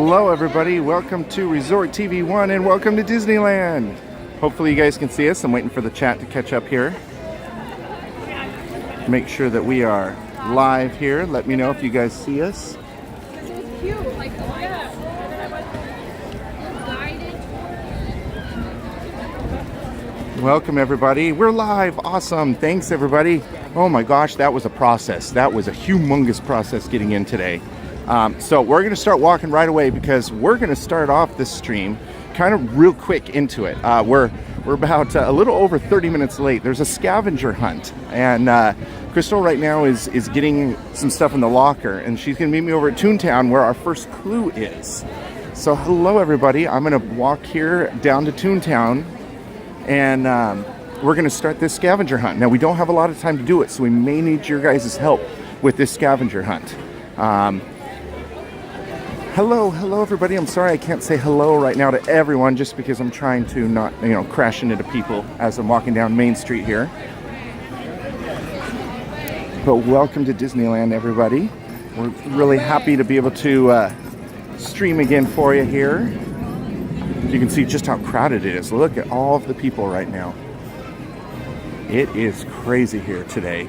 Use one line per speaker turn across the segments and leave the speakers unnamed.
Hello everybody, welcome to Resort TV 1 and welcome to Disneyland. Hopefully you guys can see us. I'm waiting for the chat to catch up here. Make sure that we are live here. Let me know if you guys see us. Welcome everybody. We're live. Awesome. Thanks everybody. Oh my gosh, that was a process. That was a humongous process getting in today. So we're going to start walking right away because we're going to start off this stream kind of real quick into it. We're about a little over 30 minutes late. There's a scavenger hunt, and Crystal right now is getting some stuff in the locker, and she's going to meet me over at Toontown where our first clue is. So hello everybody. I'm going to walk here down to Toontown, and we're going to start this scavenger hunt. Now we don't have a lot of time to do it, so we may need your guys' help with this scavenger hunt. Hello everybody. I'm sorry I can't say hello right now to everyone just because I'm trying to not, crash into people as I'm walking down Main Street here. But welcome to Disneyland, everybody. We're really happy to be able to stream again for you here. You can see just how crowded it is. Look at all of the people right now. It is crazy here today.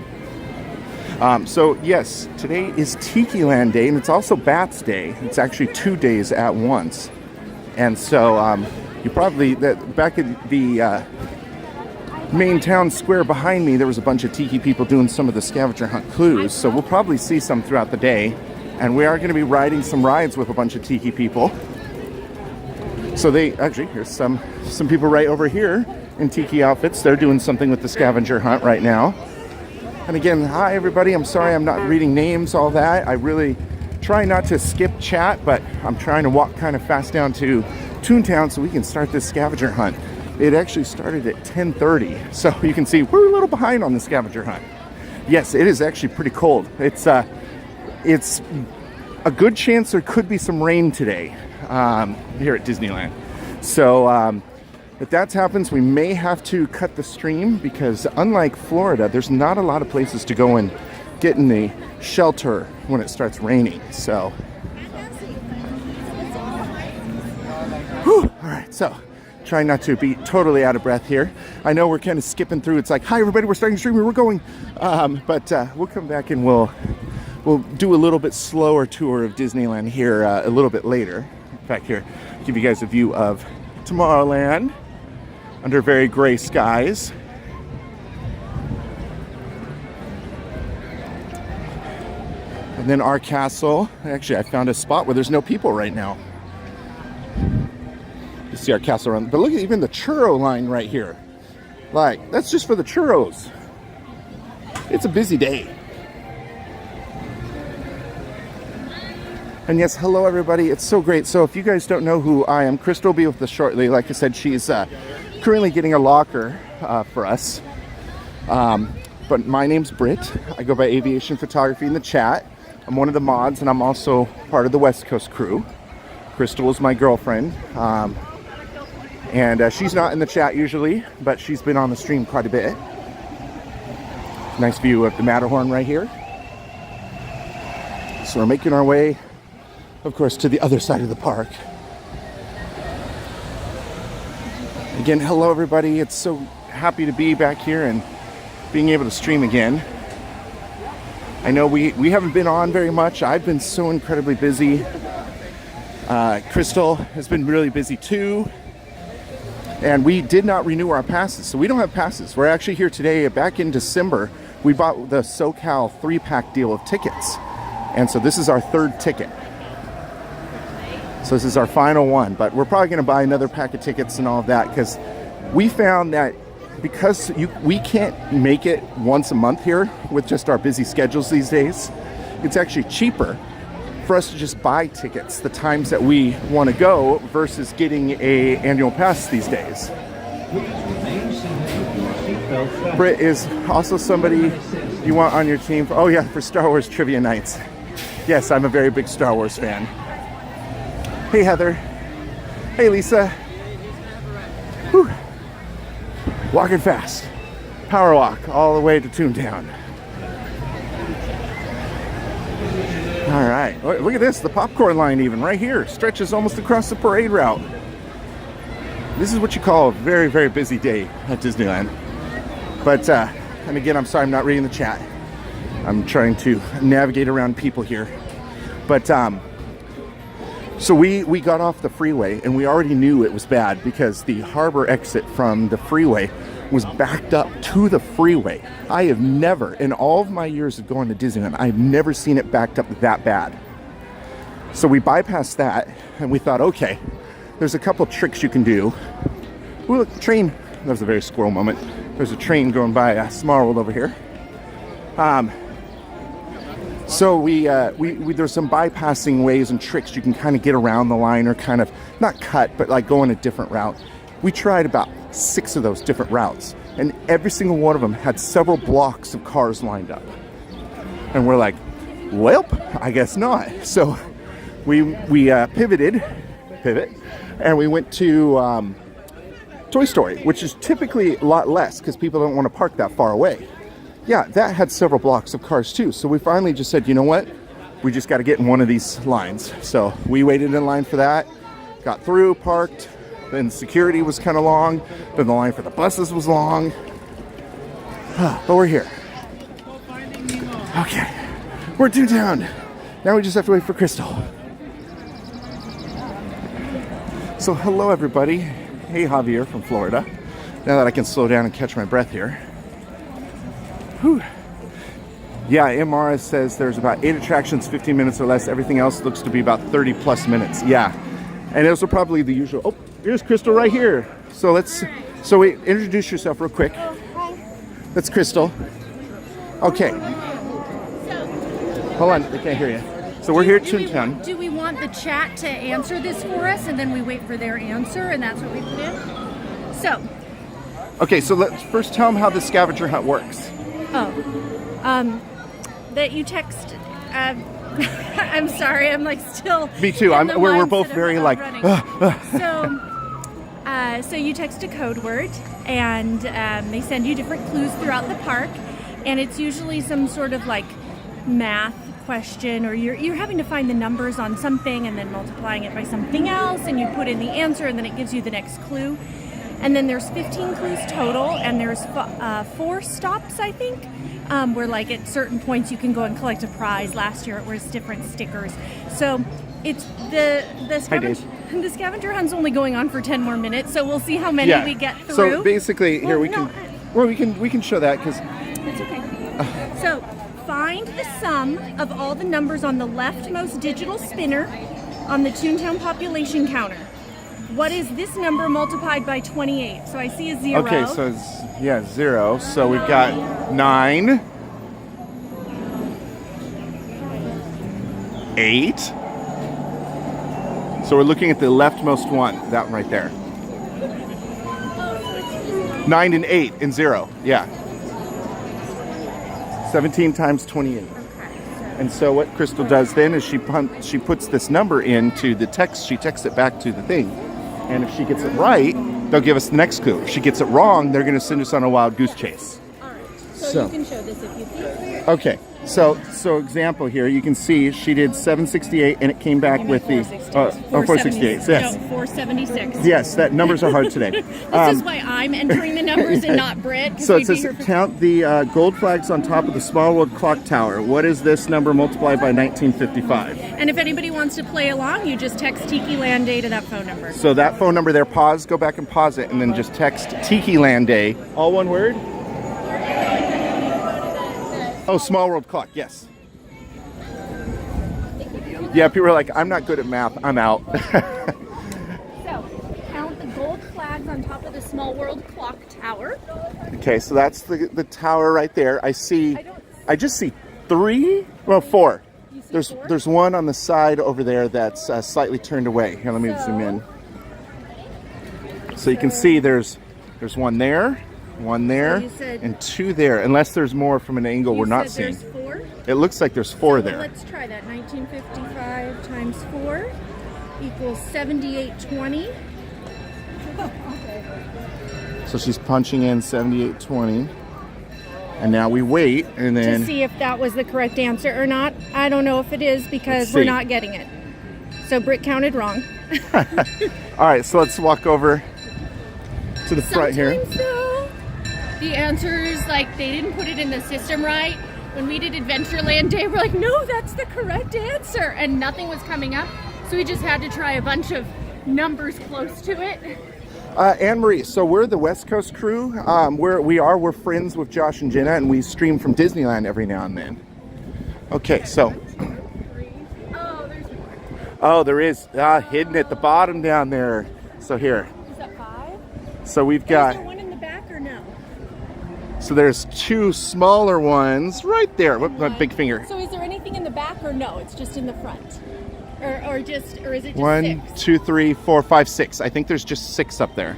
So yes, today is Tikiland Day, and it's also Bats Day. It's actually 2 days at once. And so you probably, back at the main town square behind me, there was a bunch of Tiki people doing some of the scavenger hunt clues. So we'll probably see some throughout the day. And we are going to be riding some rides with a bunch of Tiki people. So here's some people right over here in Tiki outfits. They're doing something with the scavenger hunt right now. And again, hi everybody. I'm sorry I'm not reading names, all that. I really try not to skip chat, but I'm trying to walk kind of fast down to Toontown so we can start this scavenger hunt. It actually started at 10:30, so you can see we're a little behind on the scavenger hunt. Yes, it is actually pretty cold. It's a good chance there could be some rain today here at Disneyland. So if that happens, we may have to cut the stream because unlike Florida, there's not a lot of places to go and get in the shelter when it starts raining. So, whew, all right, so trying not to be totally out of breath here. I know we're kind of skipping through. It's like, hi everybody, we're starting streaming, we're going. But we'll come back and we'll do a little bit slower tour of Disneyland here a little bit later. In fact, here, give you guys a view of Tomorrowland under very gray skies. And then our castle. Actually, I found a spot where there's no people right now. You see our castle around, but look at even the churro line right here. Like, that's just for the churros. It's a busy day. And yes, hello everybody. It's so great. So if you guys don't know who I am, Crystal will be with us shortly. Like I said, she's currently getting a locker for us. But my name's Britt. I go by Aviation Photography in the chat. I'm one of the mods, and I'm also part of the West Coast crew. Crystal is my girlfriend. And she's not in the chat usually, but she's been on the stream quite a bit. Nice view of the Matterhorn right here. So we're making our way, of course, to the other side of the park. Again, hello everybody. It's so happy to be back here and being able to stream again. I know we haven't been on very much. I've been so incredibly busy. Crystal has been really busy too. And we did not renew our passes, so we don't have passes. We're actually here today. Back in December, we bought the SoCal 3-pack deal of tickets. And so this is our third ticket. So this is our final one, but we're probably going to buy another pack of tickets and all of that because we found that because we can't make it once a month here with just our busy schedules these days, it's actually cheaper for us to just buy tickets the times that we want to go versus getting a annual pass these days. Britt is also somebody you want on your team. Oh yeah, for Star Wars trivia nights. Yes, I'm a very big Star Wars fan. Hey Heather. Hey Lisa. Whew. Walking fast. Power walk all the way to Toontown. All right, look at this. The popcorn line even right here stretches almost across the parade route. This is what you call a very, very busy day at Disneyland. But, and again, I'm sorry I'm not reading the chat. I'm trying to navigate around people here. But, so we got off the freeway and we already knew it was bad because the harbor exit from the freeway was backed up to the freeway. I have never, in all of my years of going to Disneyland, I've never seen it backed up that bad. So we bypassed that and we thought, okay, there's a couple tricks you can do. Ooh, look, train. That was a very squirrel moment. There's a train going by Small World over here. So there's some bypassing ways and tricks you can kind of get around the line or kind of not cut, but like go on a different route. We tried about 6 of those different routes, and every single one of them had several blocks of cars lined up. And we're like, well, I guess not. So we pivot, and we went to Toy Story, which is typically a lot less because people don't want to park that far away. Yeah, that had several blocks of cars too. So we finally just said, you know what? We just got to get in one of these lines. So we waited in line for that, got through, parked, then security was kind of long, then the line for the buses was long. But we're here. Okay, we're downtown. Now we just have to wait for Crystal. So hello everybody. Hey Javier from Florida. Now that I can slow down and catch my breath here. Whew. Yeah, MR says there's about 8 attractions, 15 minutes or less. Everything else looks to be about 30 plus minutes. Yeah, and those are probably the usual. Oh, here's Crystal right here. So wait, introduce yourself real quick.
Oh, hi.
That's Crystal. Okay. Hold on, they can't hear you. So we're here at Toontown.
Do we want the chat to answer this for us, and then we wait for their answer, and that's what we put in? So.
Okay, so let's first tell them how the scavenger hunt works.
That you text. I'm sorry, I'm like still.
Me too. We're both very like.
So you text a code word, and they send you different clues throughout the park, and it's usually some sort of like math question, or you're having to find the numbers on something and then multiplying it by something else, and you put in the answer, and then it gives you the next clue. And then there's 15 clues total, and there's 4 stops, I think, where like at certain points you can go and collect a prize. Last year it was different stickers. So it's the scavenger hunt's only going on for 10 more minutes, so we'll see how many we get through.
So basically, here we can show that because
it's okay. So find the sum of all the numbers on the leftmost digital spinner on the Toontown population counter. What is this number multiplied by 28? So I see a 0.
Okay, so it's 0. So we've got 9, 8. So we're looking at the leftmost one, that one right there. 9 and 8 and 0. Yeah. 17 times 28. And so what Crystal does then is she puts this number into the text. She texts it back to the thing. And if she gets it right, they'll give us the next clue. If she gets it wrong, they're going to send us on a wild goose chase.
All right. So you can show this if you think.
Okay. So example here, you can see she did 768, and it came back with the 468. Yes.
No, 476.
Yes, that numbers are hard today.
This is why I'm entering the numbers and not Britt.
So it says count the gold flags on top of the Small World clock tower. What is this number multiplied by 1955?
And if anybody wants to play along, you just text Tikiland Day to that phone number.
So that phone number there, go back and pause it, and then just text Tikiland Day, all one word. Oh, Small World clock, yes. Yeah, people are like, I'm not good at math, I'm out.
So, count the gold flags on top of the Small World clock tower.
Okay, so that's the tower right there. I just see 3, well 4. There's one on the side over there that's slightly turned away. Here, let me zoom in. So you can see there's one there. One there, and 2 there, unless there's more from an angle we're not seeing.
There's 4?
It looks like there's 4 there.
Let's try that. 1955 times 4 equals 7820.
So she's punching in 7820. And now we wait, and then
to see if that was the correct answer or not. I don't know if it is because
Let's
we're
see.
not getting it. So Britt counted wrong.
All right, so let's walk over to the front here.
Sometimes though, the answers, like, they didn't put it in the system right. When we did Adventureland Day, we're like, no, that's the correct answer. And nothing was coming up. So we just had to try a bunch of numbers close to it.
Anne-Marie, so we're the West Coast crew. We're friends with Josh and Jenna, and we stream from Disneyland every now and then. Okay, so.
Oh, there's more.
Oh, there is hidden at the bottom down there. So here.
Is that 5?
So we've
Is
got.
there one in the back or no?
So there's 2 smaller ones right there. Whoop, my big finger.
So is there anything in the back or no? It's just in the front? Or is it just
1,
6?
2, 3, 4, 5, 6. I think there's just 6 up there.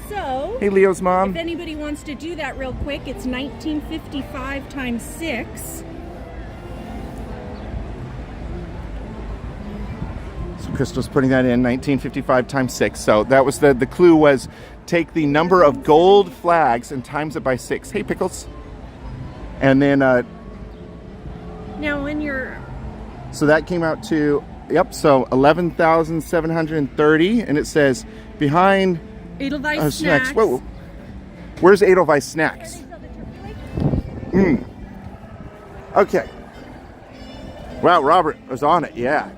So,
Hey, Leo's
if
mom.
anybody wants to do that real quick, it's 1955 times 6.
So Crystal's putting that in 1955 times 6. So that was the clue was take the number of gold flags and times it by 6. Hey, Pickles. And then
Now when you're...
so that came out to, yep, so 11,730, and it says behind
Edelweiss
snacks.
snacks.
Whoa, where's Edelweiss snacks? Okay. Wow, Robert was on it. Yeah.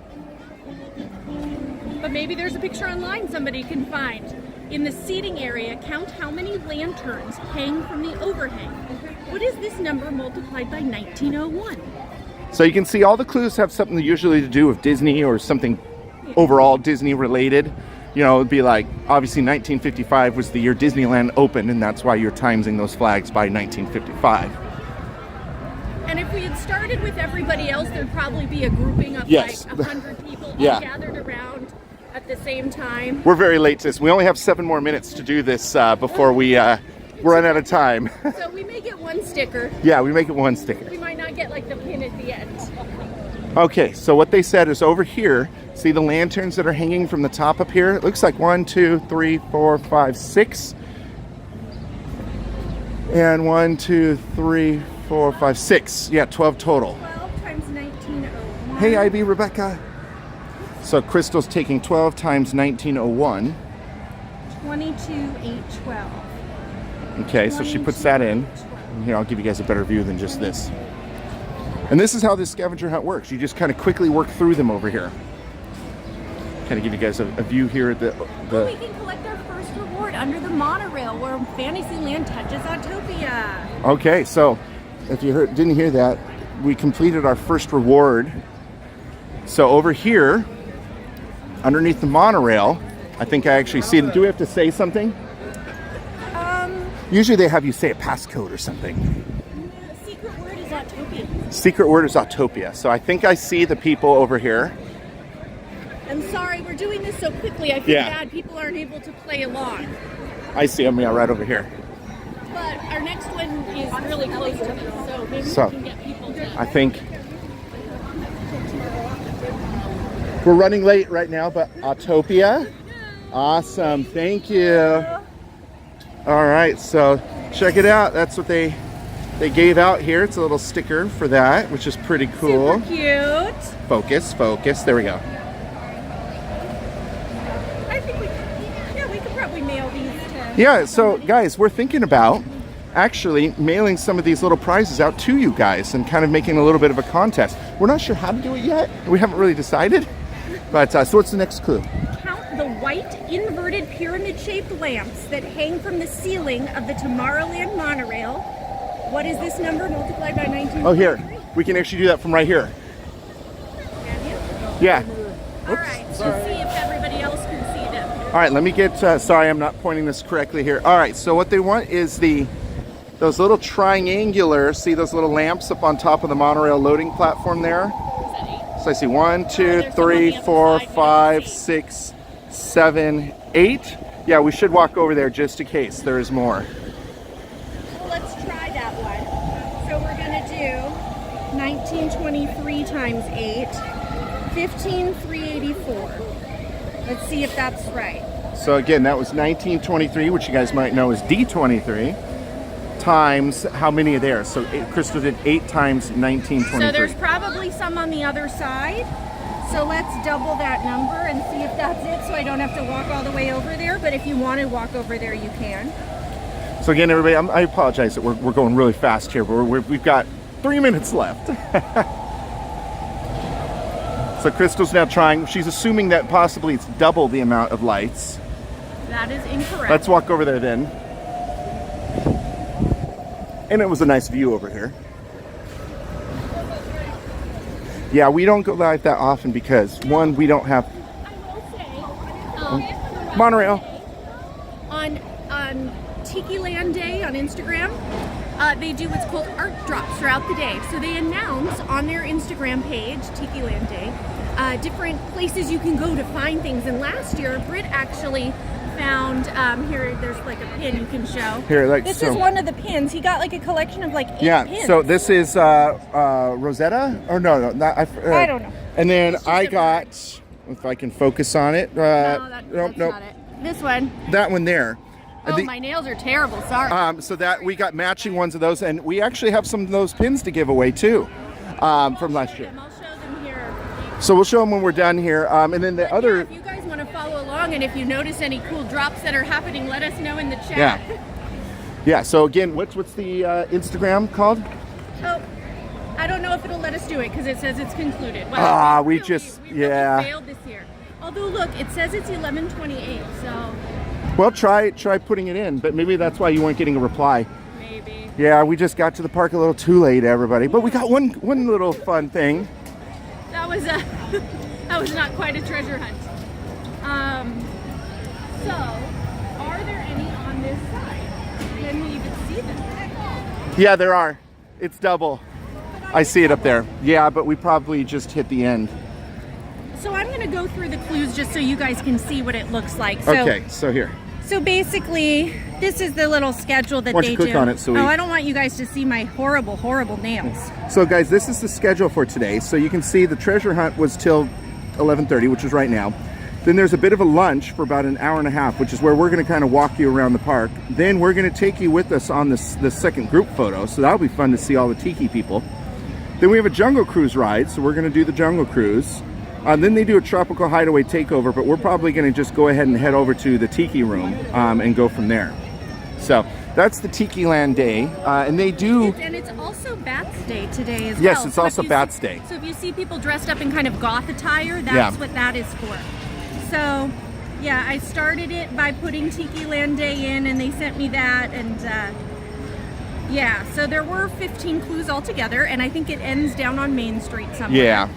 But maybe there's a picture online somebody can find. In the seating area, count how many lanterns hang from the overhang. What is this number multiplied by 1901?
So you can see all the clues have something usually to do with Disney or something overall Disney related. You know, it'd be like, obviously 1955 was the year Disneyland opened, and that's why you're timesing those flags by 1955.
And if we had started with everybody else, there'd probably be a grouping of
Yes.
like 100 people
Yeah.
all gathered around at the same time.
We're very late to this. We only have 7 more minutes to do this before we run out of time.
So we may get one sticker.
Yeah, we make it 1 sticker.
We might not get like the pin at the end.
Okay, so what they said is over here, see the lanterns that are hanging from the top up here? It looks like 1, 2, 3, 4, 5, 6. And 1, 2, 3, 4, 5, 6. Yeah, 12 total.
12 times 1901.
Hey, IB, Rebecca. So Crystal's taking 12 times 1901.
22,812.
Okay, so she puts that in. And here, I'll give you guys a better view than just this. And this is how this scavenger hunt works. You just kind of quickly work through them over here. Kind of give you guys a view here at
We can collect our first reward under the monorail where Fantasyland touches Autopia.
Okay, so if you didn't hear that, we completed our first reward. So over here, underneath the monorail, I think I actually see it. Do we have to say something? Usually they have you say a passcode or something.
The secret word is Autopia.
Secret word is Autopia. So I think I see the people over here.
I'm sorry, we're doing this so quickly. I feel
Yeah.
bad people aren't able to play along.
I see them, yeah, right over here.
But our next one is really close to this, so maybe
So,
we can get people to...
I think we're running late right now, but Autopia. Awesome, thank you. All right, so check it out. That's what they gave out here. It's a little sticker for that, which is pretty cool.
Super cute.
Focus, focus. There we go.
I think we could probably mail these to...
Yeah, so guys, we're thinking about actually mailing some of these little prizes out to you guys and kind of making a little bit of a contest. We're not sure how to do it yet. We haven't really decided. But so what's the next clue?
Count the white inverted pyramid-shaped lamps that hang from the ceiling of the Tomorrowland monorail. What is this number multiplied by 19?
Oh, here. We can actually do that from right here.
Can you?
Yeah.
All right, let's see if everybody else can see them.
All right, let me get, sorry, I'm not pointing this correctly here. All right, so what they want is those little triangular, see those little lamps up on top of the monorail loading platform there?
Is that 8?
So I see 1, 2,
there's
3,
some on the
4,
other side,
5,
maybe
6, 7, 8. Yeah, we should walk over there just in case there is more.
Well, let's try that one. So we're going to do 1923 times 8, 15,384. Let's see if that's right.
So again, that was 1923, which you guys might know is D23, times how many are there. So Crystal did 8 times 1923.
So there's probably some on the other side. So let's double that number and see if that's it, so I don't have to walk all the way over there. But if you want to walk over there, you can.
So again, everybody, I apologize that we're going really fast here, but we've got 3 minutes left. So Crystal's now trying. She's assuming that possibly it's double the amount of lights.
That is incorrect.
Let's walk over there then. And it was a nice view over here. Yeah, we don't go live that often because, one, we don't have...
I will say,
monorail.
On Tikiland Day on Instagram, they do what's called art drops throughout the day. So they announce on their Instagram page, Tikiland Day, different places you can go to find things. And last year, Britt actually found, here, there's like a pin you can show.
Here, like,
this
so,
is one of the pins. He got like a collection of like 8 pins.
So this is Rosetta? Or no, not,
I don't know.
And then I got, if I can focus on it.
No, that's not it. This one.
That one there.
Oh, my nails are terrible. Sorry.
So that we got matching ones of those, and we actually have some of those pins to give away too, from last year.
I'll show them here.
So we'll show them when we're done here. And then the other.
Yeah, if you guys want to follow along, and if you notice any cool drops that are happening, let us know in the chat.
Yeah. Yeah. So again, what's the Instagram called?
Oh, I don't know if it'll let us do it because it says it's concluded. Well,
we
failed this year. Although look, it says it's 11:28, so.
Well, try putting it in, but maybe that's why you weren't getting a reply.
Maybe.
Yeah, we just got to the park a little too late, everybody. But we got one little fun thing.
That was that was not quite a treasure hunt. So, are there any on this side? Can we even see them?
Yeah, there are. It's double. I see it up there. Yeah, but we probably just hit the end.
So I'm going to go through the clues just so you guys can see what it looks like. So,
okay, so here.
So basically, this is the little schedule that
Why don't
they
you click
do.
on it so we...
Oh, I don't want you guys to see my horrible, horrible nails.
So guys, this is the schedule for today. So you can see the treasure hunt was till 11:30, which is right now. Then there's a bit of a lunch for about an hour and a half, which is where we're going to kind of walk you around the park. Then we're going to take you with us on the second group photo. So that'll be fun to see all the tiki people. Then we have a jungle cruise ride. So we're going to do the jungle cruise. Then they do a tropical hideaway takeover, but we're probably going to just go ahead and head over to the tiki room and go from there. So that's the Tikiland Day, and they do.
And it's also Bats Day today as well.
Yes, it's also Bats Day.
So if you see people dressed up in kind of goth attire, that's what that is for. So, yeah, I started it by putting Tikiland Day in, and they sent me that, and yeah. So there were 15 clues altogether, and I think it ends down on Main Street somewhere.
Yeah.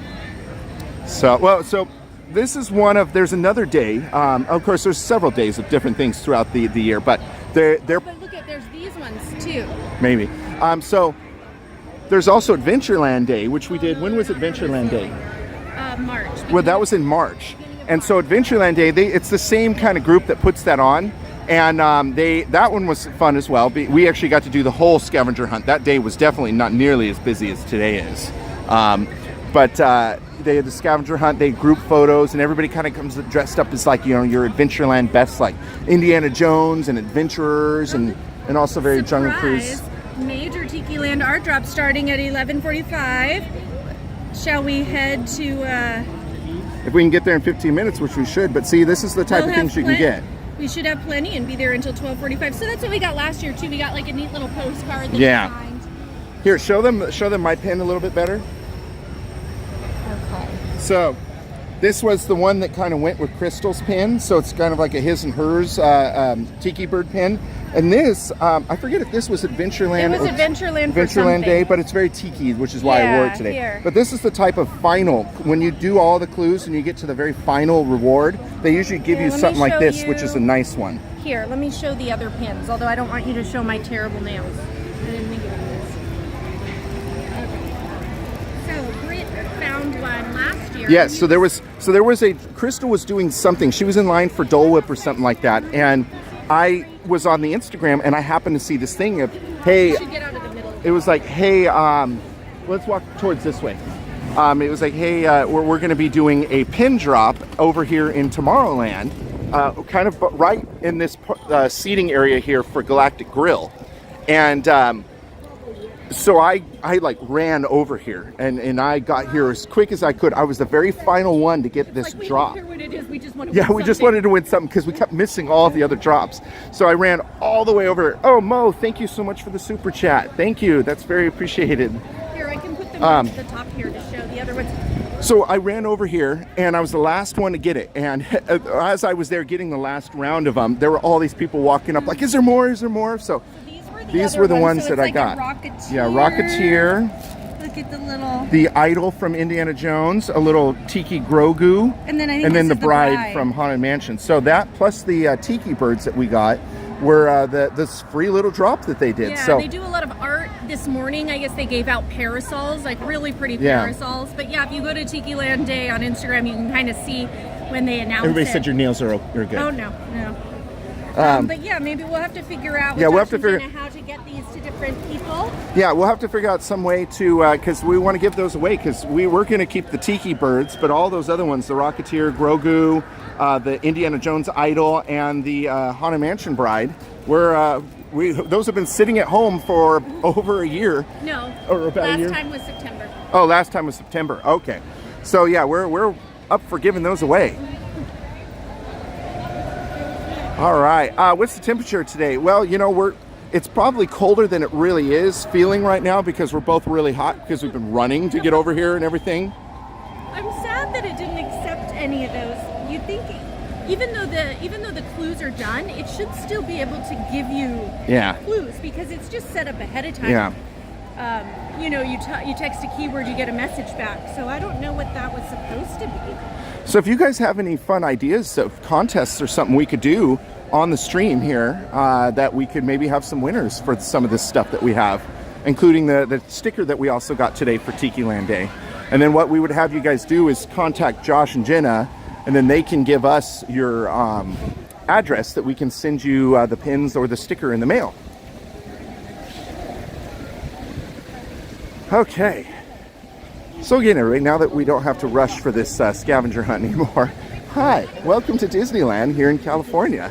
So this is one of, there's another day. Of course, there's several days of different things throughout the year, but they're
But look at, there's these ones too.
maybe. So there's also Adventureland Day, which we did. When was Adventureland Day?
March.
Well, that was in March. And so Adventureland Day, it's the same kind of group that puts that on. And that one was fun as well. We actually got to do the whole scavenger hunt. That day was definitely not nearly as busy as today is. But they had the scavenger hunt, they group photos, and everybody kind of comes dressed up as like, you know, your Adventureland best, like Indiana Jones and adventurers, and also very jungle cruise.
Major Tikiland art drop starting at 11:45. Shall we head to...
If we can get there in 15 minutes, which we should, but see, this is the type of things you can get.
We should have plenty and be there until 12:45. So that's what we got last year too. We got like a neat little postcard that we signed.
Here, show them my pen a little bit better.
Okay.
So this was the one that kind of went with Crystal's pin. So it's kind of like a his and hers tiki bird pin. And this, I forget if this was Adventureland.
It was Adventureland
Day, but it's very tiki, which is why I wore it today.
Here.
But this is the type of final, when you do all the clues and you get to the very final reward, they usually give you something like this, which is a nice one.
Here, let me show the other pins, although I don't want you to show my terrible nails. I didn't think of this. So Britt found one last year.
Yes, so there was a, Crystal was doing something. She was in line for Dole Whip or something like that, and I was on the Instagram and I happened to see this thing of, hey, it was like, hey, let's walk towards this way. It was like, hey, we're going to be doing a pin drop over here in Tomorrowland, kind of right in this seating area here for Galactic Grill. And so I like ran over here, and I got here as quick as I could. I was the very final one to get this drop.
We don't care what it is. We just want to
Yeah, we just wanted to win something because we kept missing all of the other drops. So I ran all the way over. Oh, Mo, thank you so much for the super chat. Thank you. That's very appreciated.
Here, I can put them at the top here to show the other ones.
So I ran over here, and I was the last one to get it. And as I was there getting the last round of them, there were all these people walking up like, is there more? Is there more? So these were the ones that I got. Yeah, Rocketeer.
Look at the little.
The Idol from Indiana Jones, a little Tiki Grogu,
and then
the bride from Haunted Mansion. So that plus the Tiki birds that we got were this free little drop that they did.
Yeah,
so
they do a lot of art. This morning, I guess they gave out parasols, like really pretty parasols. But yeah, if you go to Tikiland Day on Instagram, you can kind of see when they announce
everybody
it.
said your nails are good.
Oh no. But yeah, maybe we'll have to figure out with how to get these to different people.
Yeah, we'll have to figure out some way to, because we want to give those away, because we were going to keep the Tiki birds, but all those other ones, the Rocketeer, Grogu, the Indiana Jones Idol, and the Haunted Mansion bride, those have been sitting at home for over a year.
No,
or about a year.
Last time was September.
Oh, last time was September. Okay. So yeah, we're up for giving those away. All right. What's the temperature today? Well, you know, it's probably colder than it really is feeling right now because we're both really hot because we've been running to get over here and everything.
I'm sad that it didn't accept any of those. You'd think, even though the clues are done, it should still be able to give you clues because it's just set up ahead of time.
Yeah.
You know, you text a keyword, you get a message back. So I don't know what that was supposed to be.
So if you guys have any fun ideas of contests or something we could do on the stream here, that we could maybe have some winners for some of this stuff that we have, including the sticker that we also got today for Tikiland Day. And then what we would have you guys do is contact Josh and Jenna, and then they can give us your address that we can send you the pins or the sticker in the mail. Okay. So again, right now that we don't have to rush for this scavenger hunt anymore, hi, welcome to Disneyland here in California.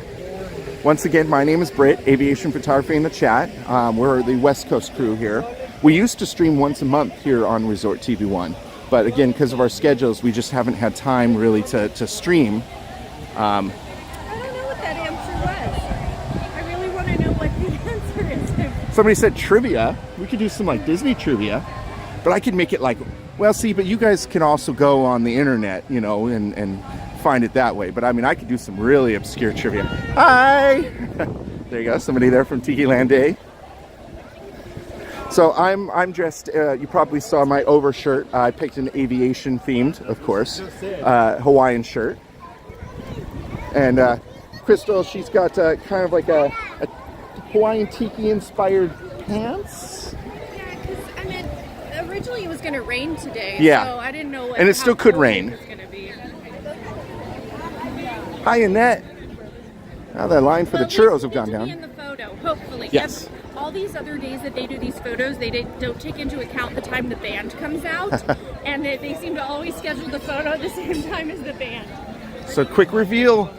Once again, my name is Britt, Aviation Photography in the chat. We're the West Coast crew here. We used to stream once a month here on Resort TV 1, but again, because of our schedules, we just haven't had time really to stream.
I don't know what that answer was. I really want to know what the answer is.
Somebody said trivia. We could do some like Disney trivia, but I could make it like, well, see, but you guys can also go on the internet, you know, and find it that way. But I mean, I could do some really obscure trivia. Hi! There you go, somebody there from Tikiland Day. So I'm dressed, you probably saw my overshirt. I picked an aviation themed, of course, Hawaiian shirt. And Crystal, she's got kind of like a Hawaiian Tiki inspired pants.
Yeah, because I mean, originally it was going to rain today.
Yeah.
So I didn't know
and it still could rain.
It was gonna be.
Hi, Annette. Now that line for the churros have gone down.
In the photo, hopefully.
Yes.
Yep. All these other days that they do these photos, they don't take into account the time the band comes out, and they seem to always schedule the photo at the same time as the band.
So quick reveal.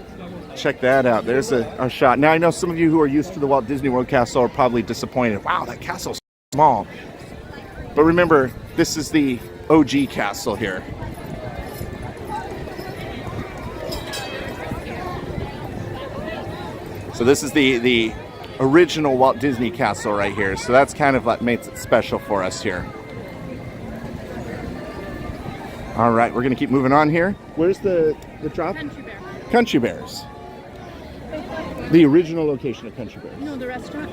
Check that out. There's a shot. Now I know some of you who are used to the Walt Disney World castle are probably disappointed. Wow, that castle's small. But remember, this is the OG castle here. So this is the original Walt Disney castle right here. So that's kind of what makes it special for us here. All right, we're going to keep moving on here. Where's the drop?
Country Bear.
Country Bears. The original location of Country Bears.
No, the restaurant.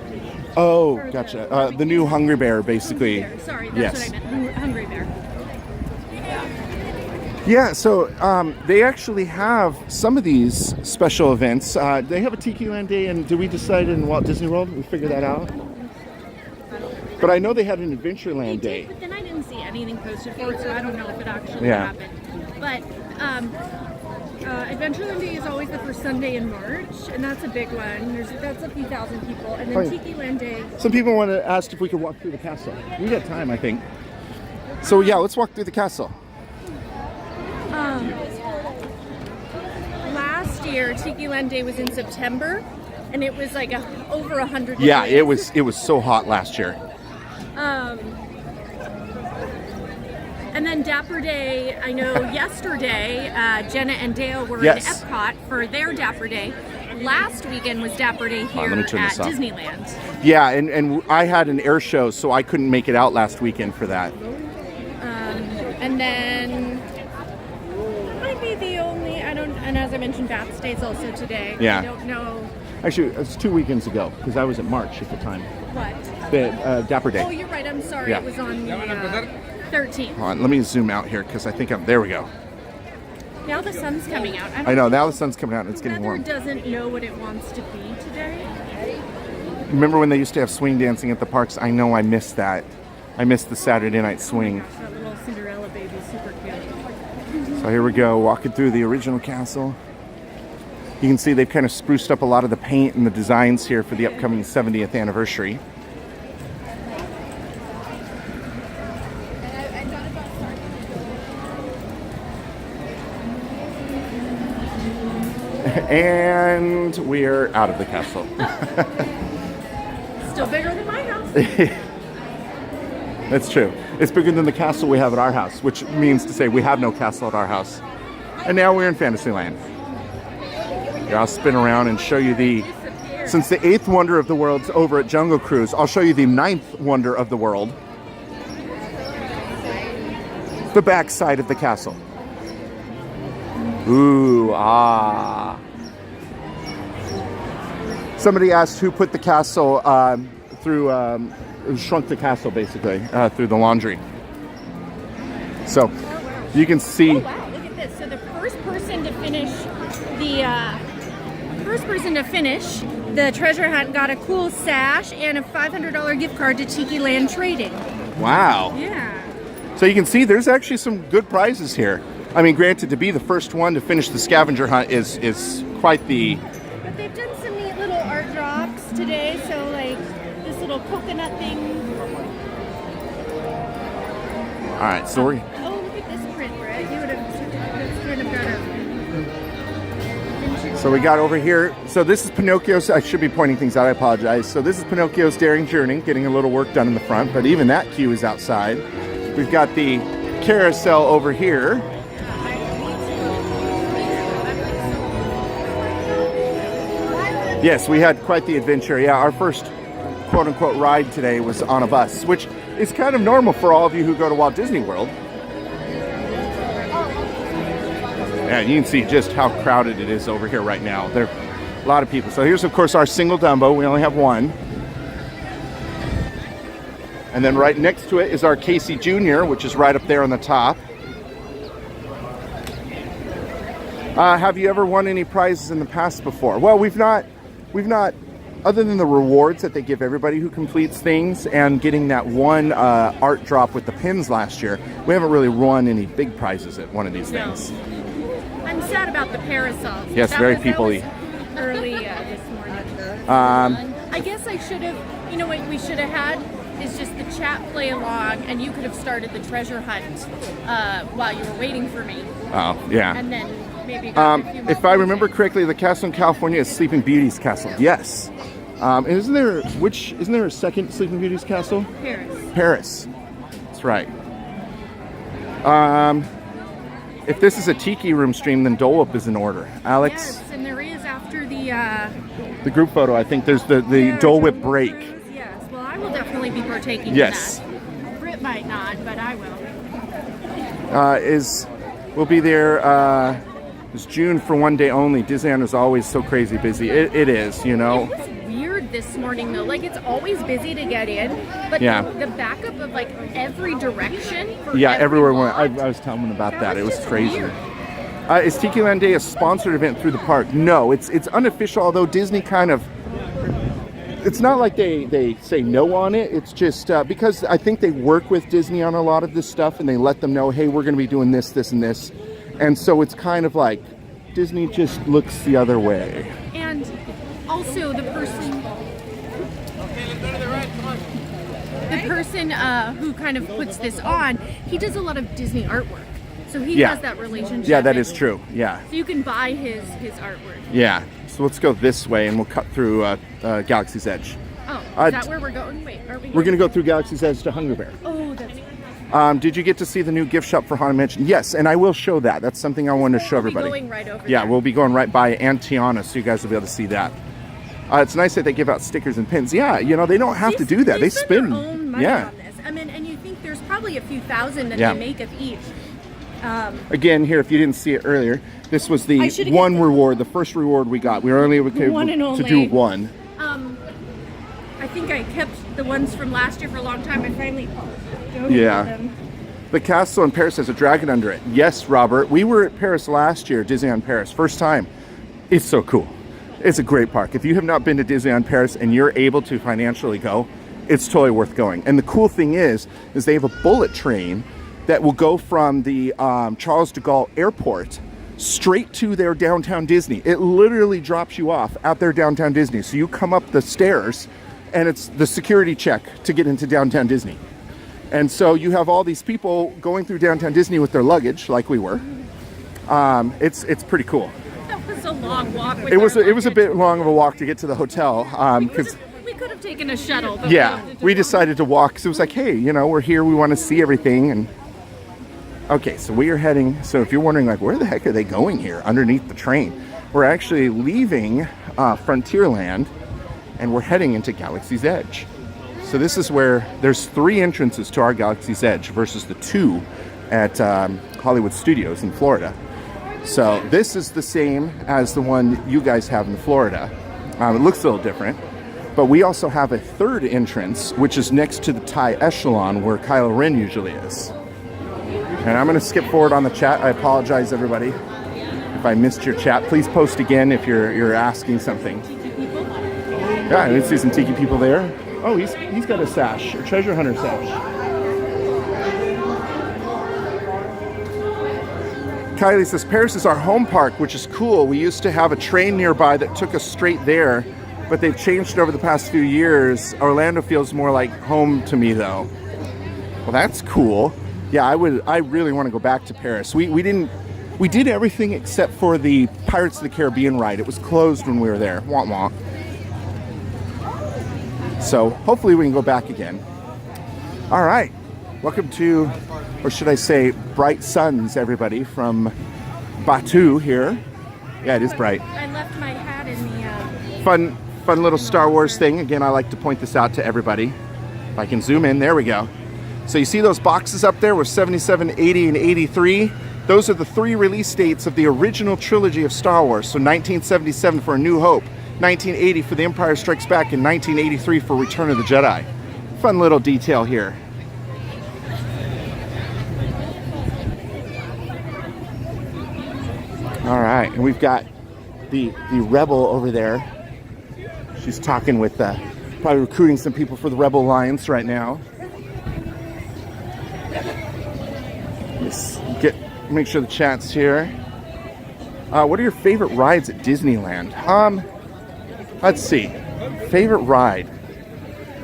Oh, gotcha. The new Hungry Bear, basically.
Hungry Bear. Sorry, that's what I meant. Hungry Bear.
Yeah, so they actually have some of these special events. They have a Tikiland Day, and did we decide in Walt Disney World? We figure that out? But I know they had an Adventureland Day.
But then I didn't see anything posted for it, so I don't know if it actually happened. But Adventureland Day is always the first Sunday in March, and that's a big one. That's a few thousand people. And then Tikiland Day.
Some people want to ask if we could walk through the castle. We got time, I think. So yeah, let's walk through the castle.
Last year, Tikiland Day was in September, and it was like over 100
Yeah,
degrees.
it was so hot last year.
And then Dapper Day, I know yesterday, Jenna and Dale were
Yes.
in Epcot for their Dapper Day. Last weekend was Dapper Day here
let me
at
turn this off.
Disneyland.
Yeah, and I had an air show, so I couldn't make it out last weekend for that.
And then might be the only, and as I mentioned, Bath's Day is also today.
Yeah.
I don't know
Actually, it was 2 weekends ago, because I was at March at the time.
what.
The Dapper Day.
Oh, you're right, I'm sorry.
Yeah.
It was on the 13th.
Hold on, let me zoom out here, because I think there we go.
Now the sun's coming out.
I know, now the sun's coming out and it's
The
getting
weather
warm.
doesn't know what it wants to be today.
Remember when they used to have swing dancing at the parks? I know I missed that. I missed the Saturday night swing.
That little Cinderella baby is super cute.
So here we go, walking through the original castle. You can see they've kind of spruced up a lot of the paint and the designs here for the upcoming 70th anniversary. And we're out of the castle.
Still bigger than my house.
That's true. It's bigger than the castle we have at our house, which means to say we have no castle at our house. And now we're in Fantasyland. Here, I'll spin around and show you since the 8th wonder of the world's over at Jungle Cruise, I'll show you the 9th wonder of the world. The back side of the castle. Ooh, ah. Somebody asked who put the castle shrunk the castle basically through the laundry. So you can see.
Oh wow, look at this. So the first person to finish the treasure hunt got a cool sash and a $500 gift card to Tikiland Trading.
Wow.
Yeah.
So you can see there's actually some good prizes here. I mean, granted, to be the first one to finish the scavenger hunt is quite the.
But they've done some neat little art drops today. So like this little coconut thing.
All right, so we're.
Oh, look at this print, Brett. You would have. That's kind of got a.
So we got over here. So this is Pinocchio's. I should be pointing things out. I apologize. So this is Pinocchio's Daring Journey, getting a little work done in the front. But even that queue is outside. We've got the carousel over here. Yes, we had quite the adventure. Yeah, our first quote-unquote ride today was on a bus, which is kind of normal for all of you who go to Walt Disney World. Yeah, you can see just how crowded it is over here right now. There are a lot of people. So here's, of course, our single Dumbo. We only have one. And then right next to it is our Casey Jr., which is right up there on the top. Have you ever won any prizes in the past before? Well, we've not, other than the rewards that they give everybody who completes things and getting that one art drop with the pins last year, we haven't really won any big prizes at one of these things.
I'm sad about the parasols.
Yes, very people-y.
Early this morning. I guess I should have, you know what we should have had is just the chat play along, and you could have started the treasure hunt while you were waiting for me.
Oh, yeah.
And then maybe got a few more
if I remember correctly, the castle in California is Sleeping Beauty's castle. Yes. Isn't there a second Sleeping Beauty's castle?
Paris.
Paris. That's right. If this is a Tiki Room stream, then Dole Whip is in order. Alex?
Yes, and there is after the
group photo, I think there's the Dole Whip break.
Yes, well, I will definitely be partaking
Yes.
in that. Britt might not, but I will.
We'll be there. It's June for one day only. Disneyland is always so crazy busy. It is, you know.
It was weird this morning though. Like it's always busy to get in, but
Yeah.
the backup of like every direction. For
Yeah,
every
everywhere.
lot,
I was telling them about that. It was
just
crazy.
weird.
Is Tikiland Day a sponsored event through the park? No, it's unofficial. Although Disney kind of, it's not like they say no on it. It's just because I think they work with Disney on a lot of this stuff, and they let them know, hey, we're going to be doing this, this, and this, and so it's kind of like Disney just looks the other way.
And also the person who kind of puts this on, he does a lot of Disney artwork. So he
Yeah.
has that relationship.
Yeah, that is true. Yeah,
So you can buy his artwork.
yeah. So let's go this way and we'll cut through Galaxy's Edge.
Oh, is that where we're going? Wait, are we?
We're going to go through Galaxy's Edge to Hunger Bear.
Oh, that's.
Did you get to see the new gift shop for Haunted Mansion? Yes, and I will show that. That's something I wanted to show everybody.
We'll be going right over
yeah,
there.
we'll be going right by Tiana, so you guys will be able to see that. It's nice that they give out stickers and pins. Yeah, you know, they don't have to do that. They spend
their own money on this. I mean, and you think there's probably a few thousand that they make of each.
Again, here, if you didn't see it earlier, this was the one reward, the first reward we got. We were only able to do one.
I think I kept the ones from last year for a long time. I finally donated them.
The castle in Paris has a dragon under it. Yes, Robert. We were at Paris last year, Disneyland Paris. First time. It's so cool. It's a great park. If you have not been to Disneyland Paris and you're able to financially go, it's totally worth going. And the cool thing is they have a bullet train that will go from the Charles de Gaulle Airport straight to their downtown Disney. It literally drops you off at their downtown Disney. So you come up the stairs and it's the security check to get into downtown Disney. And so you have all these people going through downtown Disney with their luggage, like we were. It's pretty cool.
That was a long walk.
It was a bit long of a walk to get to the hotel.
We could have taken a shuttle. But
we decided to walk because it was like, hey, you know, we're here, we want to see everything. And okay, so we are heading. So if you're wondering, like, where the heck are they going here underneath the train? We're actually leaving Frontierland, and we're heading into Galaxy's Edge. So this is where there's 3 entrances to our Galaxy's Edge versus the 2 at Hollywood Studios in Florida. So this is the same as the one you guys have in Florida. It looks a little different, but we also have a 3rd entrance, which is next to the Thai Echelon where Kylo Ren usually is. And I'm going to skip forward on the chat. I apologize, everybody, if I missed your chat. Please post again if you're asking something. Yeah, I see some tiki people there. Oh, he's got a sash, a treasure hunter sash. Kylie says, Paris is our home park, which is cool. We used to have a train nearby that took us straight there, but they've changed it over the past few years. Orlando feels more like home to me, though. Well, that's cool. Yeah, I really want to go back to Paris. We did everything except for the Pirates of the Caribbean ride. It was closed when we were there. Wah wah. So hopefully we can go back again. All right. Welcome to, or should I say, bright suns, everybody, from Batuu here. Yeah, it is bright.
I left my hat in the...
Fun little Star Wars thing. Again, I like to point this out to everybody. If I can zoom in, there we go. So you see those boxes up there with 77, 80, and 83? Those are the 3 release dates of the original trilogy of Star Wars. So 1977 for A New Hope, 1980 for The Empire Strikes Back, and 1983 for Return of the Jedi. Fun little detail here. All right, and we've got the Rebel over there. She's talking with, probably recruiting some people for the Rebel Alliance right now. Let's make sure the chat's here. What are your favorite rides at Disneyland? Let's see. Favorite ride.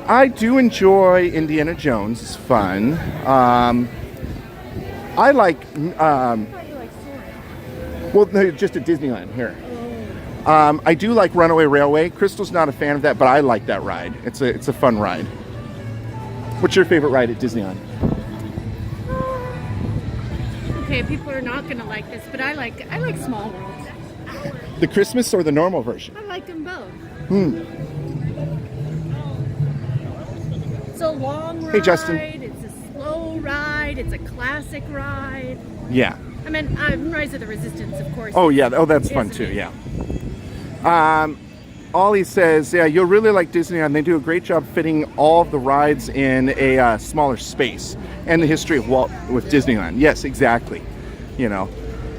I do enjoy Indiana Jones. It's fun. I like... well, no, just at Disneyland here. I do like Runaway Railway. Crystal's not a fan of that, but I like that ride. It's a fun ride. What's your favorite ride at Disneyland?
Okay, people are not going to like this, but I like Small World.
The Christmas or the normal version?
I like them both. It's a long ride.
Hey, Justin.
It's a slow ride. It's a classic ride.
Yeah.
I mean, Rise of the Resistance, of course.
Oh, yeah. Oh, that's fun, too. Yeah. Ollie says, yeah, you'll really like Disneyland. They do a great job fitting all of the rides in a smaller space. And the history of Walt with Disneyland. Yes, exactly. You know.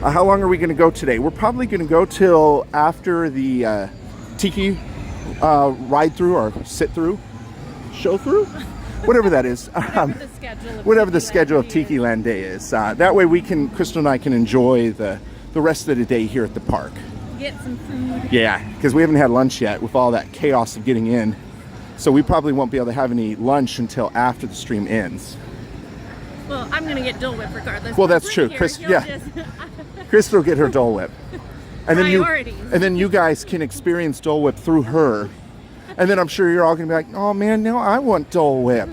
How long are we going to go today? We're probably going to go till after the Tiki ride through or sit through, show through, whatever that is. Whatever the schedule of Tikiland Day is. That way Crystal and I can enjoy the rest of the day here at the park.
Get some food.
Yeah, because we haven't had lunch yet with all that chaos of getting in. So we probably won't be able to have any lunch until after the stream ends.
Well, I'm going to get Dole Whip regardless.
Well, that's true. Crystal will get her Dole Whip. And then
Priorities.
and then you guys can experience Dole Whip through her. And then I'm sure you're all going to be like, oh man, now I want Dole Whip.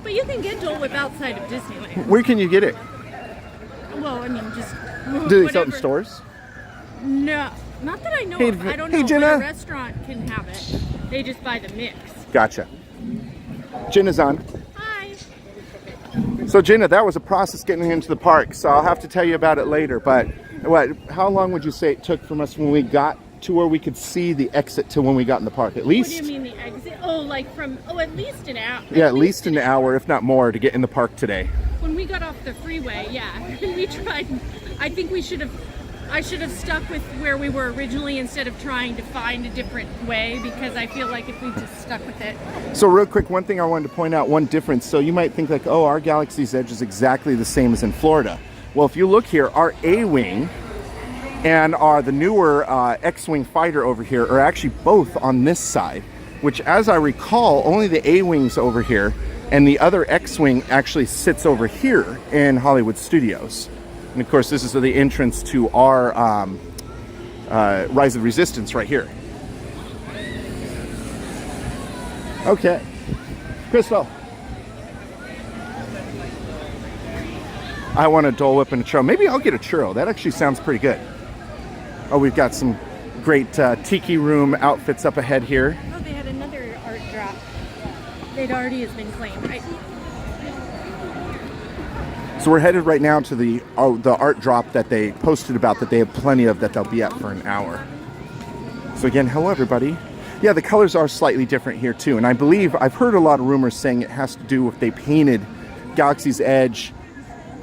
But you can get Dole Whip outside of Disneyland.
Where can you get it?
Well, I mean, just
Do they sell it in
whatever.
stores?
No, not that I know
Hey,
of. I don't
hey,
know.
Jenna.
But a restaurant can have it. They just buy the mix.
Gotcha. Jenna's on.
Hi.
So Jenna, that was a process getting into the park, so I'll have to tell you about it later. But how long would you say it took from us when we got to where we could see the exit to when we got in the park? At least?
What do you mean the exit? Oh, like from, at least an hour.
Yeah, at least an hour, if not more, to get in the park today.
When we got off the freeway, yeah. We tried, I think I should have stuck with where we were originally instead of trying to find a different way, because I feel like if we just stuck with it.
So real quick, one thing I wanted to point out, one difference. So you might think like, oh, our Galaxy's Edge is exactly the same as in Florida. Well, if you look here, our A-Wing and the newer X-Wing fighter over here are actually both on this side, which as I recall, only the A-Wing's over here and the other X-Wing actually sits over here in Hollywood Studios. And of course, this is the entrance to our Rise of the Resistance right here. Okay. Crystal. I want a Dole Whip and a churro. Maybe I'll get a churro. That actually sounds pretty good. Oh, we've got some great tiki room outfits up ahead here.
Oh, they had another art drop. It already has been claimed.
So we're headed right now to the art drop that they posted about, that they have plenty of, that they'll be at for an hour. So again, hello everybody. Yeah, the colors are slightly different here too, and I believe I've heard a lot of rumors saying it has to do with they painted Galaxy's Edge,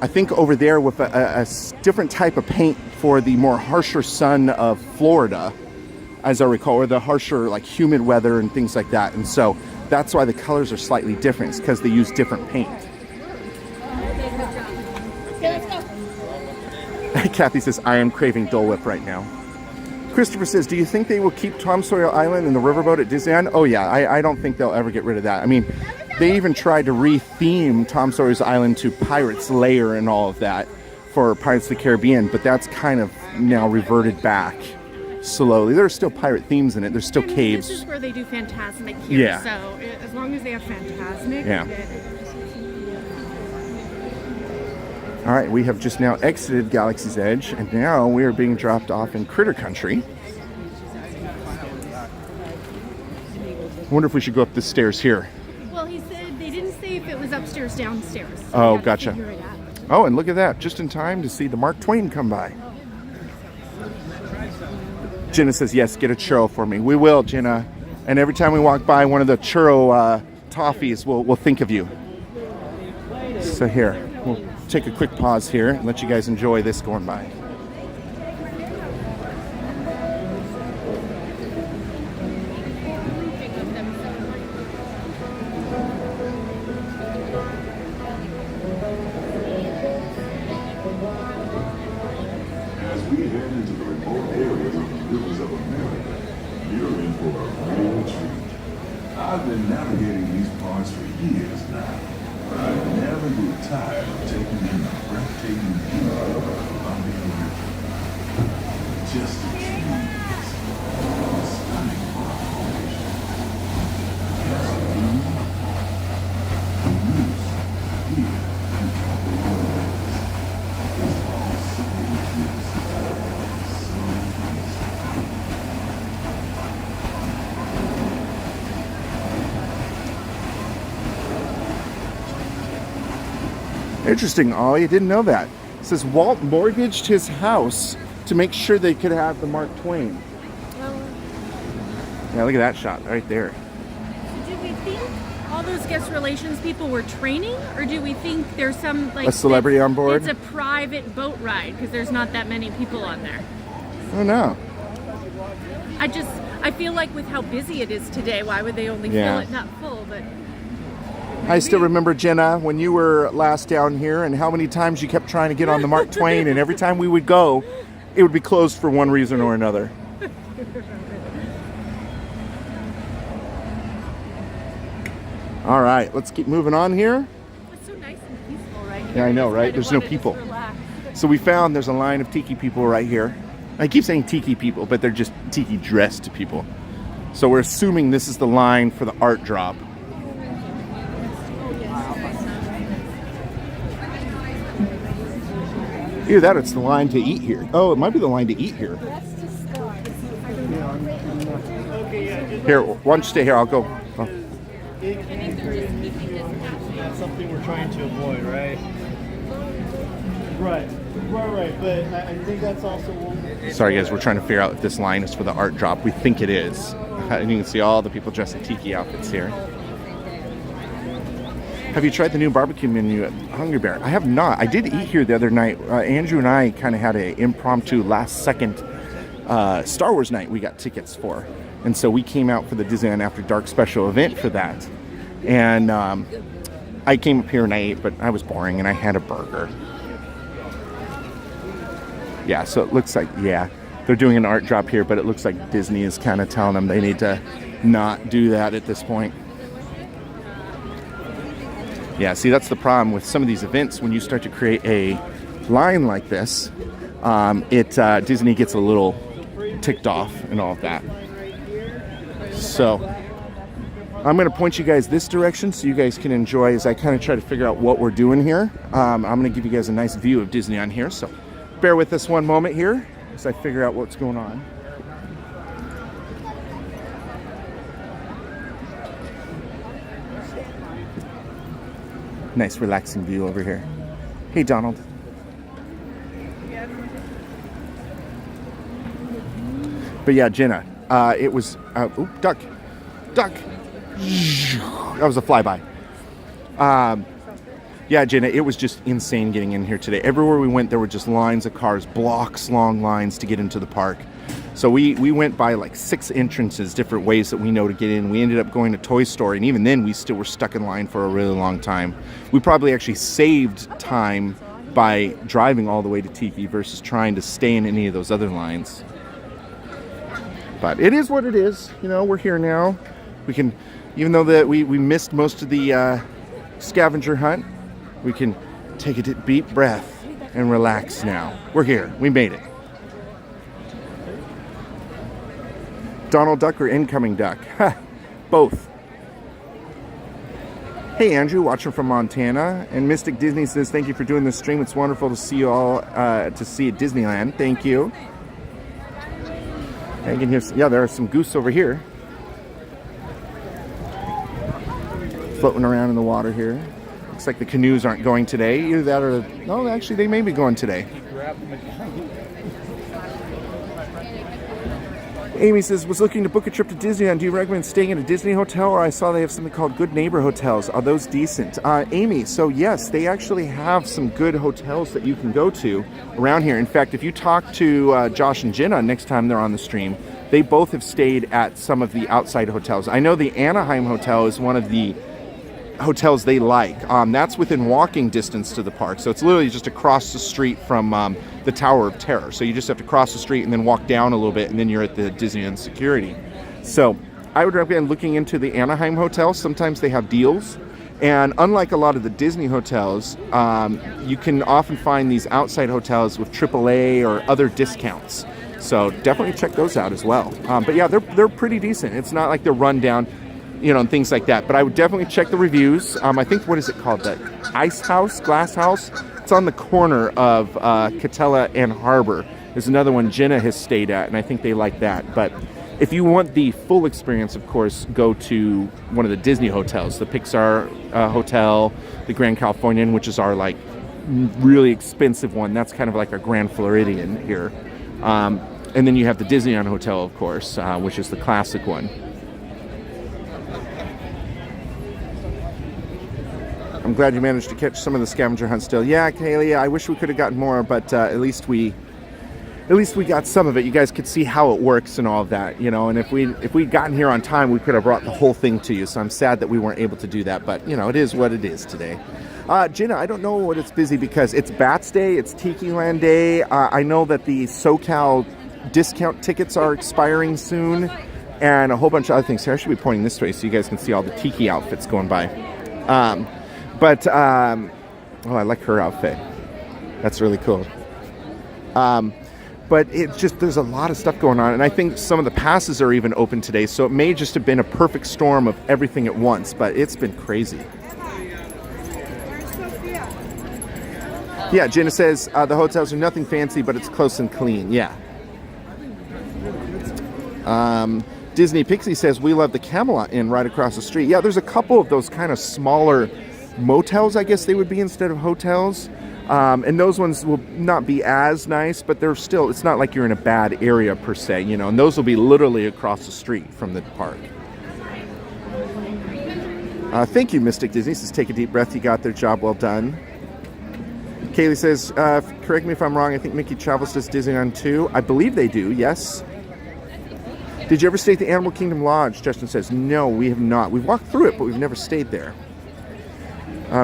I think over there with a different type of paint for the more harsher sun of Florida, as I recall, or the harsher like humid weather and things like that. And so that's why the colors are slightly different, because they use different paint. Kathy says, I am craving Dole Whip right now. Christopher says, do you think they will keep Tom Sawyer Island and the riverboat at Disneyland? Oh yeah, I don't think they'll ever get rid of that. I mean, they even tried to re-theme Tom Sawyer's Island to Pirate's Lair and all of that for Pirates of the Caribbean, but that's kind of now reverted back slowly. There are still pirate themes in it. There's still caves.
This is where they do Phantasmic here,
Yeah.
so as long as they have Phantasmic.
Yeah. All right, we have just now exited Galaxy's Edge, and now we are being dropped off in Critter Country. I wonder if we should go up the stairs here.
Well, he said they didn't say if it was upstairs, downstairs. So
Oh,
we gotta
gotcha.
figure it out.
Oh, and look at that, just in time to see the Mark Twain come by. Jenna says, yes, get a churro for me. We will, Jenna. And every time we walk by one of the churro toffees, we'll think of you. So here, we'll take a quick pause here and let you guys enjoy this going by.
As we head into the remote areas of the rivers of America, you're in for a real treat. I've been navigating these parts for years now, but I never get tired of taking in the breathtaking view of the Columbia River. Just the trees, the stunning rock formation, yes, the moose here and the wilderness. It's all so beautiful.
Interesting, Ollie. I didn't know that. It says Walt mortgaged his house to make sure they could have the Mark Twain. Yeah, look at that shot right there.
Do we think all those guest relations people were training, or do we think there's some like
A celebrity on board?
It's a private boat ride because there's not that many people on there.
Oh no.
I feel like with how busy it is today, why would they only
Yeah.
fill it not full? But
I still remember, Jenna, when you were last down here and how many times you kept trying to get on the Mark Twain, and every time we would go, it would be closed for one reason or another. All right, let's keep moving on here.
it's so nice and peaceful right here.
Yeah, I know,
Just
right?
kinda
There's no
wanna just
people.
relax.
So we found there's a line of tiki people right here. I keep saying tiki people, but they're just tiki dressed people. So we're assuming this is the line for the art drop. Either that or it's the line to eat here. Oh, it might be the line to eat here. Here, why don't you stay here? I'll go. Oh.
That's something we're trying to avoid, right? Right. But I think that's also...
Sorry guys, we're trying to figure out if this line is for the art drop. We think it is. And you can see all the people dressed in tiki outfits here. Have you tried the new barbecue menu at Hungry Bear? I have not. I did eat here the other night. Andrew and I kind of had an impromptu last-second Star Wars night we got tickets for. And so we came out for the Disneyland After Dark special event for that. And I came up here and I ate, but I was boring and I had a burger. Yeah, so it looks like, yeah, they're doing an art drop here, but it looks like Disney is kind of telling them they need to not do that at this point. Yeah, see, that's the problem with some of these events. When you start to create a line like this, Disney gets a little ticked off and all of that. So I'm going to point you guys this direction so you guys can enjoy as I kind of try to figure out what we're doing here. I'm going to give you guys a nice view of Disney on here, so bear with us one moment here as I figure out what's going on. Nice relaxing view over here. Hey Donald. But yeah, Jenna, it was, duck. That was a flyby. Yeah, Jenna, it was just insane getting in here today. Everywhere we went, there were just lines of cars, blocks long lines to get into the park. So we went by like 6 entrances, different ways that we know to get in. We ended up going to Toy Story, and even then we still were stuck in line for a really long time. We probably actually saved time by driving all the way to Tiki versus trying to stay in any of those other lines. But it is what it is. You know, we're here now. We can, even though that we missed most of the scavenger hunt, we can take a deep breath and relax now. We're here. We made it. Donald Duck or Incoming Duck? Both. Hey Andrew, watching from Montana. And Mystic Disney says, thank you for doing this stream. It's wonderful to see you all, to see at Disneyland. Thank you. And you can hear, yeah, there are some goose over here. Floating around in the water here. Looks like the canoes aren't going today. Either that or, no, actually they may be going today. Amy says, was looking to book a trip to Disneyland. Do you recommend staying in a Disney hotel? Or I saw they have something called Good Neighbor Hotels. Are those decent? Amy, so yes, they actually have some good hotels that you can go to around here. In fact, if you talk to Josh and Jenna next time they're on the stream, they both have stayed at some of the outside hotels. I know the Anaheim Hotel is one of the hotels they like. That's within walking distance to the park. So it's literally just across the street from the Tower of Terror. So you just have to cross the street and then walk down a little bit and then you're at the Disneyland security. So I would recommend looking into the Anaheim Hotel. Sometimes they have deals. And unlike a lot of the Disney hotels, you can often find these outside hotels with AAA or other discounts. So definitely check those out as well. But yeah, they're pretty decent. It's not like they're run down, you know, and things like that. But I would definitely check the reviews. I think, what is it called? The Ice House? Glass House? It's on the corner of Catella and Harbor. There's another one Jenna has stayed at, and I think they like that. But if you want the full experience, of course, go to one of the Disney hotels. The Pixar Hotel, the Grand Californian, which is our, like, really expensive one. That's kind of like our Grand Floridian here. And then you have the Disneyland Hotel, of course, which is the classic one. I'm glad you managed to catch some of the scavenger hunt still. Yeah, Kaylee, I wish we could have gotten more, but at least we got some of it. You guys could see how it works and all of that, you know. And if we'd gotten here on time, we could have brought the whole thing to you. So I'm sad that we weren't able to do that, but you know, it is what it is today. Jenna, I don't know what it's busy because it's Bats Day, it's Tikiland Day. I know that the SoCal discount tickets are expiring soon, and a whole bunch of other things. Here, I should be pointing this way so you guys can see all the Tiki outfits going by. Oh, I like her outfit. That's really cool. But it's just, there's a lot of stuff going on. And I think some of the passes are even open today. So it may just have been a perfect storm of everything at once. But it's been crazy. Yeah, Jenna says the hotels are nothing fancy, but it's close and clean. Yeah. Disney Pixie says we love the Camelot Inn right across the street. Yeah, there's a couple of those kind of smaller motels, I guess they would be, instead of hotels. And those ones will not be as nice, but they're still, it's not like you're in a bad area per se, you know, and those will be literally across the street from the park. Thank you, Mystic Disney. Says take a deep breath. You got their job well done. Kaylee says, correct me if I'm wrong, I think Mickey Travels does Disneyland too. I believe they do, yes. Did you ever stay at the Animal Kingdom Lodge? Justin says, no, we have not. We've walked through it, but we've never stayed there.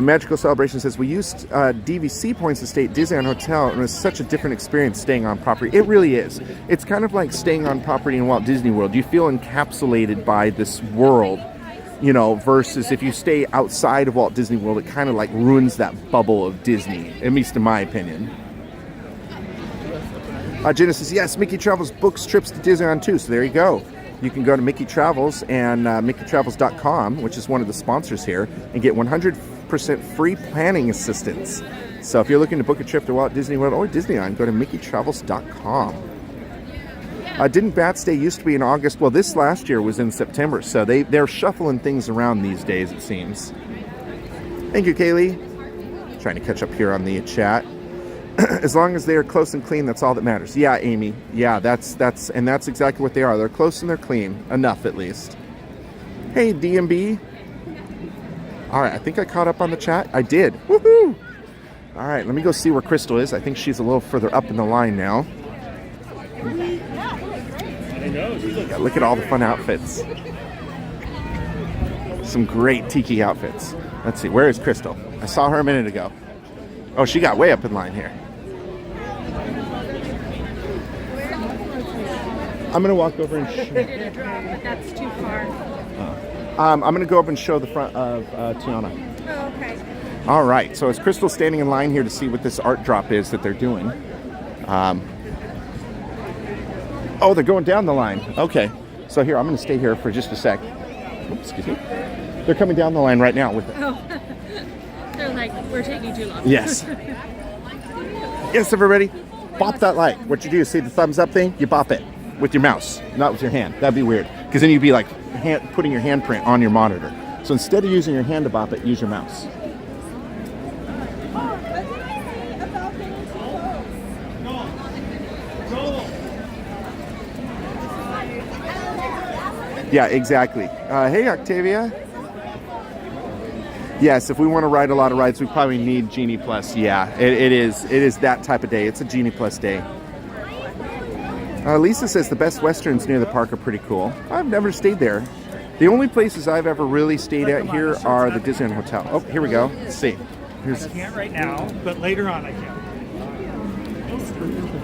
Magical Celebration says, we used DVC points to stay at Disneyland Hotel, and it was such a different experience staying on property. It really is. It's kind of like staying on property in Walt Disney World. You feel encapsulated by this world, you know, versus if you stay outside of Walt Disney World, it kind of like ruins that bubble of Disney, at least in my opinion. Jenna says, yes, Mickey Travels books trips to Disneyland too, so there you go. You can go to Mickey Travels and MickeyTravels.com, which is one of the sponsors here, and get 100% free planning assistance. So if you're looking to book a trip to Walt Disney World or Disneyland, go to MickeyTravels.com. Didn't Bats Day used to be in August? Well, this last year was in September, so they're shuffling things around these days, it seems. Thank you, Kaylee. Trying to catch up here on the chat. As long as they are close and clean, that's all that matters. Yeah, Amy. Yeah, that's exactly what they are. They're close and they're clean. Enough, at least. Hey, DMB. All right, I think I caught up on the chat. I did. Woohoo! All right, let me go see where Crystal is. I think she's a little further up in the line now. Yeah, look at all the fun outfits. Some great tiki outfits. Let's see, where is Crystal? I saw her a minute ago. Oh, she got way up in line here. I'm going to walk over and show.
I did a drop, but that's too far.
I'm going to go up and show the front of Tiana.
Oh, okay.
All right, so as Crystal's standing in line here to see what this art drop is that they're doing. Oh, they're going down the line. Okay, so here, I'm going to stay here for just a sec. Oops, excuse me. They're coming down the line right now with it.
Oh, they're like, we're taking too long.
Yes. Yes, everybody. Bop that like. What you do is see the thumbs up thing, you bop it with your mouse, not with your hand. That'd be weird, because then you'd be like putting your handprint on your monitor. So instead of using your hand to bop it, use your mouse. Yeah, exactly. Hey, Octavia. Yes, if we want to ride a lot of rides, we probably need Genie Plus. Yeah, it is that type of day. It's a Genie Plus day. Lisa says the Best Westerns near the park are pretty cool. I've never stayed there. The only places I've ever really stayed at here are the Disneyland Hotel. Oh, here we go. Let's see.
I can't right now, but later on I can.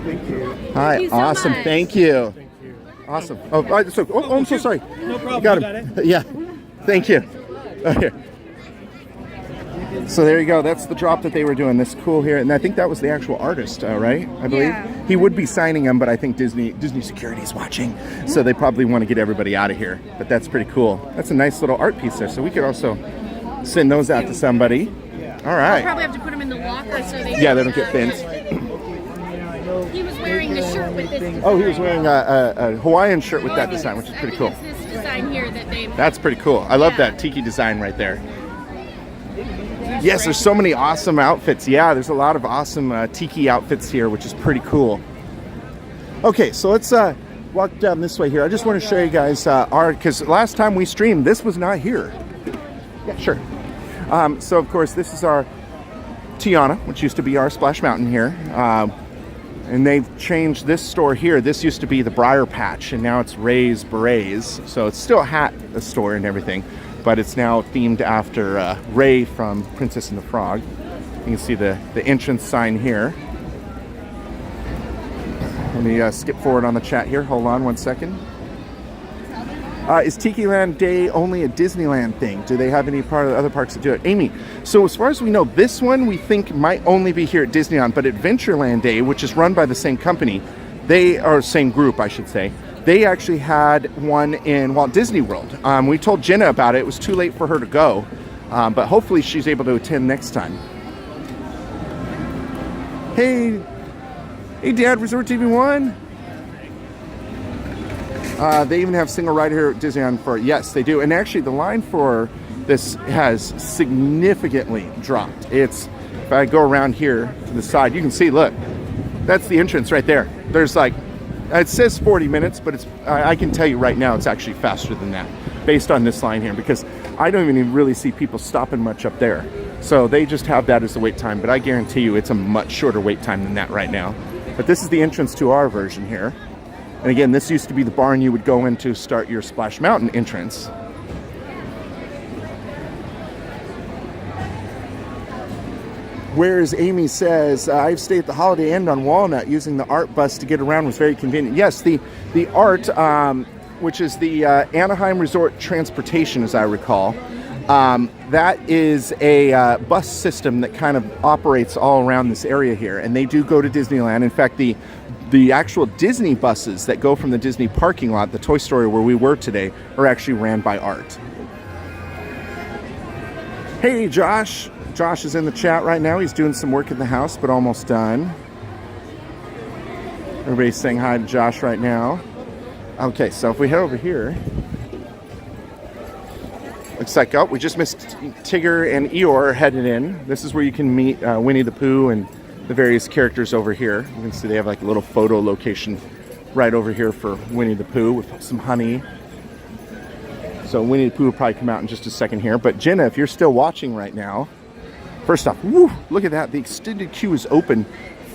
Thank you.
Hi,
Thank you so
awesome.
much.
Thank you.
Thank you.
Awesome. Oh, I'm so sorry.
No problem.
Got
You
him.
got it?
Yeah. Thank you. Okay. So there you go. That's the drop that they were doing. This cool here, and I think that was the actual artist, right? I believe
Yeah.
he would be signing them, but I think Disney security is watching, so they probably want to get everybody out of here. But that's pretty cool. That's a nice little art piece there. So we could also send those out to somebody. All right.
Probably have to put them in the locker so they
Yeah, they don't get bent.
He was wearing the shirt with this design.
Oh, he was wearing a Hawaiian shirt with that design, which is pretty cool.
It's this design here that they...
That's pretty cool. I love
Yeah.
that tiki design right there. Yes, there's so many awesome outfits. Yeah, there's a lot of awesome tiki outfits here, which is pretty cool. Okay, so let's walk down this way here. I just want to show you guys because last time we streamed, this was not here. Yeah, sure. So, of course, this is our Tiana, which used to be our Splash Mountain here. And they've changed this store here. This used to be the Briar Patch, and now it's Ray's Berets. So it's still a store and everything, but it's now themed after Ray from Princess and the Frog. You can see the entrance sign here. Let me skip forward on the chat here. Hold on one second. Is Tikiland Day only a Disneyland thing? Do they have any part of the other parks that do it? Amy, so as far as we know, this one we think might only be here at Disneyland, but Adventureland Day, which is run by the same company, They are same group, I should say. They actually had one in Walt Disney World. We told Jenna about it. It was too late for her to go, but hopefully she's able to attend next time. Hey, Dad, Resort TV1. They even have single ride here at Disneyland for, yes, they do. And actually the line for this has significantly dropped. If I go around here to the side, you can see, look, that's the entrance right there. There's like, it says 40 minutes, but I can tell you right now it's actually faster than that based on this line here, because I don't even really see people stopping much up there. So they just have that as the wait time, but I guarantee you it's a much shorter wait time than that right now. But this is the entrance to our version here. And again, this used to be the barn you would go in to start your Splash Mountain entrance. Whereas Amy says, I've stayed at the Holiday Inn on Walnut using the ART bus to get around was very convenient. Yes, the ART, which is the Anaheim Resort Transportation, as I recall, that is a bus system that kind of operates all around this area here. And they do go to Disneyland. In fact, the actual Disney buses that go from the Disney parking lot, the Toy Story where we were today, are actually ran by ART. Hey, Josh. Josh is in the chat right now. He's doing some work in the house, but almost done. Everybody's saying hi to Josh right now. Okay, so if we head over here, looks like, oh, we just missed Tigger and Eeyore headed in. This is where you can meet Winnie the Pooh and the various characters over here. You can see they have like a little photo location right over here for Winnie the Pooh with some honey. So Winnie the Pooh will probably come out in just a second here. But Jenna, if you're still watching right now, first off, woo, look at that. The extended queue is open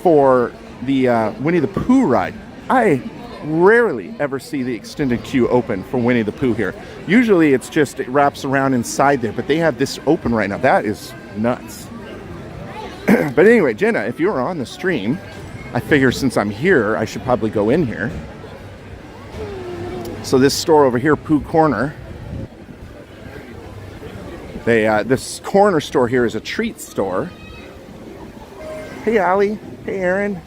for the Winnie the Pooh ride. I rarely ever see the extended queue open for Winnie the Pooh here. Usually it's just, it wraps around inside there, but they have this open right now. That is nuts. But anyway, Jenna, if you're on the stream, I figure since I'm here, I should probably go in here. So this store over here, Pooh Corner, this corner store here is a treat store. Hey, Allie. Hey, Aaron.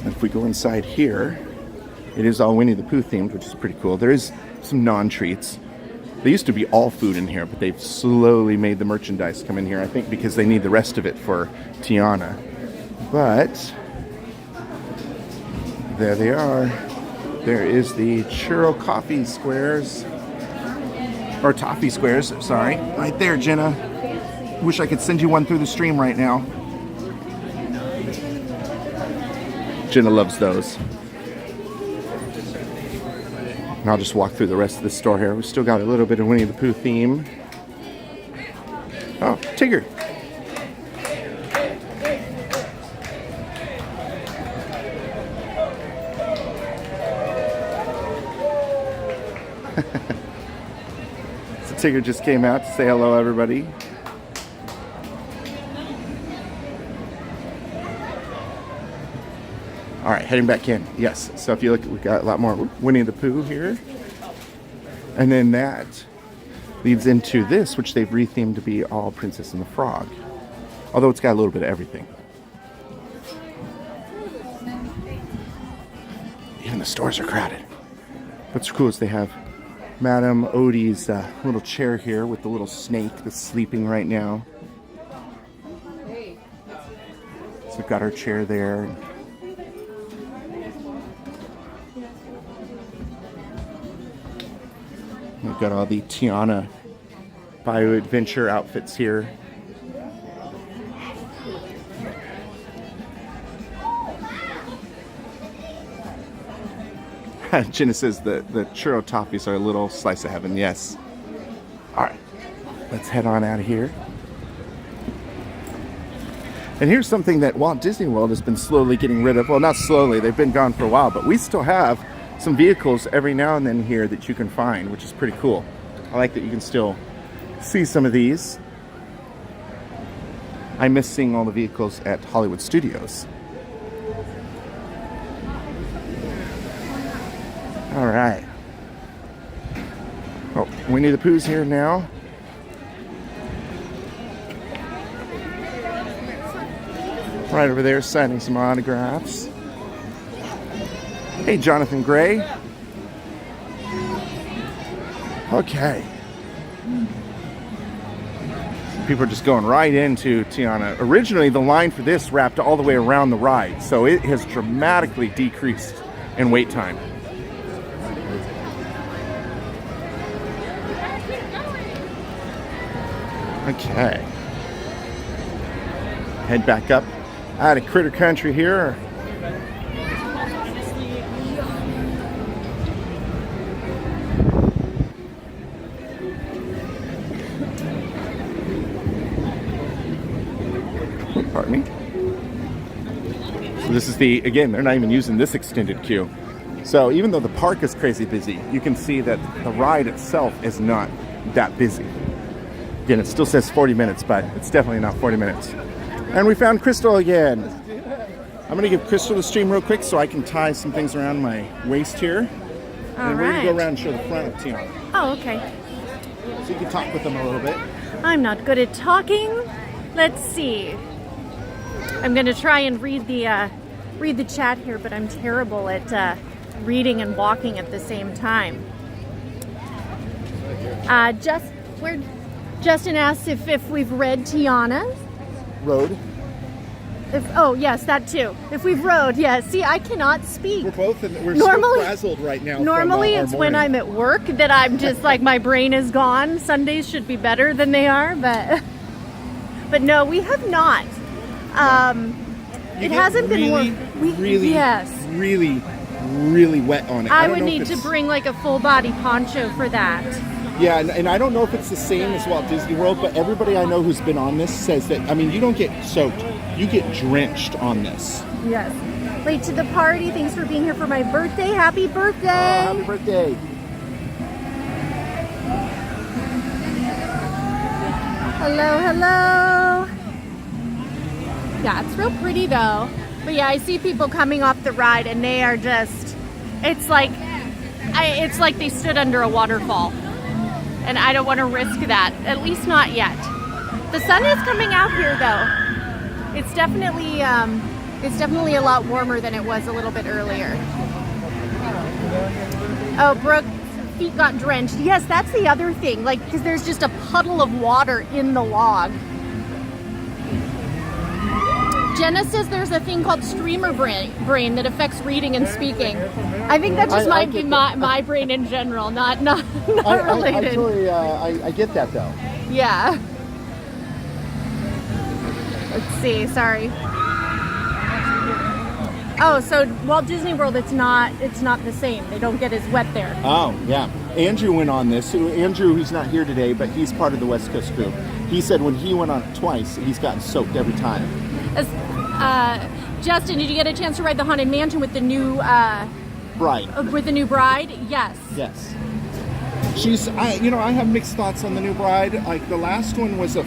If we go inside here, it is all Winnie the Pooh themed, which is pretty cool. There is some non-treats. They used to be all food in here, but they've slowly made the merchandise come in here, I think because they need the rest of it for Tiana. But there they are. There is the churro coffee squares. Or toffee squares, sorry. Right there, Jenna. Wish I could send you one through the stream right now. Jenna loves those. And I'll just walk through the rest of the store here. We've still got a little bit of Winnie the Pooh theme. Oh, Tigger. Tigger just came out to say hello, everybody. All right, heading back in. Yes, so if you look, we've got a lot more Winnie the Pooh here. And then that leads into this, which they've rethemed to be all Princess and the Frog. Although it's got a little bit of everything. Even the stores are crowded. What's cool is they have Madame Odie's little chair here with the little snake that's sleeping right now. So we've got our chair there. We've got all the Tiana Bayou Adventure outfits here. Jenna says the churro toffees are a little slice of heaven. Yes. All right. Let's head on out of here. And here's something that Walt Disney World has been slowly getting rid of. Well, not slowly. They've been gone for a while. But we still have some vehicles every now and then here that you can find, which is pretty cool. I like that you can still see some of these. I miss seeing all the vehicles at Hollywood Studios. All right. Oh, Winnie the Pooh's here now. Right over there signing some autographs. Hey, Jonathan Gray. Okay. People are just going right into Tiana. Originally, the line for this wrapped all the way around the ride, so it has dramatically decreased in wait time. Okay. Head back up out of Critter Country here. Pardon me. So this is the, again, they're not even using this extended queue. So even though the park is crazy busy, you can see that the ride itself is not that busy. Again, it still says 40 minutes, but it's definitely not 40 minutes. And we found Crystal again. I'm going to give Crystal the stream real quick so I can tie some things around my waist here. And we're going to go around and show the front of Tiana.
Oh, okay.
So you can talk with them a little bit.
I'm not good at talking. Let's see. I'm going to try and read the chat here, but I'm terrible at reading and walking at the same time. Justin asks if we've read Tiana's.
Road.
Oh, yes, that too. If we've rode, yes. See, I cannot speak.
We're
Normally-
so frazzled right now.
Normally,
from,
it's
our
when
morning.
I'm at work that I'm just like my brain is gone. Sundays should be better than they are, but no, we have not. It hasn't been
really wet on it.
I
don't
would
know
need
if
to
it's-
bring like a full body poncho for that.
Yeah, and I don't know if it's the same as Walt Disney World, but everybody I know who's been on this says that, I mean, you don't get soaked, you get drenched on this.
Yes. Late to the party. Thanks for being here for my birthday. Happy birthday.
Happy birthday.
Hello, hello. Yeah, it's real pretty though. But yeah, I see people coming off the ride and they are just, it's like they stood under a waterfall. And I don't want to risk that, at least not yet. The sun is coming out here though. It's definitely a lot warmer than it was a little bit earlier. Oh, Brooke, feet got drenched. Yes, that's the other thing, like, because there's just a puddle of water in the log. Jenna says there's a thing called streamer brain that affects reading and speaking. I think that just might be my brain in general, not related.
I get that though.
Yeah. Let's see, sorry. Oh, so Walt Disney World, it's not the same. They don't get as wet there.
Oh, yeah. Andrew went on this. Andrew, who's not here today, but he's part of the West Coast group. He said when he went on it twice, he's gotten soaked every time.
Justin, did you get a chance to ride the Haunted Mansion with the new
Bride?
With the new bride? Yes.
Yes. I have mixed thoughts on the new bride. Like the last one was a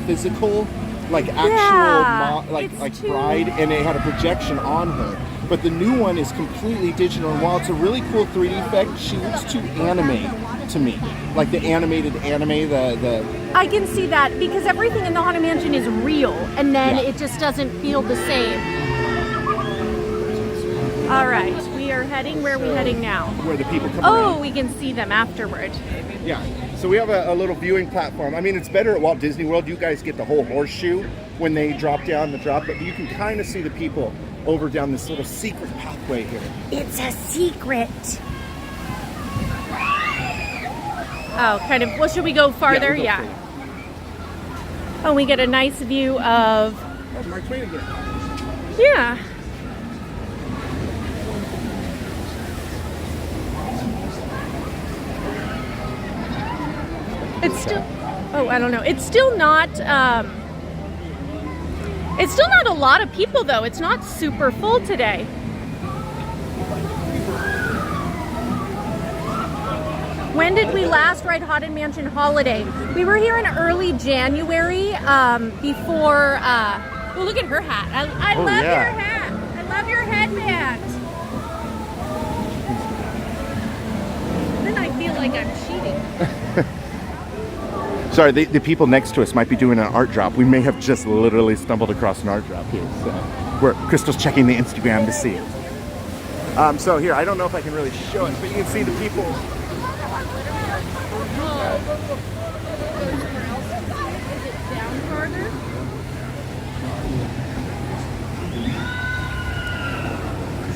physical, like actual, bride, and it had a projection on her. But the new one is completely digital. And while it's a really cool 3D effect, she looks too anime to me. Like the animated anime, the
I can see that because everything in the Haunted Mansion is real, and then it just doesn't feel the same. All right, we are heading. Where are we heading now?
where the people come
Oh,
around.
we can see them afterward.
Yeah. So we have a little viewing platform. I mean, it's better at Walt Disney World. You guys get the whole horseshoe when they drop down the drop, but you can kind of see the people over down this little secret pathway here.
It's a secret. Oh, kind of. Well, should we go farther?
we'll go further.
Oh, we get a nice view of.
Oh, Mark Twain again.
Yeah. It's still. Oh, I don't know. It's still not. It's still not a lot of people though. It's not super full today. When did we last ride Haunted Mansion Holiday? We were here in early January, before, oh, look at her hat. I love your hat. I love your headband. Then I feel like I'm cheating.
Sorry, the people next to us might be doing an art drop. We may have just literally stumbled across an art drop here. So where Crystal's checking the Instagram to see it. So here, I don't know if I can really show it, but you can see the people.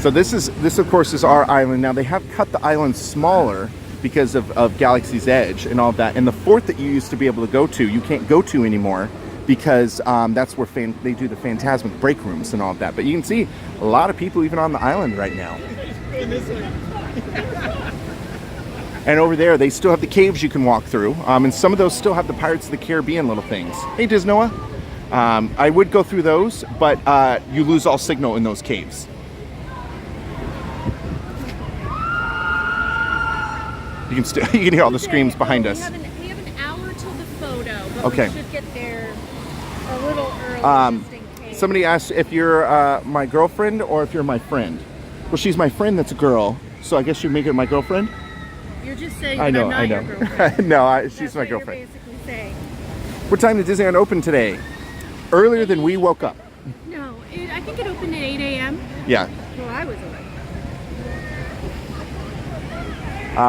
So this of course is our island. Now they have cut the island smaller because of Galaxy's Edge and all of that. And the fort that you used to be able to go to, you can't go to anymore because that's where they do the Phantasmic break rooms and all of that. But you can see a lot of people even on the island right now. And over there, they still have the caves you can walk through. And some of those still have the Pirates of the Caribbean little things. Hey, Disnoa. I would go through those, but you lose all signal in those caves. You can hear all the screams behind us.
We have an hour till the photo, but
okay.
We should get there a little early just in case.
Somebody asked if you're my girlfriend or if you're my friend. Well, she's my friend that's a girl, so I guess you make it my girlfriend?
You're just saying that I'm not your girlfriend.
No, she's
That's
my
what
girlfriend.
You're basically saying.
What time did Disneyland open today? Earlier than we woke up.
No, I think it opened at 8 a.m.
Yeah.
Well, I was awake.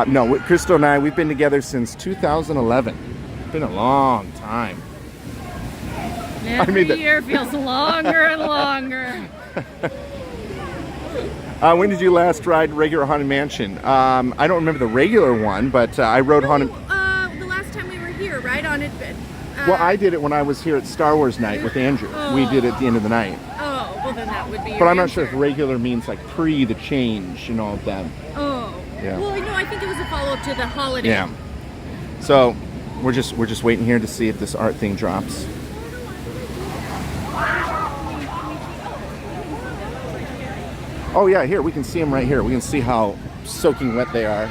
No, with Crystal and I, we've been together since 2011. It's been a long time.
Every year feels longer and longer.
When did you last ride regular Haunted Mansion? I don't remember the regular one, but I rode Haunted...
the last time we were here, right on it.
Well, I did it when I was here at Star Wars Night with Andrew. We did it at the end of the night.
Oh, well then that would be your
But I'm not
answer.
sure if regular means like pre the change and all of that.
Oh.
Yeah.
Well, no, I think it was a follow-up to the holiday.
Yeah. So we're just waiting here to see if this art thing drops. Oh yeah, here we can see them right here. We can see how soaking wet they are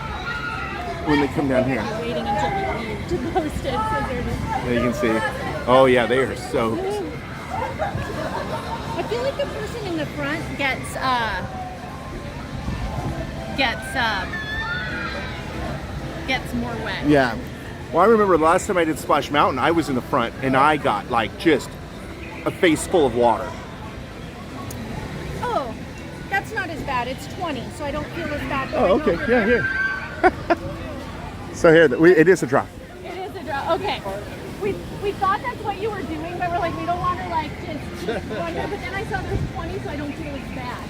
when they come down here.
Waiting until we leave to post it, so they're just...
Yeah, you can see. Oh yeah, they are soaked.
I feel like the person in the front gets more wet.
Yeah. Well, I remember the last time I did Splash Mountain, I was in the front and I got like just a face full of water.
Oh, that's not as bad. It's 20, so I don't feel as bad.
Oh, okay. Yeah, here. So here, it is a drop.
It is a drop. Okay. We thought that's what you were doing, but we're like, we don't want to like just wonder. But then I saw there's 20, so I don't feel as bad.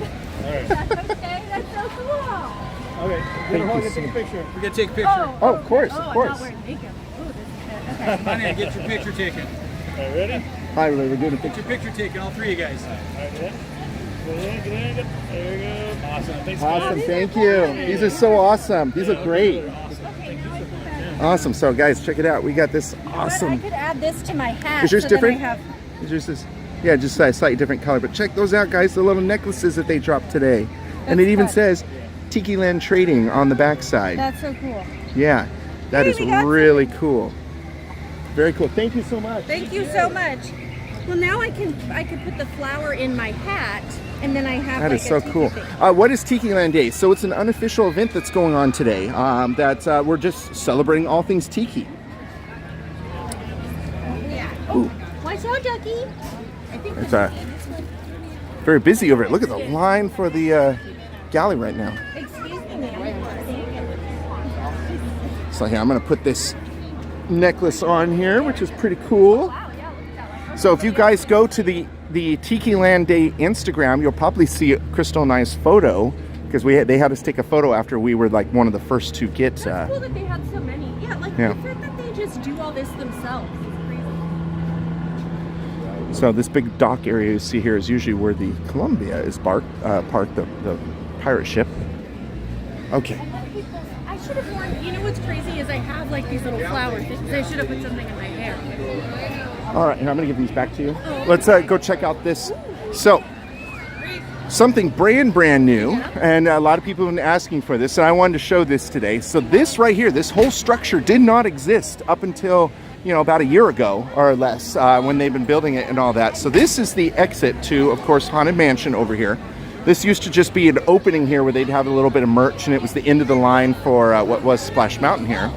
All right.
That's okay. That's so cool.
Okay, we're going to take a picture.
We're gonna take a picture.
Oh, of course, of
I'm
course.
not wearing makeup. Ooh, this is good. Okay.
Come on in, get your picture taken.
All right, ready?
Hi, we're doing a
Get
picture.
your picture taken, all three of you guys.
All right, get in. There we go. Awesome. Thanks,
Awesome,
guys.
thank you. These are so awesome. These are great. Awesome. So guys, check it out. We got this
I
awesome.
could add this to my hat.
Is yours
so then
different?
I have...
Is yours this? Yeah, just a slightly different color. But check those out, guys. The little necklaces that they dropped today. And it even
fun.
says Tikiland Trading on the backside.
That's so cool.
Yeah, that
Hey,
is
we got
really cool. Very cool. Thank you so much.
Thank you so much. Well, now I can put the flower in my hat, and then I have
That
like
is so
a tiki
cool.
thing.
What is Tikiland Day? So it's an unofficial event that's going on today. That we're just celebrating all things tiki.
Yeah. Oh, watch out, ducky. I think
It's
that's
very busy over it. Look at the line for the galley right now.
excuse me, ma'am.
So here, I'm gonna put this necklace on here, which is pretty cool. So if you guys go to the Tikiland Day Instagram, you'll probably see Crystal and I's photo because they had us take a photo after we were like one of the first to get.
That's cool that they had so many. Yeah, like
Yeah.
the fact that they just do all this themselves is crazy.
So this big dock area you see here is usually where the Columbia is parked, the pirate ship. Okay.
I should have worn. You know what's crazy is I have like these little flower things. I should have put something in my hair.
All right, and I'm gonna give these back to you. Let's go check out this. So, something brand new, and a lot of people have been asking for this, and I wanted to show this today. So this right here, this whole structure did not exist up until, about a year ago or less, when they've been building it and all that. So this is the exit to, of course, Haunted Mansion over here. This used to just be an opening here where they'd have a little bit of merch, and it was the end of the line for what was Splash Mountain here.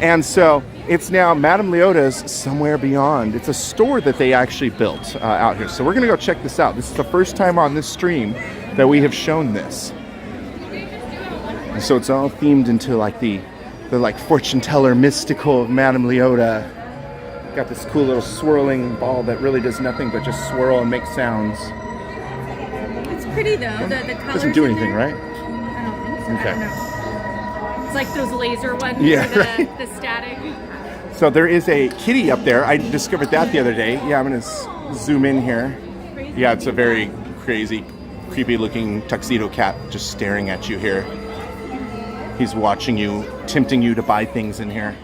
And so It's now Madame Leota's Somewhere Beyond. It's a store that they actually built out here. So we're going to go check this out. This is the first time on this stream that we have shown this. And so it's all themed into like the like fortune teller mystical of Madame Leota. Got this cool little swirling ball that really does nothing but just swirl and make sounds.
It's pretty though. The colors
Doesn't do
in
anything,
there.
right?
I don't think so.
Okay.
I don't know. It's like those laser ones.
Yeah,
for
right.
the static.
So there is a kitty up there. I discovered that the other day. Yeah, I'm going to zoom in here. Yeah, it's a very crazy, creepy looking tuxedo cat just staring at you here. He's watching you, tempting you to buy things in here.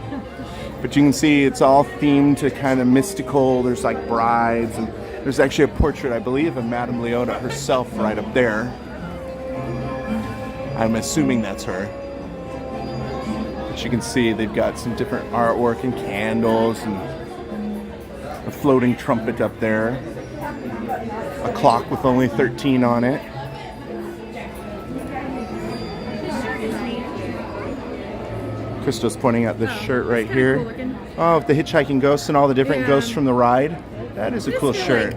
But you can see it's all themed to kind of mystical. There's like brides, and there's actually a portrait, I believe, of Madame Leota herself right up there. I'm assuming that's her. But you can see they've got some different artwork and candles and a floating trumpet up there. A clock with only 13 on it. Crystal's pointing out this shirt right here. Oh, the hitchhiking ghosts and all the different ghosts from the ride. That is a cool shirt.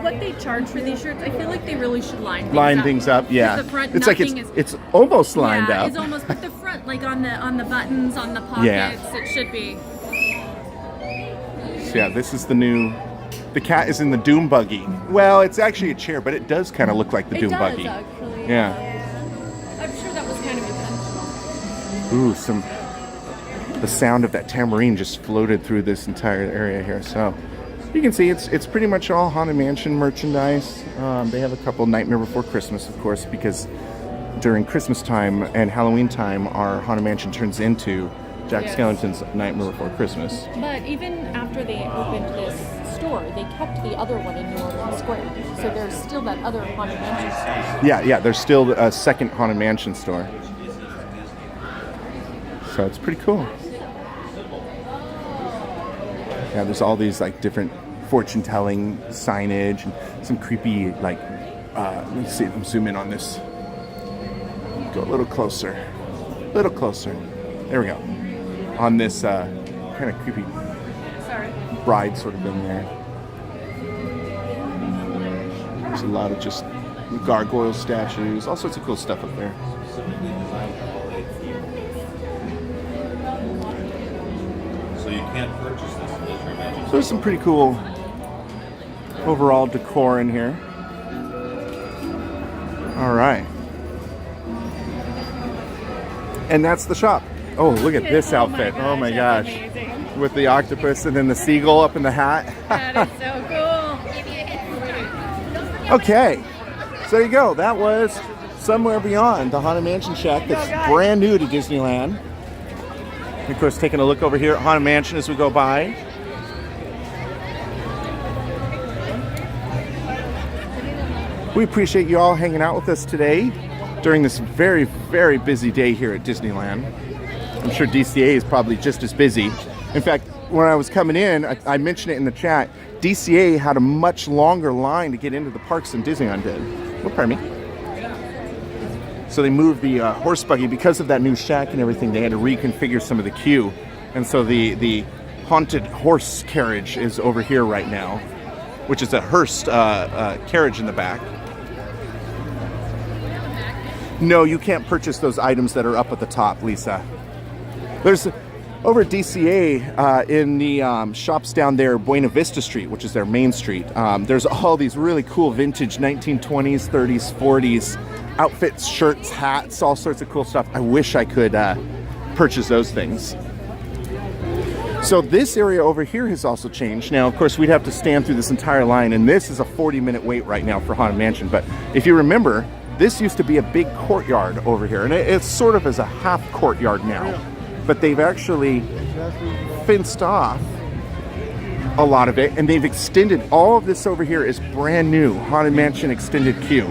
What they charge for these shirts, I feel like they really should line
Things up, yeah.
The front,
it's like it's almost lined up.
It's almost, but the front, like on the buttons, on the pockets,
Yeah.
it should be.
So yeah, this is the new. The cat is in the Doom buggy. Well, it's actually a chair, but it does kind of look like the Doom buggy.
Actually.
Yeah.
I'm sure that was kind of intentional.
Ooh, the sound of that tambourine just floated through this entire area here. So you can see it's pretty much all Haunted Mansion merchandise. They have a couple Nightmare Before Christmas, of course, because during Christmas time and Halloween time, our Haunted Mansion turns into Jack Skellington's Nightmare Before Christmas.
But even after they opened this store, they kept the other one in New Orleans Square. So there's still that other Haunted Mansion store.
Yeah, there's still a second Haunted Mansion store. So it's pretty cool. Yeah, there's all these like different fortune-telling signage and some creepy like. Let me see. Let me zoom in on this. Go a little closer. A little closer. There we go. On this kind of creepy bride sort of thing there. There's a lot of just gargoyle statues, all sorts of cool stuff up there.
So you can't purchase this unless you're a magic.
So there's some pretty cool overall decor in here. All right. And that's the shop. Oh, look at this outfit. Oh my gosh.
Amazing.
With the octopus and then the seagull up in the hat.
That is so cool.
Okay. So there you go. That was Somewhere Beyond, the Haunted Mansion Shack that's brand new to Disneyland. And of course, taking a look over here at Haunted Mansion as we go by. We appreciate you all hanging out with us today during this very, very busy day here at Disneyland. I'm sure DCA is probably just as busy. In fact, when I was coming in, I mentioned it in the chat, DCA had a much longer line to get into the parks than Disneyland did. Oh, pardon me. So they moved the horse buggy because of that new shack and everything. They had to reconfigure some of the queue. And so the haunted horse carriage is over here right now, which is a hearse carriage in the back. No, you can't purchase those items that are up at the top, Lisa. There's over at DCA in the shops down there, Buena Vista Street, which is their main street. There's all these really cool vintage 1920s, 30s, 40s outfits, shirts, hats, all sorts of cool stuff. I wish I could purchase those things. So this area over here has also changed. Now, of course, we'd have to stand through this entire line, and this is a 40-minute wait right now for Haunted Mansion. But if you remember, this used to be a big courtyard over here, and it's sort of as a half courtyard now. But they've actually fenced off a lot of it, and they've extended all of this over here is brand new Haunted Mansion extended queue.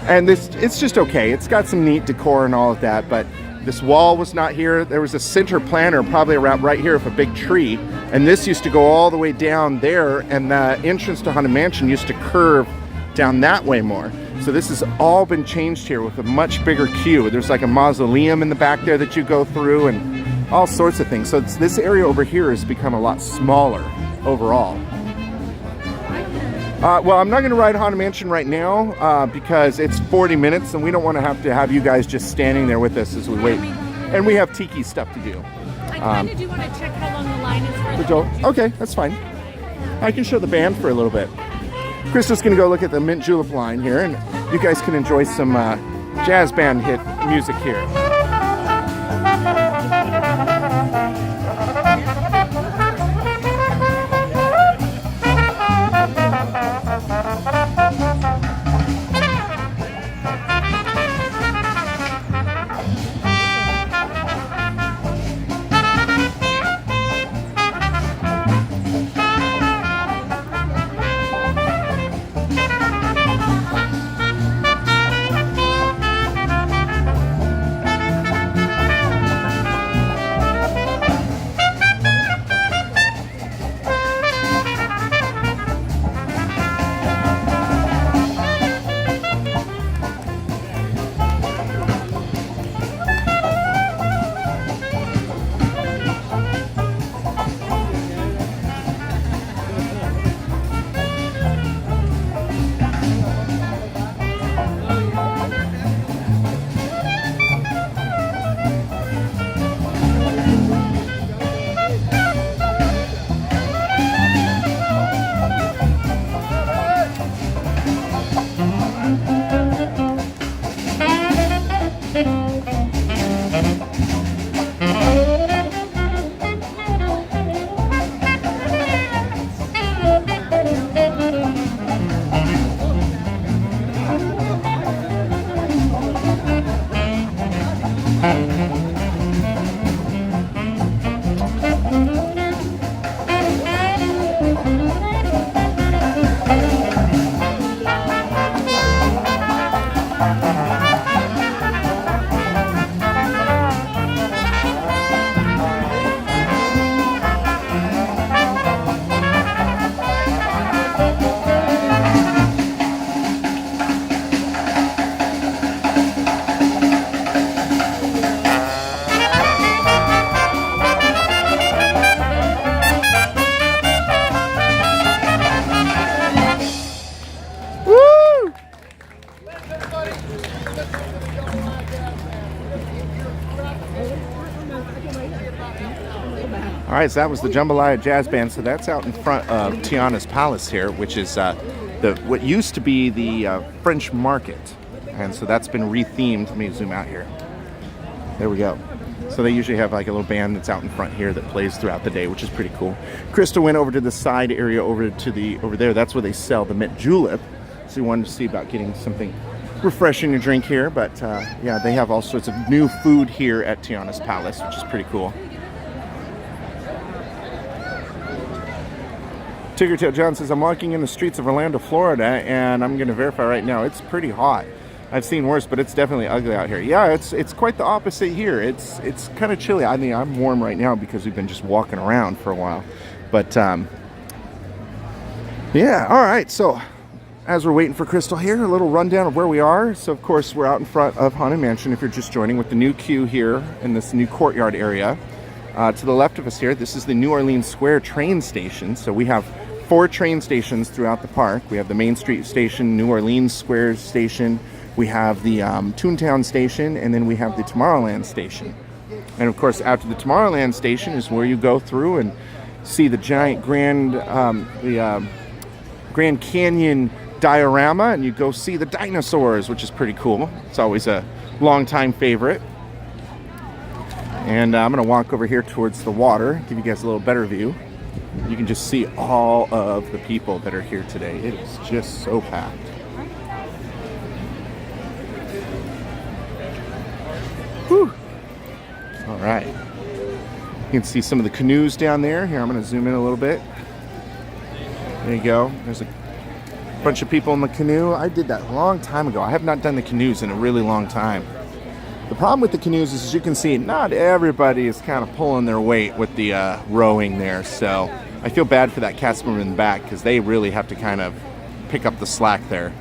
And it's just okay. It's got some neat decor and all of that, but this wall was not here. There was a center planter probably around right here with a big tree, and this used to go all the way down there, and the entrance to Haunted Mansion used to curve down that way more. So this has all been changed here with a much bigger queue. There's like a mausoleum in the back there that you go through, and all sorts of things. So this area over here has become a lot smaller overall. Well, I'm not going to ride Haunted Mansion right now because it's 40 minutes and we don't want to have you guys just standing there with us as we wait. And we have tiki stuff to do.
I kind of do want to check how long the line is for the
Joel? Okay, that's fine. I can show the band for a little bit. Krista's going to go look at the mint julep line here, and you guys can enjoy some jazz band hit music here. All right, so that was the Jambalaya Jazz Band. So that's out in front of Tiana's Palace here, which is what used to be the French Market. And so that's been rethemed. Let me zoom out here. There we go. So they usually have like a little band that's out in front here that plays throughout the day, which is pretty cool. Krista went over to the side area over there. That's where they sell the mint julep. So we wanted to see about getting something refreshing to drink here. But yeah, they have all sorts of new food here at Tiana's Palace, which is pretty cool. Tiggertail John says, I'm walking in the streets of Orlando, Florida, and I'm going to verify right now, it's pretty hot. I've seen worse, but it's definitely ugly out here. Yeah, it's quite the opposite here. It's kind of chilly. I mean, I'm warm right now because we've been just walking around for a while. But, yeah, all right. So, as we're waiting for Crystal here, a little rundown of where we are. So, of course, we're out in front of Haunted Mansion if you're just joining, with the new queue here in this new courtyard area. To the left of us here, this is the New Orleans Square train station. So we have 4 train stations throughout the park. We have the Main Street Station, New Orleans Square Station, we have the Toontown Station, and then we have the Tomorrowland Station. And of course, after the Tomorrowland Station is where you go through and see the giant Grand Canyon diorama, and you go see the dinosaurs, which is pretty cool. It's always a long-time favorite. And I'm going to walk over here towards the water, give you guys a little better view. You can just see all of the people that are here today. It is just so packed. Whew. All right. You can see some of the canoes down there. Here, I'm going to zoom in a little bit. There you go. There's a bunch of people in the canoe. I did that a long time ago. I have not done the canoes in a really long time. The problem with the canoes is, as you can see, not everybody is kind of pulling their weight with the rowing there. So I feel bad for that cast member in the back because they really have to kind of pick up the slack there.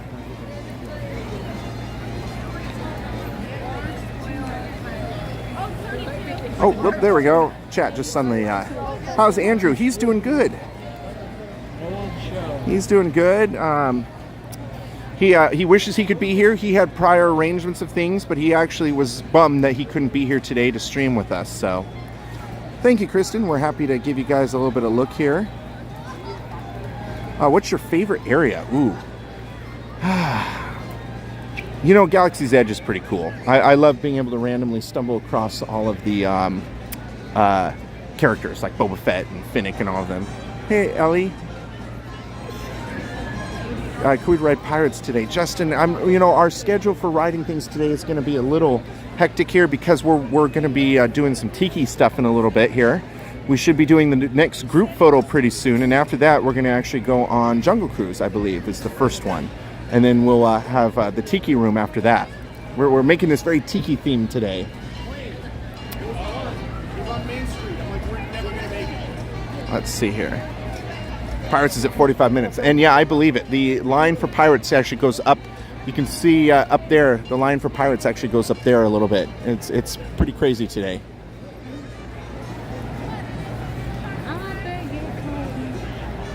Oh, whoop, there we go. Chat just suddenly. How's Andrew? He's doing good. He's doing good. He wishes he could be here. He had prior arrangements of things, but he actually was bummed that he couldn't be here today to stream with us. So, thank you, Kristen. We're happy to give you guys a little bit of look here. What's your favorite area? Ooh. You know, Galaxy's Edge is pretty cool. I love being able to randomly stumble across all of the characters, like Boba Fett and Finnick and all of them. Hey, Ellie. Could we ride pirates today? Justin, our schedule for riding things today is going to be a little hectic here because we're going to be doing some tiki stuff in a little bit here. We should be doing the next group photo pretty soon, and after that, we're going to actually go on Jungle Cruise, I believe, is the first one. And then we'll have the tiki room after that. We're making this very tiki themed today. Let's see here. Pirates is at 45 minutes. And yeah, I believe it. The line for Pirates actually goes up. You can see up there, the line for Pirates actually goes up there a little bit. It's pretty crazy today.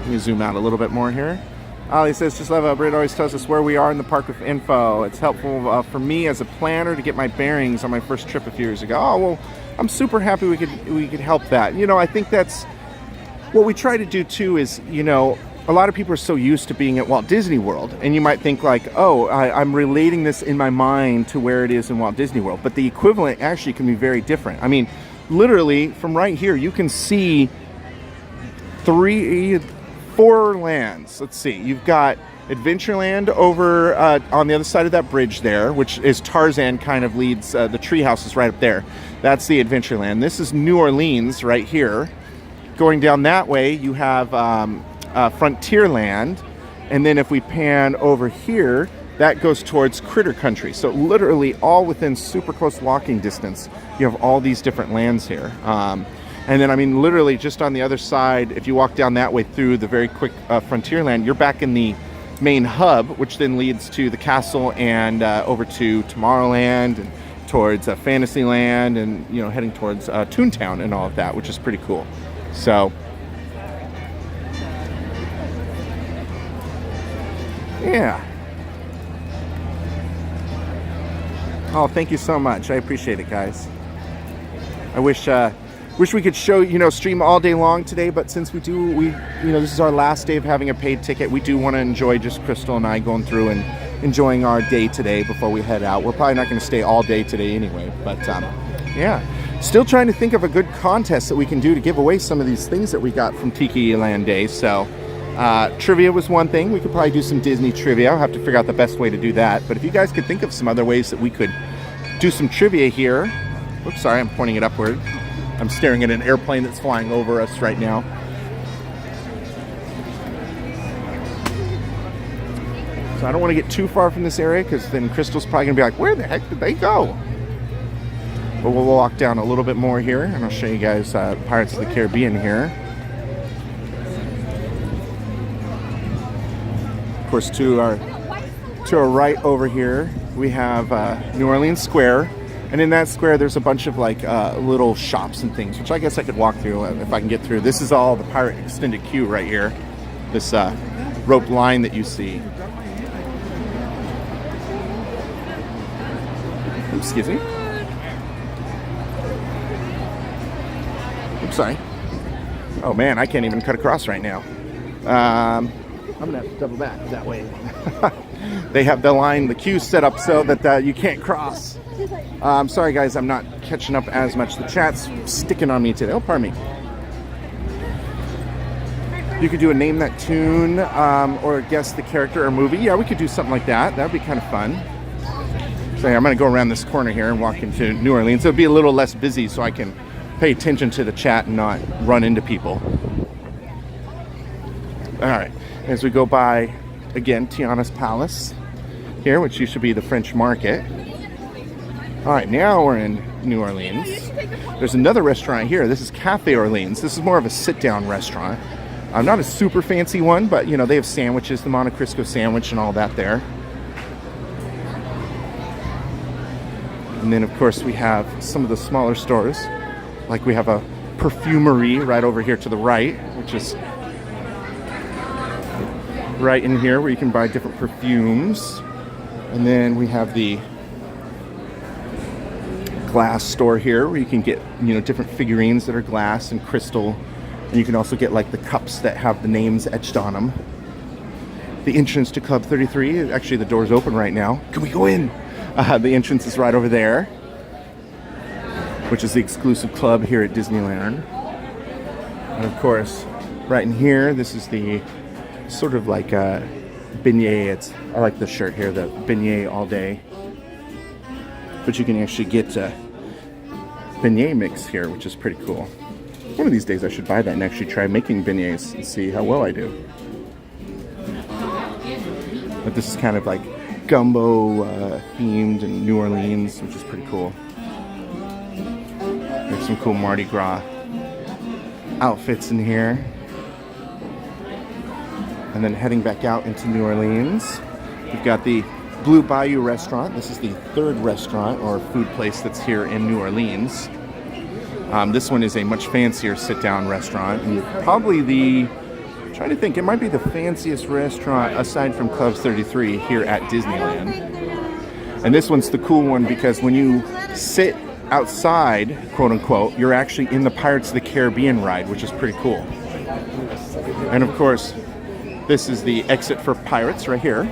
Let me zoom out a little bit more here. Ali says, just love how Britt always tells us where we are in the park with info. It's helpful for me as a planner to get my bearings on my first trip a few years ago. Oh, well, I'm super happy we could help that. You know, I think that's what we try to do too is, you know, a lot of people are so used to being at Walt Disney World, and you might think like, oh, I'm relating this in my mind to where it is in Walt Disney World, but the equivalent actually can be very different. I mean, literally from right here, you can see 4 lands. Let's see. You've got Adventureland over on the other side of that bridge there, which is Tarzan kind of leads. The treehouse is right up there. That's the Adventureland. This is New Orleans right here. Going down that way, you have Frontierland, and then if we pan over here, that goes towards Critter Country. So literally all within super close walking distance, you have all these different lands here. And then, I mean, literally just on the other side, if you walk down that way through the very quick Frontierland, you're back in the main hub, which then leads to the castle and over to Tomorrowland and towards Fantasyland and, you know, heading towards Toontown and all of that, which is pretty cool. So, yeah. Oh, thank you so much. I appreciate it, guys. I wish we could show, you know, stream all day long today, but since we this is our last day of having a paid ticket, we do want to enjoy just Crystal and I going through and enjoying our day today before we head out. We're probably not going to stay all day today anyway, but yeah. Still trying to think of a good contest that we can do to give away some of these things that we got from Tikiland Day. So trivia was one thing. We could probably do some Disney trivia. I'll have to figure out the best way to do that. But if you guys could think of some other ways that we could do some trivia here. Oops, sorry, I'm pointing it upward. I'm staring at an airplane that's flying over us right now. So I don't want to get too far from this area because then Crystal's probably going to be like, where the heck did they go? But we'll walk down a little bit more here and I'll show you guys Pirates of the Caribbean here. Of course, to our right over here, we have New Orleans Square. And in that square, there's a bunch of like little shops and things, which I guess I could walk through if I can get through. This is all the pirate extended queue right here. This rope line that you see. Excuse me. Oops, sorry. Oh man, I can't even cut across right now. I'm gonna have to double back that way. They have the queue set up so that you can't cross. I'm sorry guys, I'm not catching up as much. The chat's sticking on me today. Oh, pardon me. You could do a name that tune or guess the character or movie. Yeah, we could do something like that. That would be kind of fun. So yeah, I'm going to go around this corner here and walk into New Orleans. It'll be a little less busy so I can pay attention to the chat and not run into people. All right, as we go by, again, Tiana's Palace here, which used to be the French Market. All right, now we're in New Orleans. There's another restaurant here. This is Cafe Orleans. This is more of a sit-down restaurant. Not a super fancy one, but, you know, they have sandwiches, the Monte Cristo sandwich and all that there. And then, of course, we have some of the smaller stores. Like we have a perfumery right over here to the right, which is right in here where you can buy different perfumes. And then we have the glass store here where you can get, you know, different figurines that are glass and crystal. And you can also get like the cups that have the names etched on them. The entrance to Club 33, actually the door's open right now. Can we go in? The entrance is right over there, which is the exclusive club here at Disneyland. And of course, right in here, this is the sort of like a beignet. I like the shirt here, the beignet all day. But you can actually get a beignet mix here, which is pretty cool. One of these days I should buy that and actually try making beignets and see how well I do. But this is kind of like gumbo themed in New Orleans, which is pretty cool. There's some cool Mardi Gras outfits in here. And then heading back out into New Orleans, we've got the Blue Bayou restaurant. This is the third restaurant or food place that's here in New Orleans. This one is a much fancier sit-down restaurant, and probably I'm trying to think, it might be the fanciest restaurant aside from Club 33 here at Disneyland. And this one's the cool one because when you sit outside, quote unquote, you're actually in the Pirates of the Caribbean ride, which is pretty cool. And of course, this is the exit for Pirates right here.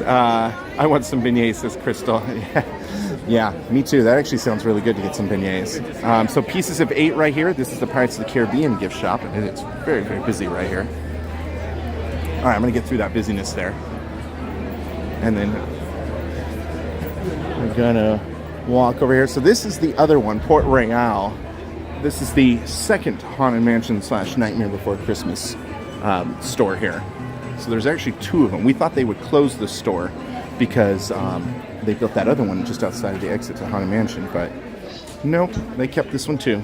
I want some beignets, says Crystal. Yeah, me too. That actually sounds really good to get some beignets. So Pieces of 8 right here. This is the Pirates of the Caribbean gift shop, and it's very, very busy right here. All right, I'm going to get through that busyness there. And then we're going to walk over here. So this is the other one, Port Royale. This is the second Haunted Mansion / Nightmare Before Christmas store here. So there's actually 2 of them. We thought they would close the store because they built that other one just outside of the exit to Haunted Mansion, but nope, they kept this one too.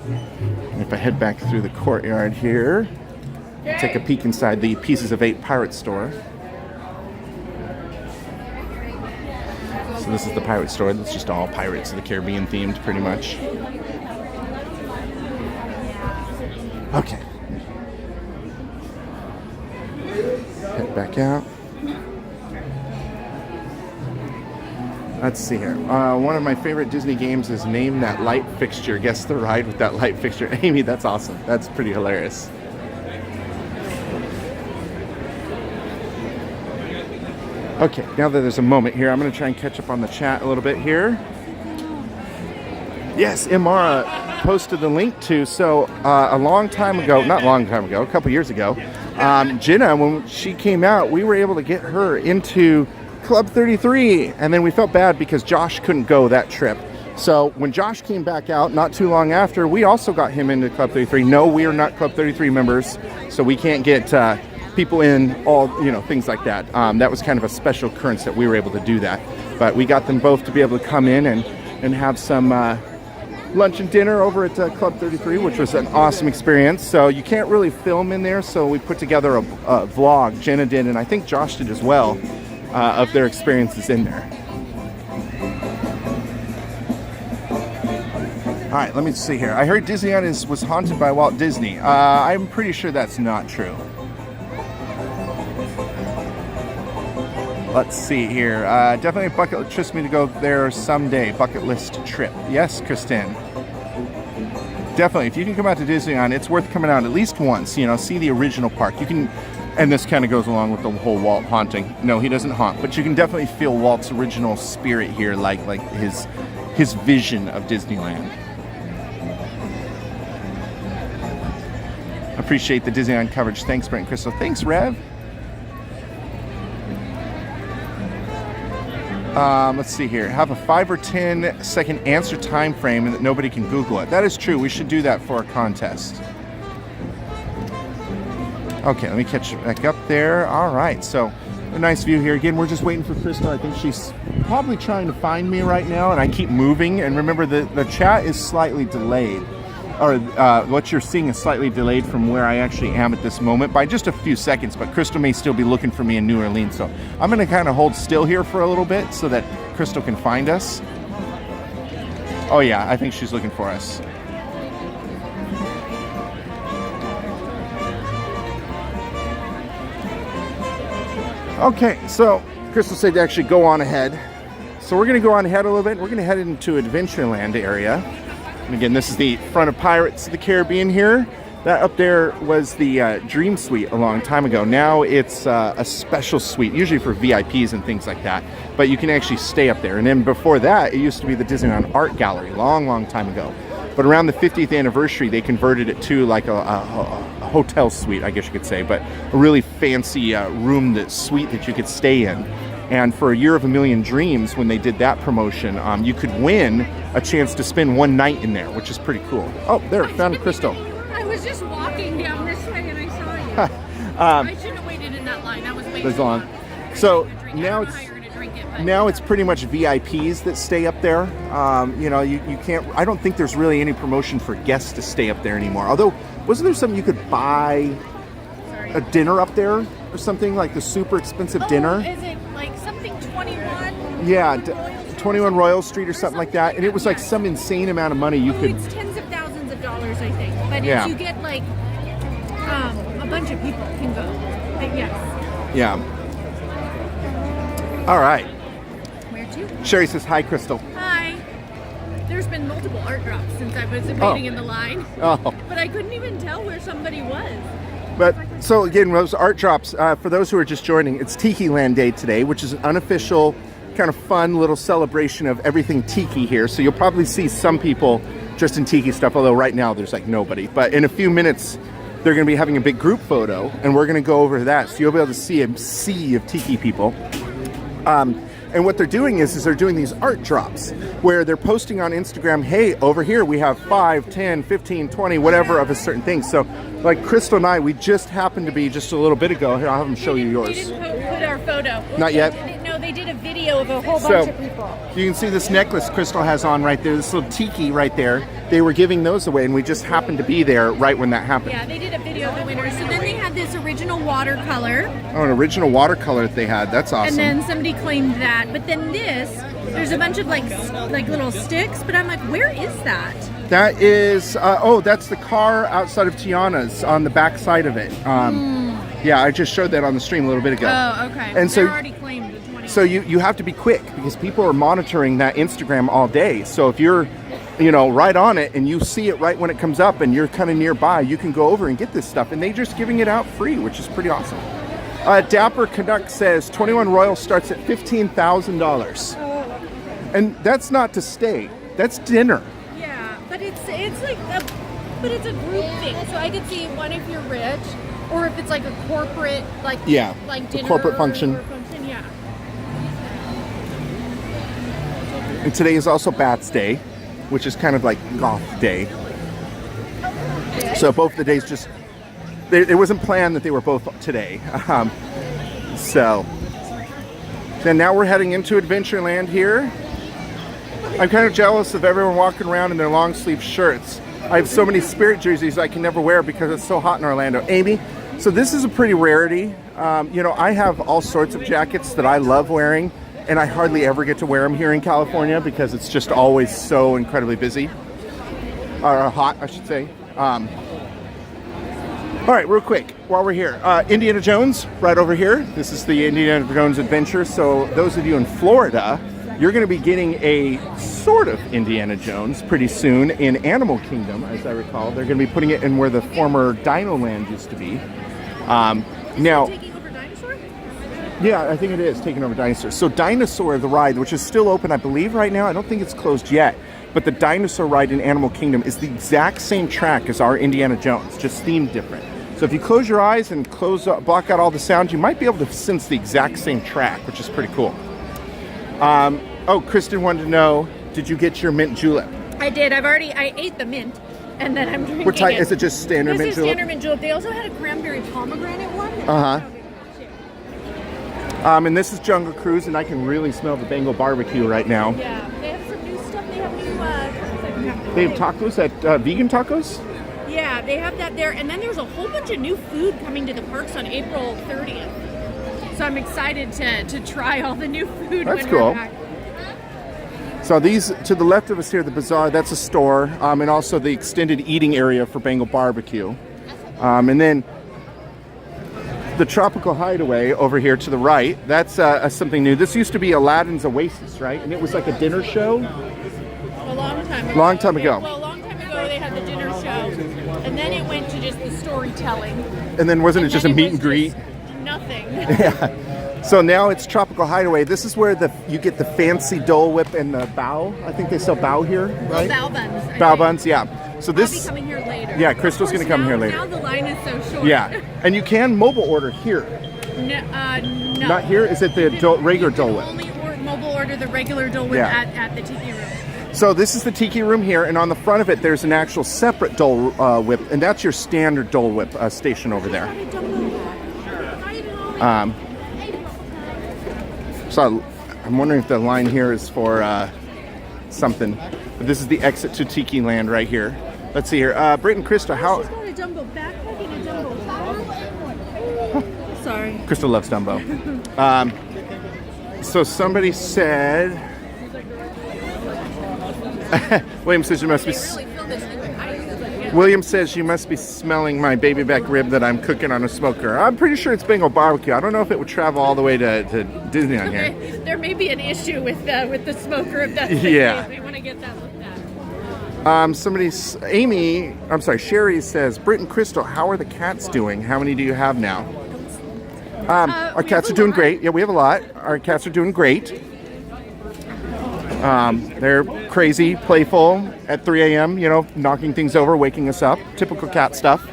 And if I head back through the courtyard here, take a peek inside the Pieces of 8 pirate store. So this is the pirate store. It's just all Pirates of the Caribbean themed pretty much. Okay. Head back out. Let's see here. One of my favorite Disney games is Name That Light Fixture. Guess the ride with that light fixture. Amy, that's awesome. That's pretty hilarious. Okay, now that there's a moment here, I'm going to try and catch up on the chat a little bit here. Yes, Imara posted the link to, so a long time ago, not long time ago, a couple years ago, Jenna, when she came out, we were able to get her into Club 33, and then we felt bad because Josh couldn't go that trip. So when Josh came back out, not too long after, we also got him into Club 33. No, we are not Club 33 members, so we can't get people in, all, you know, things like that. That was kind of a special occurrence that we were able to do that. But we got them both to be able to come in and have some lunch and dinner over at Club 33, which was an awesome experience. So you can't really film in there, so we put together a vlog, Jenna did, and I think Josh did as well, of their experiences in there. All right, let me see here. I heard Disneyland was haunted by Walt Disney. I'm pretty sure that's not true. Let's see here. Definitely a bucket list. Trust me to go there someday. Bucket list trip. Yes, Kristen. Definitely. If you can come out to Disneyland, it's worth coming out at least once. You know, see the original park. You can, and this kind of goes along with the whole Walt haunting. No, he doesn't haunt, but you can definitely feel Walt's original spirit here, like his vision of Disneyland. Appreciate the Disneyland coverage. Thanks, Brent and Crystal. Thanks, Rev. Let's see here. Have a 5 or 10 second answer time frame and that nobody can Google it. That is true. We should do that for a contest. Okay, let me catch back up there. All right, so a nice view here. Again, we're just waiting for Crystal. I think she's probably trying to find me right now, and I keep moving. And remember, the chat is slightly delayed. or what you're seeing is slightly delayed from where I actually am at this moment by just a few seconds, but Crystal may still be looking for me in New Orleans, so I'm going to kind of hold still here for a little bit so that Crystal can find us. Oh yeah, I think she's looking for us. Okay, so Crystal said to actually go on ahead. So we're going to go on ahead a little bit. We're going to head into Adventureland area. And again, this is the front of Pirates of the Caribbean here. That up there was the Dream Suite a long time ago. Now it's a special suite, usually for VIPs and things like that. But you can actually stay up there. And then before that, it used to be the Disneyland Art Gallery, long time ago. But around the 50th anniversary, they converted it to like a hotel suite, I guess you could say, but a really fancy suite that you could stay in. And for a Year of a Million Dreams, when they did that promotion, you could win a chance to spend one night in there, which is pretty cool. Oh, there, found Crystal.
I was just walking down this way and I saw you. I shouldn't have waited in that line. That was way too long.
So now it's pretty much VIPs that stay up there. You know, you can't. I don't think there's really any promotion for guests to stay up there anymore. Although, wasn't there something you could buy a dinner up there or something, like the super expensive dinner?
Is it like something 21?
Yeah, 21 Royal Street or something like that. And it was like some insane amount of money you could.
It's tens of thousands of dollars, I think. But
yeah.
if you get like a bunch of people can go. Yes.
Yeah. All right.
Where to?
Sherry says hi, Crystal.
Hi. There's been multiple art drops since I was waiting in the line.
Oh.
But I couldn't even tell where somebody was.
But so again, those art drops, for those who are just joining, it's Tikiland Day today, which is an unofficial kind of fun little celebration of everything Tiki here. So you'll probably see some people dressed in Tiki stuff, although right now there's like nobody. But in a few minutes, they're going to be having a big group photo, and we're going to go over that. So you'll be able to see a sea of Tiki people. And what they're doing is they're doing these art drops where they're posting on Instagram, hey, over here we have 5, 10, 15, 20, whatever of a certain thing. So like Crystal and I, we just happened to be just a little bit ago. Here, I'll have them show you yours.
They didn't put our photo.
Not yet?
No, they did a video of a whole bunch of people.
You can see this necklace Crystal has on right there, this little Tiki right there. They were giving those away, and we just happened to be there right when that happened.
Yeah, they did a video of the winners. So then they had this original watercolor.
Oh, an original watercolor that they had. That's awesome.
And then somebody claimed that. But then this, there's a bunch of like little sticks. But I'm like, where is that?
That is, that's the car outside of Tiana's on the back side of it. Yeah, I just showed that on the stream a little bit ago.
Oh, okay.
And so,
they're already claimed the 20.
So you have to be quick because people are monitoring that Instagram all day. So if you're, right on it and you see it right when it comes up and you're kind of nearby, you can go over and get this stuff. And they're just giving it out free, which is pretty awesome. Dapper Canuck says 21 Royal starts at $15,000. And that's not to stay. That's dinner.
Yeah, but it's like it's a group thing. So I could see one if you're rich, or if it's like a corporate like dinner,
corporate function.
Yeah.
And today is also Bats Day, which is kind of like Goth Day. So both the days just it wasn't planned that they were both today. So then now we're heading into Adventureland here. I'm kind of jealous of everyone walking around in their long sleeve shirts. I have so many Spirit jerseys I can never wear because it's so hot in Orlando. Amy, so this is a pretty rarity. I have all sorts of jackets that I love wearing, and I hardly ever get to wear them here in California because it's just always so incredibly busy. Or hot, I should say. All right, real quick, while we're here. Indiana Jones, right over here. This is the Indiana Jones Adventure. So those of you in Florida, you're going to be getting a sort of Indiana Jones pretty soon in Animal Kingdom, as I recall. They're going to be putting it in where the former Dino Land used to be. Now,
Taking over Dinosaur?
yeah, I think it is taking over Dinosaur. So Dinosaur, the ride, which is still open, I believe, right now. I don't think it's closed yet. But the Dinosaur ride in Animal Kingdom is the exact same track as our Indiana Jones, just themed different. So if you close your eyes and block out all the sound, you might be able to sense the exact same track, which is pretty cool. Kristen wanted to know, did you get your mint julep?
I did. I ate the mint, and then I'm drinking it.
Is it just standard mint julep?
This is standard mint julep. They also had a cranberry pomegranate one.
And this is Jungle Cruise, and I can really smell the Bengal barbecue right now.
Yeah, they have some new stuff. They have new
They have tacos at vegan tacos.
Yeah, they have that there. And then there's a whole bunch of new food coming to the parks on April 30th. So I'm excited to try all the new food.
That's
when
cool.
We're back.
So these to the left of us here, the bazaar, that's a store, and also the extended eating area for Bengal barbecue. And then the Tropical Hideaway over here to the right, that's something new. This used to be Aladdin's Oasis, right? And it was like a dinner show.
A long time ago.
Long time ago.
Well, a long time ago they had the dinner show, and then it went to just the storytelling.
And then wasn't it just a
then
meet
was
and greet?
just Nothing.
Yeah. So now it's Tropical Hideaway. This is where you get the fancy Dole Whip and the bao. I think they sell bao here, right?
Bao buns. I
Bao
think.
buns, yeah. So
I'll
this.
be coming here later.
Yeah, Crystal's
Of course,
gonna come here
now-
later.
Now the line is so short.
Yeah, and you can mobile order here.
No.
Not here. Is it the regular Dole Whip?
Only mobile order the regular Dole Whip
Yeah.
at the Tiki Room.
So this is the Tiki Room here, and on the front of it, there's an actual separate Dole Whip, and that's your standard Dole Whip station over there. So I'm wondering if the line here is for something. But this is the exit to Tikiland right here. Let's see here. Britt and Krista, how?
She's got a Dumbo backpack and a Dumbo bag. Sorry.
Krista loves Dumbo. So somebody said. William says you must be. William says you must be smelling my baby back rib that I'm cooking on a smoker. I'm pretty sure it's Bengal barbecue. I don't know if it would travel all the way to Disneyland here.
There may be an issue with the smoker if that's the
Yeah.
case. We want to get that looked at.
Sherry says, Britt and Crystal, how are the cats doing? How many do you have now? Our
we
cats
have
are
a
doing
lot.
great. Yeah, we have a lot. Our cats are doing great. They're crazy, playful at 3 a.m., knocking things over, waking us up. Typical cat stuff.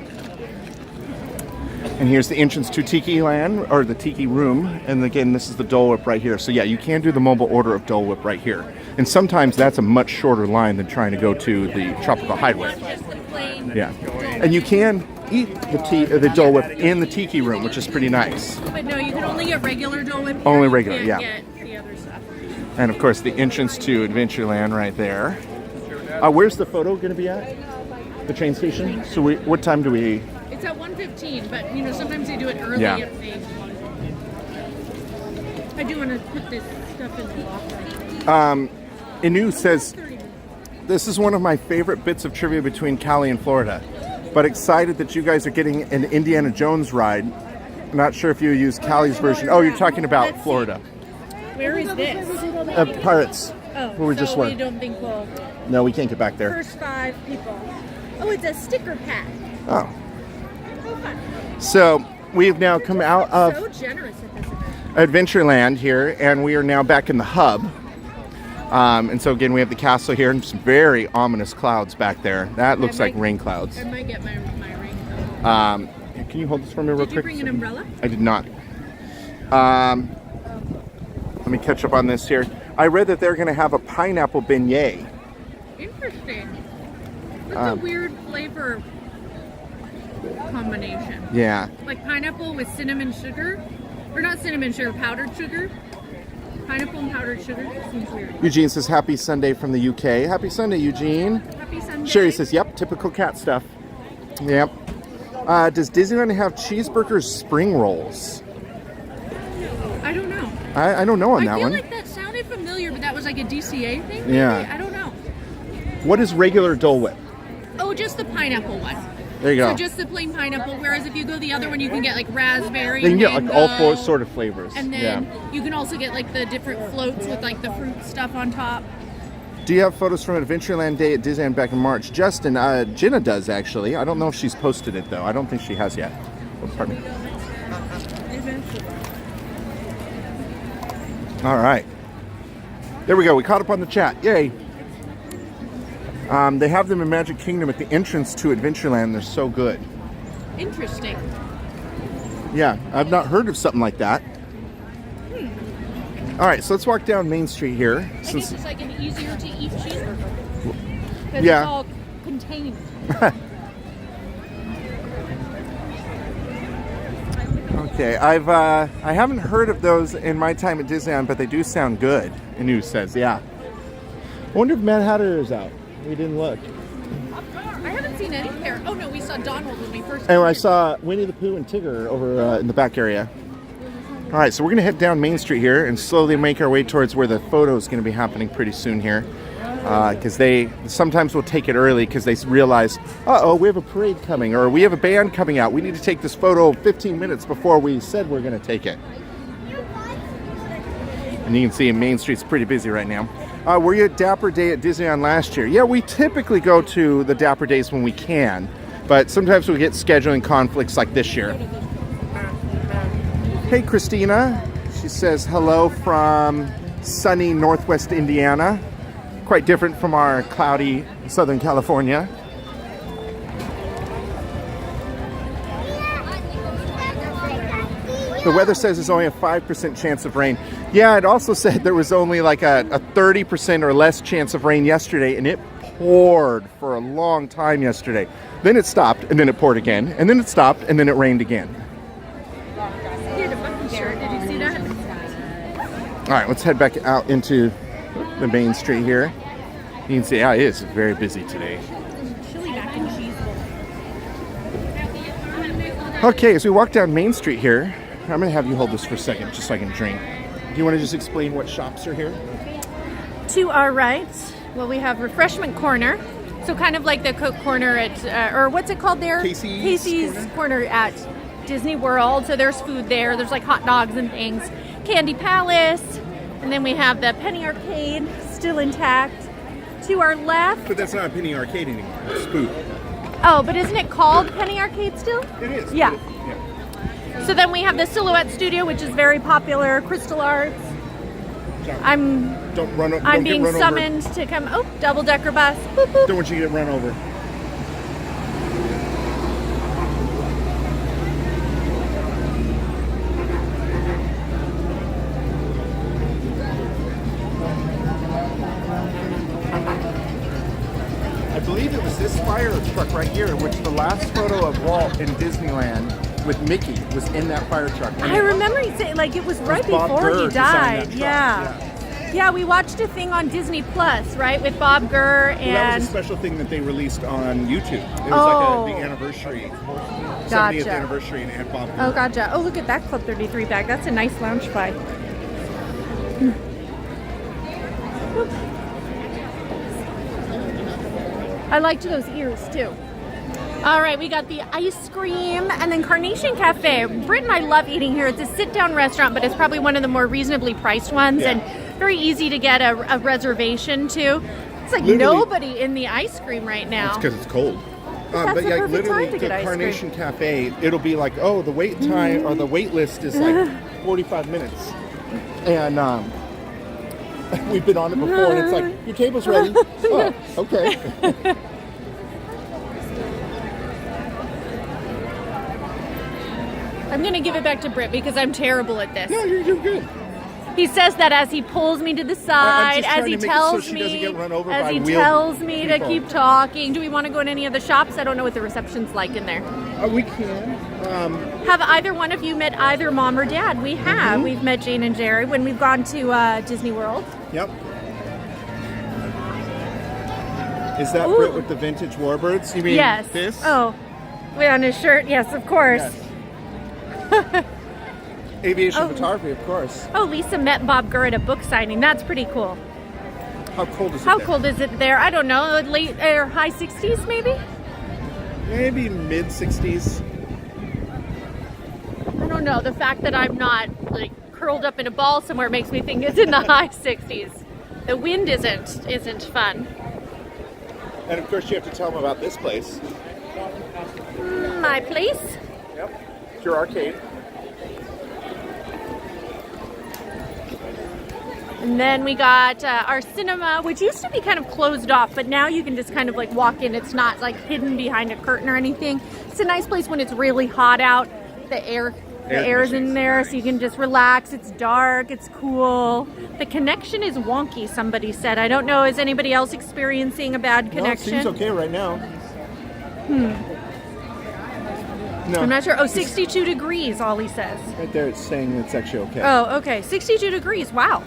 And here's the entrance to Tikiland, or the Tiki Room. And again, this is the Dole Whip right here. So yeah, you can do the mobile order of Dole Whip right here. And sometimes that's a much shorter line than trying to go to the Tropical Hideaway.
Just the plain.
Yeah. And you can eat the Dole Whip in the Tiki Room, which is pretty nice.
But no, you can only get regular Dole Whip.
Only
You
regular,
can't
yeah.
Get the other stuff.
And of course, the entrance to Adventureland right there. Where's the photo going to be at? The train station? So what time do we...
It's at 1:15, but sometimes they do it early.
Yeah.
If they... I do want to put this stuff in the locker.
Inu says, this is one of my favorite bits of trivia between Cali and Florida, but excited that you guys are getting an Indiana Jones ride. Not sure if you use Cali's version. Oh, you're talking about
Let's see.
Florida.
Where is this?
Pirates.
Oh,
Where we just
so we
were.
don't think we'll...
No, we can't get back there.
First 5 people. Oh, it's a sticker pack.
Oh.
Oh, fun.
So we've now come out of
So generous at this event.
Adventureland here, and we are now back in the hub. And so again, we have the castle here and some very ominous clouds back there. That looks like rain clouds.
I might get my ring.
Can you hold this for me real
Did
quick?
you bring an umbrella?
I did not. Let me catch up on this here. I read that they're going to have a pineapple beignet.
Interesting. That's a weird flavor combination.
Yeah.
Like pineapple with cinnamon sugar. Or not cinnamon sugar, powdered sugar. Pineapple and powdered sugar. Seems weird.
Eugene says, happy Sunday from the UK. Happy Sunday, Eugene.
Happy Sunday.
Sherry says, yep, typical cat stuff. Yep. Does Disneyland have cheeseburgers spring rolls?
I don't know.
I don't know on that
I feel
one.
like that sounded familiar, but that was like a DCA thing? Maybe?
Yeah.
I don't know.
What is regular Dole Whip?
Oh, just the pineapple one.
There you go.
So just the plain pineapple, whereas if you go the other one, you can get like raspberry.
They can get like all
mango,
4 sort of flavors.
And then you can also get like the different floats with like the fruit stuff on top.
Do you have photos from Adventureland Day at Disneyland back in March? Justin, Jenna does actually. I don't know if she's posted it though. I don't think she has yet. Oh, pardon me. All right. There we go. We caught up on the chat. Yay. They have them in Magic Kingdom at the entrance to Adventureland. They're so good.
Interesting.
Yeah, I've not heard of something like that. All right, so let's walk down Main Street here.
I guess it's like an easier to eat cheeseburger. Because
Yeah.
it's all contained.
Okay, I haven't heard of those in my time at Disneyland, but they do sound good. Anu says, yeah. I wonder if Mad Hatter is out. We didn't look.
I haven't seen any there. Oh no, we saw Donald when we first.
And I saw Winnie the Pooh and Tigger over in the back area. All right, so we're going to head down Main Street here and slowly make our way towards where the photo is going to be happening pretty soon here. Because they sometimes will take it early because they realize, uh-oh, we have a parade coming or we have a band coming out. We need to take this photo 15 minutes before we said we're going to take it. And you can see Main Street's pretty busy right now. Were you at Dapper Day at Disneyland last year? Yeah, we typically go to the Dapper Days when we can, but sometimes we get scheduling conflicts like this year. Hey, Christina. She says hello from sunny Northwest Indiana. Quite different from our cloudy Southern California. The weather says there's only a 5% chance of rain. Yeah, it also said there was only like a 30% or less chance of rain yesterday, and it poured for a long time yesterday. Then it stopped, and then it poured again, and then it stopped, and then it rained again.
Did you see that?
All right, let's head back out into the Main Street here. You can see, yeah, it is very busy today.
Chili mac and cheese bowl.
Okay, as we walk down Main Street here, I'm going to have you hold this for a second just so I can drink. Do you want to just explain what shops are here?
To our right, well, we have Refreshment Corner. So kind of like the Coke Corner at, or what's it called there? Casey's Corner at Disney World. So there's food there. There's like hot dogs and things. Candy Palace. And then we have the Penny Arcade still intact. To our left.
But that's not a Penny Arcade anymore. It's Spook.
Oh, but isn't it called Penny Arcade still?
It is.
Yeah.
It is. Yeah.
So then we have the Silhouette Studio, which is very popular. Crystal Arts. I'm being summoned to come. Oh, double-decker bus. Boop, boop.
Don't want you to get run over. I believe it was this fire truck right here, which the last photo of Walt in Disneyland with Mickey was in that fire truck.
I remember he saying, like, it was right before he died. Yeah, we watched a thing on Disney Plus, right, with Bob Gurr and...
Well, that was a special thing that they released on YouTube. It was like the anniversary.
Gotcha.
70th anniversary and it had Bob Gurr.
Oh, gotcha. Oh, look at that Club 33 bag. That's a nice lounge pie. I liked those ears, too. All right, we got the ice cream and then Carnation Cafe. Britt and I love eating here. It's a sit-down restaurant, but it's probably one of the more reasonably priced ones and very easy to get a reservation to. It's like nobody in the ice cream right now.
It's because it's cold.
That's
but
the
yeah,
perfect
literally,
time to get
the
ice
Carnation Cafe, it'll be like, oh, the wait time or the wait list is like 45 minutes. And we've been on it before, and it's like, your table's ready. Oh, okay.
I'm going to give it back to Britt because I'm terrible at this.
No, you're good.
He says that as he pulls me to the side, as he tells me to keep talking. Do we want to go in any of the shops? I don't know what the reception's like in there.
We can.
Have either one of you met either mom or dad? We have. Mm-hmm. We've met Jane and Jerry when we've gone to Disney World.
Yep. Is that Britt with the vintage warbirds? You mean this?
Oh, wait, on his shirt? Yes, of course.
Yes. Aviation photography, of course.
Oh, Lisa met Bob Gurr at a book signing. That's pretty cool.
How cold is it
How
there?
cold is it there? I don't know. Late or high 60s, maybe?
Maybe mid 60s.
I don't know. The fact that I'm not like curled up in a ball somewhere makes me think it's in the high 60s. The wind isn't fun.
And of course, you have to tell them about this place.
My place?
Yep. It's your arcade.
And then we got our cinema, which used to be kind of closed off, but now you can just kind of like walk in. It's not like hidden behind a curtain or anything. It's a nice place when it's really hot out. The air is in there, so you can just relax. It's dark, it's cool. The connection is wonky, somebody said. I don't know, is anybody else experiencing a bad connection?
No, it seems okay right now. No.
I'm not sure. Oh, 62 degrees, Ollie says.
Right there, it's saying it's actually okay.
Oh, okay. 62 degrees. Wow.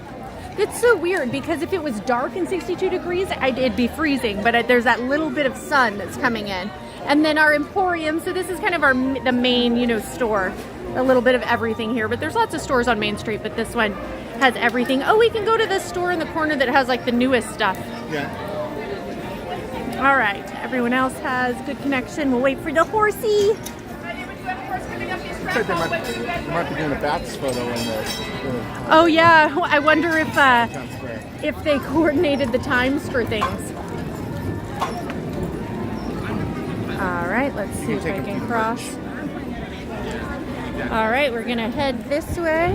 It's so weird because if it was dark and 62 degrees, it'd be freezing. But there's that little bit of sun that's coming in. And then our Emporium. So this is kind of the main, you know, store. A little bit of everything here. But there's lots of stores on Main Street. But this one has everything. Oh, we can go to this store in the corner that has like the newest stuff.
Yeah.
All right. Everyone else has good connection. We'll wait for the horsey.
Looks like they might be doing a bats photo in the
Oh yeah. I wonder
town square.
if they coordinated the times for things. All right, let's see if I can cross. All right, we're gonna head this way.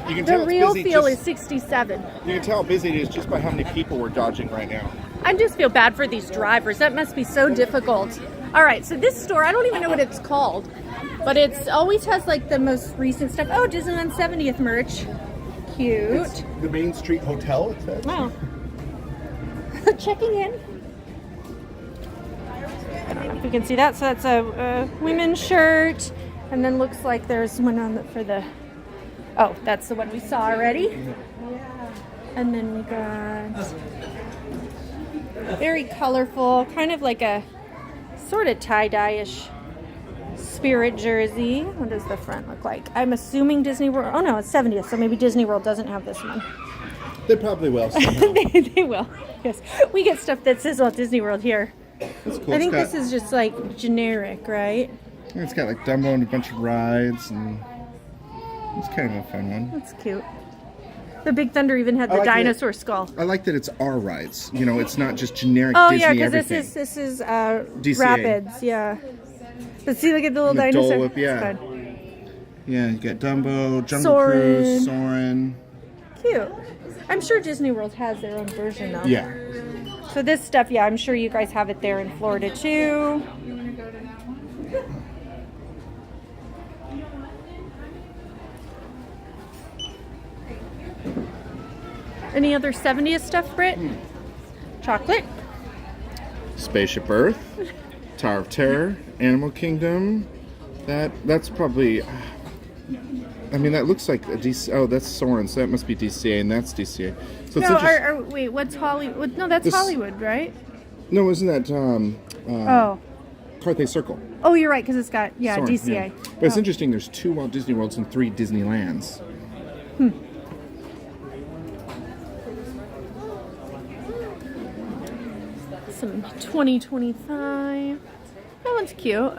You can tell
The
it's
real
busy
feel
just-
is 67.
You can tell how busy it is just by how many people we're dodging right now.
I just feel bad for these drivers. That must be so difficult. All right, so this store, I don't even know what it's called, but it's always has like the most recent stuff. Oh, Disneyland 70th merch. Cute.
It's the Main Street Hotel, it says.
Wow. Checking in. I don't know if you can see that. So that's a women's shirt. And then looks like there's one on for the... Oh, that's the one we saw already. Yeah. And then we got... Very colorful. Kind of like a sort of tie-dye-ish Spirit jersey. What does the front look like? I'm assuming Disney World... Oh no, it's 70th. So maybe Disney World doesn't have this one.
They probably will.
they will. Yes. We get stuff that says Walt Disney World here.
That's cool.
I think this is just like generic, right?
It's got like Dumbo and a bunch of rides, and it's kind of a fun one.
That's cute. The Big Thunder even had the
like
dinosaur skull.
I like that it's our rides. You know, it's not just generic
Oh
Disney
yeah, because
everything.
this is
DCA.
Rapids, yeah. But see, look at the little
And the
dinosaur.
Dole Whip, yeah.
It's fun.
Yeah, you got Dumbo, Jungle
Soarin'.
Cruise, Soarin'.
Cute. I'm sure Disney World has their own version though.
Yeah.
So this stuff, yeah, I'm sure you guys have it there in Florida too. Any other 70th stuff, Britt? Chocolate?
Spaceship Earth, Tower of Terror, Animal Kingdom. That's probably. I mean, that looks like a DC. Oh, that's Soarin', so that must be DCA, and that's DCA. So it's
No,
interesting.
wait, what's Hollywood? No, that's
This-
Hollywood, right?
No, isn't that
Oh.
Carthay Circle?
Oh, you're right, because it's got, yeah,
Soarin',
DCA.
yeah. But it's
Oh.
interesting. There's 2 Walt Disney Worlds and 3 Disneylands.
Some 2025. That one's cute.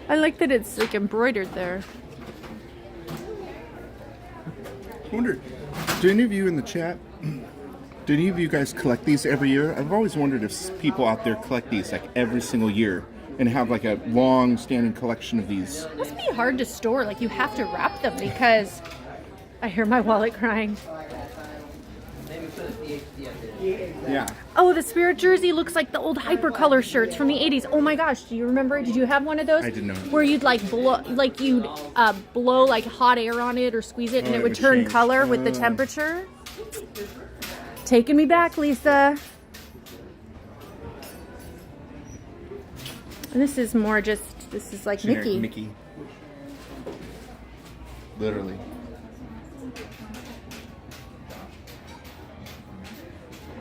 I like that it's like embroidered there.
I wonder, do any of you in the chat, do any of you guys collect these every year? I've always wondered if people out there collect these like every single year and have like a long-standing collection of these.
It must be hard to store. Like you have to wrap them because I hear my wallet crying.
Yeah.
Oh, the Spirit jersey looks like the old hypercolor shirts from the 80s. Oh my gosh, do you remember? Did you have one of those?
I did not.
Where you'd like blow like hot air on it or squeeze it and
Oh,
it
it
would
would
turn
change.
color with the
Oh.
temperature. Taking me back, Lisa. And this is more just, this is like
Generic
Mickey.
Literally.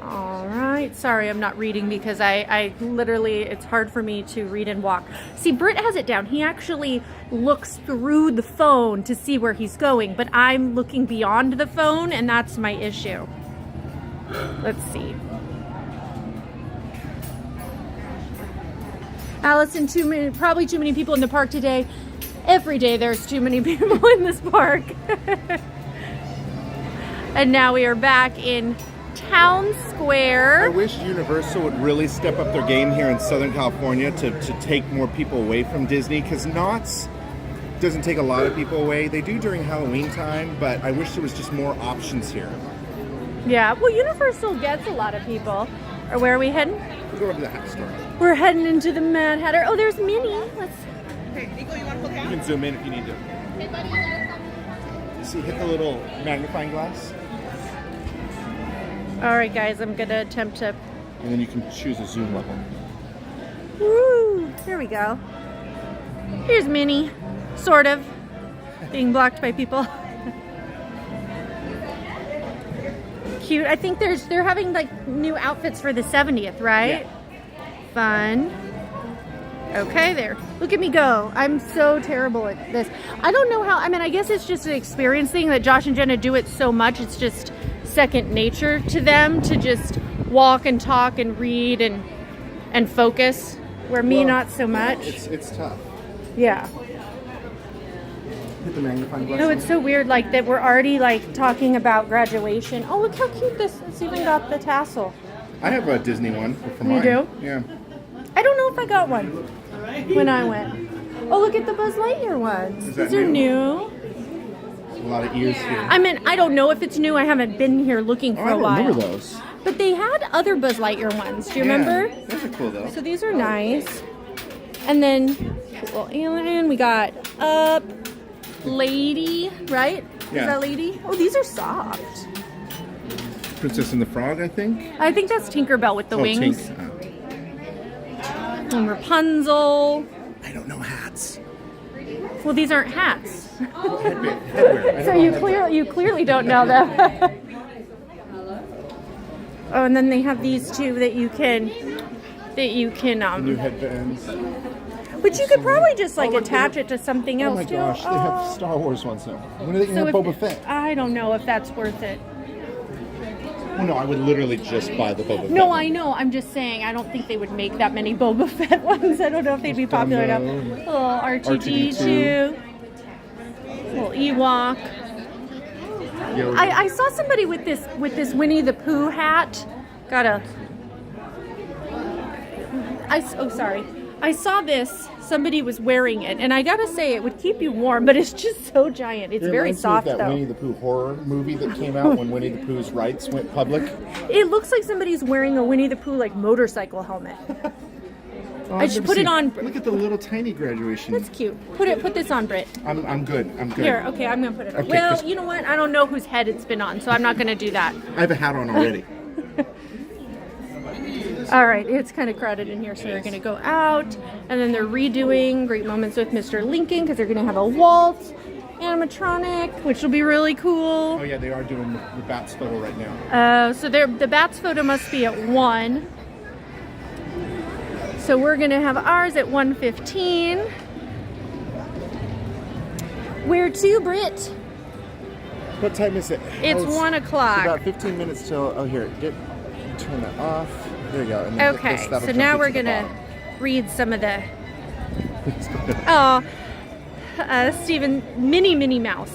All right. Sorry, I'm not reading because I literally, it's hard for me to read and walk. See, Britt has it down. He actually looks through the phone to see where he's going, but I'm looking beyond the phone, and that's my issue. Let's see. Allison, probably too many people in the park today. Every day there's too many people in this park. And now we are back in Town
I
Square.
wish Universal would really step up their game here in Southern California to take more people away from Disney, because Knott's doesn't take a lot of people away. They do during Halloween time, but I wish there was just more options here.
Yeah, well, Universal gets a lot of people. Or where are we heading?
We'll go over to the hat store.
We're heading into the Mad Hatter. Oh, there's Minnie. Let's.
You can zoom in if you need to. See, hit the little magnifying glass,
All right, guys, I'm gonna attempt to.
and then you can choose a zoom level.
Woo! Here we go. Here's Minnie. Sort of. Being blocked by people. Cute. I think they're having like new outfits for the 70th, right?
Yeah.
Fun. Okay, there. Look at me go. I'm so terrible at this. I don't know how, I mean, I guess it's just an experience thing that Josh and Jenna do it so much. It's just second nature to them to just walk and talk and read and focus, where me not so much.
It's tough.
Yeah.
Hit the magnifying glass.
No, it's so weird like that we're already like talking about graduation. Oh, look how cute this, it's even got the tassel.
I have a Disney one for
You
mine.
do?
Yeah.
I don't know if I got one when I went. Oh, look at the Buzz Lightyear ones.
Is that
These are new.
There's a lot of ears here.
I mean, I don't know if it's new. I haven't been here looking for
I
a
don't
while.
remember those.
But they had other Buzz Lightyear ones. Do you remember?
Those are cool though.
So these are nice. And then, little alien. We got Up, Lady, right?
Yeah.
Is that Lady? Oh, these are soft.
Princess and the Frog, I think.
I think that's Tinkerbell with the wings.
Tink.
And Rapunzel.
I don't know hats.
Well, these aren't hats.
Headwear.
So you clearly don't know them. Oh, and then they have these two that you can
New headbands.
but you could probably just like
look,
attach it to something
Oh
else
my
too.
gosh, they have Star Wars ones now. When are they going to have Boba Fett?
I don't know if that's worth it.
Oh no, I would literally just buy the Boba Fett.
No, I know. I'm just saying I don't think they would make that many Boba Fett ones. I don't know if they'd be popular enough.
Dumbo.
Little R2D2. Little Ewok.
Yoda.
I saw somebody with this Winnie the Pooh hat. Sorry. I saw this. Somebody was wearing it, and I gotta say it would keep you warm, but it's just so giant. It's
It
very
reminds me of
soft
that
though.
Winnie the Pooh horror movie that came out when Winnie the Pooh's rights went public.
It looks like somebody's wearing a Winnie the Pooh like motorcycle helmet.
Oh,
I should put it on.
Look at the little tiny graduation.
That's cute. Put this on, Britt.
I'm good. I'm good.
Here, okay, I'm gonna put it on.
Okay,
Well,
just-
you know what? I don't know whose head it's been on, so I'm not gonna do that.
I have a hat on already.
All right, it's kind of crowded in here, so they're gonna go out, and then they're redoing Great Moments with Mr. Lincoln because they're gonna have a waltz animatronic, which will be really cool.
Oh yeah, they are doing the Bats photo right now.
So the Bats photo must be at 1. So we're gonna have ours at 1:15. Where to, Britt?
What time is it?
It's
Oh,
1 o'clock.
About 15 minutes till. Oh here, turn that off. There you go. And then
Okay,
that'll
so
jump
now
you
we're
to the
gonna
bottom.
read some of the. Stephen, Minnie Mouse,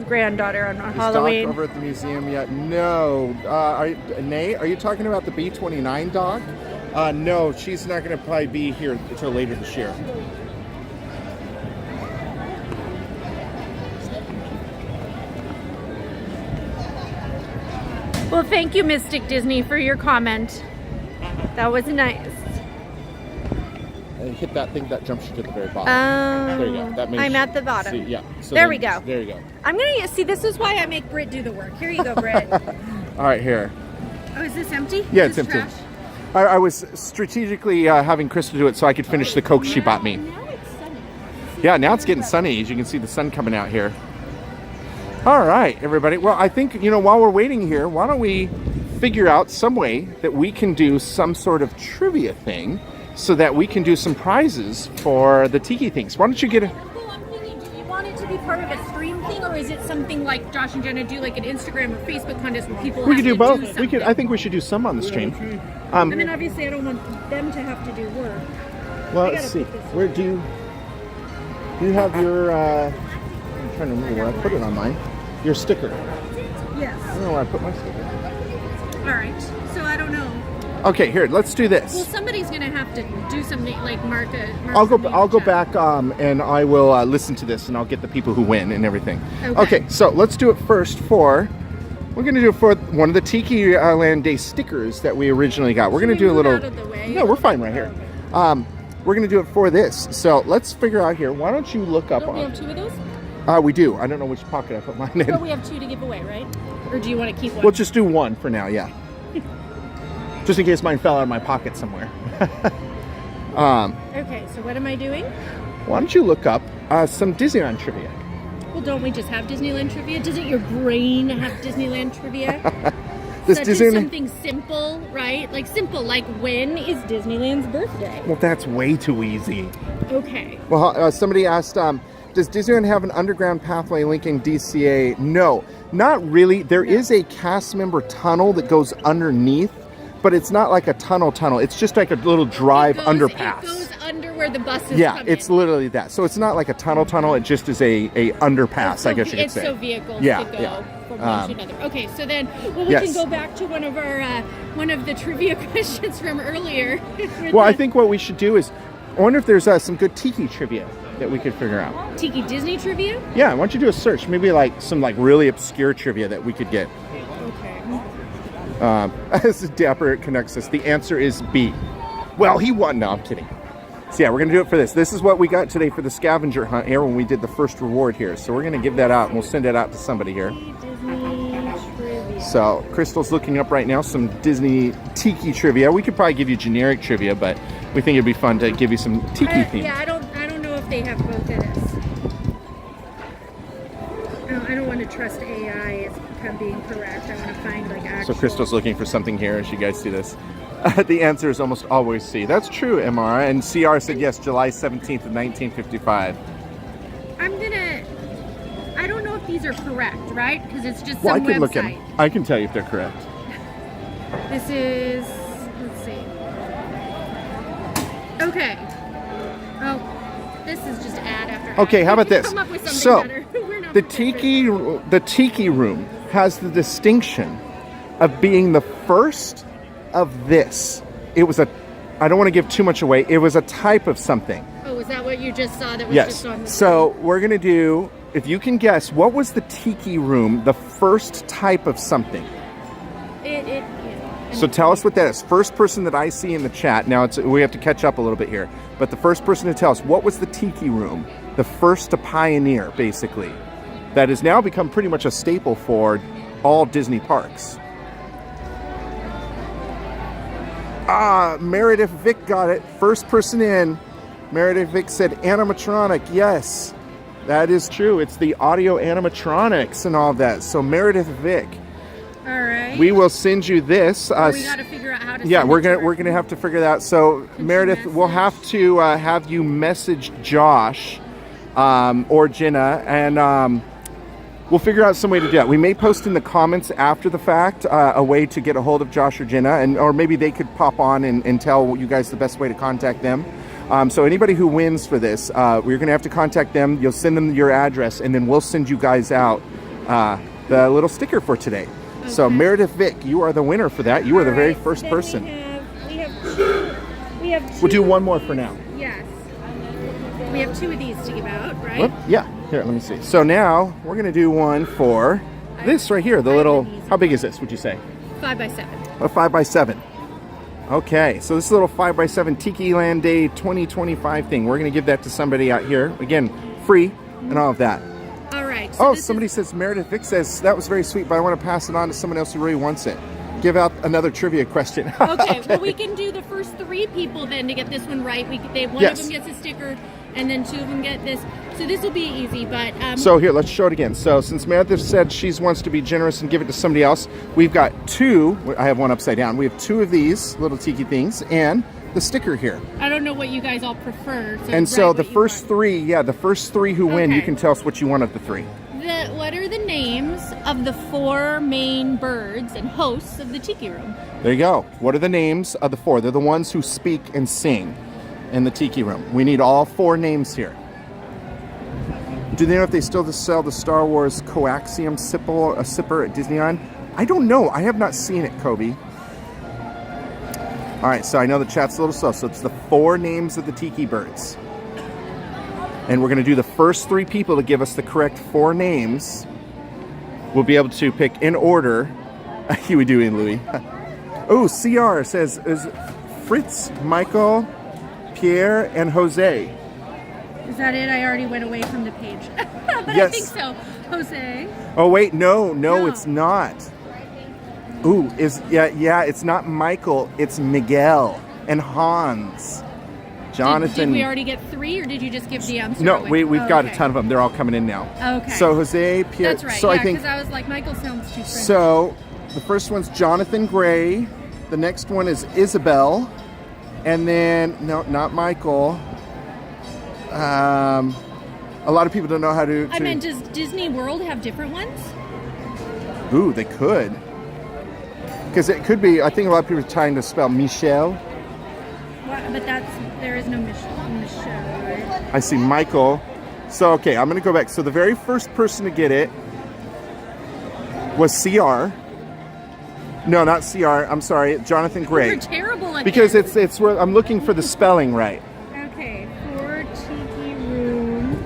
granddaughter on
Is
Halloween.
Doc over at the museum yet? No. Nate, are you talking about the B-29 Doc? No, she's not going to probably be here until later this year.
Well, thank you, Mystic Disney, for your comment. That was nice.
And hit that thing that jumps you to the very bottom. There you go. That means
I'm at the bottom.
See, yeah. So
There
then-
we go.
There you go.
I'm gonna see. This is why I make Britt do the work. Here you go, Britt.
All right, here.
Oh, is this empty?
Yeah,
Is
it's
this
empty.
trash?
I was strategically having Krista do it so I could finish the Coke she bought me.
Now it's sunny.
Yeah, now it's getting sunny. As you can see the sun coming out here. All right, everybody. Well, I think, while we're waiting here, why don't we figure out some way that we can do some sort of trivia thing so that we can do some prizes for the Tiki things. Why don't you get a...
Well, I'm thinking, do you want it to be part of a stream thing, or is it something like Josh and Jenna do, like an Instagram or Facebook contest where people
We
have
could do
to
both.
something?
I think we should do some on the stream.
And then obviously I don't want them to have to do work.
Well,
I
let's
gotta
see.
put this
Where do you have your? I'm trying to remember where I put it on mine. Your sticker. I
Yes.
don't know where I put my sticker.
All right. So I don't know.
Okay, here. Let's do
Well,
this.
somebody's gonna have to do something like mark
I'll go.
something
I'll go
down.
back and I will listen to this and I'll get the people who win and everything.
Okay.
Okay. So let's do it first for. We're gonna do it for one of the Tiki Land Day stickers that we originally got. We're gonna
we
do a
move
little.
out of the way?
No, we're fine right here. We're gonna do it for this. So let's figure out here. Why don't you look up
Don't we
on?
have 2 of those?
We do. I don't know which pocket I put mine in.
But we have 2 to give away, right? Or do you want to keep one?
We'll just do one for now, yeah. Just in case mine fell out of my pocket somewhere.
Okay, so what am I doing?
Why don't you look up some Disneyland trivia?
Well, don't we just have Disneyland trivia? Doesn't your brain have Disneyland trivia?
This
Such as
Disneyland.
something simple, right? Like simple, like when is Disneyland's birthday?
Well, that's way too easy.
Okay.
Well, somebody asked, does Disneyland have an underground pathway linking DCA? No, not really. There is a cast member tunnel that goes underneath, but it's not like a tunnel. It's just like a little drive underpass.
It goes under where the buses
Yeah,
come
it's
in.
literally that. So it's not like a tunnel. It just is a underpass,
So
I guess you could
it's
say.
so vehicles
Yeah,
to go
yeah.
from one to another. Okay, so then we
Yes.
can go back to one of our one of the trivia questions from earlier.
Well, I think what we should do is, I wonder if there's some good Tiki trivia that we could figure out.
Tiki Disney trivia.
Yeah, why don't you do a search? Maybe like some like really obscure trivia that we could get.
Okay.
As Dapper connects us, the answer is B. Well, he won. No, I'm kidding. So yeah, we're going to do it for this. This is what we got today for the scavenger hunt here when we did the first reward here. So we're going to give that out and we'll send it out to somebody here.
Disney trivia.
So Crystal's looking up right now some Disney Tiki trivia. We could probably give you generic trivia, but we think it'd be fun to give you some Tiki theme.
Yeah, I don't know if they have both of this. I don't want to trust AI as being correct. I want to find like actual.
So Crystal's looking for something here as you guys see this. The answer is almost always C. That's true, MR. And CR said yes, July 17th of 1955.
I don't know if these are correct, right? Because it's just some
Well, I can
website.
look at them. I can tell you if they're correct.
This is, let's see. Okay. Oh, this is just ad after ad.
Okay, how about
We can
this?
Come up with something
So,
better. We're not
the
prepared.
Tiki room has the distinction of being the first of this. It was I don't want to give too much away. It was a type of something.
Oh, is that what you just saw that was
Yes.
just on the
So we're going to do, if you can guess, what was the Tiki room, the first type of something? So tell us what that is. First person that I see in the chat. Now we have to catch up a little bit here. But the first person to tell us what was the Tiki room, the first to pioneer, basically. That has now become pretty much a staple for all Disney parks. Meredith Vick got it. First person in. Meredith Vick said animatronic. Yes, that is true. It's the audio animatronics and all that. So Meredith Vick.
All right.
We will send you this.
we got to figure out how to.
Yeah,
send
we're
it to her.
gonna have to figure that out. So Meredith, we'll have to have you message Josh or Jenna, and we'll figure out some way to do that. We may post in the comments after the fact a way to get a hold of Josh or Jenna, or maybe they could pop on and tell you guys the best way to contact them. So anybody who wins for this, we're gonna have to contact them. You'll send them your address, and then we'll send you guys out the little sticker for today. Okay. So Meredith Vick, you are the winner for that. You are the very first person.
We have two.
We'll do one more for now.
Yes. We have two of these to give out, right?
Whoop, yeah, here, let me see. So now we're going to do one for this right here, the little, how big is this, would you say?
5x7.
A 5x7. Okay, so this little 5x7 Tikiland Day 2025 thing, we're going to give that to somebody out here. Again, free and all of that.
All right. So
somebody says, Meredith Vick says, that was very sweet, but I want to pass it on to someone else who really wants it. Give out another trivia question.
Okay, well, we can do the first three people then to get this one right. One of them gets a sticker, and then two of them get this. So this will be easy, but...
So here, let's show it again. So since Meredith said she wants to be generous and give it to somebody else, we've got two. I have one upside down. We have two of these little tiki things and the sticker here.
I don't know what you guys all prefer.
So the first three, the first three who win, you
Okay.
can tell us what you want of the three.
What are the names of the four main birds and hosts of the Tiki Room?
There you go. What are the names of the four? They're the ones who speak and sing in the Tiki Room. We need all four names here. Do they know if they still sell the Star Wars coaxium sipper at Disneyland? I don't know. I have not seen it, Kobe. All right, so I know the chat's a little slow. So it's the four names of the Tiki birds. And we're going to do the first three people to give us the correct four names. We'll be able to pick in order. You would do in Louis. Oh, CR says is Fritz, Michael, Pierre, and Jose.
Is that it? I already went away from the page. But
Yes.
I think so. Jose.
Oh wait, no, it's not. Ooh, it's not Michael, it's Miguel and Hans. Jonathan.
Did we already get 3, or did you just give the answer?
No,
away?
we've
Oh,
got
okay.
a ton of them. They're all coming in now.
Okay.
So Jose, Pierre.
That's right.
So
yeah,
I think
because I was like, Michael sounds too French.
so. The first one's Jonathan Gray. The next one is Isabel, and then no, not Michael. A lot of people don't know how to.
I mean, does Disney World have different ones?
Ooh, they could. Because it could be. I think a lot of people are trying to spell Michelle.
But there is no Michelle, right?
I see Michael. So okay, I'm gonna go back. So the very first person to get it was CR. No, not CR. I'm sorry, Jonathan Gray.
You're terrible at
Because
this.
it's where I'm looking for the spelling right.
Okay, 4 Tiki Room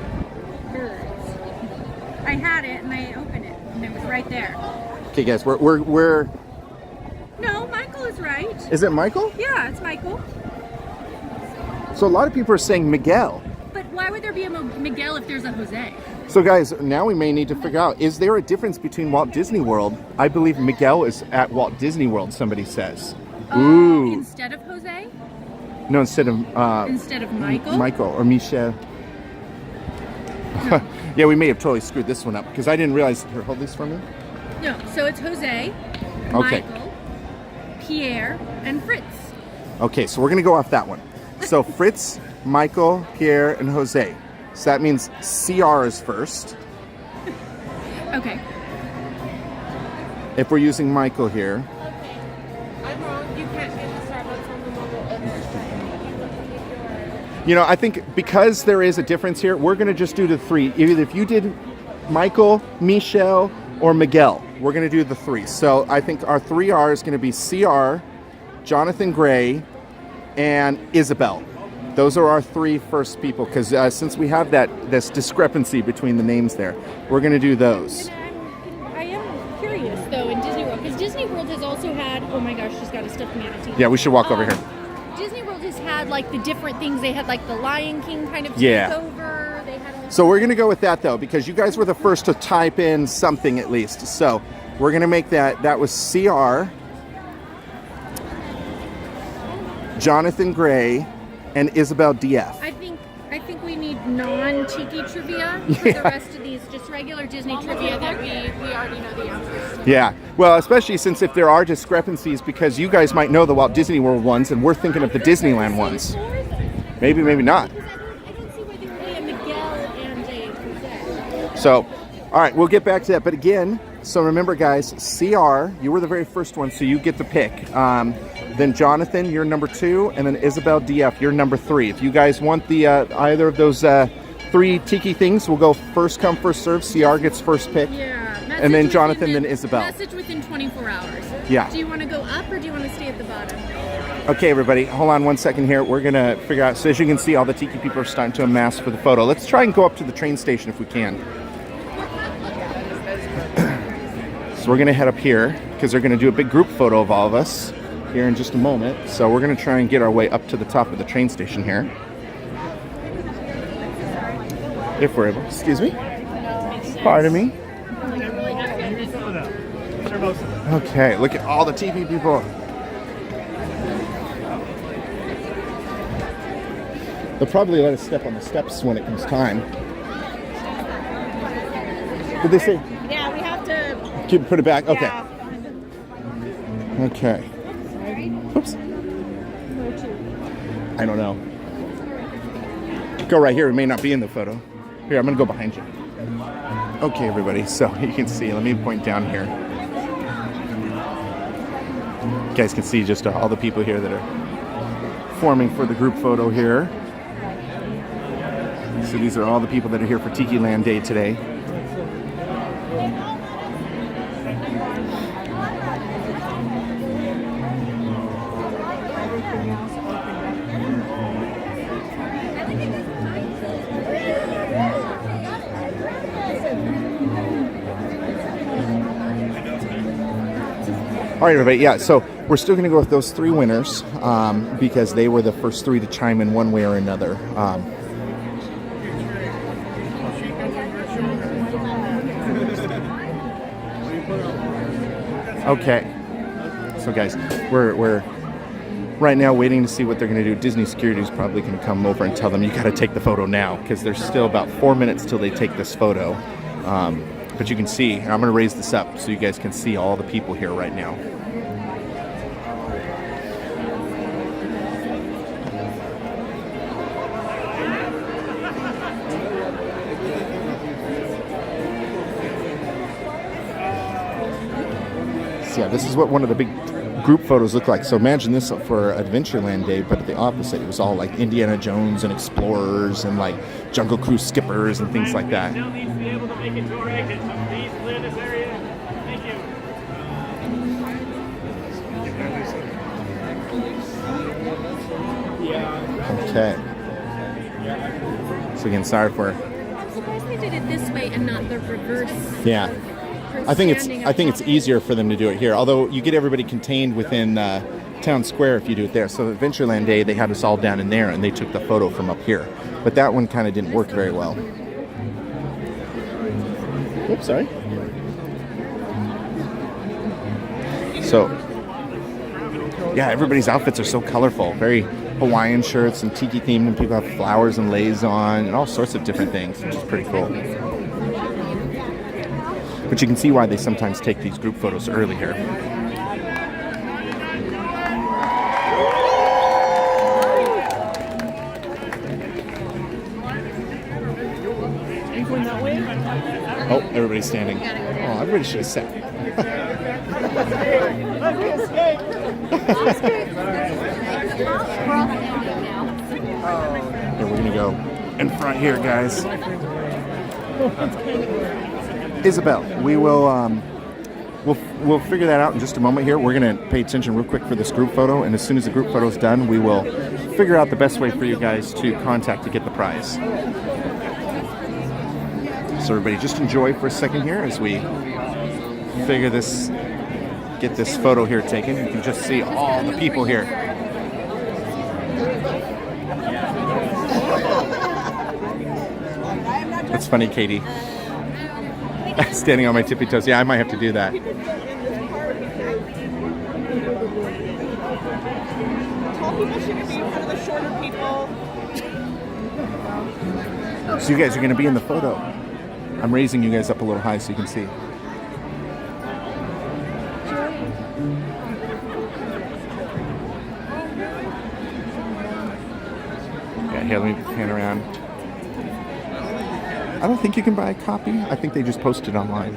birds. I had it and I opened it and it was right there.
Okay, guys, we're.
No, Michael is right.
Is it Michael?
Yeah, it's Michael.
So a lot of people are saying Miguel.
But why would there be a Miguel if there's a Jose?
So guys, now we may need to figure out, is there a difference between Walt Disney World? I believe Miguel is at Walt Disney World, somebody says. Ooh.
Instead of Jose?
No, instead of
Michael?
Michael or Michelle. Yeah, we may have totally screwed this one up because I didn't realize. Here, hold this for me.
No, so it's Jose,
Okay.
Michael, Pierre, and Fritz.
Okay, so we're gonna go off that one. So Fritz, Michael, Pierre, and Jose. So that means CR is first.
Okay.
If we're using Michael here.
I'm wrong. You can't get the Starbucks on the mobile
You know, I think because there is a difference here, we're gonna just do the 3. Either if you did Michael, Michelle, or Miguel, we're gonna do the 3. So I think our 3 R is gonna be CR, Jonathan Gray, and Isabel. Those are our 3 first people, because since we have this discrepancy between the names there, we're going to do those.
And I am curious, though, in Disney World, because Disney World has also had, oh my gosh, she's got a stuffed manatee.
Yeah, we should walk over here.
Disney World has had, like, the different things. They had, like, the Lion King kind of
Yeah.
takeover. They had
So we're going to go with that, though, because you guys were the first to type in something at least. So we're going to make that was CR, Jonathan Gray, and Isabel DF.
I think we need non-Tiki trivia for the rest of these, just regular Disney trivia that we already know the answers to.
Yeah, well, especially since if there are discrepancies, because you guys might know the Walt Disney World ones, and we're thinking of the Disneyland ones. Maybe, maybe not.
Because I don't see where there would be a Miguel and a Jose.
So, all right, we'll get back to that. But again, so remember, guys, CR, you were the very first one, so you get the pick. Then Jonathan, you're number 2, and then Isabel DF, you're number 3. If you guys want the either of those 3 Tiki things, we'll go first come, first serve. CR gets first pick.
Yeah.
And then Jonathan, then Isabel.
Message within 24 hours.
Yeah.
Do you want to go up or do you want to stay at the bottom?
Okay, everybody, hold on one second here. We're going to figure out, so as you can see, all the Tiki people are starting to amass for the photo. Let's try and go up to the train station if we can. So we're going to head up here because they're going to do a big group photo of all of us here in just a moment. So we're going to try and get our way up to the top of the train station here. If we're able. Excuse me? Pardon me? Okay, look at all the TV people. They'll probably let us step on the steps when it comes time. Did they say?
Yeah, we have to.
Put it back? Okay. Okay. Oops. I don't know. Go right here. It may not be in the photo. Here, I'm going to go behind you. Okay, everybody. So you can see. Let me point down here. You guys can see just all the people here that are forming for the group photo here. So these are all the people that are here for Tikiland Day today. All right, everybody. Yeah, so we're still going to go with those 3 winners because they were the first 3 to chime in one way or another. Okay. So, guys, we're right now waiting to see what they're going to do. Disney security is probably going to come over and tell them you got to take the photo now, because there's still about 4 minutes till they take this photo. But you can see, and I'm going to raise this up so you guys can see all the people here right now. So yeah, this is what one of the big group photos look like. So imagine this for Adventureland Day, but the opposite. It was all like Indiana Jones and explorers and like Jungle Cruise skippers and things like that.
Still needs to be able to make it to our exit, so please clear this area. Thank you.
Okay. So again, sorry for.
I'm surprised they did it this way and not the reverse.
Yeah. I think it's easier for them to do it here. Although you get everybody contained within Town Square if you do it there. So Adventureland Day, they had us all down in there, and they took the photo from up here. But that one kind of didn't work very well. Oops, sorry. So, yeah, everybody's outfits are so colorful. Very Hawaiian shirts and tiki themed, and people have flowers and leis on and all sorts of different things, which is pretty cool. But you can see why they sometimes take these group photos early here. Oh, everybody's standing. Oh, everybody should have sat. Here, we're gonna go in front here, guys. Isabel, we will we'll figure that out in just a moment here. We're going to pay attention real quick for this group photo, and as soon as the group photo is done, we will figure out the best way for you guys to contact to get the prize. So everybody just enjoy for a second here as we get this photo here taken. You can just see all the people here. It's funny, Katie. Standing on my tippy toes. Yeah, I might have to do that.
Tall people shouldn't be in front of the shorter people.
So you guys are going to be in the photo. I'm raising you guys up a little high so you can see. Yeah, here, let me pan around. I don't think you can buy a copy. I think they just post it online.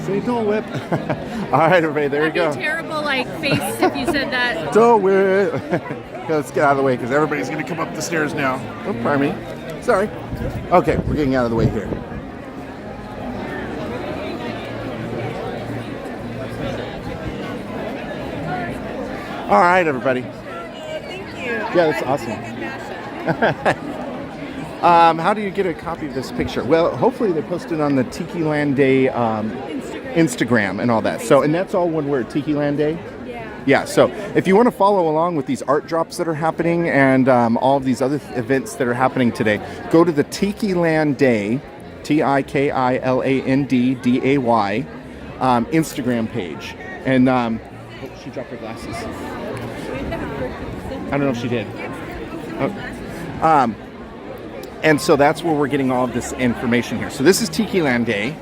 Say Dole Whip. All right, everybody, there you go.
That'd be a terrible face if you said that.
Dole Whip. Let's get out of the way because everybody's going to come up the stairs now. Oh, pardon me. Sorry. Okay, we're getting out of the way here. All right, everybody.
Thank you.
Yeah, that's awesome. How do you get a copy of this picture? Well, hopefully they post it on the Tikiland Day Instagram and all that. So, and that's all one word, Tikiland Day? Yeah, so if you want to follow along with these art drops that are happening and all of these other events that are happening today, go to the Tikiland Day, Tikilandday, Instagram page. And, oh, she dropped her glasses. I don't know if she did. Oh. And so that's where we're getting all of this information here. So this is Tikiland Day.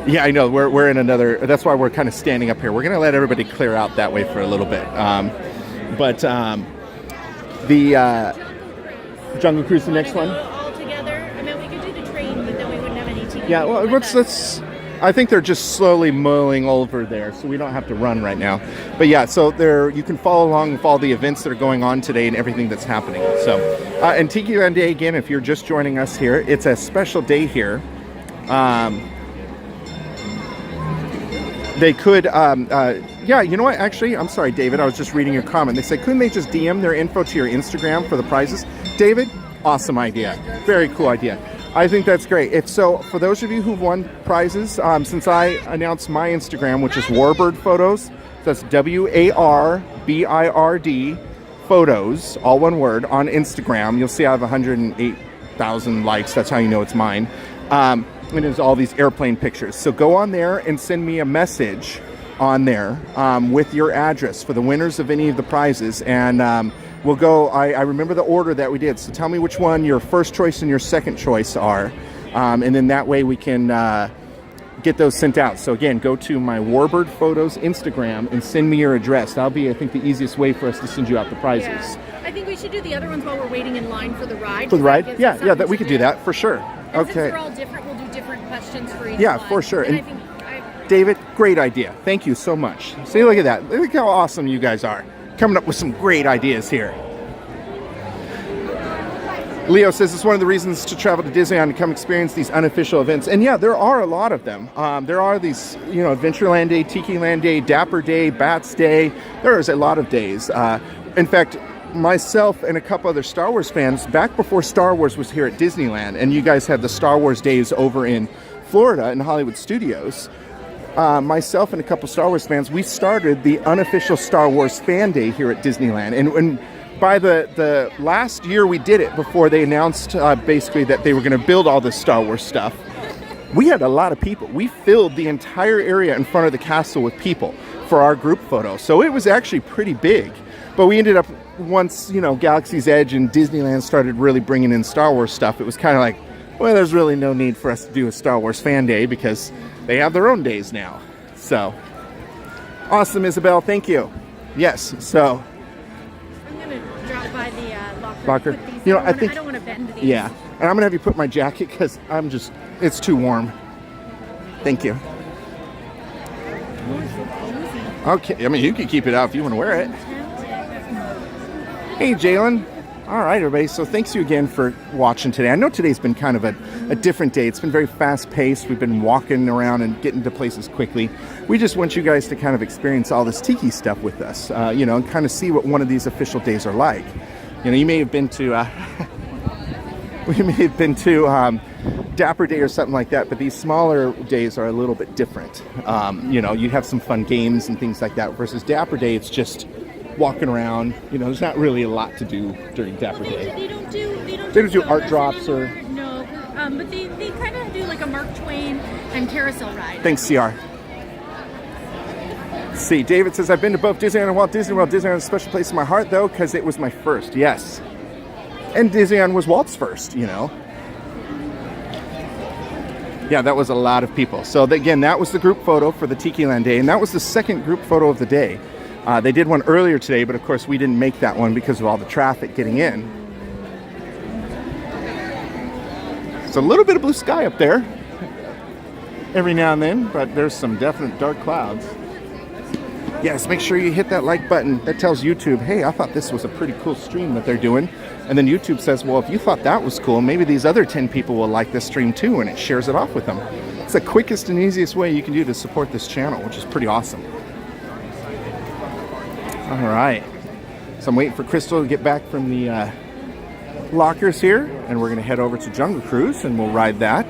Yeah, I know. We're in another. That's why we're kind of standing up here. We're going to let everybody clear out that way for a little bit. But the Jungle Cruise, the next one.
All together. I mean, we could do the train, but then we wouldn't have any tiki.
Yeah, well, let's. I think they're just slowly mulling over there, so we don't have to run right now. But yeah, so there you can follow along with all the events that are going on today and everything that's happening. So, and Tikiland Day again, if you're just joining us here, it's a special day here. They could, yeah, you know what? Actually, I'm sorry, David. I was just reading your comment. They said, couldn't they just DM their info to your Instagram for the prizes? David, awesome idea. Very cool idea. I think that's great. If so, for those of you who've won prizes, since I announced my Instagram, which is Warbird Photos, that's WARBIRD Photos, all one word, on Instagram. You'll see I have 108,000 likes. That's how you know it's mine. And there's all these airplane pictures. So go on there and send me a message on there with your address for the winners of any of the prizes. And we'll go, I remember the order that we did. So tell me which one your first choice and your second choice are. And then that way we can get those sent out. So again, go to my Warbird Photos Instagram and send me your address. That'll be, I think, the easiest way for us to send you out the prizes.
Yeah. I think we should do the other ones while we're waiting in line for the ride.
For the ride?
That
Yeah, that we could do that for sure.
And
Okay.
since they're all different, we'll do different questions for each
Yeah,
one.
for sure.
And I
And
think
David, great idea. Thank you so much. See, look at that. Look how awesome you guys are. Coming up with some great ideas here. Leo says it's one of the reasons to travel to Disneyland to come experience these unofficial events. And yeah, there are a lot of them. There are these, you know, Adventureland Day, Tikiland Day, Dapper Day, Bats Day. There's a lot of days. In fact, myself and a couple other Star Wars fans, back before Star Wars was here at Disneyland, and you guys had the Star Wars days over in Florida in Hollywood Studios, myself and a couple Star Wars fans, we started the unofficial Star Wars fan day here at Disneyland. And by the last year we did it, before they announced basically that they were going to build all this Star Wars stuff, we had a lot of people. We filled the entire area in front of the castle with people for our group photo. So it was actually pretty big. But we ended up, once, you know, Galaxy's Edge and Disneyland started really bringing in Star Wars stuff, it was kind of like, well, there's really no need for us to do a Star Wars fan day because they have their own days now. So, awesome, Isabel. Thank you. Yes, so.
I'm going to drop by the
Locker.
Put these
You know,
in.
I think.
I don't want to bend these.
Yeah, and I'm going to have you put my jacket because it's too warm. Thank you. Okay, I mean, you can keep it out if you want to wear it. Hey, Jalen. All right, everybody. So thanks you again for watching today. I know today's been kind of a different day. It's been very fast-paced. We've been walking around and getting to places quickly. We just want you guys to kind of experience all this tiki stuff with us, you know, and kind of see what one of these official days are like. You know, you may have been to, we may have been to Dapper Day or something like that, but these smaller days are a little bit different. You know, you have some fun games and things like that, versus Dapper Day, it's just walking around. You know, there's not really a lot to do during Dapper Day.
They don't
do art
sodas
drops or...
anymore. No, but they kind of do like a Mark Twain and carousel ride.
Thanks, CR. See, David says, I've been to both Disneyland and Walt Disney World. Disneyland has a special place in my heart, though, because it was my first. Yes. And Disneyland was Walt's first, you know. Yeah, that was a lot of people. So, again, that was the group photo for the Tikiland Day, and that was the second group photo of the day. They did one earlier today, but, of course, we didn't make that one because of all the traffic getting in. It's a little bit of blue sky up there every now and then, but there's some definite dark clouds. Yes, make sure you hit that like button. That tells YouTube, hey, I thought this was a pretty cool stream that they're doing. And then YouTube says, well, if you thought that was cool, maybe these other 10 people will like this stream too, and it shares it off with them. It's the quickest and easiest way you can do to support this channel, which is pretty awesome. All right. So I'm waiting for Crystal to get back from the lockers here, and we're going to head over to Jungle Cruise, and we'll ride that.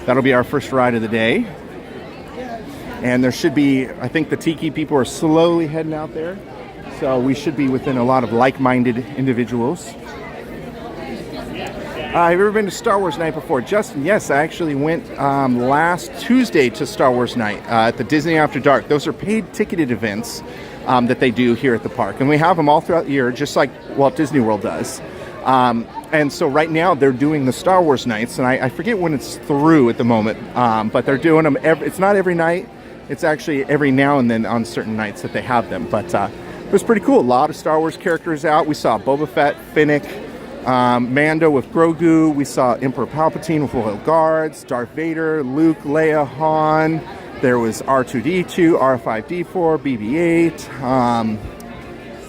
That'll be our first ride of the day. And there should be, I think the Tiki people are slowly heading out there. So we should be within a lot of like-minded individuals. Have you ever been to Star Wars Night before? Justin, yes, I actually went last Tuesday to Star Wars Night at the Disney After Dark. Those are paid ticketed events that they do here at the park. And we have them all throughout the year, just like Walt Disney World does. And so right now they're doing the Star Wars nights, and I forget when it's through at the moment, but they're doing them, it's not every night. It's actually every now and then on certain nights that they have them. But it was pretty cool. A lot of Star Wars characters out. We saw Boba Fett, Finnick, Mando with Grogu. We saw Emperor Palpatine with Royal Guards, Darth Vader, Luke, Leia, Han. There was R2-D2, R5-D4, BB-8.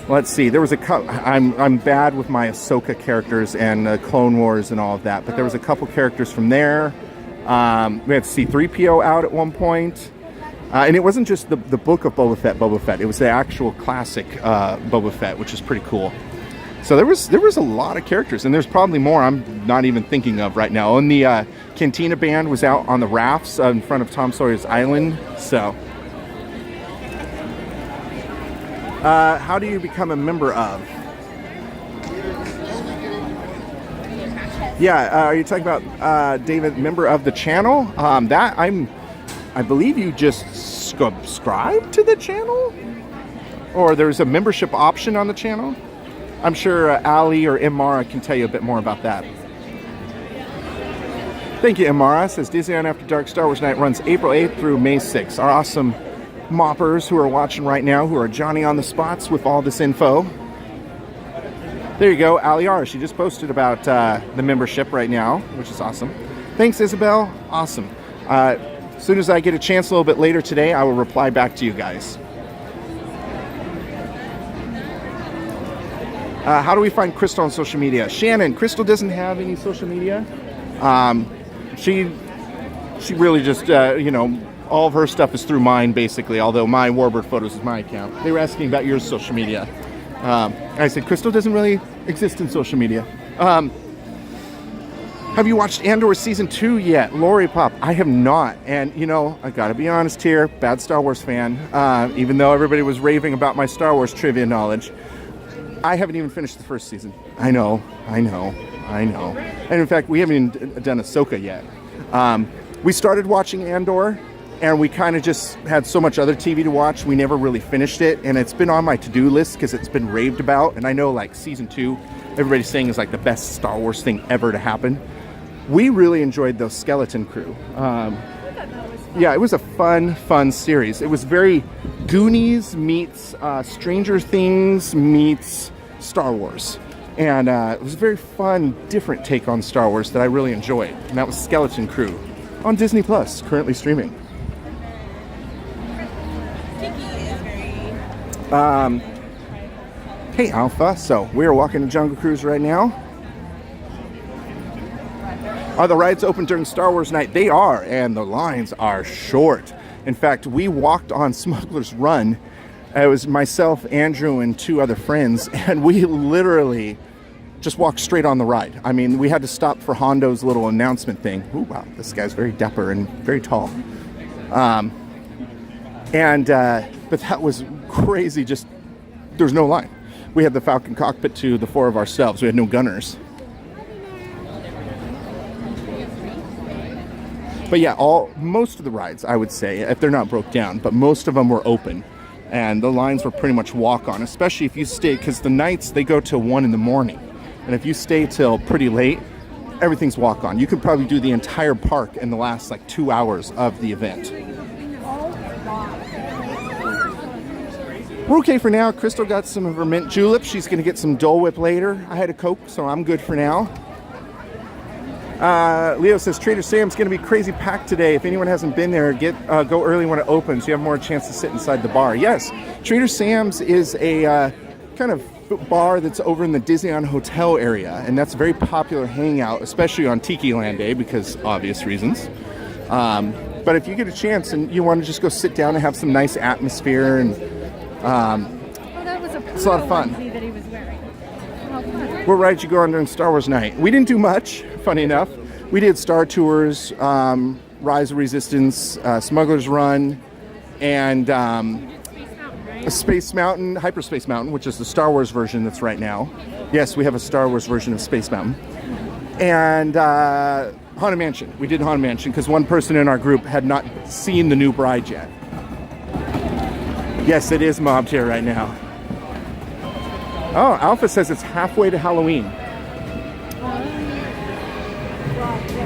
Let's see. There was a couple. I'm bad with my Ahsoka characters and Clone Wars and all of that, but there was a couple characters from there. We had C-3PO out at one point. And it wasn't just the book of Boba Fett. It was the actual classic Boba Fett, which is pretty cool. So there was a lot of characters, and there's probably more I'm not even thinking of right now. And the Cantina band was out on the rafts in front of Tom Sawyer's Island. So, how do you become a member of? Yeah, are you talking about David, member of the channel? I believe you just subscribe to the channel, or there's a membership option on the channel. I'm sure Ali or Imara can tell you a bit more about that. Thank you, Imara. Says Disneyland After Dark Star Wars Night runs April 8th through May 6th. Our awesome moppers who are watching right now, who are Johnny on the spots with all this info. There you go, Ali R. She just posted about the membership right now, which is awesome. Thanks, Isabel. Awesome. As soon as I get a chance a little bit later today, I will reply back to you guys. How do we find Crystal on social media? Shannon, Crystal doesn't have any social media. She really just, all of her stuff is through mine, basically, although my Warbird Photos is my account. They were asking about your social media. I said, Crystal doesn't really exist in social media. Have you watched Andor Season 2 yet? Lori Pop, I have not. And, I gotta be honest here, bad Star Wars fan. Even though everybody was raving about my Star Wars trivia knowledge, I haven't even finished the first season. I know. And in fact, we haven't even done Ahsoka yet. We started watching Andor, and we kind of just had so much other TV to watch, we never really finished it. And it's been on my to-do list because it's been raved about. And I know, like, Season 2, everybody's saying is like the best Star Wars thing ever to happen. We really enjoyed those skeleton crew. Yeah, it was a fun series. It was very Goonies meets Stranger Things meets Star Wars. And it was a very fun, different take on Star Wars that I really enjoyed. And that was Skeleton Crew on Disney Plus, currently streaming. Hey, Alpha. So we are walking to Jungle Cruise right now. Are the rides open during Star Wars Night? They are, and the lines are short. In fact, we walked on Smuggler's Run. It was myself, Andrew, and two other friends, and we literally just walked straight on the ride. I mean, we had to stop for Hondo's little announcement thing. Ooh, wow, this guy's very dapper and very tall. But that was crazy. Just, there's no line. We had the Falcon cockpit to the four of ourselves. We had no gunners. But yeah, most of the rides, I would say, if they're not broke down, but most of them were open. And the lines were pretty much walk-on, especially if you stay, because the nights, they go till 1 in the morning. And if you stay till pretty late, everything's walk-on. You could probably do the entire park in the last, 2 hours of the event. We're okay for now. Crystal got some of her mint julep. She's going to get some Dole Whip later. I had a Coke, so I'm good for now. Leo says Trader Sam's going to be crazy packed today. If anyone hasn't been there, go early when it opens. You have more chance to sit inside the bar. Yes, Trader Sam's is a kind of bar that's over in the Disneyland Hotel area, and that's a very popular hangout, especially on Tikiland Day because obvious reasons. But if you get a chance and you want to just go sit down and have some nice atmosphere, and it's a lot of fun.
That he was wearing.
What ride did you go on during Star Wars Night? We didn't do much, funny enough. We did Star Tours, Rise of Resistance, Smuggler's Run, and Space Mountain, Hyperspace Mountain, which is the Star Wars version that's right now. Yes, we have a Star Wars version of Space Mountain. And Haunted Mansion. We did Haunted Mansion because one person in our group had not seen the new bride yet. Yes, it is mobbed here right now. Oh, Alpha says it's halfway to Halloween.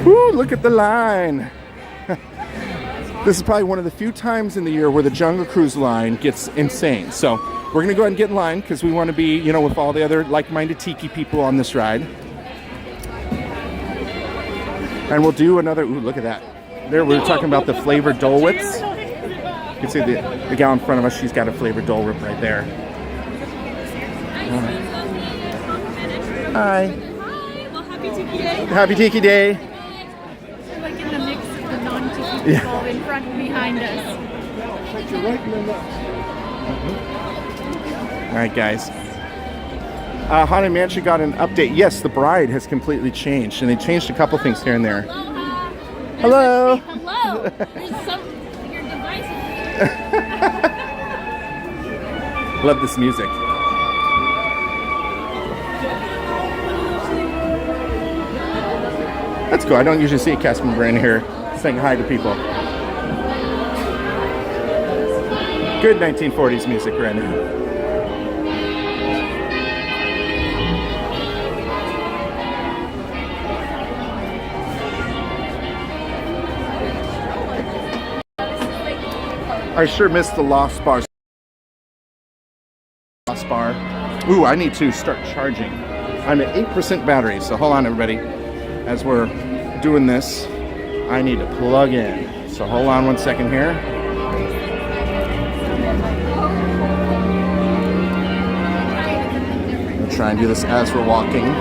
Woo, look at the line. This is probably one of the few times in the year where the Jungle Cruise line gets insane. So we're gonna go ahead and get in line because we want to be, you know, with all the other like-minded tiki people on this ride. And we'll do another, ooh, look at that. There, we were talking about the flavored Dole Whips. You can see the gal in front of us, she's got a flavored Dole Whip right there. Hi.
Hi. Well, happy Tiki Day.
Happy Tiki Day.
We're like in the mix of the non-Tiki people in front and behind us.
All right, guys. Haunted Mansion got an update. Yes, the bride has completely changed, and they changed a couple things here and there. Hello.
Hello. There's some your device.
Love this music. That's cool. I don't usually see a cast member in here saying hi to people. Good 1940s music right now. I sure missed the Lost Bar. Lost Bar. Ooh, I need to start charging. I'm at 8% battery, so hold on, everybody. As we're doing this, I need to plug in. So hold on one second here. We'll try and do this as we're walking.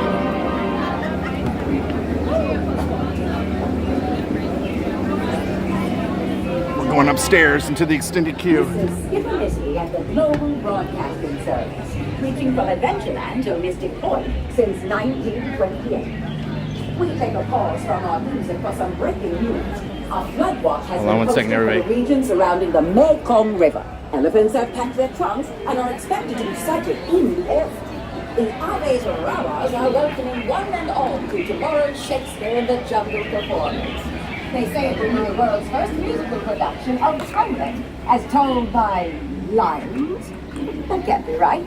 Going upstairs into the extended queue.
This is Skipper Missy at the Global Broadcasting Service, reaching from Adventureland to Mystic Point since 1928. We take a pause from our music for some breaking news. A flood watch has been posted for the region surrounding the Mekong River. Elephants have packed their trunks and are expected to be sighted in the area. The Aves Rawas are welcoming one and all to tomorrow's Shakespeare in the Jungle performance. They say it will be the world's first musical production of Hamlet, as told by lions. That can't be right.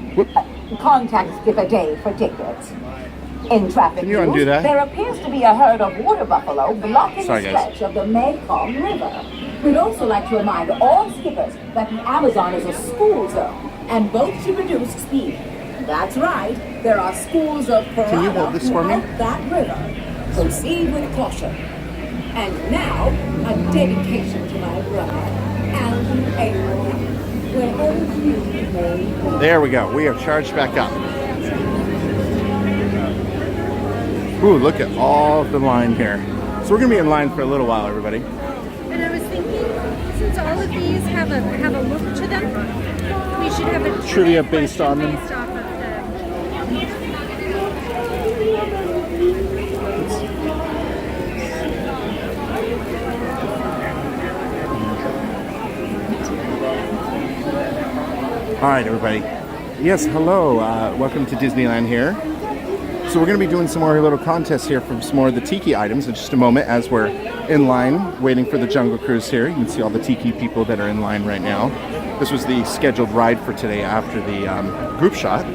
Contact Skipper Dave for tickets. In traffic news, there appears to be a herd of water buffalo blocking the stretch of the Mekong River. We'd also like to remind all skippers that the Amazon is a school zone, and boats should reduce speed. That's right, there are schools of piranha throughout that river. Proceed with caution. And now, a dedication to my brother, Alvin Abraham. Wherever you may go.
There we go. We have charged back up. Ooh, look at all the line here. So we're going to be in line for a little while, everybody.
And I was thinking, since all of these have a look to them, we should have a
trivia based on them.
Based off of them.
All right, everybody. Yes, hello. Welcome to Disneyland here. So we're going to be doing some more little contests here from some more of the tiki items in just a moment as we're in line waiting for the Jungle Cruise here. You can see all the tiki people that are in line right now. This was the scheduled ride for today after the group shot.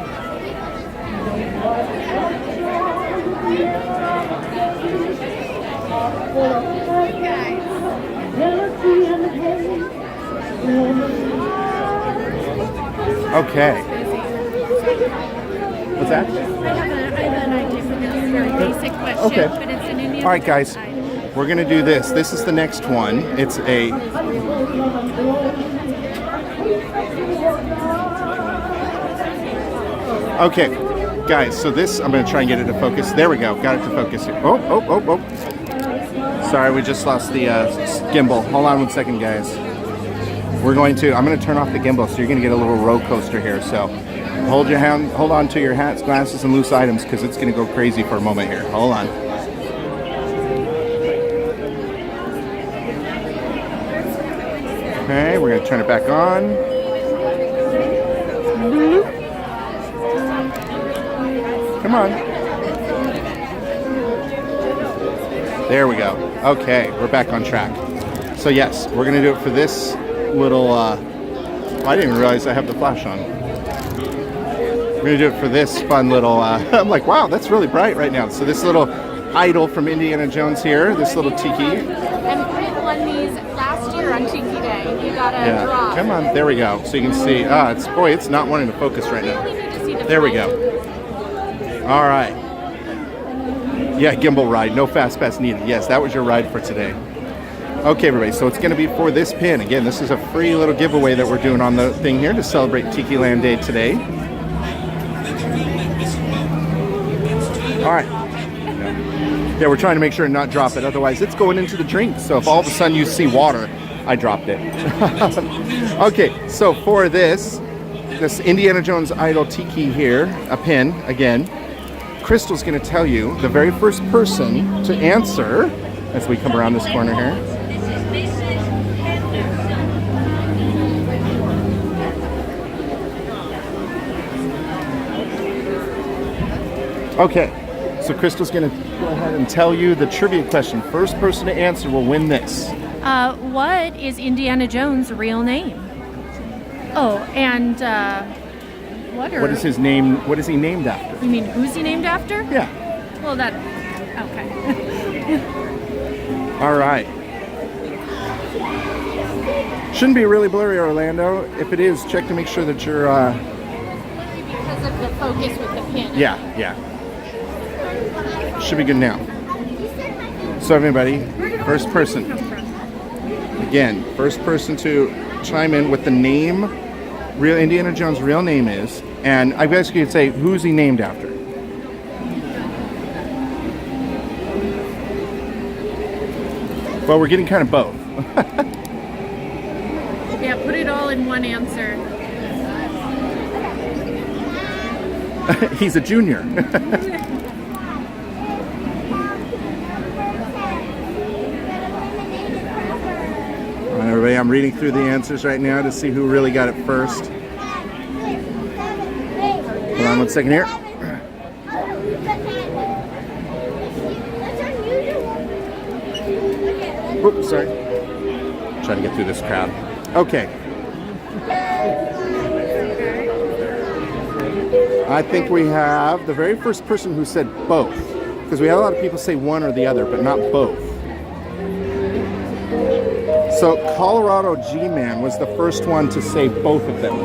Okay. What's that?
I have an idea for this very basic question,
Okay.
but it's an Indian.
All right, guys. We're going to do this. This is the next one. It's a... Okay, guys, so this, I'm going to try and get it to focus. There we go. Got it to focus here. Oh. Sorry, we just lost the gimbal. Hold on one second, guys. I'm going to turn off the gimbal, so you're going to get a little roller coaster here. So hold on to your hats, glasses, and loose items, because it's going to go crazy for a moment here. Hold on. Okay, we're going to turn it back on. Come on. There we go. Okay, we're back on track. So yes, we're going to do it for this little, I didn't even realize I have the flash on. We're going to do it for this fun little, I'm like, wow, that's really bright right now. So this little idol from Indiana Jones here, this little tiki.
And Brit won these last year picture on Tiki Day. You gotta
Yeah,
draw.
come on. There we go. So you can see. It's not wanting to focus right now.
We need to see the
There we
flight.
go. All right. Yeah, gimbal ride. No fast pass needed. Yes, that was your ride for today. Okay, everybody. So it's going to be for this pin. Again, this is a free little giveaway that we're doing on the thing here to celebrate Tikiland Day today. All right. Yeah, we're trying to make sure to not drop it. Otherwise, it's going into the drink. So if all of a sudden you see water, I dropped it. Okay, so for this Indiana Jones Idol Tiki here, a pin, again, Crystal's going to tell you the very first person to answer as we come around this corner here. Okay, so Crystal's going to go ahead and tell you the trivia question. First person to answer will win this.
What is Indiana Jones' real name? Oh, and
What is his name? What is he named after?
You mean who's he named after?
Yeah.
Well, okay.
All right. Shouldn't be really blurry, Orlando. If it is, check to make sure that you're.
Because of the focus with the pin.
Yeah. Should be good now. So everybody, first person. Again, first person to chime in with the name, real Indiana Jones' real name is, and I guess you could say, who's he named after? Well, we're getting kind of both.
Yeah, put it all in one answer.
He's a junior. All right, everybody, I'm reading through the answers right now to see who really got it first. Hold on 1 second here. Oops, sorry. Trying to get through this crowd. Okay. I think we have the very first person who said both. Because we had a lot of people say one or the other, but not both. So Colorado G-Man was the first one to say both of them.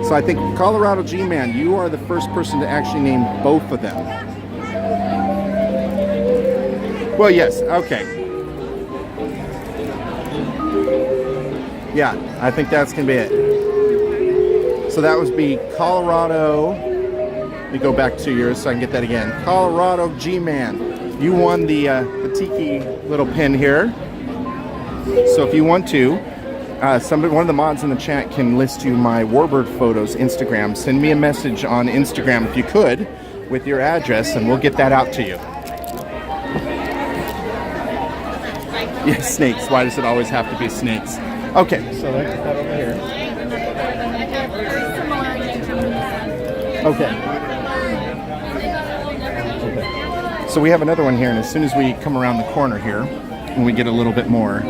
So I think Colorado G-Man, you are the first person to actually name both of them. Well, yes, okay. Yeah, I think that's going to be it. So that would be Colorado. Let me go back 2 years so I can get that again. Colorado G-Man. You won the Tiki little pin here. So if you want to, one of the mods in the chat can list you my Warbird Photos Instagram. Send me a message on Instagram if you could with your address and we'll get that out to you. Yeah, snakes. Why does it always have to be snakes? Okay, so let's put that over here. Okay. So we have another one here, and as soon as we come around the corner here, when we get a little bit more,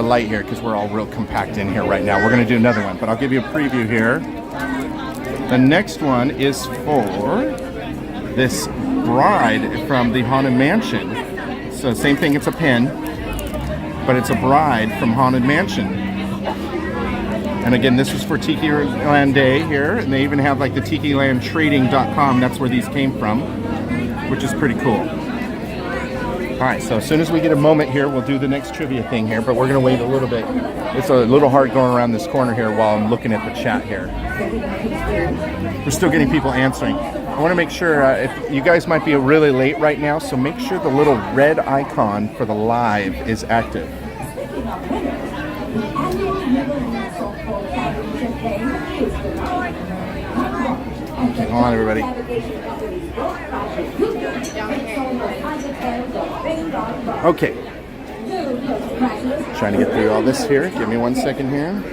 light here, because we're all real compact in here right now, we're going to do another one. But I'll give you a preview here. The next one is for this bride from the Haunted Mansion. So same thing, it's a pin, but it's a bride from Haunted Mansion. And again, this was for Tikiland Day here, and they even have like the TikilandTrading.com. That's where these came from, which is pretty cool. All right, so as soon as we get a moment here, we'll do the next trivia thing here, but we're going to wait a little bit. It's a little hard going around this corner here while I'm looking at the chat here. We're still getting people answering. I want to make sure, if you guys might be really late right now, so make sure the little red icon for the live is active. Okay, hold on, everybody. Okay. Trying to get through all this here. Give me 1 second here.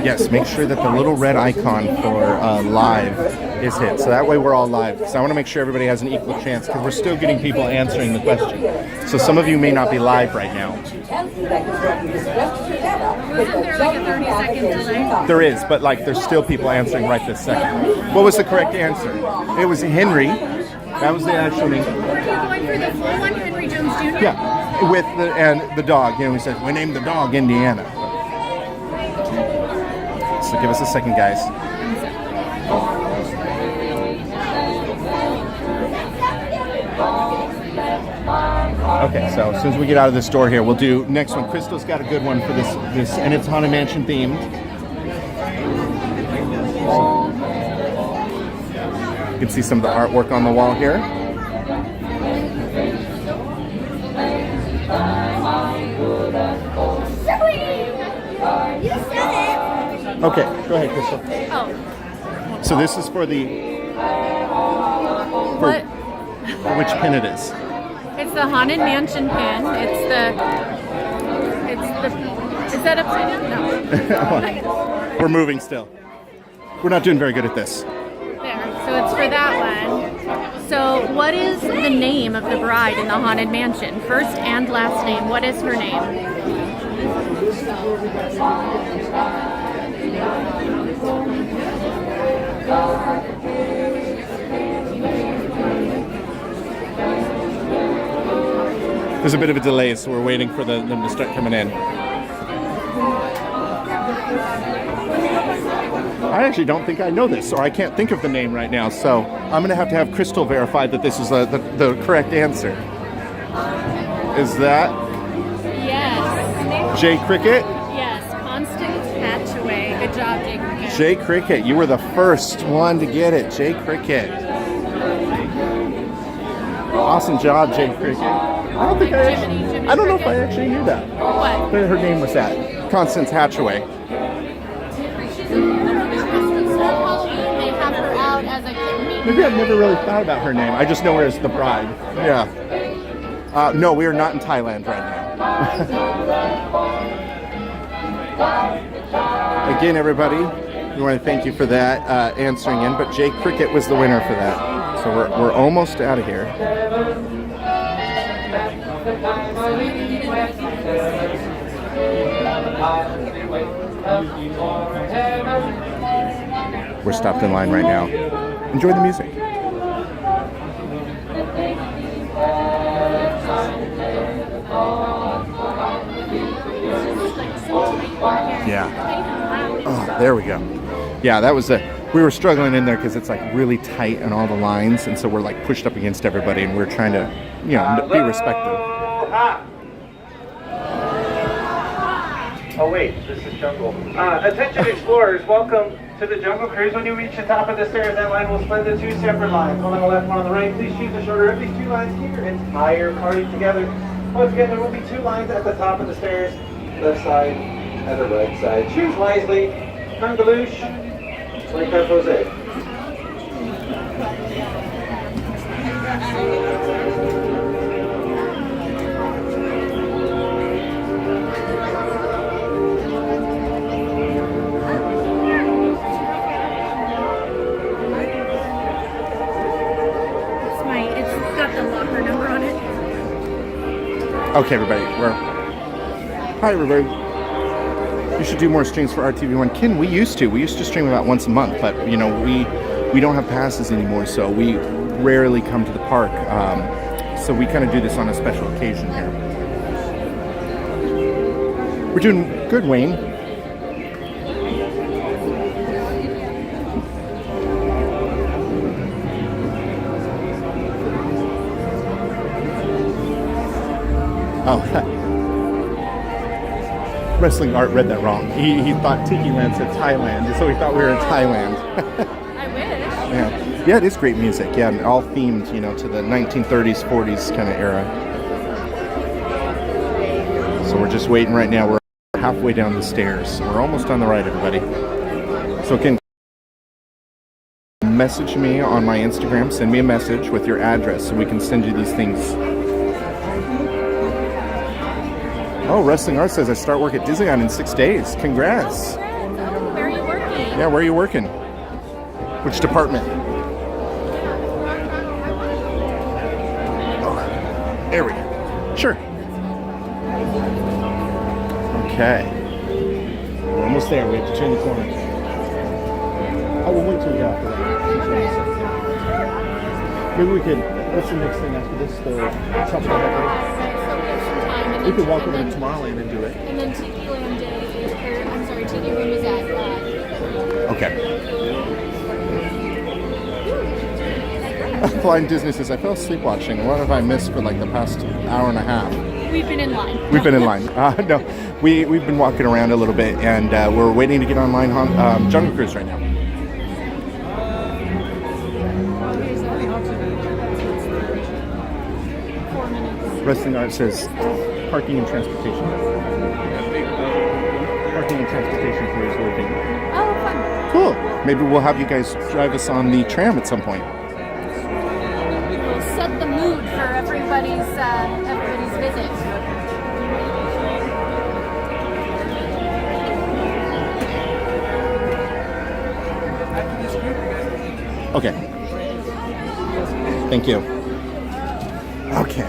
Yes, make sure that the little red icon for live is hit. So that way we're all live. So I want to make sure everybody has an equal chance because we're still getting people answering the question. So some of you may not be live right now.
Wasn't there like a 30-second delay?
There is, but like there's still people answering right this second. What was the correct answer? It was Henry. That was the actual name.
For the full one, Henry Jones Jr.?
Yeah, with the dog. You know, we said we named the dog Indiana. So give us a second, guys. Okay, so as soon as we get out of this store here, we'll do next one. Crystal's got a good one for this, and it's Haunted Mansion themed. You can see some of the artwork on the wall here. Okay, go ahead, Crystal.
Oh.
So this is for the...
What?
Which pin it is.
It's the Haunted Mansion pin. Is that upside down? No.
We're moving still. We're not doing very good at this.
There. So it's for that one. So what is the name of the bride in the Haunted Mansion? First and last name. What is her name?
There's a bit of a delay, so we're waiting for them to start coming in. I actually don't think I know this, or I can't think of the name right now, so I'm going to have Crystal verify that this is the correct answer. Is that
Yes.
Jay Cricket?
Yes. Constance Hatchaway. Good job, Jay Cricket.
Jay Cricket, you were the first one to get it. Jay Cricket. Awesome job, Jay Cricket. I don't know if I actually knew that.
What?
But her name was that. Constance Hatchaway.
They have her out as a kid.
Maybe I've never really thought about her name. I just know her as the bride. Yeah. No, we are not in Thailand right now. Again, everybody, we want to thank you for that answering in, but Jay Cricket was the winner for that. So we're almost out of here. We're stopped in line right now. Enjoy the music. Yeah. Oh, there we go. Yeah, that was we were struggling in there because it's like really tight in all the lines, and so we're like pushed up against everybody, and we're trying to, you know, be respectful.
Oh wait, this is jungle. Attention explorers, welcome to the Jungle Cruise. When you reach the top of the stairs, that line will split into two separate lines. One on the left, one on the right. Please choose the shorter of these two lines. Keep your entire party together. Once again, there will be two lines at the top of the stairs. Left side and the right side. Choose wisely. Kangaloosh. Like that, Jose.
It's got the locker number on it.
Okay, everybody. Hi, everybody. You should do more streams for RTV1. Ken, we used to stream about once a month, but you know we don't have passes anymore, so we rarely come to the park. So we kind of do this on a special occasion here. We're doing good, Wayne. Oh. Wrestling Art read that wrong. He thought Tikiland said Thailand, so he thought we were in Thailand.
I wish.
Yeah, it is great music. Yeah, and all themed, you know, to the 1930s, 40s kind of era. So we're just waiting right now. We're halfway down the stairs. We're almost on the right, everybody. So can message me on my Instagram. Send me a message with your address so we can send you these things. Oh, Wrestling Art says I start work at Disneyland in 6 days. Congrats.
Oh, where are you working?
Yeah, where are you working? Which department? Oh, there we go. Sure. Okay. We're almost there. We have to turn the corner. Oh, we'll wait till we get off the road. Maybe we could What's the next thing after this? The tropical decoration?
Right, so we have some time. And
We
then,
could walk
and
over to
then-
Tomorrowland and do it.
And then Tikiland is, or I'm sorry, Tiki Room is at
Okay. Flying Disney says, I fell asleep watching. What have I missed for like the past hour and a half?
We've been in line.
We've been in line. No, we've been walking around a little bit, and we're waiting to get online on Jungle Cruise right now. Wrestling Art says parking and transportation. Parking and transportation for is working.
Oh, fun.
Cool. Maybe we'll have you guys drive us on the tram at some point.
We'll set the mood for everybody's visit.
Okay. Thank you. Okay.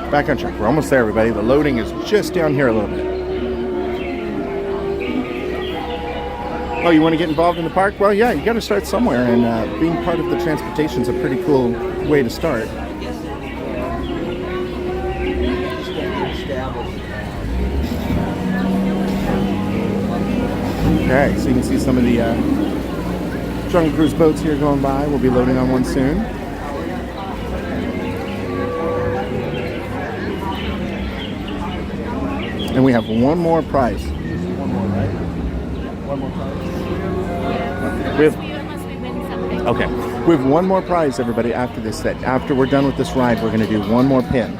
Back on track. We're almost there, everybody. The loading is just down here a little bit. Oh, you want to get involved in the park? Well, yeah, you got to start somewhere, and being part of the transportation is a pretty cool way to start. Okay, so you can see some of the Jungle Cruise boats here going by. We'll be loading on one soon. And we have one more prize. One more, right? One more prize.
Unless we win something.
Okay. We have one more prize, everybody, after this set. After we're done with this ride, we're going to do one more pin.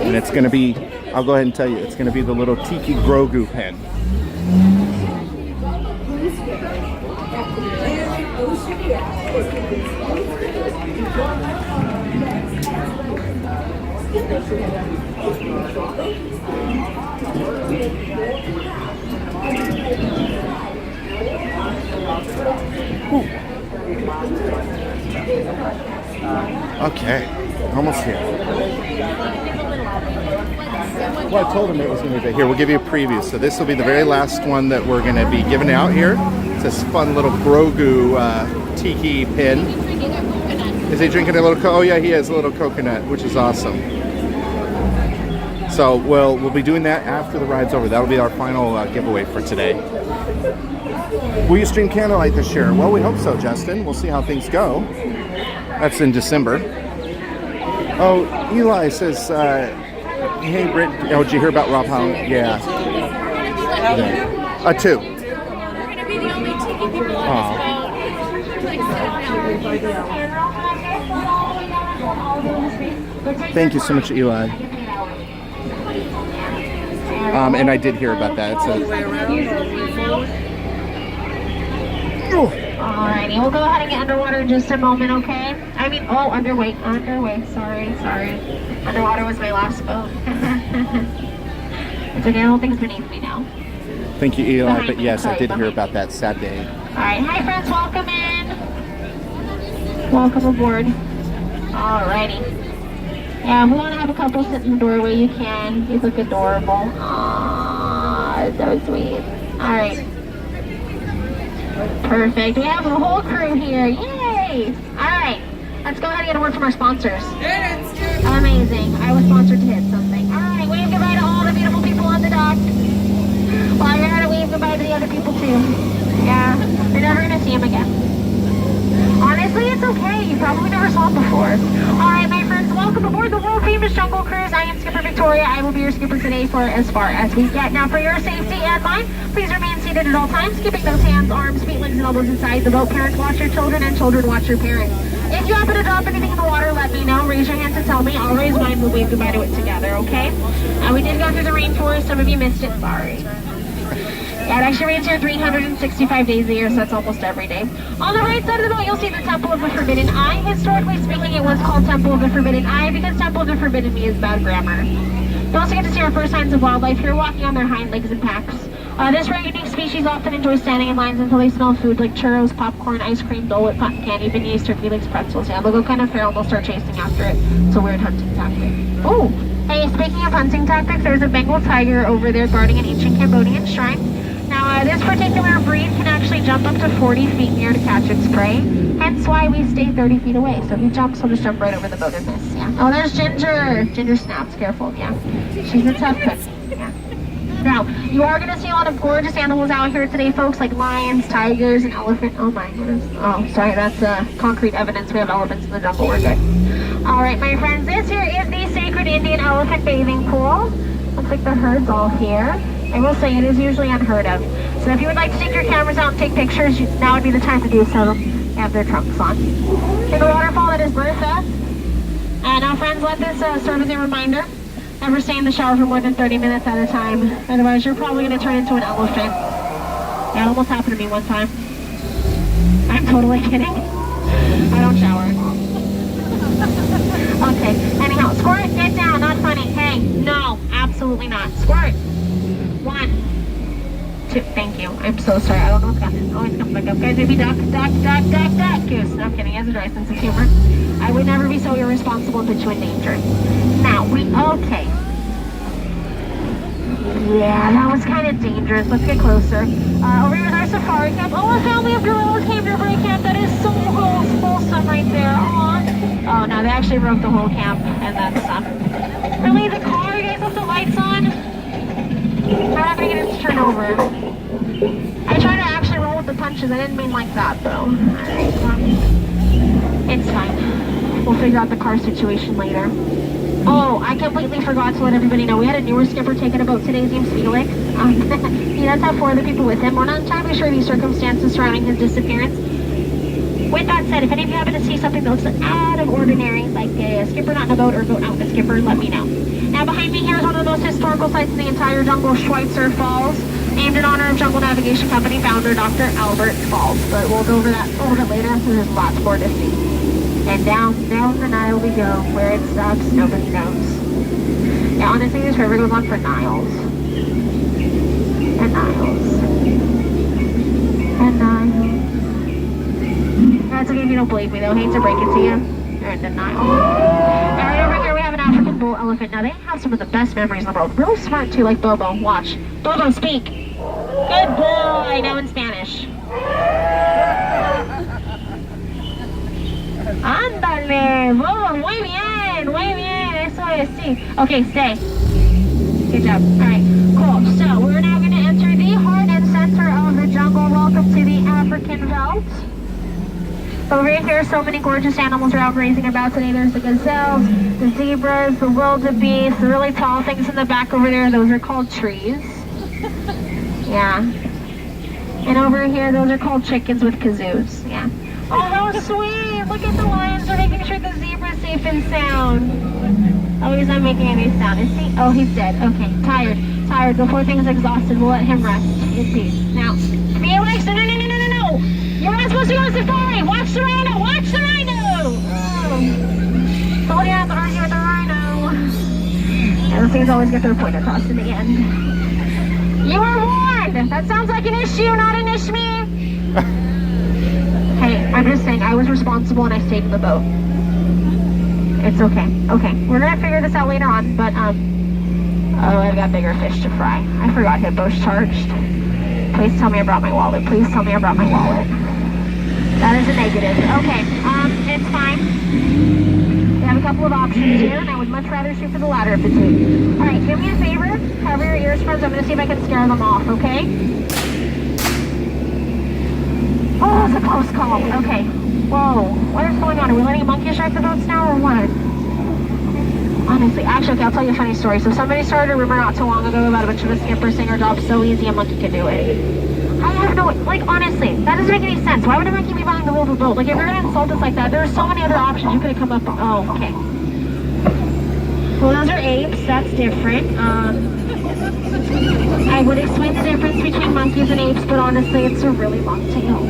And it's going to be, I'll go ahead and tell you, it's going to be the little Tiki Grogu pin. Okay, almost here. Well, I told him it was going to be here. We'll give you a preview. So this will be the very last one that we're going to be giving out here. It's this fun little Grogu tiki pin. Is he drinking a little? Oh yeah, he has a little coconut, which is awesome. So we'll be doing that after the ride's over. That'll be our final giveaway for today. Will you stream Candlelight this year? Well, we hope so, Justin. We'll see how things go. That's in December. Oh, Eli says, hey, Britt. Oh, did you hear about Rob Howell? Yeah. Two.
We're going to be the only tiki people on this boat.
Thank you so much, Eli. And I did hear about that.
Alrighty, we'll go ahead and get underwater in just a moment, okay? I mean, oh, underway, sorry. Underwater was my last boat. It's okay, I don't think it's beneath me now.
Thank you, Eli, but yes, I did hear about that sad day.
Alright, hi friends, welcome in. Welcome aboard. Alrighty. Yeah, if we want to have a couple sit in the doorway, you can. You look adorable. Aww, so sweet. Alright. Perfect. We have the whole crew here. Yay! Alright. Let's go ahead and get a word from our sponsors. Amazing. I was sponsored to hit something. Alright, wave goodbye to all the beautiful people on the dock. While you're at it, wave goodbye to the other people too. Yeah, you're never going to see them again. Honestly, it's okay. You probably never saw them before. Alright, my friends, welcome aboard the world famous Jungle Cruise. I am Skipper Victoria. I will be your skipper today for as far as we get. Now, for your safety and mine, please remain seated at all times, keeping those hands, arms, feet, legs, and elbows inside the boat. Parents, watch your children, and children, watch your parents. If you happen to drop anything in the water, let me know. Raise your hand to tell me. I'll raise mine. We'll wave goodbye to it together, okay? We did go through the rainforest. Some of you missed it. Sorry. Yeah, it actually rains here 365 days a year, so that's almost every day. On the right side of the boat, you'll see the Temple of the Forbidden Eye. Historically speaking, it was called Temple of the Forbidden Eye because Temple of the Forbidden Me is bad grammar. You also get to see our first signs of wildlife here, walking on their hind legs in packs. This very unique species often enjoys standing in lines until they smell food like churros, popcorn, ice cream, Dole Whip, cotton candy, beignets, turkey legs, pretzels. Yeah, they'll go kind of feral and they'll start chasing after it. It's a weird hunting tactic. Oh, hey, speaking of hunting tactics, there's a Bengal tiger over there guarding an ancient Cambodian shrine. Now, This particular breed can actually jump up to 40 feet near to catch its prey. Hence why we stay 30 feet away. So if he jumps, he'll just jump right over the boat and miss. Yeah. Oh, there's Ginger. Ginger snaps. Careful. Yeah. She's a tough cookie. Yeah. Now, you are going to see a lot of gorgeous animals out here today, folks, like lions, tigers, and elephant. Oh my goodness. Oh, sorry. That's concrete evidence. We have elephants in the jungle. We're good. All right, my friends. This here is the Sacred Indian Elephant Bathing Pool. Looks like the herd's all here. I will say it is usually unheard of. So if you would like to take your cameras out and take pictures, now would be the time to do so. They have their trunks on. In the waterfall, that is Bertha. Now, friends, let this serve as a reminder. Never stay in the shower for more than 30 minutes at a time. Otherwise, you're probably going to turn into an elephant. That almost happened to me one time. I'm totally kidding. I don't shower. Okay, anyhow, squirt, get down, not funny. Hey, no, absolutely not. Squirt. 1, 2, thank you. I'm so sorry, I don't know what's happening. Always comes back up. Guys, maybe duck, duck, duck, duck, duck. Goose. No, I'm kidding, he has a dry sense of humor. I would never be so irresponsible and put you in danger. Now, okay. Yeah, that was kind of dangerous. Let's get closer. Over here is our safari camp. Oh, a family of gorillas came to our camp. That is so wholesome right there. Aww. Oh, no, they actually broke the whole camp, and that's really the car. You guys left the lights on. I'm not gonna get it to turn over. I tried to actually roll with the punches. I didn't mean like that, though. Alright, it's fine. We'll figure out the car situation later. Oh, I completely forgot to let everybody know. We had a newer skipper taking a boat today. His name's Felix. He does have 4 other people with him. We're not entirely sure the circumstances surrounding his disappearance. With that said, if any of you happen to see something that looks out of ordinary, like a skipper not in a boat or a boat not with a skipper, let me know. Now behind me here is one of the most historical sites in the entire jungle, Schweitzer Falls, named in honor of Jungle Navigation Company founder Dr. Albert Falls. But we'll go over that a little bit later, so there's lots more to see. And down the Nile we go. Where it stops, nobody knows. Yeah, honestly, this river goes on for miles. And miles. And miles. That's okay if you don't believe me, though. Hate to break it to you. You're in denial. Now, right over here we have an African bull elephant. Now, they have some of the best memories in the world. Real smart, too, like Bobo. Watch. Bobo, speak. Good boy. Now in Spanish. Ándale, Bobo, muy bien, eso es, sí. Okay, stay. Good job. Alright, cool. So, we're now going to enter the heart and center of the jungle. Welcome to the African veldt. Over here, so many gorgeous animals are out grazing about today. There's the gazelles, the zebras, the wildebeest, the really tall things in the back over there. Those are called trees. Yeah. And over here, those are called chickens with kazoos. Yeah. Oh, that was sweet. Look at the lions. They're making sure the zebra's safe and sound. Oh, he's not making any sound. Is he? Oh, he's dead. Okay. Tired. The poor thing's exhausted. We'll let him rest in peace. Now, Felix, no. You're not supposed to go on safari. Watch the rhino. Watch the rhino. Oh. Told you not to argue with the rhino. Yeah, those things always get their point across in the end. You were warned. That sounds like an issue, not an ishme. Hey, I'm just saying, I was responsible and I stayed in the boat. It's okay. Okay, we're gonna figure this out later on, but, oh, I've got bigger fish to fry. I forgot Hippo's charged. Please tell me I brought my wallet. Please tell me I brought my wallet. That is a negative. Okay, it's fine. We have a couple of options here, and I would much rather shoot for the latter of the two. Alright, do me a favor. Cover your ears, friends. I'm gonna see if I can scare them off, okay? Oh, it's a close call. Okay. Whoa. What is going on? Are we letting monkeys drive the boats now, or what? Honestly, actually, okay, I'll tell you a funny story. So somebody started a rumor not too long ago about a bunch of us skippers saying our job's so easy a monkey could do it. I have no, like, honestly, that doesn't make any sense. Why would a monkey be behind the wheel of a boat? Like, if you're gonna insult us like that, there are so many other options you could have come up with. Oh, okay. Well, those are apes. That's different. I would explain the difference between monkeys and apes, but honestly, it's a really long tail.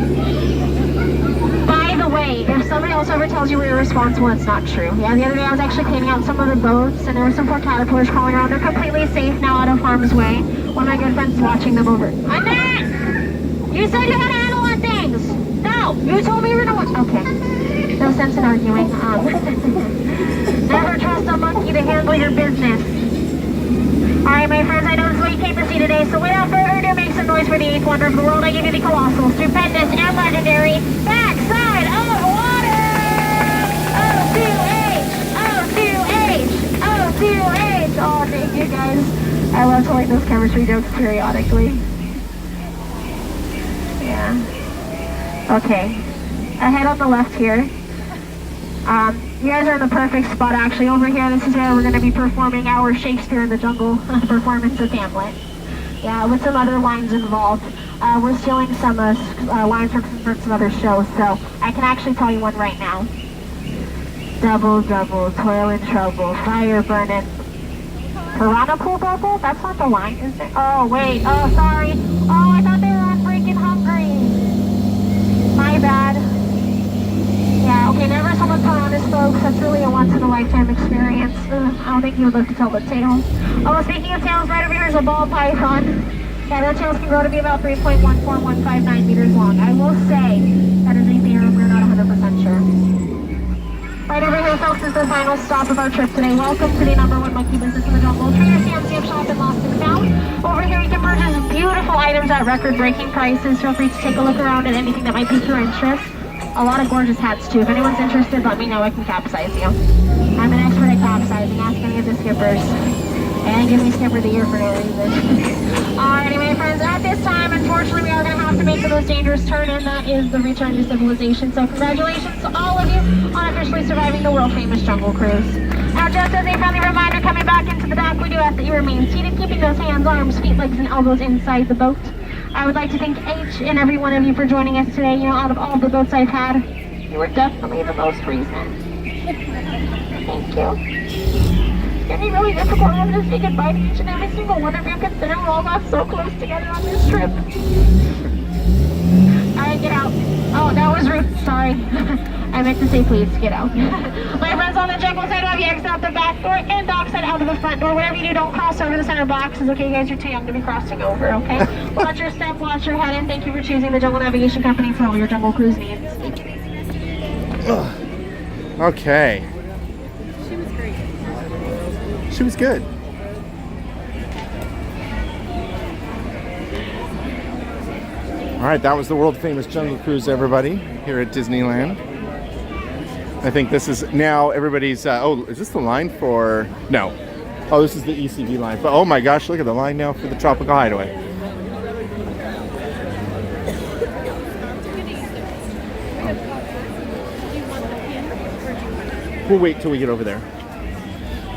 By the way, if somebody else ever tells you we're irresponsible, it's not true. Yeah, the other day I was actually cleaning out some of the boats, and there were some poor caterpillars crawling around. They're completely safe now, out of harm's way. One of my good friends is watching them over. Annette! You said you had a handle on things! No! You told me you were gonna watch. Okay. No sense in arguing. Never trust a monkey to handle your business. Alright, my friends, I know this is what you came to see today, so without further ado, make some noise for For the 8th wonder of the world, I give you the colossal, stupendous, and legendary backside of water! O2H! Oh, thank you guys. I love telling those chemistry jokes periodically. Yeah. Okay. Ahead on the left here. You guys are in the perfect spot actually. Over here, this is where we're going to be performing our Shakespeare in the Jungle performance of Hamlet. Yeah, with some other lines involved. We're stealing some lines from some other shows, so I can actually tell you one right now. Double, double, toil and trouble, fire burning. Piranha pool bubble? That's not the line, is it? Oh, wait. Oh, sorry. Oh, I thought they were on freaking hungry. My bad. Yeah, okay, never saw the piranhas, folks. That's really a once-in-a-lifetime experience. I don't think you would live to tell the tale. Oh, speaking of tails, right over here is a ball python. Yeah, their tails can grow to be about 3.14159 meters long. I will say that is a theorem. We're not 100% sure. Right over here, folks, is the final stop of our trip today. Welcome to the #1 monkey business in the jungle, Trader Sam's Gift Shop in Lost and Found. Over here, you can purchase beautiful items at record-breaking prices. Feel free to take a look around at anything that might pique your interest. A lot of gorgeous hats, too. If anyone's interested, let me know. I can capsize you. I'm an expert at capsizing. Ask any of the skippers. And give me Skipper of the Year for no reason. Alrighty, my friends, at this time, unfortunately, we are going to have to make the most dangerous turn, and that is the return to civilization. So congratulations to all of you on officially surviving the world-famous Jungle Cruise. Now, just as a friendly reminder, coming back into the dock, we do ask that you remain seated, keeping those hands, arms, feet, legs, and elbows inside the boat. I would like to thank each and every one of you for joining us today. You know, out of all the boats I've had, you were definitely the most recent. Thank you. It's going to be really difficult having to say goodbye to each and every single one of you, considering we're all got so close together on this trip. Alright, get out. Oh, that was rude. Sorry. I meant to say please, get out. My friends on the jungle side, have you exit out the back door and dock side out of the front door. Whatever you do, don't cross over the center boxes, okay? You guys are too young to be crossing over, okay? Watch your step, watch your head, and thank you for choosing the Jungle Navigation Company for all your jungle cruise needs.
Okay.
She was great.
She was good. All right, that was the world famous Jungle Cruise, everybody, here at Disneyland. I think this is now everybody's, oh, is this the line for, no. Oh, this is the ECV line. But oh my gosh, look at the line now for the Tropical Hideaway. We'll wait till we get over there.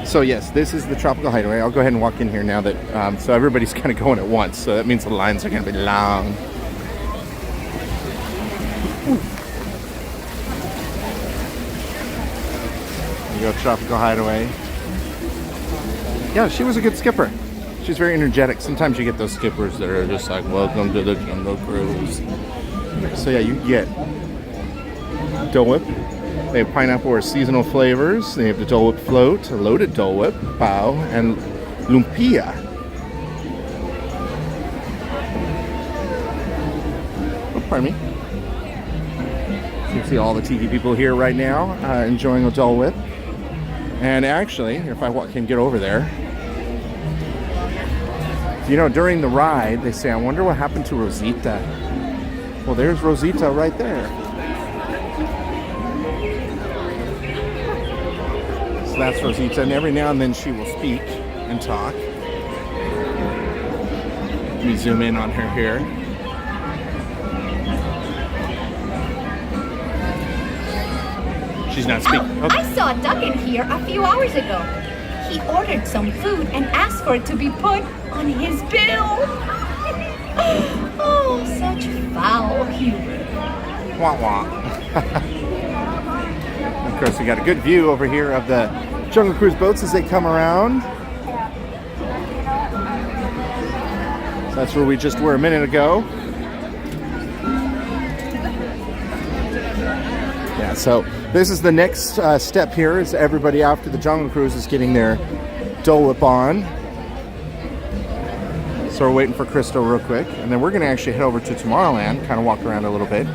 So yes, this is the Tropical Hideaway. I'll go ahead and walk in here now that, so everybody's kind of going at once. So that means the lines are going to be long. Go Tropical Hideaway. Yeah, she was a good skipper. She's very energetic. Sometimes you get those skippers that are just like, welcome to the Jungle Cruise. So yeah, you get Dole Whip. They have pineapple or seasonal flavors. They have the Dole Whip float, a loaded Dole Whip, bao, and lumpia. Oh, pardon me. So you can see all the tiki people here right now enjoying a Dole Whip. And actually, if I can get over there, you know, during the ride, they say, I wonder what happened to Rosita. Well, there's Rosita right there. So that's Rosita, and every now and then she will speak and talk. Let me zoom in on her here. She's not speaking. Oh.
I saw a duck in here a few hours ago. He ordered some food and asked for it to be put on his bill. Oh, such foul humor.
Wah wah. Of course, we got a good view over here of the Jungle Cruise boats as they come around. So that's where we just were a minute ago. Yeah, so this is the next step here, is everybody after the Jungle Cruise is getting their Dole Whip on. So we're waiting for Crystal real quick. And then we're going to actually head over to Tomorrowland, kind of walk around a little bit.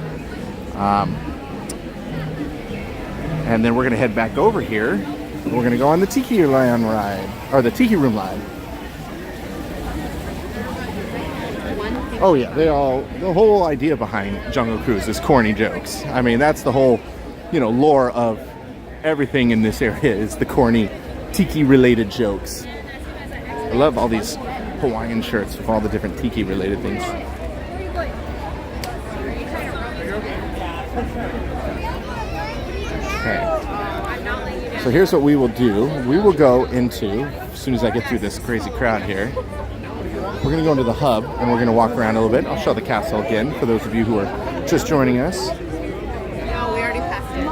And then we're going to head back over here. We're going to go on the Tikiland ride, or the Tiki Room ride. Oh yeah, the whole idea behind Jungle Cruise is corny jokes. I mean, that's the whole, lore of everything in this area is the corny tiki related jokes. I love all these Hawaiian shirts with all the different tiki related things. Okay. So here's what we will do. We will go into, as soon as I get through this crazy crowd here, we're going to go into the hub and we're going to walk around a little bit. I'll show the castle again for those of you who are just joining us.
No, we already passed it.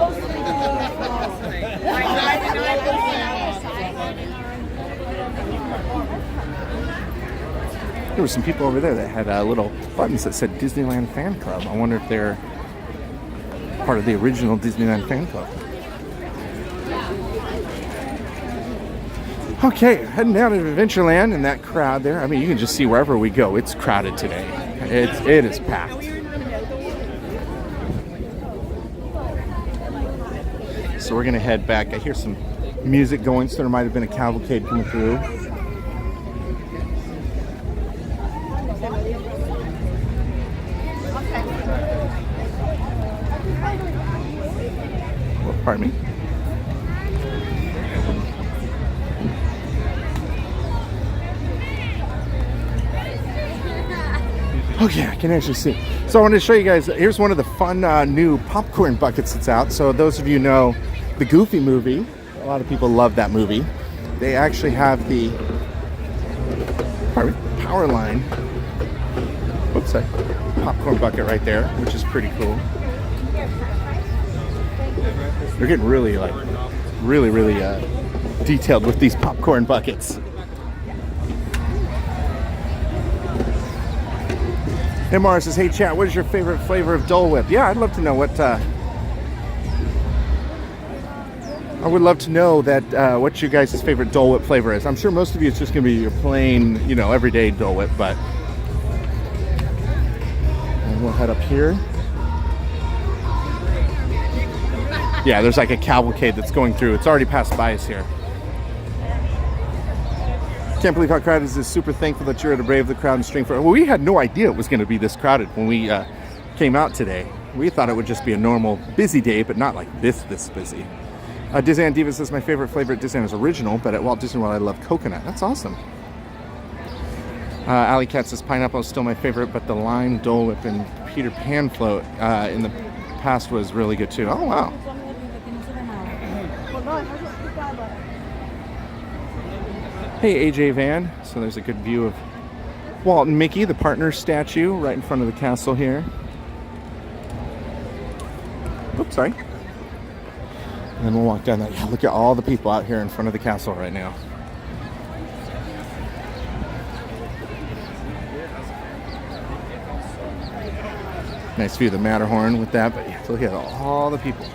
There were some people over there that had little buttons that said Disneyland Fan Club. I wonder if they're part of the original Disneyland Fan Club. Okay, heading down to Adventureland and that crowd there. I mean, you can just see wherever we go, it's crowded today. It is packed. So we're gonna head back. I hear some music going, so there might have been a cavalcade coming through. Oh, pardon me. Okay, I can actually see. So I wanted to show you guys, here's one of the fun new popcorn buckets that's out. So those of you know the Goofy movie, a lot of people love that movie. They actually have the power line, whoops, sorry, popcorn bucket right there, which is pretty cool. They're getting really detailed with these popcorn buckets. Hey, Mara says, hey chat, what is your favorite flavor of Dole Whip? Yeah, I'd love to know what, I would love to know that, what you guys' favorite Dole Whip flavor is. I'm sure most of you it's just going to be your plain, everyday Dole Whip, but. And we'll head up here. Yeah, there's like a cavalcade that's going through. It's already passed by us here. Can't believe how crowded it is. Super thankful that you're able to brave the crowd and string for. Well, we had no idea it was going to be this crowded when we came out today. We thought it would just be a normal busy day, but not like this busy. Disneyland Diva says my favorite flavor at Disneyland is original, but at Walt Disney World I love coconut. That's awesome. Alley Cat says pineapple is still my favorite, but the lime Dole Whip and Peter Pan float in the past was really good too. Oh wow. Hey AJ Van, so there's a good view of Walt and Mickey, the partner statue, right in front of the castle here. Oops, sorry. And then we'll walk down that. Yeah, look at all the people out here in front of the castle right now. Nice view of the Matterhorn with that, but yeah, look at all the people.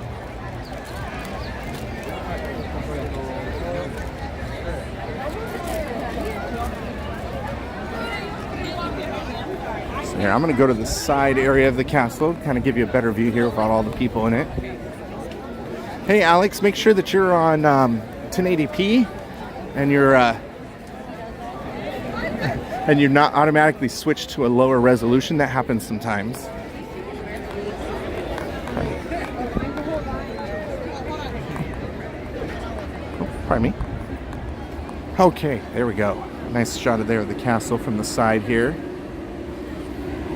Here, I'm going to go to the side area of the castle, kind of give you a better view here without all the people in it. Hey Alex, make sure that you're on 1080p and you're not automatically switched to a lower resolution. That happens sometimes. Oh, pardon me. Okay, there we go. Nice shot of there of the castle from the side here.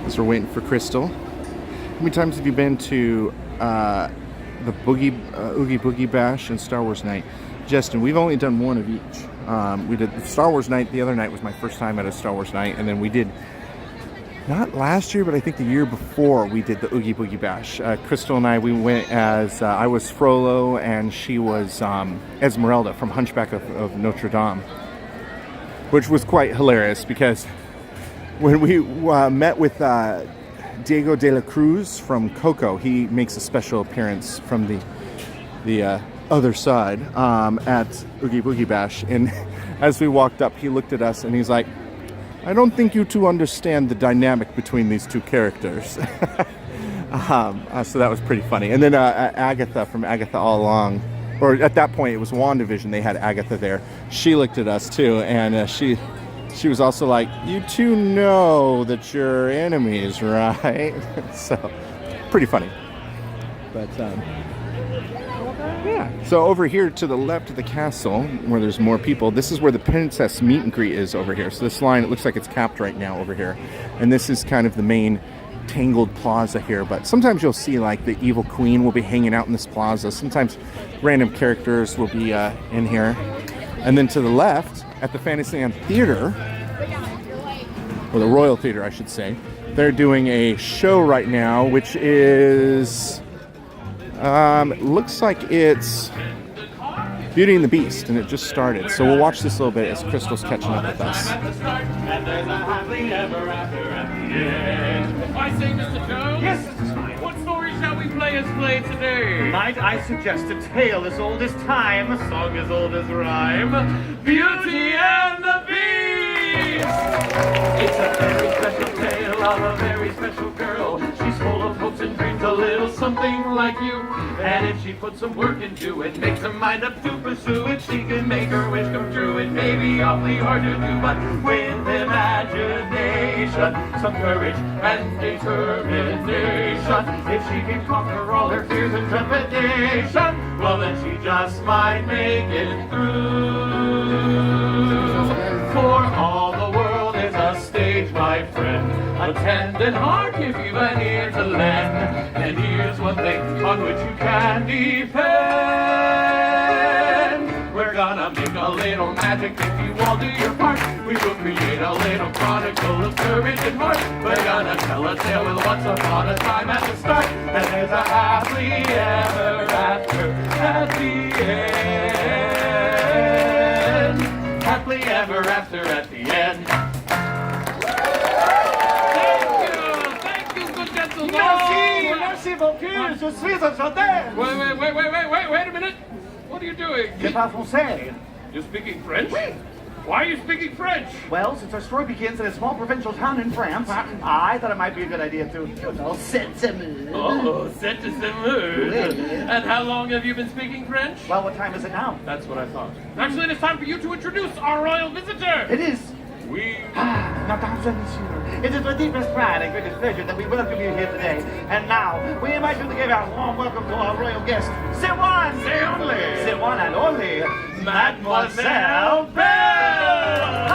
As we're waiting for Crystal. How many times have you been to the Oogie Boogie Bash and Star Wars Night? Justin, we've only done one of each. We did the Star Wars Night. The other night was my first time at a Star Wars Night. And then we did, not last year, but I think the year before, we did the Oogie Boogie Bash. Crystal and I, we went as, I was Frollo and she was Esmeralda from Hunchback of Notre Dame. Which was quite hilarious because when we met with Diego de la Cruz from Coco, he makes a special appearance from the other side at Oogie Boogie Bash. And as we walked up, he looked at us and he's like, I don't think you two understand the dynamic between these two characters. So that was pretty funny. And then Agatha from Agatha All Along, or at that point it was WandaVision, they had Agatha there. She looked at us too, and she she was also like, you two know that you're enemies, right? So, pretty funny. But, yeah. So over here to the left of the castle, where there's more people, this is where the princess meet and greet is over here. So this line, it looks like it's capped right now over here. And this is kind of the main tangled plaza here. But sometimes you'll see like the evil queen will be hanging out in this plaza. Sometimes random characters will be in here. And then to the left, at the Fantasyland Theater, or the Royal Theater, I should say, they're doing a show right now, which is, looks like it's Beauty and the Beast, and it just started. So we'll watch this a little bit as Crystal's catching up with us.
I say, Mr. Jones?
Yes, Mr. Smile.
What story shall we play today?
Might I suggest a tale as old as time,
A song as old as rhyme. Beauty and the Beast! It's a very special tale of a very special girl. She's full of hopes and dreams, a little something like you. And if she puts some work into it, makes her mind up to pursue it, she can make her wish come true. It may be awfully hard to do, but with imagination, some courage and determination, if she can conquer all her fears and trepidation, well then she just might make it through. For all the world is a stage, my friend. Attend and hark if you've an ear to lend. And here's one thing on which you can depend. We're gonna make a little magic if you all do your part. We will create a little chronicle of courage and heart. We're gonna tell a tale with once upon a time at the start. And there's a happily ever after at the end. Happily ever after at the end.
Merci beaucoup, je suis enchanté.
Wait a minute. What are you doing?
Je parle français.
You're speaking French? Why are you speaking French?
Well, since our story begins in a small provincial town in France, I thought it might be a good idea to, set some mood.
Oh, set to some mood. And how long have you been speaking French?
Well, what time is it now?
That's what I thought. Actually, it's time for you to introduce our royal visitor.
It is.
We...
Mesdames and messieurs, it is with deepest pride and greatest pleasure that we welcome you here today. And now, we invite you to give our warm welcome to our royal guest, the one and only, Mademoiselle Belle!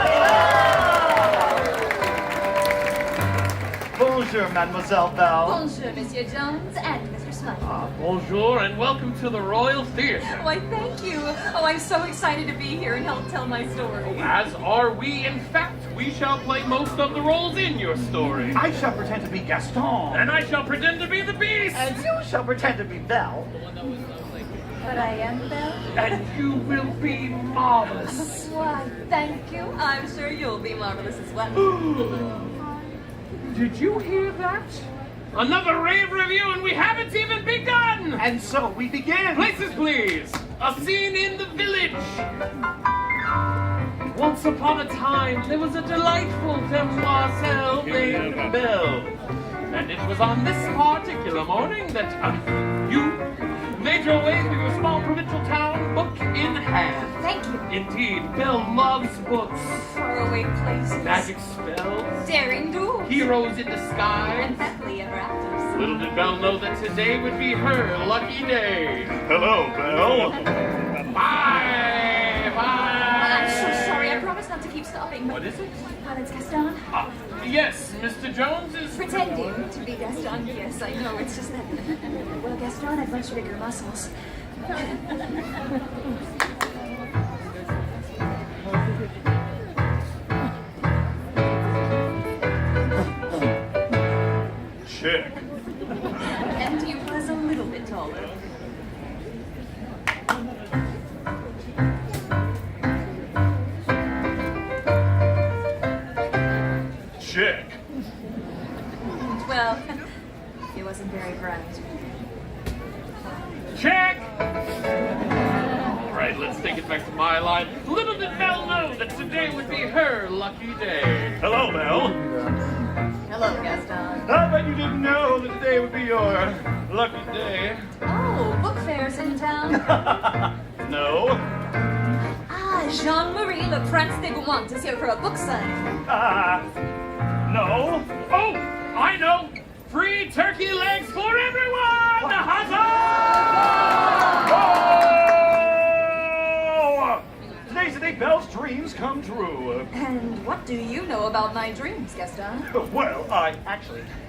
Bonjour, Mademoiselle Belle.
Bonjour, Monsieur Jones and Mr. Smile.
Bonjour and welcome to the Royal Theatre.
Why, thank you. Oh, I'm so excited to be here and help tell my story.
As are we. In fact, we shall play most of the roles in your story.
I shall pretend to be Gaston.
And I shall pretend to be the Beast.
And you shall pretend to be Belle.
But I am Belle.
And you will be marvelous.
Why, thank you. I'm sure you'll be marvelous as well.
Did you hear that? Another rave review and we haven't even begun!
And so we begin!
Places, please! A scene in the village! Once upon a time, there was a delightful demoiselle named Belle. And it was on this particular morning that you made your way to a small provincial town, book in hand.
Thank you.
Indeed, Belle loves books.
Faraway places.
Magic spells.
Daring duels.
Heroes in disguise.
And happily ever afters.
Little did Belle know that today would be her lucky day.
Hello, Belle.
Bye!
I'm so sorry. I promise not to keep stopping.
What is it?
Well, it's Gaston.
Yes, Mr. Jones is...
Pretending to be Gaston, yes, I know. It's just that... Well, Gaston had much bigger muscles.
Check.
And he was a little bit taller.
Check.
Well, he wasn't very bright.
Check! All right, let's take it back to my line. Little did Belle know that today would be her lucky day.
Hello, Belle.
Hello, Gaston.
I bet you didn't know that today would be your lucky day.
Oh, book fairs in town?
No.
Ah,
Jean-Marie Le Prince de Beaumont is here for a book signing.
No. Oh, I know. Free turkey legs for everyone! Huzzah! Oh! Today's the day Belle's dreams come true.
And what do you know about my dreams, Gaston?
Well,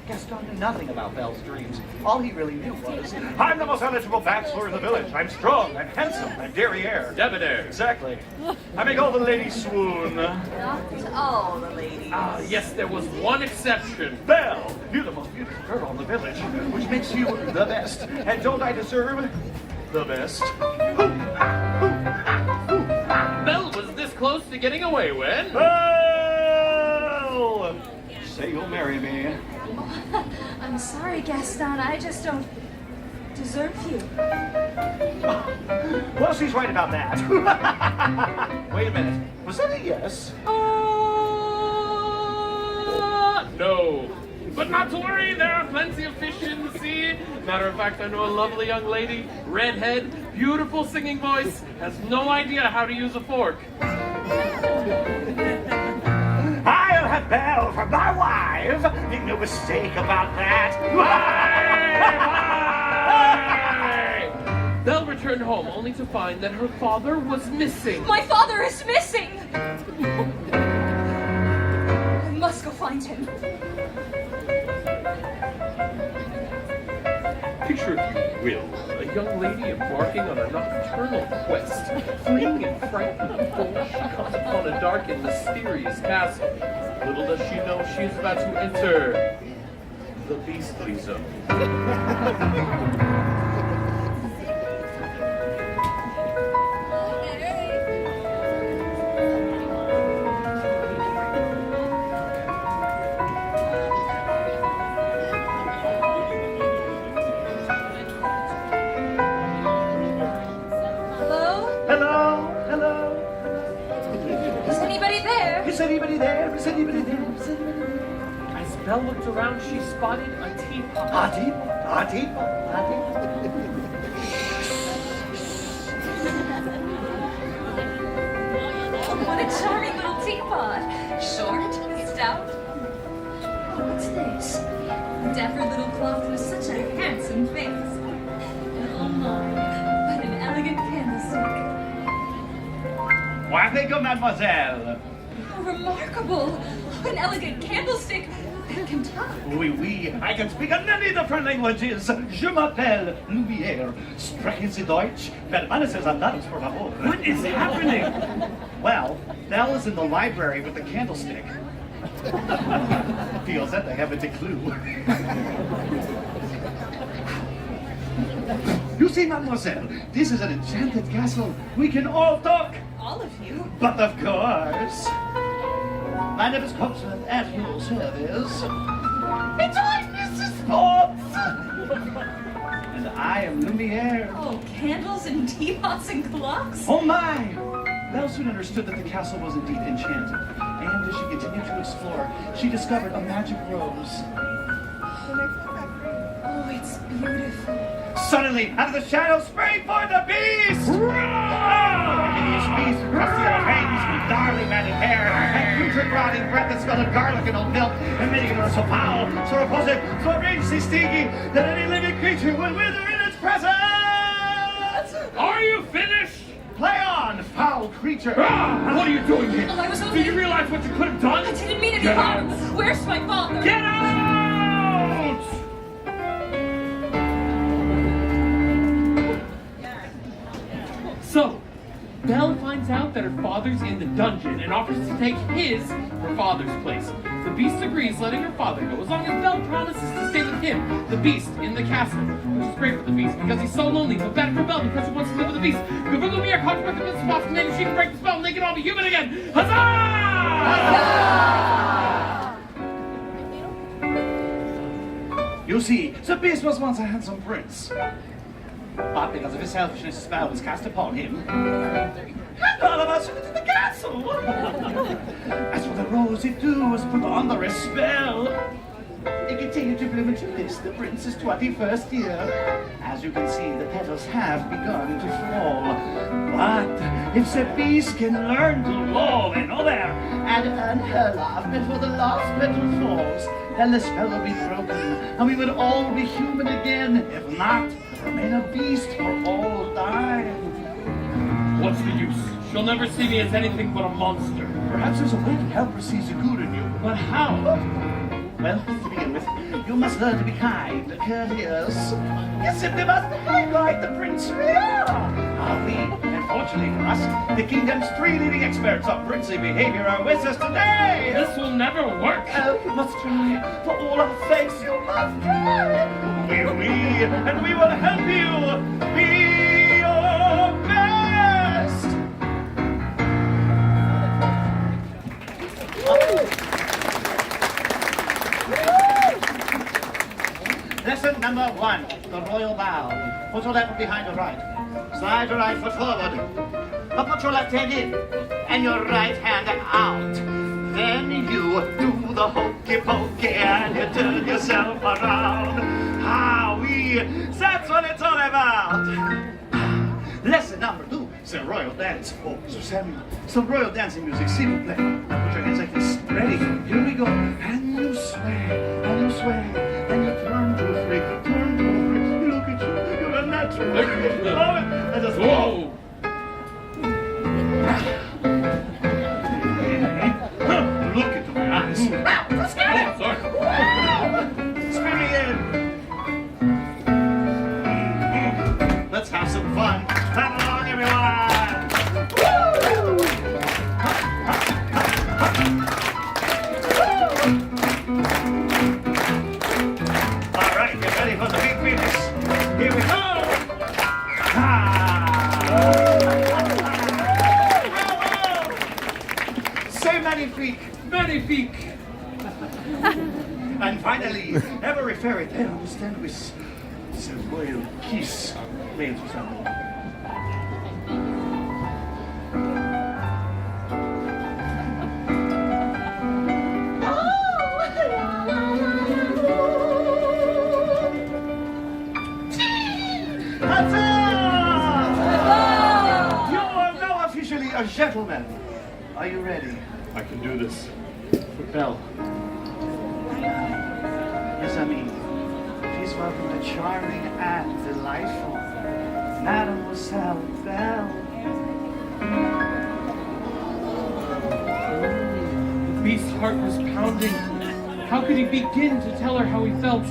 Gaston knew nothing about Belle's dreams. All he really knew was, I'm the most eligible bachelor in the village. I'm strong, I'm handsome, I'm derriere.
Debonair.
Exactly. I make all the ladies swoon.
Not all the ladies.
Ah, yes, there was one exception.
Belle, you're the most beautiful girl in the village, which makes you the best. And don't I deserve the best?
Belle was this close to getting away when...
Belle! Say you'll marry me.
I'm sorry, Gaston. I just don't deserve you.
Well, she's right about that. Wait a minute. Was that a yes?
No. But not to worry, there are plenty of fish in the sea. Matter of fact, I know a lovely young lady, redhead, beautiful singing voice, has no idea how to use a fork.
I'll have Belle for my wife. Make no mistake about that.
Belle returned home only to find that her father was missing.
My father is missing! I must go find him.
Picture, if you will, a young lady embarking on a nocturnal quest. Fleeing in frightened full, she comes upon a dark and mysterious castle. Little does she know she is about to enter the beastly zone.
Is anybody there? Is anybody there? Is anybody there?
As Belle looked around, she spotted a teapot.
A teapot? A teapot? A teapot?
What a charming little teapot. Short, stout. Oh, what's this? A dapper little clock with such a handsome face. Oh my, what an elegant candlestick.
Why, thank you, mademoiselle.
Remarkable! An elegant candlestick that can talk.
Oui, oui, I can speak many different languages. Je m'appelle Lumière. Sprechen Sie Deutsch? Permaneces andados, por favor.
What is happening?
Well, Belle is in the library with the candlestick. Feels that they haven't a clue. You see, mademoiselle, this is an enchanted castle. We can all talk.
All of you?
But of course. My name is Coachman at your service. And I'm Mrs. Potts. And I am Lumiere.
Oh, candles and teapots and clocks?
Oh my! Belle soon understood that the castle was indeed enchanted. And as she continued to explore, she discovered a magic rose.
Oh, it's beautiful.
Suddenly, out of the shadows sprang forth the beast! A hideous beast with crusty yellow fangs, with darling matted hair, and putrid rotting breath that smelled of garlic and old milk, and many odors so foul, so repulsive, so outrageously stinky, that any living creature would wither in its presence!
Are you finished?
Play on, foul creature!
What are you doing here?
Oh, I was
Do
only...
you realize what you could have done?
I didn't mean any
Get
harm.
out.
Where's my father?
Get out! So, Belle finds out that her father's in the dungeon and offers to take her father's place. The beast agrees, letting her father go, as long as Belle promises to stay with him, the beast, in the castle. Which is great for the beast because he's so lonely, but bad for Belle because he wants to live with the beast. Good for Lumiere, conquer the beast boss, and maybe she can break the spell and make it all be human again. Huzzah!
You see, the beast was once a handsome prince. But because of his selfishness, a spell was cast upon him. And all of us went to the castle. As for the rose, it too was put under a spell. It continued to bloom into this, the prince's 21st year. As you can see, the petals have begun to fall. But if the beast can learn to love another and earn her love before the last petal falls, then the spell will be broken, and we will all be human again. If not, remain a beast for all time.
What's the use? She'll never see me as anything but a monster.
Perhaps there's a way to help her see the good in you, but how? Well, to begin with, you must learn to be kind, courteous. You simply must behave like the prince we are. We, and fortunately for us, the kingdom's 3 leading experts on princely behavior are with us today.
This will never work.
Oh, you must try. For all our sakes, you must try. Will we? And we will help you. Be your best. Lesson number 1, the royal bow. Put your left foot behind your right. Slide your right foot forward. But put your left hand in and your right hand out. Then you do the hokey pokey and you turn yourself around. That's what it's all about. Lesson number 2, the royal dance. Oh, Sir Samuel, some royal dancing music. S'il vous plaît. Now put your hands like this. Ready? Here we go. And you sway, and you sway, and you turn to a freak, turn to a freak. Look at you, you're a natural. Love it. And just whoa. Look into my eyes. Oh, sorry. Spin me in. Let's have some fun. Clap along, everyone. All right, get ready for the big finish. Here we go. Say magnifique.
Magnifique.
And finally, every fairy tale will stand with the royal kiss. Play it for someone. You are now officially a gentleman. Are you ready?
I can do this.
Belle. Yes, I mean, please welcome the charming and delightful Mademoiselle Belle.
The beast's heart was pounding. How could he begin to tell her how he felt?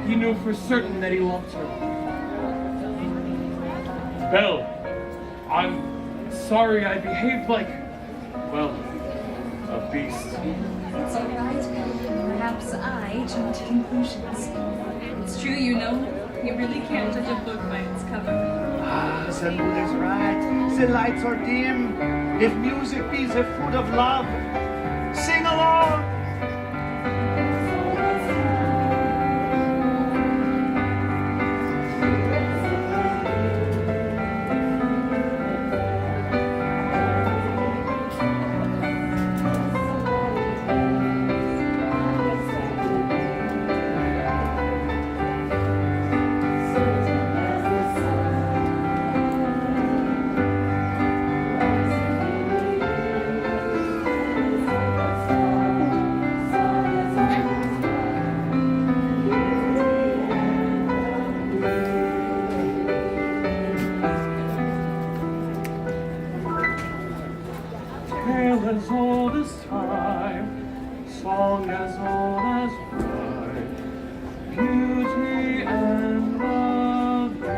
He knew for certain that he loved her. Belle, I'm sorry I behaved like, well, a beast.
It's all right. Perhaps I jumped to conclusions. It's true, you know. You really can't judge a book by its cover.
Ah, the mood is right. The lights are dim. If music be the food of love, sing along.
Tale as old as time, song as old as rhyme, beauty and the beast.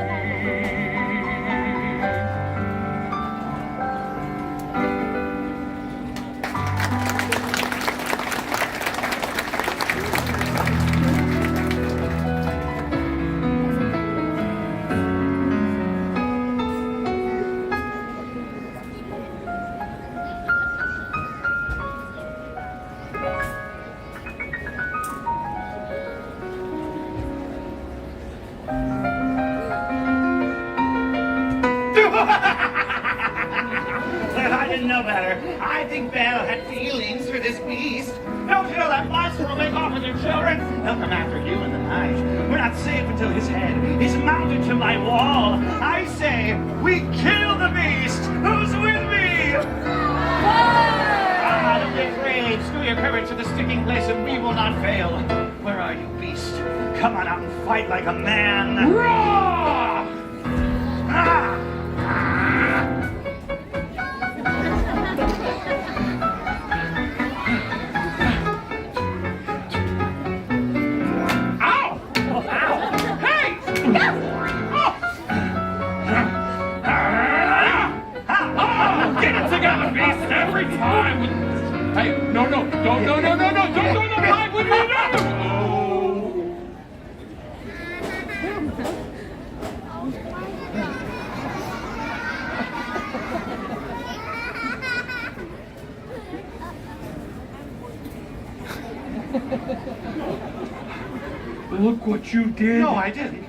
Well, I didn't know better. I think Belle had feelings for this beast. Don't you know that monster will make off with her children? And
you in the night. We're not safe until his head is mounted to my wall. I say, we kill the beast. Who's with me? Ah, don't be afraid. Screw your courage to the sticking place and we will not fail. Where are you, beast? Come on out and fight like a man. Roar! Ah! Ow! Ow! Hey! Get it together, beast! Every time! Hey, no, don't go the line with me! Look what you did. No, I didn't.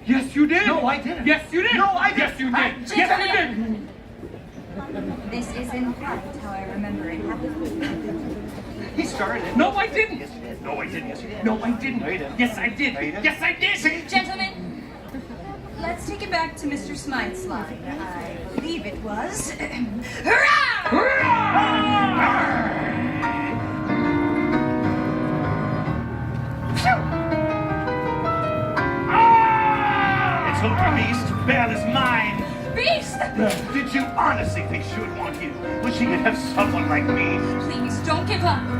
Yes, you did. No, I didn't. Yes, you did. No, I didn't. Yes, you did. Yes, you did.
This is in fact how I remember it happened.
He started it. No, I didn't. Yes, you did. No, I didn't. Yes, you did. No, I didn't. No, you didn't. Yes, I did. No, you didn't. Yes, I did. See?
Gentlemen, let's take it back to Mr. Smythe's line. I believe it was. Hurrah!
Hurrah! It's over, Beast. Belle is mine.
Beast!
Did you honestly think she would want you? Wish she could have someone like me?
Please, don't give up.
Let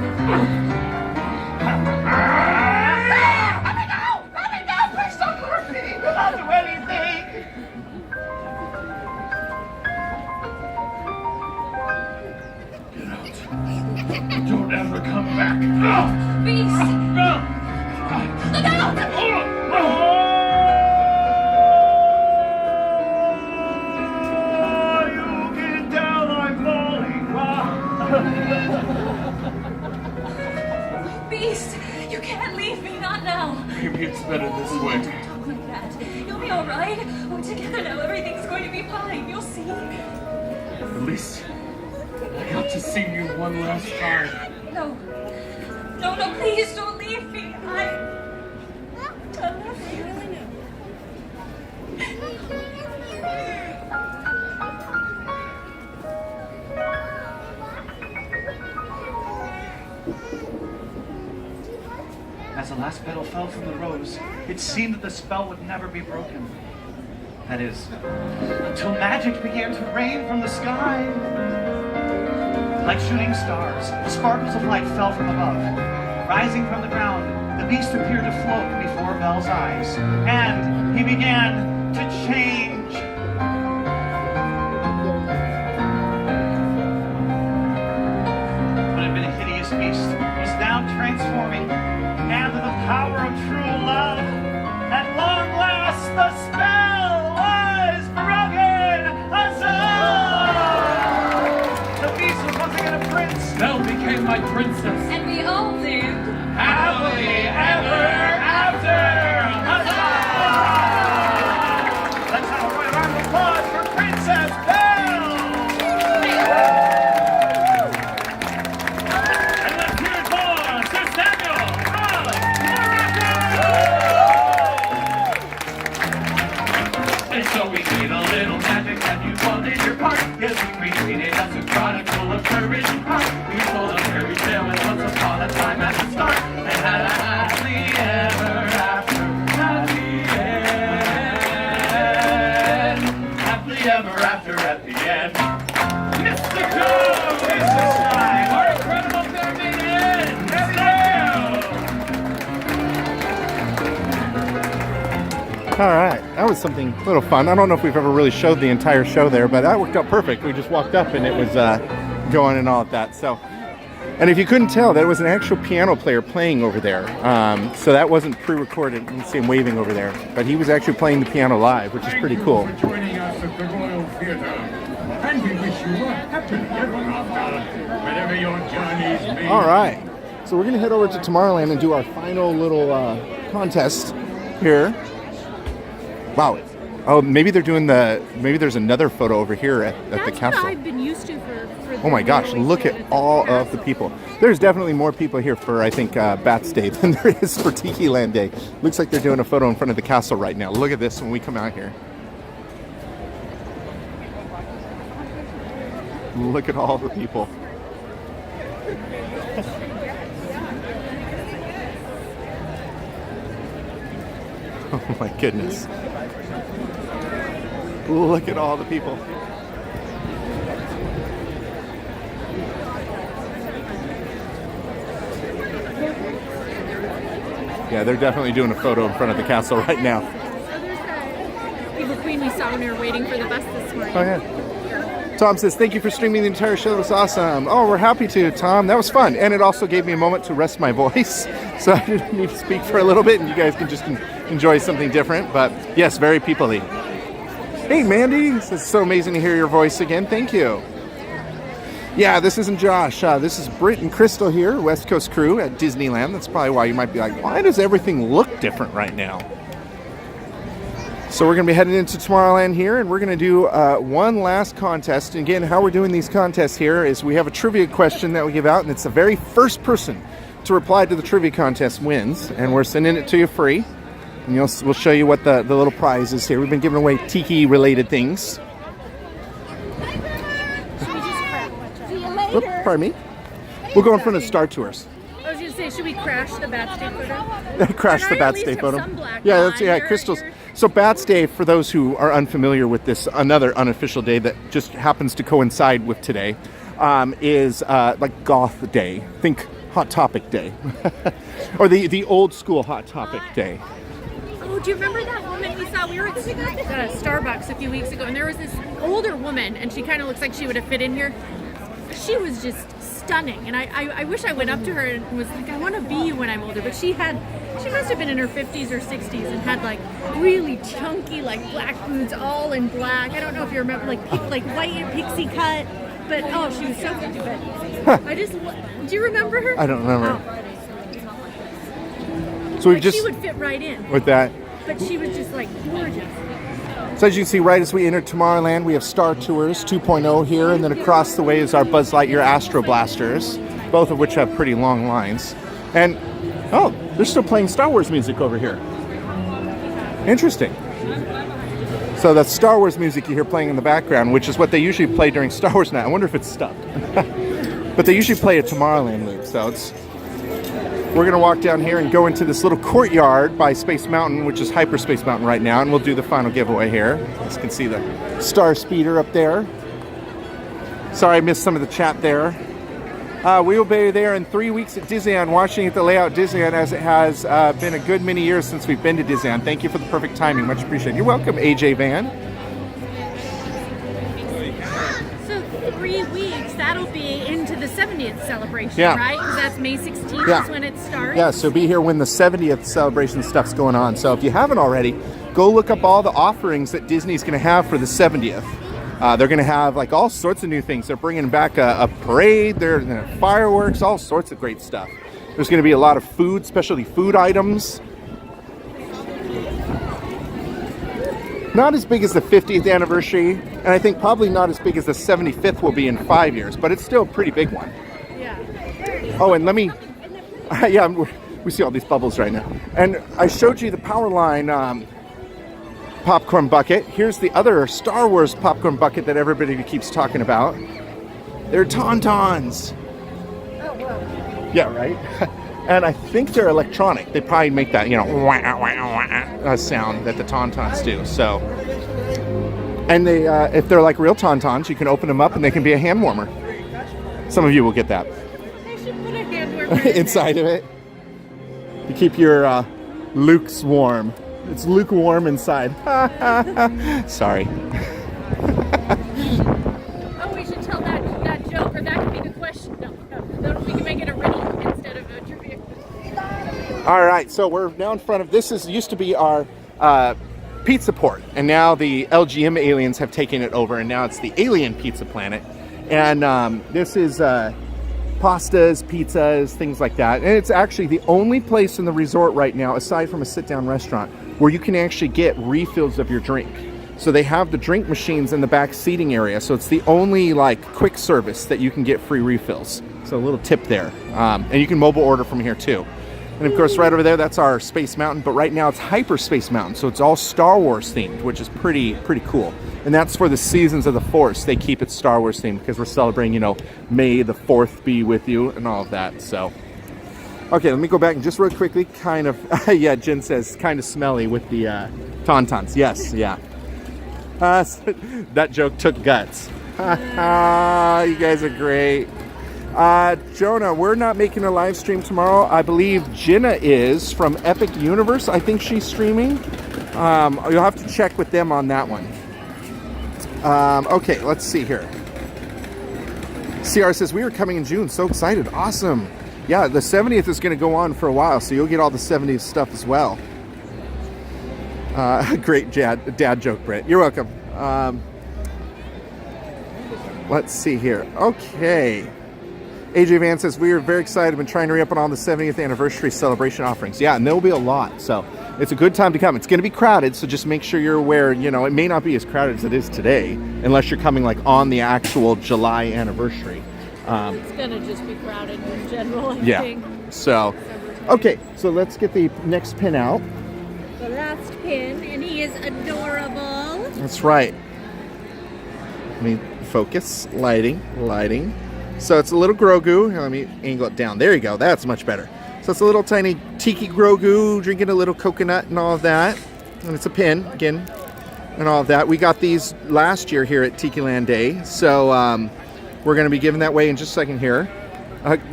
me go! Let me go! Please don't hurt me! I'll do anything! Get out. Don't ever come back.
Beast! Look out! Beast, you can't leave me, not now.
Maybe it's better this way.
Don't talk like that. You'll be all right. We're together now. Everything's going to be fine. You'll see.
At least I got to see you one last time.
No, please don't leave me. I love you.
As the last petal fell from the rose, it seemed that the spell would never be broken. That is, until magic began to rain from the sky. Like shooting stars, sparkles of light fell from above. Rising from the ground, the beast appeared to float before Belle's eyes, and he began to change. What had been a hideous beast was now transforming, and with the power of true love, at long last the spell was broken! Huzzah! The beast was once again a prince. Belle became my princess.
And we all lived
happily ever after! Huzzah! Let's have a round of applause for Princess Belle! And let's hear it for Sir Samuel from Morocco! And so we made a little magic and you wanted your part. Yes, we created us a chronicle of courage and heart. We told a fairy tale and once upon a time at the start. And had a happily ever after, happy end. Happily ever after at the end. Mr. Cole, Mr. Stein, our incredible family in.
All right, that was something a little fun. I don't know if we've ever really showed the entire show there, but that worked out perfect. We just walked up and it was going and all of that. So, and if you couldn't tell, that was an actual piano player playing over there. So that wasn't pre-recorded. You can see him waving over there, but he was actually playing the piano live, which is pretty cool.
Thank you for joining us at the Royal Theatre, and we wish you a happy ever after, wherever your journeys may.
All right, so we're gonna head over to Tomorrowland and do our final little contest here. Wow. Oh, maybe they're doing maybe there's another photo over here at the castle.
That's what I've been used to for
Oh my gosh, look at all of the people. There's definitely more people here for, I think, Bats Day than there is for Tikiland Day. Looks like they're doing a photo in front of the castle right now. Look at this when we come out here. Look at all the people. Oh my goodness. Look at all the people. Yeah, they're definitely doing a photo in front of the castle right now.
People Queen we saw when we were waiting for the bus this morning.
Oh yeah. Tom says, thank you for streaming the entire show. That was awesome. Oh, we're happy to, Tom. That was fun. And it also gave me a moment to rest my voice. So I didn't need to speak for a little bit and you guys can just enjoy something different. But yes, very people-y. Hey, Mandy. It's so amazing to hear your voice again. Thank you. Yeah, this isn't Josh. This is Britt and Crystal here, West Coast crew at Disneyland. That's probably why you might be like, why does everything look different right now? So we're going to be heading into Tomorrowland here, and we're going to do one last contest. And again, how we're doing these contests here is we have a trivia question that we give out, and it's the very first person to reply to the trivia contest wins. And we're sending it to you free. And we'll show you what the little prize is here. We've been giving away Tiki-related things. Oops, pardon me. We'll go in front of Star Tours.
I was going to say, should we crash the Bats Day photo?
Crash the Bats Day photo. Yeah, Crystal's. So Bats Day, for those who are unfamiliar with this, another unofficial day that just happens to coincide with today, is like Goth Day. Think Hot Topic Day, or the old school Hot Topic Day.
Oh, do you remember that woman we saw? We were at Starbucks a few weeks ago, and there was this older woman, and she kind of looks like she would have fit in here. She was just stunning, and I wish I went up to her and was like, I want to be you when I'm older. But she must have been in her 50s or 60s and had like really chunky like black boots, all in black. I don't know if you remember, like white and pixie cut, but oh, she was so good. Do you remember her?
I don't remember.
Oh.
So we've just
she would fit right in
with that.
But she was just like gorgeous.
So as you can see, right as we enter Tomorrowland, we have Star Tours 2.0 here, and then across the way is our Buzz Lightyear Astro Blasters, both of which have pretty long lines. And, oh, they're still playing Star Wars music over here. Interesting. So that's Star Wars music you hear playing in the background, which is what they usually play during Star Wars Night. I wonder if it's stuck. But they usually play a Tomorrowland loop, so it's... We're going to walk down here and go into this little courtyard by Space Mountain, which is Hyperspace Mountain right now, and we'll do the final giveaway here. As you can see the Star Speeder up there. Sorry I missed some of the chat there. We will be there in 3 weeks at Disneyland, watching at the Layout Disneyland, as it has been a good many years since we've been to Disneyland. Thank you for the perfect timing. Much appreciated. You're welcome, AJ Van.
So 3 weeks, that'll be into the 70th celebration,
Yeah.
right? Because that's May 16th is when it starts.
Yeah, so be here when the 70th celebration stuff's going on. So if you haven't already, go look up all the offerings that Disney's going to have for the 70th. They're going to have like all sorts of new things. They're bringing back a parade, they're going to have fireworks, all sorts of great stuff. There's going to be a lot of food, specialty food items. Not as big as the 50th anniversary, and I think probably not as big as the 75th will be in 5 years, but it's still a pretty big one.
Yeah.
Oh, and let me... yeah, we see all these bubbles right now. And I showed you the Powerline popcorn bucket. Here's the other Star Wars popcorn bucket that everybody keeps talking about. They're Tauntauns.
Oh, whoa.
Yeah, right? And I think they're electronic. They probably make that, sound that the Tauntauns do. So, and they, if they're like real Tauntauns, you can open them up and they can be a hand warmer. Some of you will get that.
They should put a hand warmer
inside of it. You keep your Luke's warm. It's lukewarm inside. Sorry.
Oh, we should tell that joke, or that could be the question. No, we can make it a riddle instead of a trivia.
All right, so we're now in front of, used to be our pizza port, and now the LGM aliens have taken it over, and now it's the Alien Pizza Planet. And this is pastas, pizzas, things like that. And it's actually the only place in the resort right now, aside from a sit-down restaurant, where you can actually get refills of your drink. So they have the drink machines in the back seating area. So it's the only like quick service that you can get free refills. So a little tip there. And you can mobile order from here too. And of course, right over there, that's our Space Mountain. But right now it's Hyperspace Mountain. So it's all Star Wars themed, which is pretty cool. And that's for the Seasons of the Force. They keep it Star Wars themed because we're celebrating, you know, May the 4th be with you and all of that. So, okay, let me go back and just real quickly, kind of, yeah, Jen says kind of smelly with the Tauntauns. Yes, yeah. That joke took guts. You guys are great. Jonah, we're not making a live stream tomorrow. I believe Jenna is from Epic Universe. I think she's streaming. You'll have to check with them on that one. Okay, let's see here. CR says, we are coming in June. So excited. Awesome. Yeah, the 70th is going to go on for a while, so you'll get all the 70th stuff as well. Great dad joke, Brett. You're welcome. Let's see here. Okay. AJ Van says, we are very excited. Been trying to re-up on all the 70th anniversary celebration offerings. Yeah, and there will be a lot. So it's a good time to come. It's going to be crowded, so just make sure you're aware. You know, it may not be as crowded as it is today, unless you're coming like on the actual July anniversary.
It's going to just be crowded in general, I think.
So, okay. So let's get the next pin out.
The last pin, and he is adorable.
That's right. Let me focus. Lighting. So it's a little Grogu. Let me angle it down. There you go. That's much better. So it's a little tiny tiki Grogu drinking a little coconut and all of that. And it's a pin, again, and all of that. We got these last year here at Tikiland Day. So we're going to be giving that away in just a second here.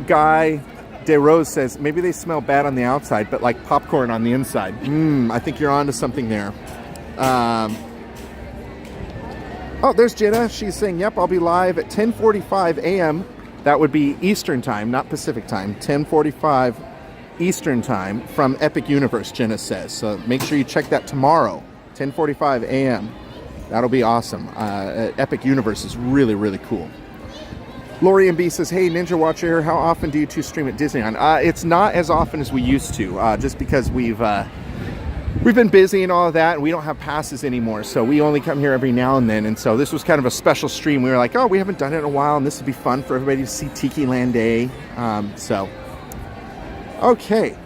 Guy De Rose says, maybe they smell bad on the outside, but like popcorn on the inside. I think you're onto something there. Oh, there's Jenna. She's saying, yep, I'll be live at 10:45 a.m. That would be Eastern time, not Pacific time. 10:45 Eastern time from Epic Universe, Jenna says. So make sure you check that tomorrow, 10:45 a.m. That'll be awesome. Epic Universe is really, really cool. Lori MB says, hey, Ninja Watcher here. How often do you two stream at Disneyland? It's not as often as we used to, just because we've been busy and all of that, and we don't have passes anymore, so we only come here every now and then. And so this was kind of a special stream. We were like, oh, we haven't done it in a while, and this would be fun for everybody to see Tikiland Day. Okay.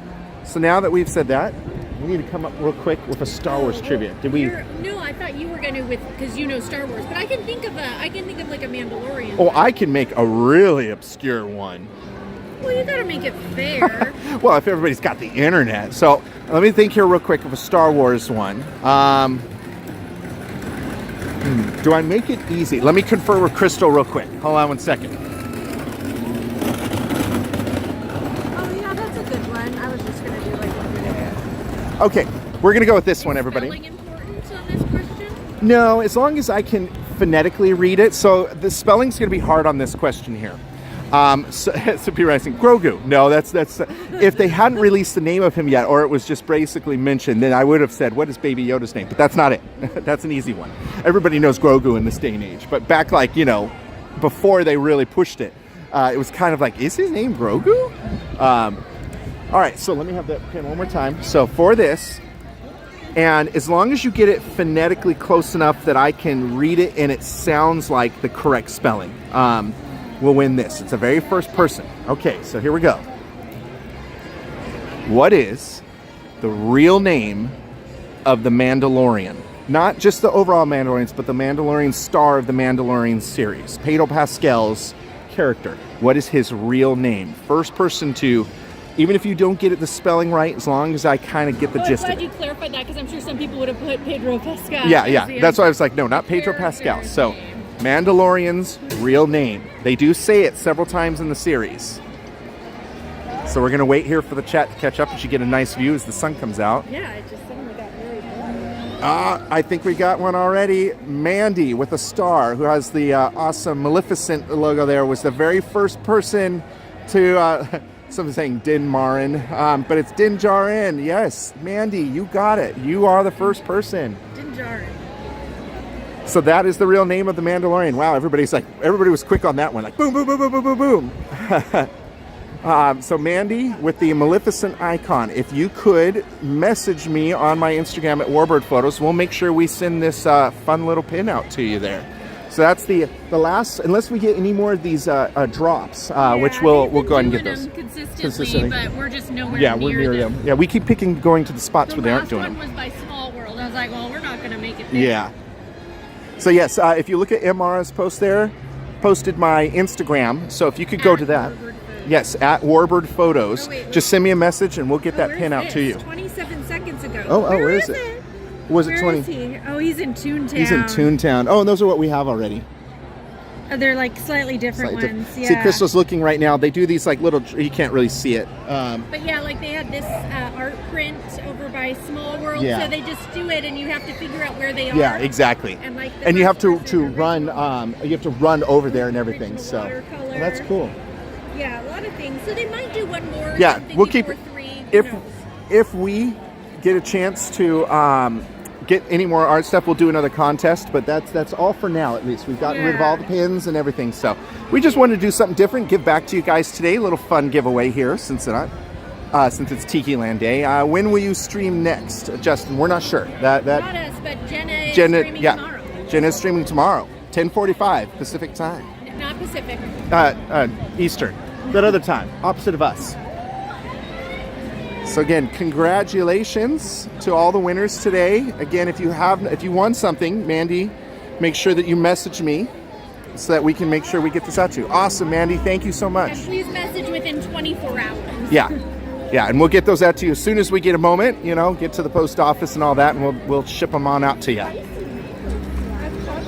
So now that we've said that, we need to come up real quick with a Star Wars trivia. Did we?
No, I thought you were going to because you know Star Wars, but I can think of like a Mandalorian.
Oh, I can make a really obscure one.
Well, you gotta make it fair.
Well, if everybody's got the internet. So let me think here real quick of a Star Wars one. Do I make it easy? Let me confer with Crystal real quick. Hold on one second.
Oh yeah, that's a good one. I was just gonna do like one.
Okay, we're gonna go with this one, everybody.
Spelling important on this question?
No, as long as I can phonetically read it. So the spelling's gonna be hard on this question here. So people are asking, Grogu. No, that's if they hadn't released the name of him yet, or it was just basically mentioned, then I would have said, what is Baby Yoda's name? But that's not it. That's an easy one. Everybody knows Grogu in this day and age. But back like, you know, before they really pushed it, it was kind of like, is his name Grogu? All right, so let me have that pin one more time. So for this, and as long as you get it phonetically close enough that I can read it and it sounds like the correct spelling, we'll win this. It's a very first person. Okay, so here we go. What is the real name of the Mandalorian? Not just the overall Mandalorians, but the Mandalorian star of the Mandalorian series. Pedro Pascal's character. What is his real name? First person to, even if you don't get it the spelling right, as long as I kind of get the gist of it.
I'm glad you clarified that, because I'm sure some people would have put Pedro Pascal.
Yeah. That's why I was like, no, not Pedro Pascal. So Mandalorian's real name. They do say it several times in the series. So we're going to wait here for the chat to catch up and you get a nice view as the sun comes out.
Yeah, it just suddenly got very bright.
I think we got one already. Mandy with a star, who has the awesome Maleficent logo there, was the very first person to, someone's saying Din Marin, but it's Din Djarin. Yes, Mandy, you got it. You are the first person.
Din Djarin.
So that is the real name of the Mandalorian. Wow, everybody was quick on that one. Like boom, boom, boom, boom, boom, boom, boom. So Mandy, with the Maleficent icon, if you could message me on my Instagram at Warbird Photos, we'll make sure we send this fun little pin out to you there. So that's the last, unless we get any more of these drops, which we'll go ahead and get those.
Consistently, but we're just nowhere
we're near them. Yeah, we keep going to the spots where they aren't doing them.
The last one was by Small World. I was like, well, we're not going to make it there.
Yeah. So yes, if you look at MR's post there, posted my Instagram. So if you could go to that. Yes, at Warbird Photos. Just send me a message and we'll get that pin out to you.
27 seconds ago.
Oh, where is it? Was it 20?
Is he? Oh, he's in Toontown.
He's in Toontown. Oh, and those are what we have already.
Oh, they're like slightly different ones. Yeah.
See, Crystal's looking right now. They do these like little, you can't really see it.
But yeah, like they had this art print over by Small World.
Yeah.
So they just do it and you have to figure out where they are.
Yeah, exactly.
And, like,
and you have to run, you have to run over there and everything. So
watercolor.
that's cool.
Yeah, a lot of things. So they might do one more.
Yeah, we'll keep
or three.
If we get a chance to get any more art stuff, we'll do another contest. But that's all for now. At least we've gotten rid of all the pins and everything. So we just wanted to do something different, give back to you guys today. A little fun giveaway here since it's Tikiland Day. When will you stream next, Justin? We're not sure. Not
us, but Jenna is streaming tomorrow.
Jenna is streaming tomorrow, 10:45 Pacific time.
Not Pacific.
Eastern. That other time, opposite of us. So again, congratulations to all the winners today. Again, if you won something, Mandy, make sure that you message me so that we can make sure we get this out to you. Awesome, Mandy. Thank you so much.
And please message within 24 hours.
Yeah, and we'll get those out to you as soon as we get a moment. Get to the post office and all that, and we'll ship them on out to you.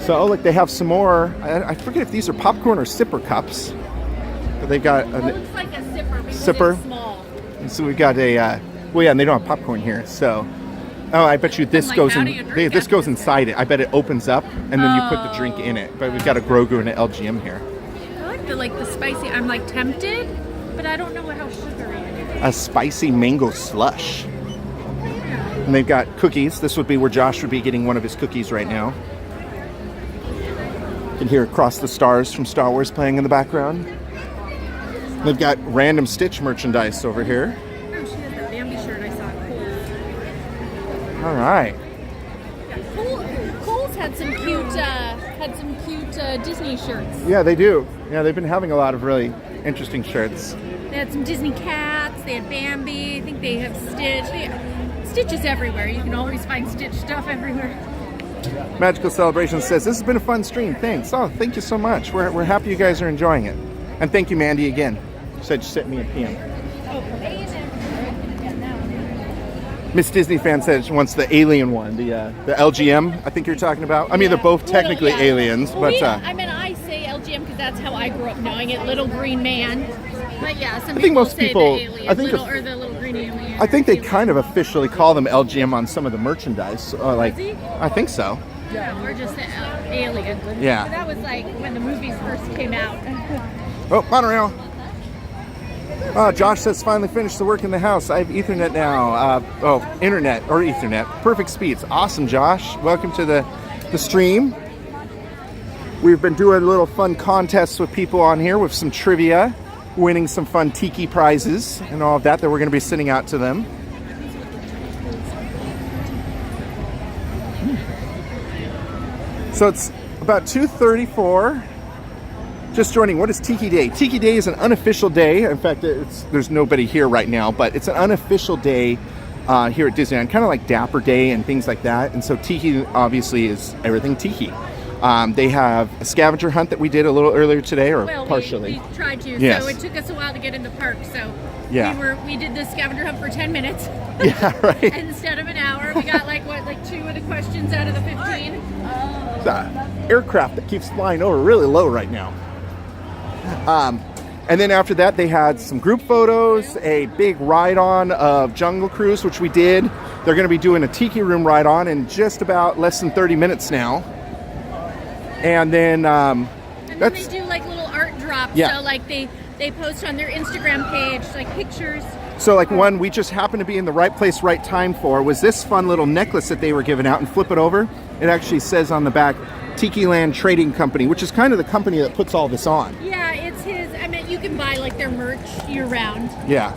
So, look, they have some more. I forget if these are popcorn or sipper cups. But they've got
It looks like a sipper because
sipper.
it's small.
And so we've got a, and they don't have popcorn here. So, I bet you this goes this goes inside it. I bet it opens up and then you put the drink in it. But we've got a Grogu and an LGM here.
I like the spicy. I'm like tempted, but I don't know how sugary it is.
A spicy mango slush. And they've got cookies. This would be where Josh would be getting one of his cookies right now. You can hear Across the Stars from Star Wars playing in the background. They've got random Stitch merchandise over here.
Oh, she has that Bambi shirt I saw at Kohl's.
All right.
Kohl's had some cute Disney shirts.
Yeah, they do. Yeah, they've been having a lot of really interesting shirts.
They had some Disney cats. They had Bambi. I think they have Stitch. Stitch is everywhere. You can always find Stitch stuff everywhere.
Magical Celebration says, this has been a fun stream. Thanks. Oh, thank you so much. We're happy you guys are enjoying it. And thank you, Mandy, again. Said you sent me a PM. Miss Disney fan said she wants the alien one, the LGM, I think you're talking about. I mean, they're both technically aliens, but...
I say LGM because that's how I grew up knowing it, Little Green Man. But yeah, some
I think most
say
people...
the alien, or the Little Green Alien.
I think they kind of officially call them LGM on some of the merchandise. I think so.
Yeah, or just the alien.
Yeah.
That was like when the movies first came out.
Oh, monorail. Josh says, finally finished the work in the house. I have Ethernet now. Internet or Ethernet. Perfect speeds. Awesome, Josh. Welcome to the stream. We've been doing little fun contests with people on here with some trivia, winning some fun tiki prizes and all of that we're going to be sending out to them. So it's about 2:34. Just joining, what is Tiki Day? Tiki Day is an unofficial day. In fact, there's nobody here right now, but it's an unofficial day here at Disneyland, kind of like Dapper Day and things like that. And so Tiki obviously is everything Tiki. They have a scavenger hunt that we did a little earlier today, or partially.
We tried to,
yes.
So it took us a while to get in the park. So we did the scavenger hunt for 10 minutes.
Yeah, right.
Instead of an hour. We got like 2 of the questions out of the 15.
The aircraft that keeps flying over really low right now. And then after that, they had some group photos, a big ride-on of Jungle Cruise, which we did. They're going to be doing a Tiki Room ride-on in just about less than 30 minutes now. And then
they do like little art drops.
Yeah.
So like they post on their Instagram page like pictures.
So like one we just happened to be in the right place, right time for was this fun little necklace that they were giving out, and flip it over. It actually says on the back, Tikiland Trading Company, which is kind of the company that puts all this on.
Yeah, it's his. I mean, you can buy like their merch year round.
Yeah.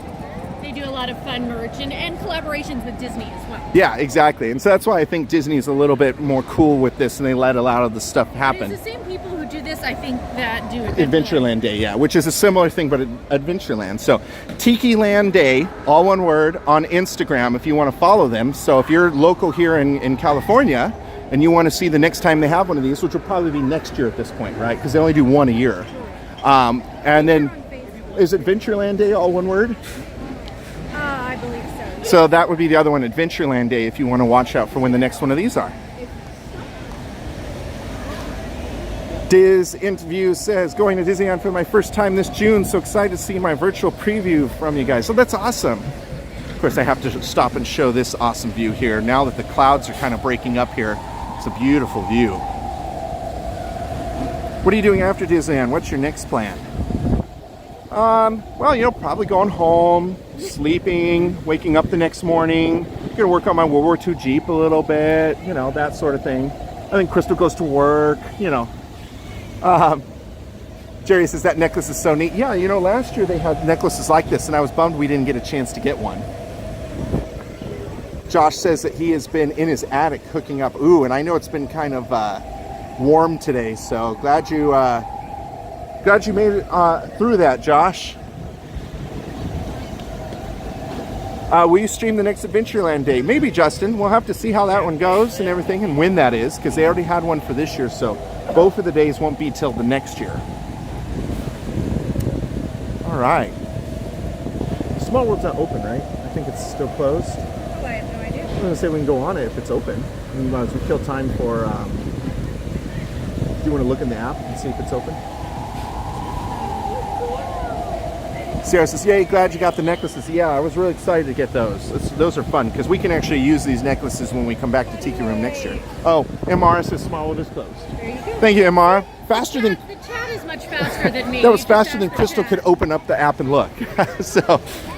They do a lot of fun merch and collaborations with Disney as well.
Yeah, exactly. And so that's why I think Disney's a little bit more cool with this, and they let a lot of the stuff happen.
It's the same people who do this, I think, that do
Adventureland Day, yeah, which is a similar thing, but at Adventureland. So, Tikiland Day, all one word, on Instagram if you want to follow them. So, if you're local here in California and you want to see the next time they have one of these, which will probably be next year at this point, right? Because they only do one a year. And then, is Adventureland Day all one word?
I believe so.
So, that would be the other one, Adventureland Day, if you want to watch out for when the next one of these are. Diz Interview says, going to Disneyland for my first time this June, so excited to see my virtual preview from you guys. So that's awesome. Of course, I have to stop and show this awesome view here. Now that the clouds are kind of breaking up here, it's a beautiful view. What are you doing after Disneyland? What's your next plan? Well, you know, probably going home, sleeping, waking up the next morning. Gonna work on my World War II Jeep a little bit, you know, that sort of thing. I think Crystal goes to work, you know. Jerry says that necklace is so neat. Yeah, you know, last year they had necklaces like this, and I was bummed we didn't get a chance to get one. Josh says that he has been in his attic hooking up. Ooh, and I know it's been kind of warm today, so glad you made it through that, Josh. Will you stream the next Adventureland Day? Maybe, Justin. We'll have to see how that one goes and everything, and when that is, because they already had one for this year, so both of the days won't be till the next year. All right. Small World's not open, right? I think it's still closed.
Oh, I have no idea.
I'm going to say we can go on it if it's open. And as we kill time for... do you want to look in the app and see if it's open? Sarah says, yay, glad you got the necklaces. Yeah, I was really excited to get those. Those are fun because we can actually use these necklaces when we come back to Tiki Room next year. Oh, MR says Small World is closed.
There you go.
Thank you, MR. Faster than...
The chat is much faster than me.
That was faster than Crystal could open up the app and look. So,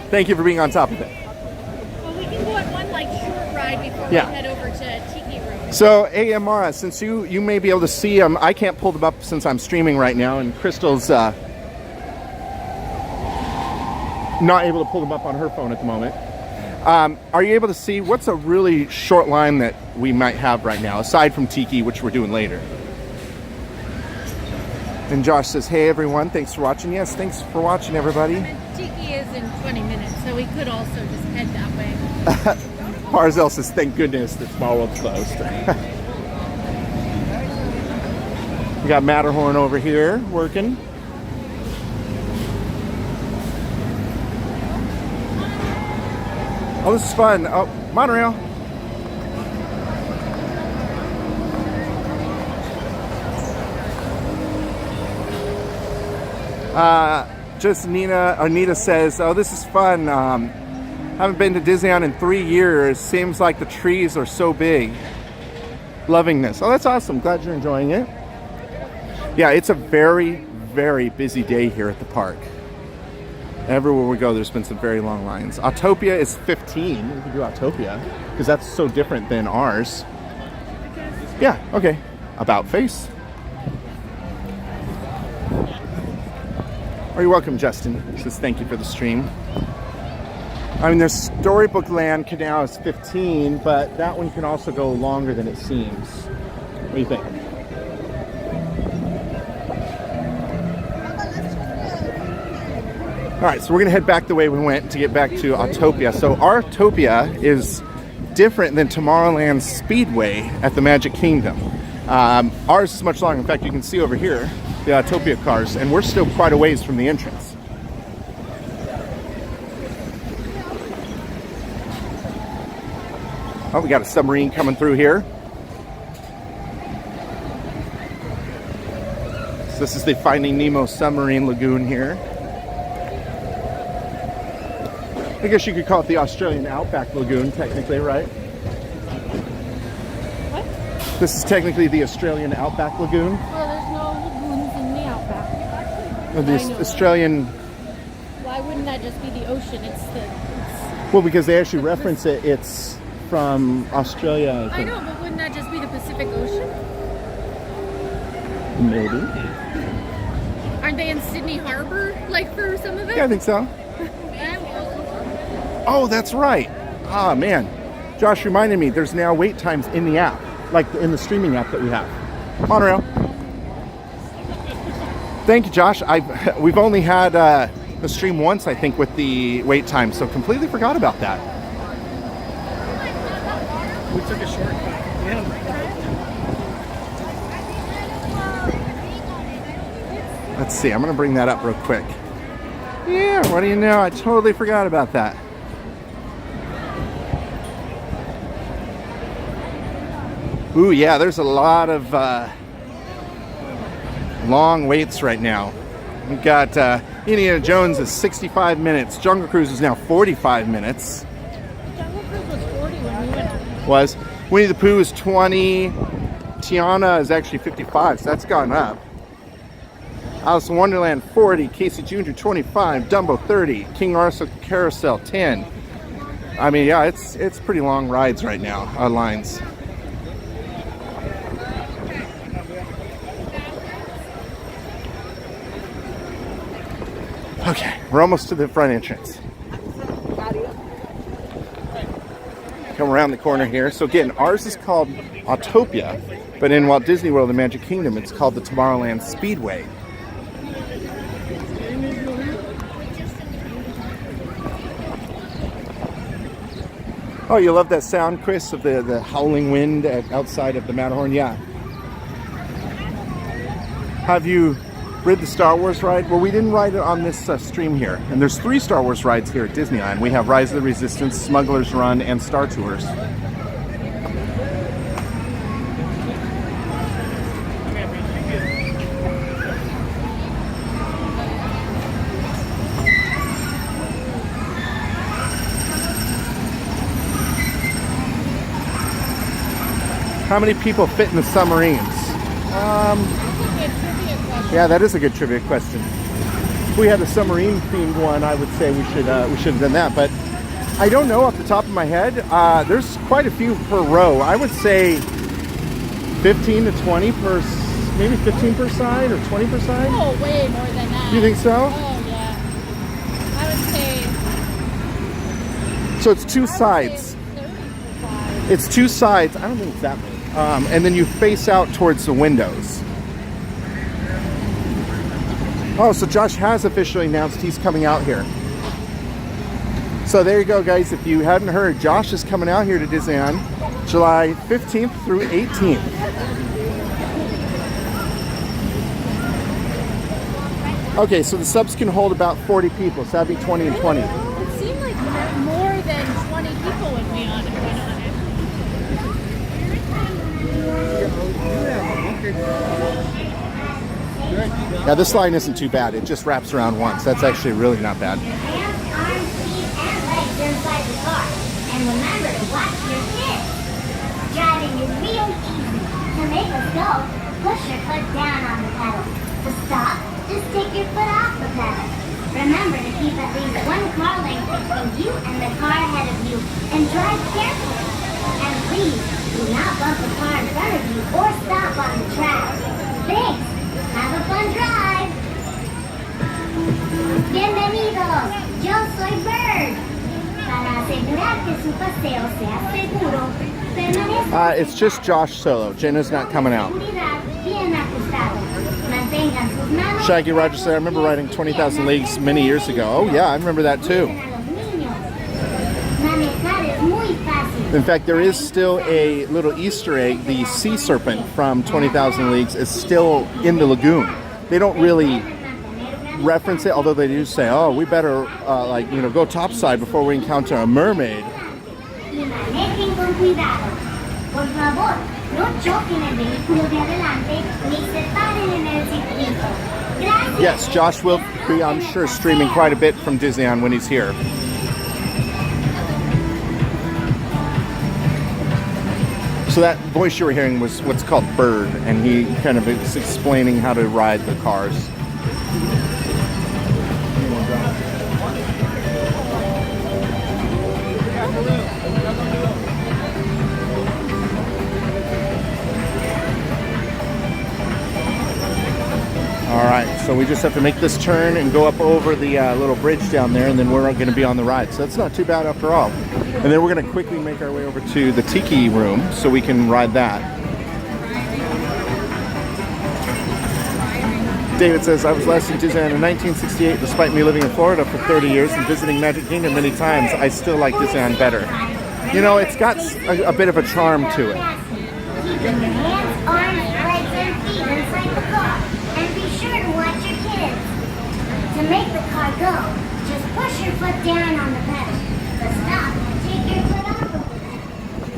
thank you for being on top of it.
Well, we can go on one like short ride before we head over to Tiki Room.
So, AMR, since you may be able to see them, I can't pull them up since I'm streaming right now, and Crystal's not able to pull them up on her phone at the moment. Are you able to see what's a really short line that we might have right now, aside from Tiki, which we're doing later? And Josh says, hey everyone, thanks for watching. Yes, thanks for watching, everybody.
Tiki is in 20 minutes, so we could also just head that way.
Barzell says, thank goodness that Small World's closed. We got Matterhorn over here working. Oh, this is fun. Oh, monorail. Just Anita says, oh, this is fun. Haven't been to Disneyland in 3 years. Seems like the trees are so big. Loving this. Oh, that's awesome. Glad you're enjoying it. Yeah, it's a very, very busy day here at the park. Everywhere we go, there's been some very long lines. Autopia is 15. We can do Autopia because that's so different than ours. Yeah, okay. About face. Oh, you're welcome, Justin. He says thank you for the stream. I mean, there's Storybook Land Canal is 15, but that one can also go longer than it seems. What do you think? All right, so we're gonna head back the way we went to get back to Autopia. So our Autopia is different than Tomorrowland Speedway at the Magic Kingdom. Ours is much longer. In fact, you can see over here the Autopia cars, and we're still quite a ways from the entrance. Oh, we got a submarine coming through here. So this is the Finding Nemo submarine lagoon here. I guess you could call it the Australian Outback Lagoon, technically, right? What? This is technically the Australian Outback Lagoon.
Well, there's no lagoons in the Outback.
Or the Australian...
Why wouldn't that just be the ocean?
Well, because they actually reference it. It's from Australia, I think.
I know, but wouldn't that just be the Pacific Ocean?
Maybe.
Aren't they in Sydney Harbor, like, for some of it?
Yeah, I think so. Oh, that's right. Ah, man. Josh reminded me, there's now wait times in the app, like in the streaming app that we have. Monorail. Thank you, Josh. We've only had the stream once, I think, with the wait time, so completely forgot about that.
We took a shortcut. Yeah.
Let's see, I'm gonna bring that up real quick. Yeah, what do you know? I totally forgot about that. Ooh, yeah, there's a lot of long waits right now. We've got Indiana Jones is 65 minutes. Jungle Cruise is now 45 minutes.
Jungle Cruise was 40 when we went on.
Was. Winnie the Pooh is 20. Tiana is actually 55, so that's gone up. Alice in Wonderland 40. Casey Jr. 25. Dumbo 30. King Arthur Carousel 10. I mean, yeah, it's pretty long rides right now, lines. Okay, we're almost to the front entrance. Come around the corner here. So again, ours is called Autopia, but in Walt Disney World, the Magic Kingdom, it's called the Tomorrowland Speedway. Oh, you love that sound, Chris, of the howling wind outside of the Matterhorn? Yeah. Have you rid the Star Wars ride? Well, we didn't ride it on this stream here. And there's 3 Star Wars rides here at Disneyland. We have Rise of the Resistance, Smuggler's Run, and Star Tours. How many people fit in the submarines? Yeah, that is a good trivia question. If we had a submarine themed one, I would say we should have done that. But I don't know off the top of my head. There's quite a few per row. I would say 15 to 20 per, maybe 15 per side or 20 per side.
Oh, way more than that.
You think so?
Oh yeah. I would say.
So it's 2 sides. It's 2 sides. I don't think it's that many. And then you face out towards the windows. Oh, so Josh has officially announced he's coming out here. So there you go, guys. If you hadn't heard, Josh is coming out here to Disneyland July 15th through 18th. Okay, so the subs can hold about 40 people, so that'd be 20 and 20.
It seemed like more than 20 people would be on it.
Yeah, this line isn't too bad. It just wraps around once. That's actually really not bad.
Hands, arms, feet, and legs inside the car. And remember to watch your kids. Driving is real easy. To make us go, push your foot down on the pedal. To stop, just take your foot off the pedal. Remember to keep at least 1 car length between you and the car ahead of you. And drive carefully. And please, do not bump the car in front of you or stop on the track. Thanks. Have a fun drive. Bienvenidos. Yo soy Bird. Para asegurar que su paseo sea seguro, permanezcan.
It's just Josh solo. Jenna's not coming out.
Bien ajustados. Mantengan sus manos.
Shaggy Rogers said, I remember riding 20,000 Leagues many years ago. Oh yeah, I remember that too.
Manejar es muy fácil.
In fact, there is still a little Easter egg. The sea serpent from 20,000 Leagues is still in the lagoon. They don't really reference it, although they do say, oh, we better go topside before we encounter a mermaid.
Y manejen con cuidado. Por favor, no choquen el vehículo de adelante ni se paren en el circuito. Gracias.
Yes, Josh will be, I'm sure, streaming quite a bit from Disneyland when he's here. So that voice you were hearing was what's called Bird, and he kind of is explaining how to ride the cars. All right. So we just have to make this turn and go up over the little bridge down there, and then we're going to be on the ride. So that's not too bad after all. And then we're going to quickly make our way over to the Tiki room so we can ride that. David says, I was last in Disneyland in 1968. Despite me living in Florida for 30 years and visiting Magic Kingdom many times, I still like Disneyland better. You know, it's got a bit of a charm to it.
Keep your hands, arms, legs, and feet inside the car. And be sure to watch your kids. To make the car go, just push your foot down on the pedal. To stop, take your foot off of the pedal.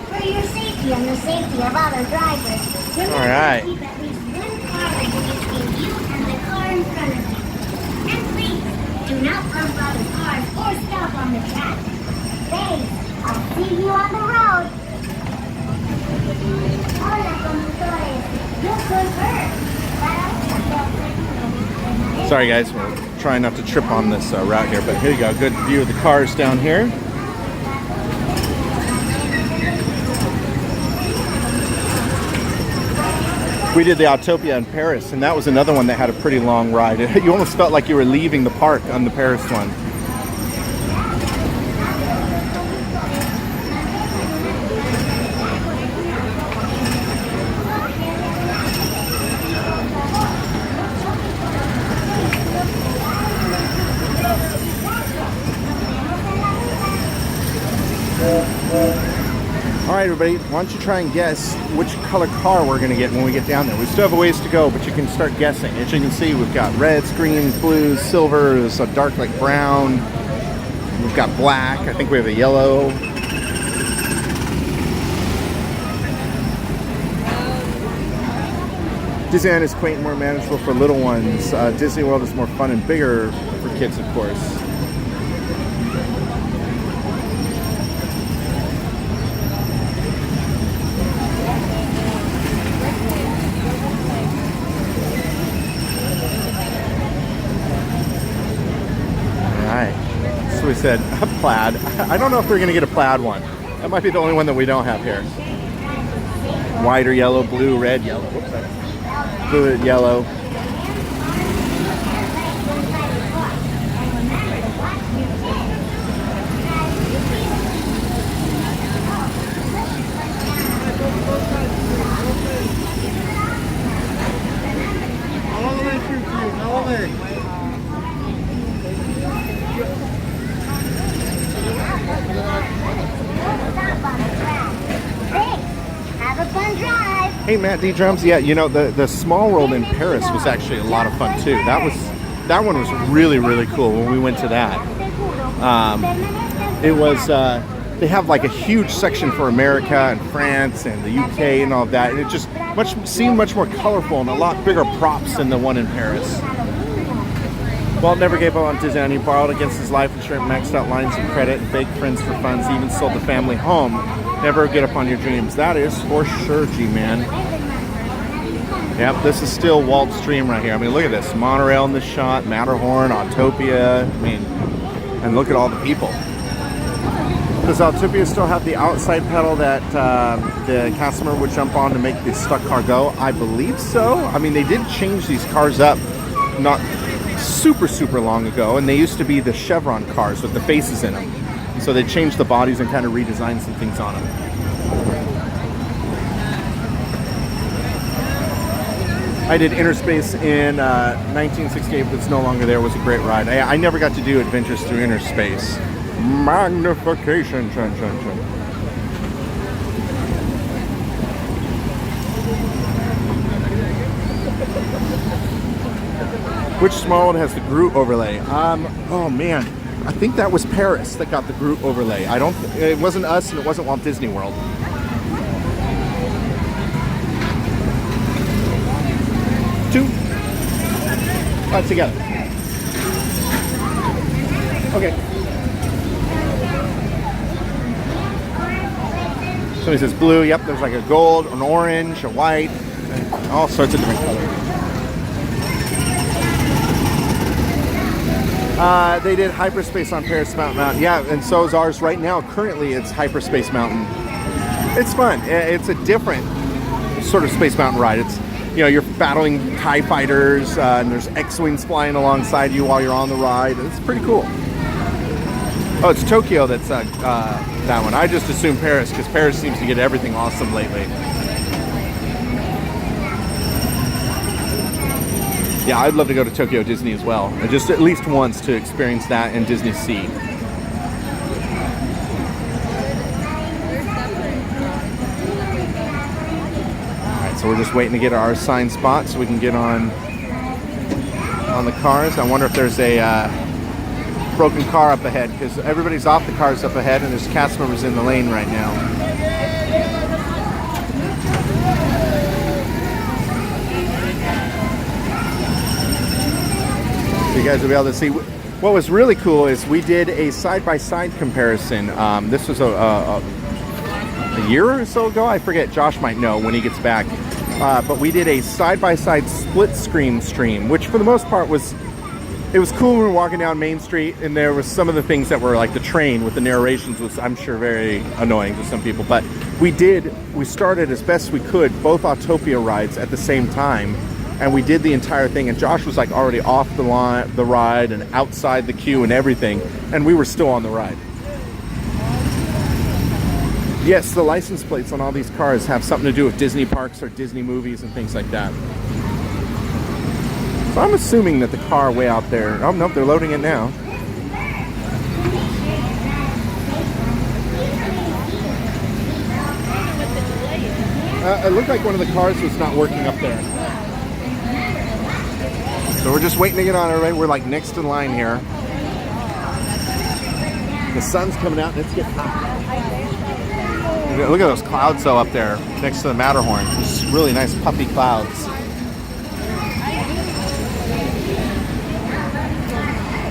For your safety and the safety of other drivers, remember to keep at least one car length between you and the car in front of you. And please, do not bump other cars or stop on the track. Thanks. I'll see you on the road. Hola, conductores. Yo soy Bert.
Sorry guys, we're trying not to trip on this route here, but here you go. Good view of the cars down here. We did the Autopia in Paris, and that was another one that had a pretty long ride. You almost felt like you were leaving the park on the Paris one. Alright everybody, why don't you try and guess which color car we're going to get when we get down there. We still have a ways to go, but you can start guessing. As you can see, we've got reds, greens, blues, silvers, a dark like brown. We've got black. I think we have a yellow. Disneyland is quaint and more manageable for little ones. Disney World is more fun and bigger for kids, of course. We said a plaid. I don't know if we're going to get a plaid one. That might be the only one that we don't have here. White or yellow, blue, red, yellow. Whoops, blue, yellow.
All the way through, please. All the way.
Have a fun drive.
Hey Matt D Drums, yeah, you know the Small World in Paris was actually a lot of fun too. That one was really cool when we went to that. It was they have like a huge section for America and France and the UK and all of that, and it just seemed much more colorful and a lot bigger props than the one in Paris. Walt never gave up on Disneyland. He borrowed against his life insurance, maxed out lines of credit, and begged friends for funds. He even sold the family home. Never give up on your dreams. That is for sure, G-Man. Yep, this is still Walt's dream right here. I mean, look at this. Monorail in this shot, Matterhorn, Autopia. I mean, and look at all the people. Does Autopia still have the outside pedal that the customer would jump on to make the stuck car go? I believe so. I mean, they did change these cars up not super long ago, and they used to be the chevron cars with the faces in them. So they changed the bodies and kind of redesigned some things on them. I did Interspace in 1968, but it's no longer there. It was a great ride. I never got to do Adventures Through Interspace. Magnification. Chun, chun, chun. Which Small World has the Groot overlay? Oh man, I think that was Paris that got the Groot overlay. It wasn't us and it wasn't Walt Disney World. Two. Together. Okay. So he says blue. Yep, there's like a gold, an orange, a white, and all sorts of different colors. They did Hyperspace on Paris Mountain. Yeah, and so is ours right now. Currently, it's Hyperspace Mountain. It's fun. It's a different sort of Space Mountain ride. you know, you're battling TIE fighters, and there's X-Wings flying alongside you while you're on the ride. It's pretty cool. Oh, it's Tokyo that's that one. I just assumed Paris because Paris seems to get everything awesome lately. Yeah, I'd love to go to Tokyo Disney as well. Just at least once to experience that in Disney Sea. Alright, so we're just waiting to get our assigned spot so we can get on the cars. I wonder if there's a broken car up ahead because everybody's off the cars up ahead and there's cast members in the lane right now. You guys will be able to see. What was really cool is we did a side-by-side comparison. This was a year or so ago. I forget. Josh might know when he gets back. But we did a side-by-side split screen stream, which for the most part was cool. We were walking down Main Street, and there was some of the things that were like the train with the narrations was, I'm sure, very annoying to some people. But we started as best we could both Autopia rides at the same time. And we did the entire thing, and Josh was like already off the ride and outside the queue and everything, and we were still on the ride. Yes, the license plates on all these cars have something to do with Disney parks or Disney movies and things like that. So I'm assuming that the car way out there, oh no, they're loading it now. It looked like one of the cars was not working up there. So we're just waiting to get on, everybody. We're like next in line here. The sun's coming out and it's getting hot. Look at those clouds though up there next to the Matterhorn. Just really nice puffy clouds.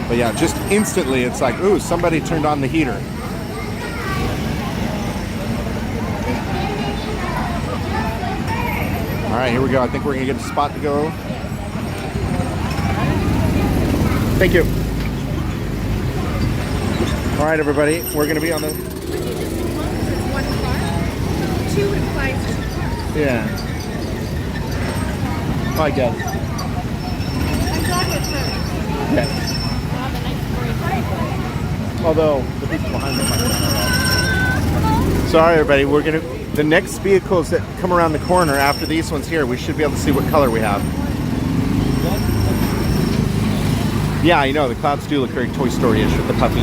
But yeah, just instantly it's like, ooh, somebody turned on the heater. All right, here we go. I think we're gonna get a spot to go. Thank you. All right, everybody, we're going to be on the...
One car. Two implies two cars.
Yeah. Oh, I get it.
I'm glad with her.
Yes.
Wow, the nice story.
Although, the people behind me might not. Sorry, everybody, we're going to... The next vehicles that come around the corner after these ones here, we should be able to see what color we have. Yeah, I know, the clouds do look very Toy Story-ish with the puffy.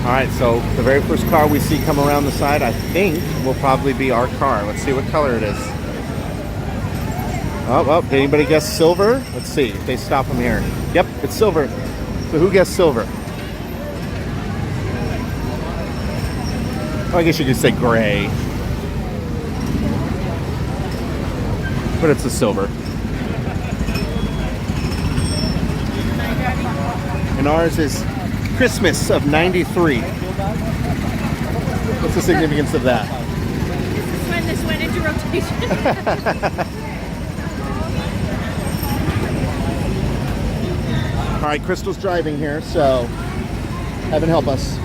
Alright, so the very first car we see come around the side, I think, will probably be our car. Let's see what color it is. Oh, did anybody guess silver? Let's see if they stop them here. Yep, it's silver. So who guessed silver? Oh, I guess you could say gray. But it's a silver. And ours is Christmas of '93. What's the significance of that?
This is when this went into rotation.
All right, Crystal's driving here, so heaven help us.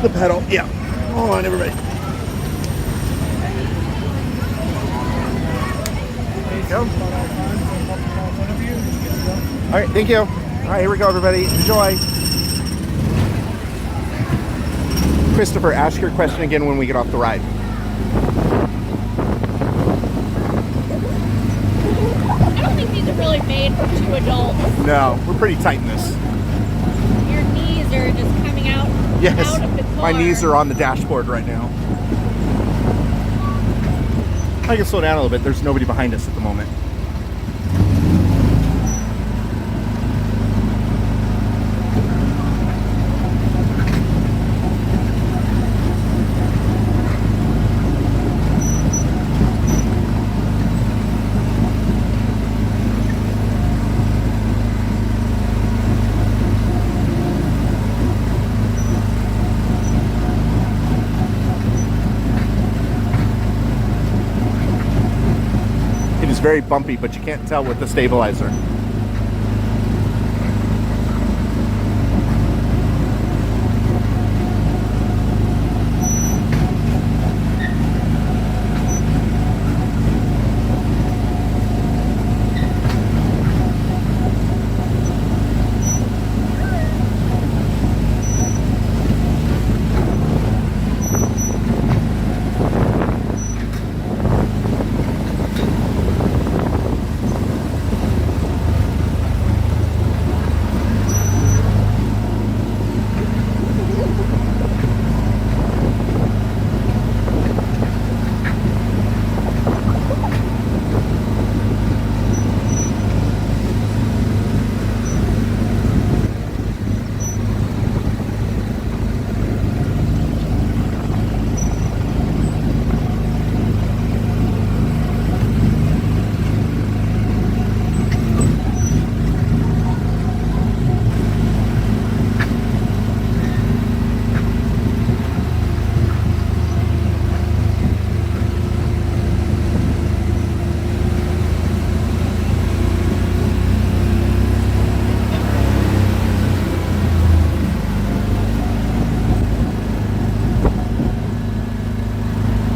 The pedal, yeah. Hold on, everybody. There you go. All right, thank you. All right, here we go, everybody. Enjoy. Christopher, ask your question again when we get off the ride.
I don't think these are really made for two adults.
No, we're pretty tight in this.
Your knees are just coming out,
Yes,
out of the car.
my knees are on the dashboard right now. I can slow down a little bit. There's nobody behind us at the moment. very bumpy, but you can't tell with the stabilizer.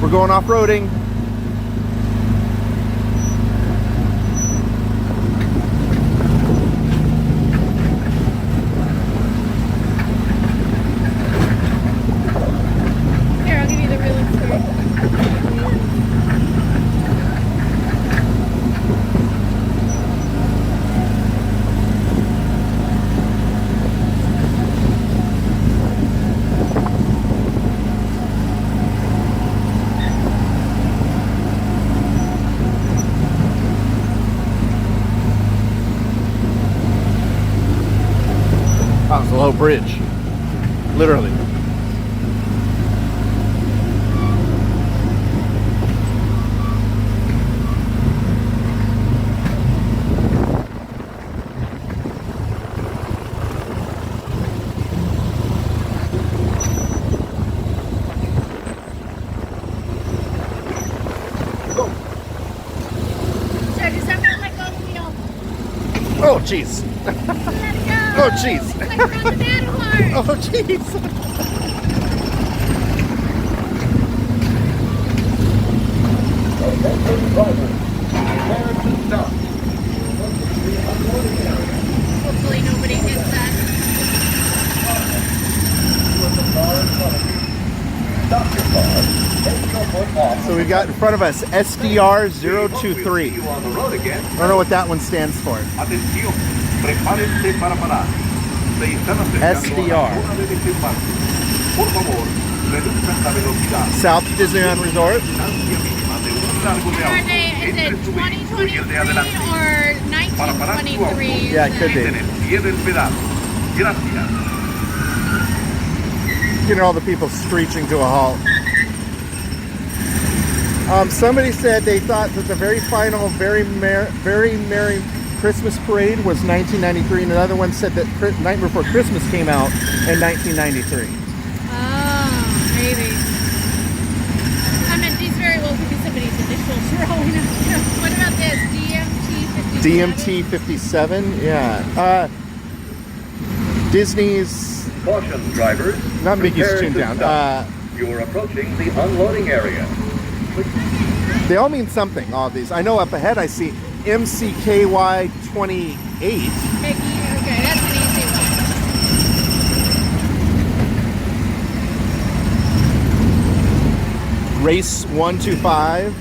We're going off-roading.
Here, I'll give you the real story.
That was a low bridge, literally.
So does that not let go of the wheel?
Oh, jeez. Oh, jeez.
It's like we're on the battle horse.
Oh, jeez.
Hopefully nobody hits that.
So we've got in front of us SDR 023. I don't know what that one stands for. SDR. South Disneyland Resort.
Are they, is it 2023 or 1923?
Yeah, it could be. Getting all the people screeching to a halt. Somebody said they thought that the very final Very Merry Christmas Parade was 1993, and another one said that Nightmare Before Christmas came out in 1993.
Oh, maybe. I mean, these very well could be somebody's initials rolling up. What about this? DMT 57?
DMT 57, yeah. Disney's...
Caution, drivers.
Not Mickey's Tune Down.
You're approaching the unloading area.
They all mean something, all of these. I know up ahead I see MCKY 28.
Mickey, okay, that's an easy one.
Race 125,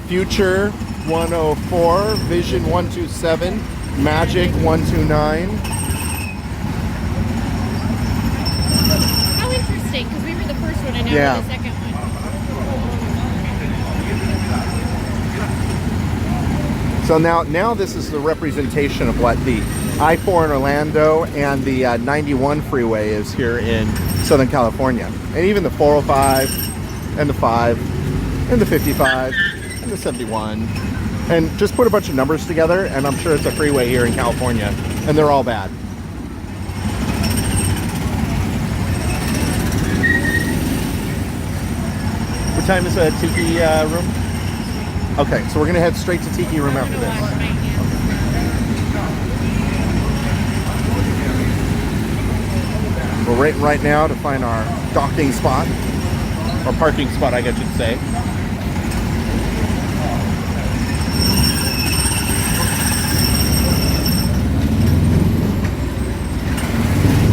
Future 104, Vision 127, Magic 129.
How interesting, because we were the first one and now we're the second one.
So now this is the representation of what the I-4 in Orlando and the 91 freeway is here in Southern California. And even the 405 and the 5 and the 55 and the 71. And just put a bunch of numbers together and I'm sure it's a freeway here in California. And they're all bad. What time is the Tiki room? Okay, so we're gonna head straight to Tiki Room after this. We're waiting right now to find our docking spot, or parking spot, I guess you'd say.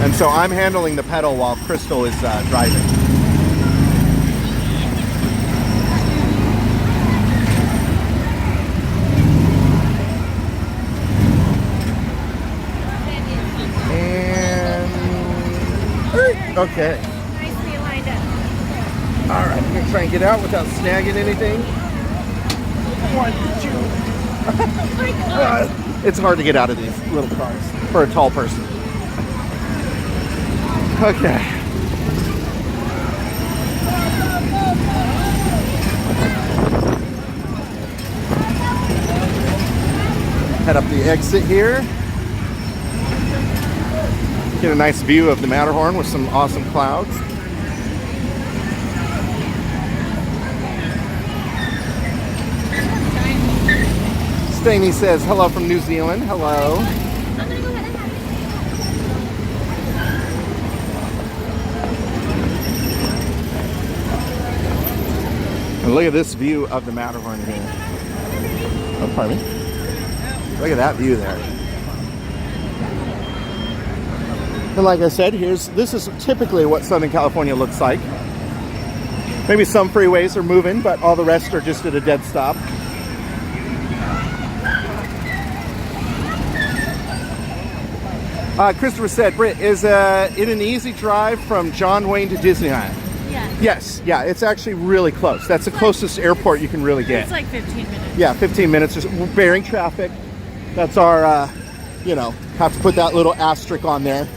And so I'm handling the pedal while Crystal is driving. Okay.
Nicely lined up.
All right, I'm gonna try and get out without snagging anything. 1, 2. It's hard to get out of these little cars for a tall person. Okay. Head up the exit here. Get a nice view of the Matterhorn with some awesome clouds. Staney says hello from New Zealand. Hello. And look at this view of the Matterhorn here. Oh, pardon me. Look at that view there. And like I said, this is typically what Southern California looks like. Maybe some freeways are moving, but all the rest are just at a dead stop. Christopher said, Britt, is it an easy drive from John Wayne to Disneyland?
Yeah.
Yes, yeah, it's actually really close. That's the closest airport you can really get.
It's like 15 minutes.
Yeah, 15 minutes. Just bearing traffic. That's our, you know, have to put that little asterisk on there.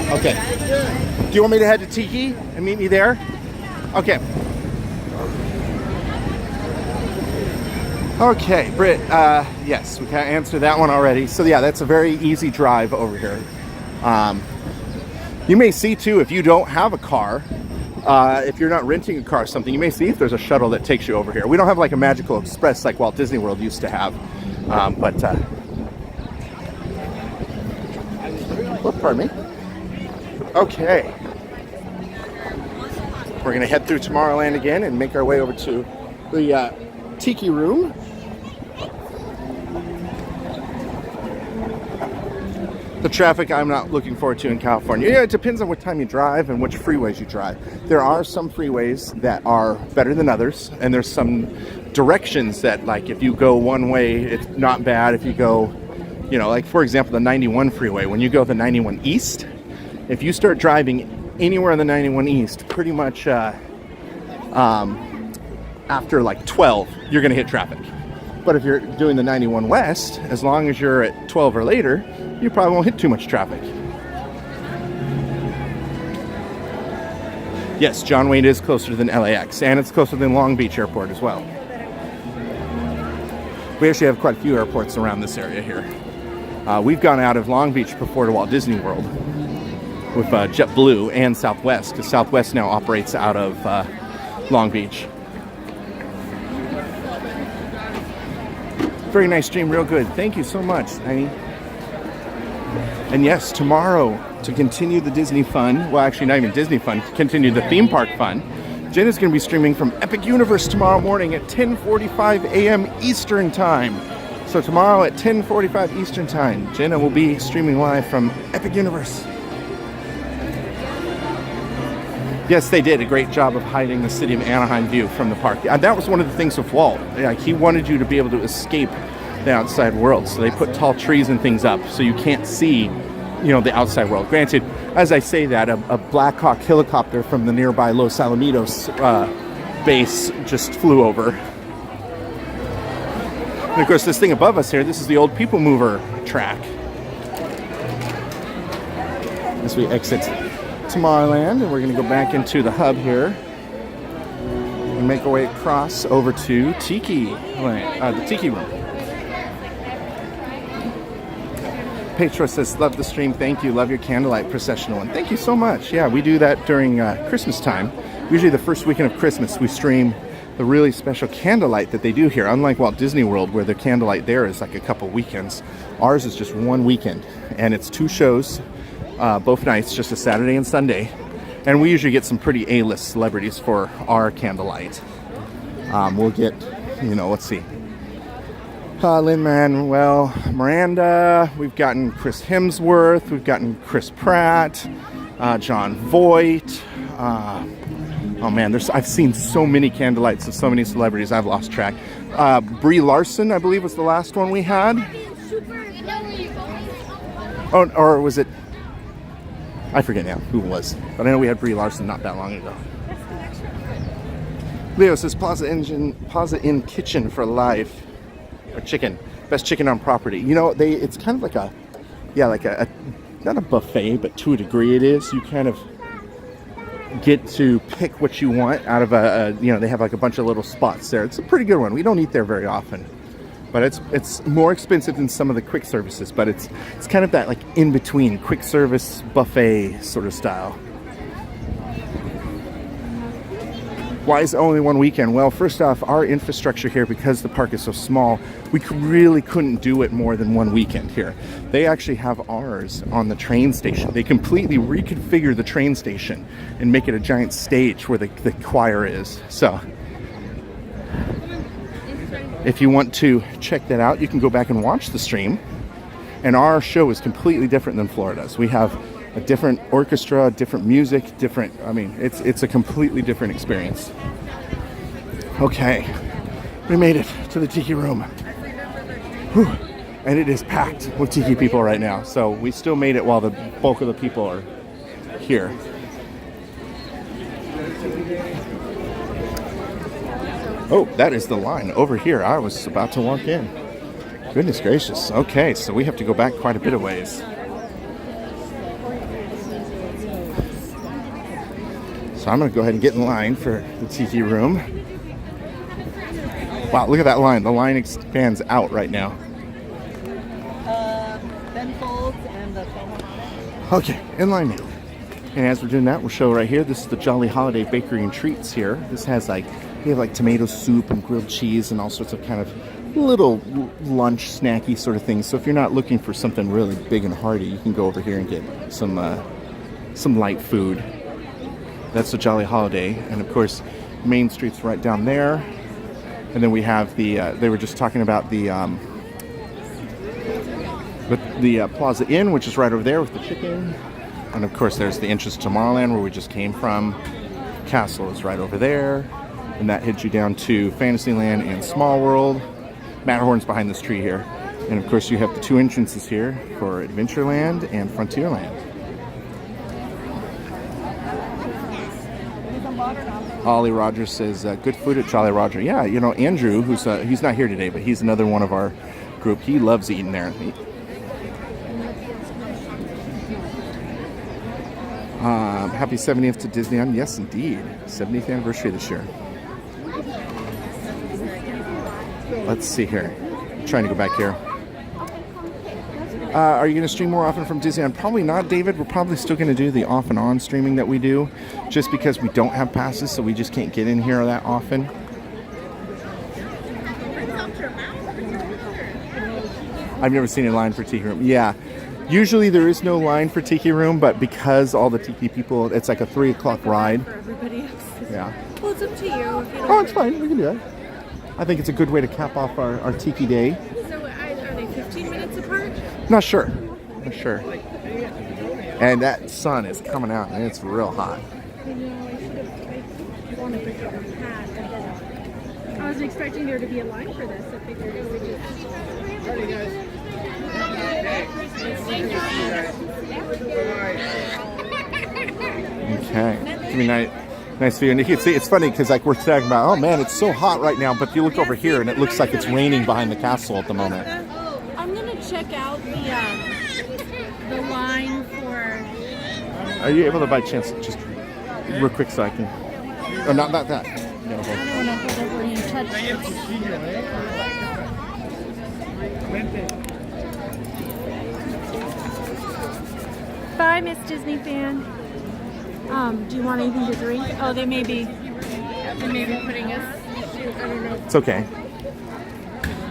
Okay. Do you want me to head to Tiki and meet me there? Okay. Okay, Britt, yes, we kind of answered that one already. So yeah, that's a very easy drive over here. You may see too, if you don't have a car, if you're not renting a car or something, you may see if there's a shuttle that takes you over here. We don't have like a Magical Express like Walt Disney World used to have. Oh, pardon me. Okay. We're gonna head through Tomorrowland again and make our way over to the Tiki Room. The traffic I'm not looking forward to in California. Yeah, it depends on what time you drive and which freeways you drive. There are some freeways that are better than others, and there's some directions that, like, if you go one way, it's not bad. If you go, you know, like for example, the 91 freeway, when you go the 91 East, if you start driving anywhere on the 91 East, pretty much after like 12, you're gonna hit traffic. But if you're doing the 91 West, as long as you're at 12 or later, you probably won't hit too much traffic. Yes, John Wayne is closer than LAX, and it's closer than Long Beach Airport as well. We actually have quite a few airports around this area here. We've gone out of Long Beach before to Walt Disney World with JetBlue and Southwest, because Southwest now operates out of Long Beach. Very nice stream, real good. Thank you so much, Tiny. And yes, tomorrow, to continue the Disney fun, well actually not even Disney fun, continue the theme park fun, Jen is going to be streaming from Epic Universe tomorrow morning at 10:45 a.m. Eastern Time. So tomorrow at 10:45 Eastern Time, Jenna will be streaming live from Epic Universe. Yes, they did a great job of hiding the city of Anaheim view from the park. That was one of the things with Walt. Like, he wanted you to be able to escape the outside world. So they put tall trees and things up so you can't see, you know, the outside world. Granted, as I say that, a Black Hawk helicopter from the nearby Los Alamitos base just flew over. And of course, this thing above us here, this is the old People Mover track. As we exit Tomorrowland, and we're going to go back into the hub here and make our way across over to Tiki Land, the Tiki Room. Petro says, love the stream. Thank you. Love your candlelight processional. And thank you so much. Yeah, we do that during Christmas time. Usually the first weekend of Christmas, we stream the really special candlelight that they do here. Unlike Walt Disney World, where the candlelight there is like a couple weekends. Ours is just one weekend. And it's 2 shows, both nights, just a Saturday and Sunday. And we usually get some pretty A-list celebrities for our candlelight. We'll get, you know, let's see. Lin-Manuel Miranda. We've gotten Chris Hemsworth. We've gotten Chris Pratt. John Voight. Oh man, I've seen so many candlelights of so many celebrities. I've lost track. Brie Larson, I believe, was the last one we had. Oh, or was it? I forget now who it was. But I know we had Brie Larson not that long ago. Leo says Plaza Inn Kitchen for life. Or chicken. Best chicken on property. You know, it's kind of like a, yeah, like a not a buffet, but to a degree it is. You kind of get to pick what you want out of you know, they have like a bunch of little spots there. It's a pretty good one. We don't eat there very often. But it's more expensive than some of the quick services, but it's kind of that like in between quick service buffet sort of style. Why is it only one weekend? Well, first off, our infrastructure here, because the park is so small, we really couldn't do it more than one weekend here. They actually have ours on the train station. They completely reconfigure the train station and make it a giant stage where the choir is. So if you want to check that out, you can go back and watch the stream. And our show is completely different than Florida's. We have a different orchestra, different music, different, I mean, it's a completely different experience. Okay, we made it to the Tiki Room. Whew. And it is packed with Tiki people right now. So we still made it while the bulk of the people are here. Oh, that is the line over here. I was about to walk in. Goodness gracious. Okay, so we have to go back quite a bit of ways. So I'm going to go ahead and get in line for the Tiki Room. Wow, look at that line. The line expands out right now.
Ben folds and the
Okay, in line now. And as we're doing that, we'll show right here. This is the Jolly Holiday Bakery and Treats here. This has like, we have like tomato soup and grilled cheese and all sorts of kind of little lunch snacky sort of things. So if you're not looking for something really big and hearty, you can go over here and get some light food. That's the Jolly Holiday. And of course, Main Street's right down there. And then we have the, they were just talking about the Plaza Inn, which is right over there with the chicken. And of course, there's the entrance to Tomorrowland where we just came from. Castle is right over there. And that heads you down to Fantasyland and Small World. Matterhorn's behind this tree here. And of course, you have the 2 entrances here for Adventureland and Frontierland. Holly Rogers says, good food at Jolly Roger. Yeah, you know, Andrew, who's he's not here today, but he's another one of our group. He loves eating there. Happy 70th to Disneyland. Yes, indeed. 70th anniversary this year. Let's see here. I'm trying to go back here. Are you going to stream more often from Disneyland? Probably not, David. We're probably still going to do the off and on streaming that we do, just because we don't have passes, so we just can't get in here that often. I've never seen a line for Tiki Room. Yeah. Usually there is no line for Tiki Room, but because all the Tiki people, it's like a 3 o'clock ride.
For everybody else.
Yeah.
Well, it's up to you. If you don't
Oh, it's fine. We can do that. I think it's a good way to cap off our Tiki day.
So are they 15 minutes apart?
Not sure. Not sure. And that sun is coming out, and it's real hot.
I know. I want to pick up a hat. I was expecting there to be a line for this. I figured it would just... Ready, guys.
Okay. Give me nice view. And you can see, it's funny because like we're talking about, oh man, it's so hot right now, but you look over here and it looks like it's raining behind the castle at the moment.
I'm gonna check out the line for...
Are you able to by chance just real quick so I can... Oh, not that. No,
I don't want to hold over and touch it. Bye, Miss Disney fan. Do you want anything to drink? Oh, they may be putting us. I don't know.
It's okay.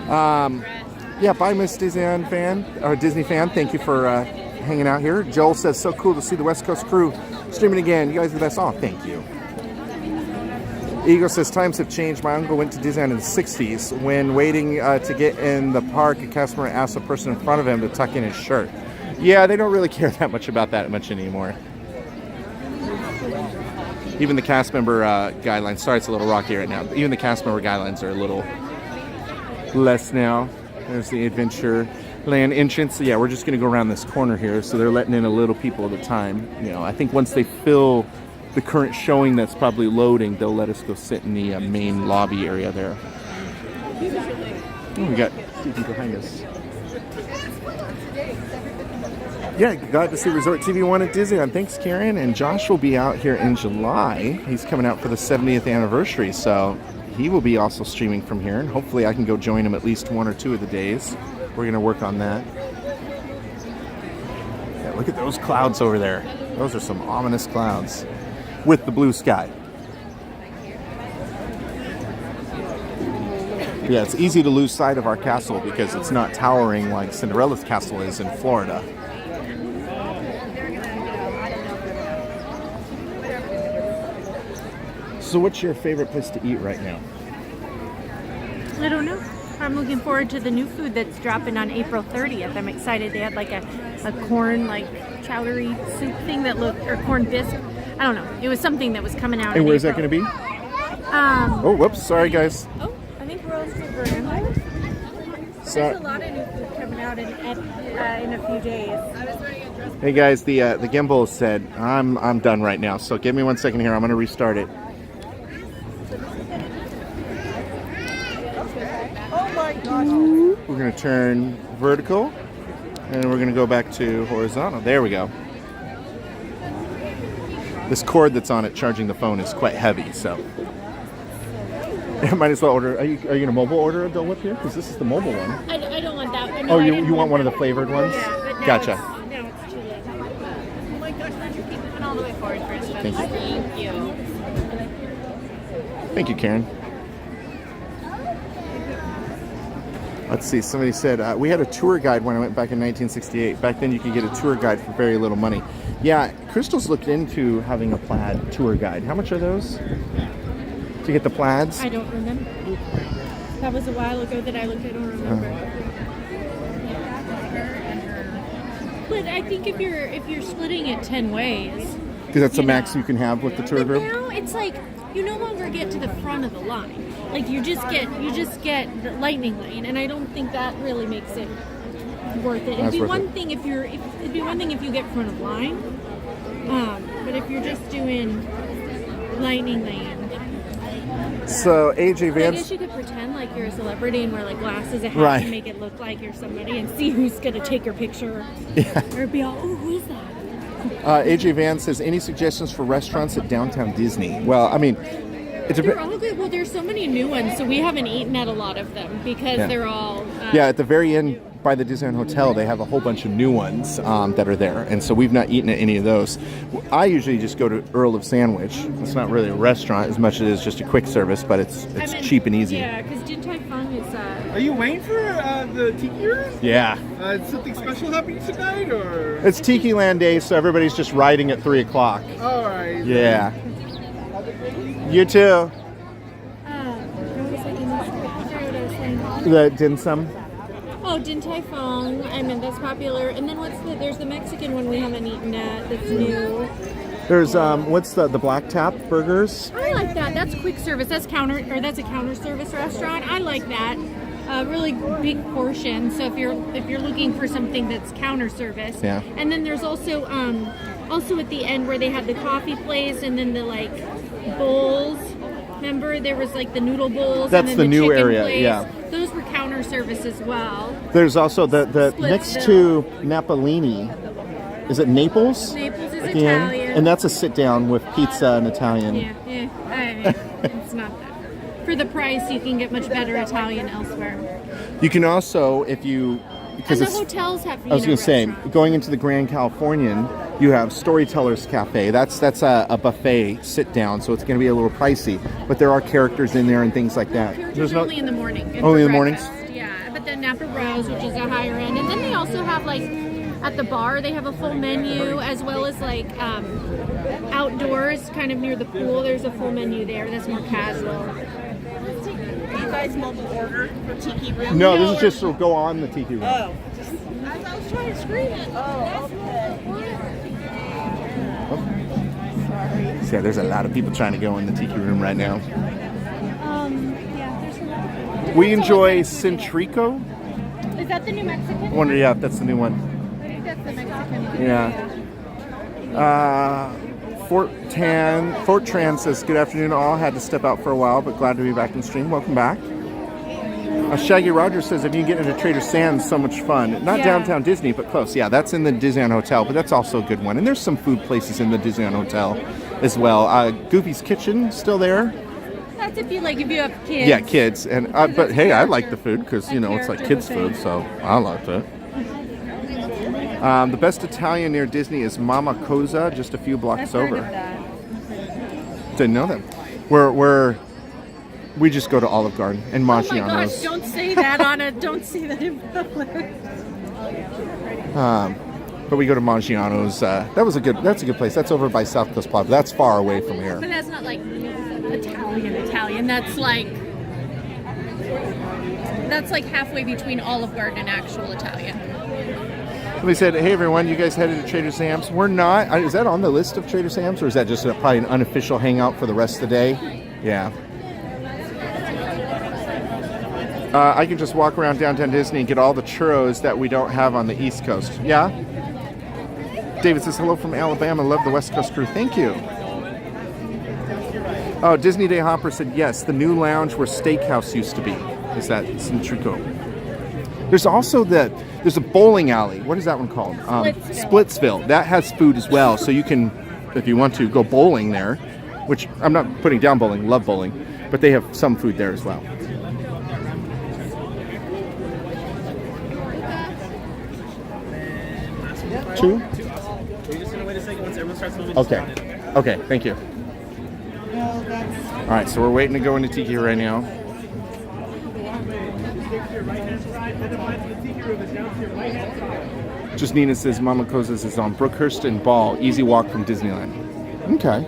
Yeah, bye, Miss Disneyland fan, or Disney fan. Thank you for hanging out here. Joel says, so cool to see the West Coast crew streaming again. You guys are the best. Oh, thank you. Eagle says, times have changed. My uncle went to Disneyland in the 60s. When waiting to get in the park, a customer asked the person in front of him to tuck in his shirt. Yeah, they don't really care that much about that much anymore. Even the cast member guidelines, sorry it's a little rocky right now, but even the cast member guidelines are a little less now. There's the Adventureland entrance. So yeah, we're just going to go around this corner here, so they're letting in a little people at a time. You know, I think once they fill the current showing that's probably loading, they'll let us go sit in the main lobby area there. Oh, we got TV behind us. Yeah, glad to see Resort TV 1 at Disneyland. Thanks, Karen. And Josh will be out here in July. He's coming out for the 70th anniversary, so he will be also streaming from here. And hopefully I can go join him at least 1 or 2 of the days. We're going to work on that. Yeah, look at those clouds over there. Those are some ominous clouds with the blue sky. Yeah, it's easy to lose sight of our castle because it's not towering like Cinderella's castle is in Florida. So what's your favorite place to eat right now?
I don't know. I'm looking forward to the new food that's dropping on April 30th. I'm excited. They had like a corn like chowdery soup thing that looked, or corn bisque. I don't know. It was something that was coming out.
And where's that going to be? Oh, whoops. Sorry, guys.
Oh, I think we're all still Vernon. There's a lot of new food coming out in a few days.
Hey guys, the gimbal said I'm done right now. So give me 1 second here. I'm going to restart it. We're going to turn vertical, and we're going to go back to horizontal. There we go. This cord that's on it charging the phone is quite heavy, so I might as well order. Are you going to mobile order a Dole Whip here? Because this is the mobile one.
I don't want that one.
No, you want one of the flavored ones?
Yeah, but now
gotcha.
Now it's too late. Oh my gosh, why'd you keep moving all the way forward first?
Thank you.
Thank you.
Thank you, Karen. Let's see, somebody said, we had a tour guide when I went back in 1968. Back then you could get a tour guide for very little money. Yeah, Crystal's looked into having a plaid tour guide. How much are those to get the plaids?
I don't remember. That was a while ago that I looked. I don't remember. But I think if you're splitting it 10 ways,
Because that's the max you can have with the tour group?
now it's like you no longer get to the front of the line. Like you just get the lightning lane, and I don't think that really makes it worth it. It'd be one thing if you get front of line, but if you're just doing lightning lane.
So AJ
I
Vance.
guess you could pretend like you're a celebrity and wear like glasses, a hat,
Right.
and make it look like you're somebody, and see who's gonna take your picture.
Yeah.
Or be all, oh, who is that?
AJ Van says, any suggestions for restaurants at downtown Disney? Well, I mean,
They're all good. Well, there's so many new ones, so we haven't eaten at a lot of them because
Yeah.
they're all.
Yeah, at the very end by the Disneyland Hotel, they have a whole bunch of new ones that are there, and so we've not eaten at any of those. I usually just go to Earl of Sandwich. It's not really a restaurant as much as it is just a quick service, but it's cheap and easy.
Yeah, because Din Tai Fung is.
Are you waiting for the tiki room?
Yeah.
Is something special happening tonight, or?
It's Tikiland Day, so everybody's just riding at 3 o'clock.
All right.
Yeah. You too. The dim sum.
Oh, Din Tai Fung. I mean, that's popular. And then there's the Mexican one we haven't eaten at that's new.
There's what's the Black Tap burgers?
I like that. That's quick service. That's a counter service restaurant. I like that. Really big portion. So if you're looking for something that's counter service.
Yeah.
And then there's also at the end where they had the coffee place and then the like bowls. Remember there was like the noodle bowls.
That's
and then
the new
chicken
area,
place.
yeah.
Those were counter service as well.
There's also the
Split
next
bill.
to Napolini. Is it Naples?
Naples is
Again?
Italian.
And that's a sit down with pizza and Italian.
Yeah. I mean, it's not that. For the price, you can get much better Italian elsewhere.
You can also, if you, because
And the
it's,
hotels have.
I was going to say,
restaurants.
going into the Grand Californian, You have Storytellers Cafe. That's a buffet sit down, so it's going to be a little pricey. But there are characters in there and things like that.
Characters only in the morning.
Only in the mornings?
Yeah, but then Napa Rose, which is a higher end. And then they also have like at the bar, they have a full menu as well as like outdoors, kind of near the pool. There's a full menu there. That's more casual.
Do you guys mobile order for Tiki Room?
No, this is just to go on the Tiki Room.
Oh. I was trying to scream it. Oh, okay.
So yeah, there's a lot of people trying to go in the Tiki Room right now.
Yeah, there's a lot.
We enjoy Centrico.
Is that the New Mexican?
I wonder, yeah, if that's the new one.
I think that's the Mexican.
Yeah. Fort Tran says, good afternoon all. Had to step out for a while, but glad to be back in the stream. Welcome back. Shaggy Rogers says, if you can get into Trader Sam's, so much fun. Not downtown Disney, but close. Yeah, that's in the Disneyland Hotel, but that's also a good one. And there's some food places in the Disneyland Hotel as well. Goofy's Kitchen, still there.
That's if you have kids.
Yeah, kids. And but hey, I like the food because, you know, it's like kids' food, so I like it. The best Italian near Disney is Mama Cosa, just a few blocks over. Didn't know that. We just go to Olive Garden and Maggiano's.
Oh my gosh, don't say that don't say that in public.
But we go to Maggiano's. That's a good place. That's over by South Coast Plaza. That's far away from here.
But that's not like Italian. That's like halfway between Olive Garden and actual Italian.
Somebody said, hey everyone, you guys headed to Trader Sam's? We're not. Is that on the list of Trader Sam's, or is that just probably an unofficial hangout for the rest of the day? Yeah. I can just walk around downtown Disney and get all the churros that we don't have on the East Coast. Yeah? David says, hello from Alabama. Love the West Coast crew. Thank you. Oh, Disney Day Hopper said, yes, the new lounge where Steakhouse used to be. Is that Centrico? There's also there's a bowling alley. What is that one called? Splitsville. That has food as well. So you can, if you want to, go bowling there, which I'm not putting down bowling, love bowling, but they have some food there as well. Two?
You're just gonna wait a second once everyone starts moving.
Okay. Okay, thank you. All right, so we're waiting to go into Tiki right now. Just Nina says Mama Cosa's is on Brookhurst and Ball. Easy walk from Disneyland. Okay.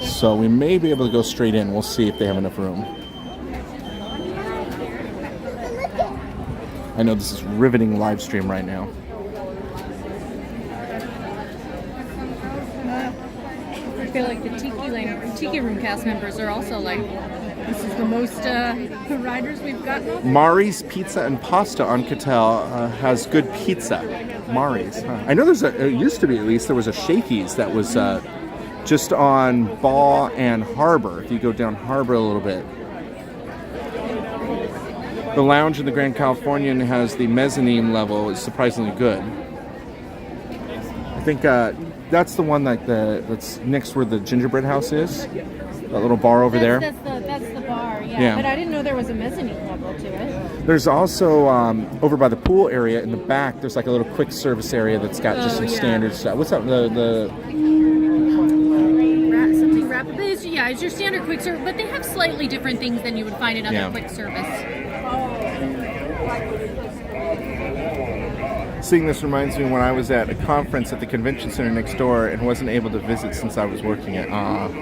So we may be able to go straight in. We'll see if they have enough room. I know this is riveting live stream right now.
I feel like the Tiki Room cast members are also like, this is the most riders we've gotten.
Mari's Pizza and Pasta on Cattell has good pizza. Mari's. Huh? I know it used to be at least, there was a Shakey's that was just on Ball and Harbor, if you go down Harbor a little bit. The lounge in the Grand Californian has the mezzanine level. It's surprisingly good. I think that's the one that's next where the gingerbread house is. That little bar over there.
That's the bar, yeah. But I didn't know there was a mezzanine level to it.
There's also over by the pool area in the back. There's like a little quick service area that's got just some standard stuff. What's up?
Something rapid. It's your standard quick service, but they have slightly different things than you would find in other quick service.
Seeing this reminds me when I was at a conference at the convention center next door and wasn't able to visit since I was working it. Alright.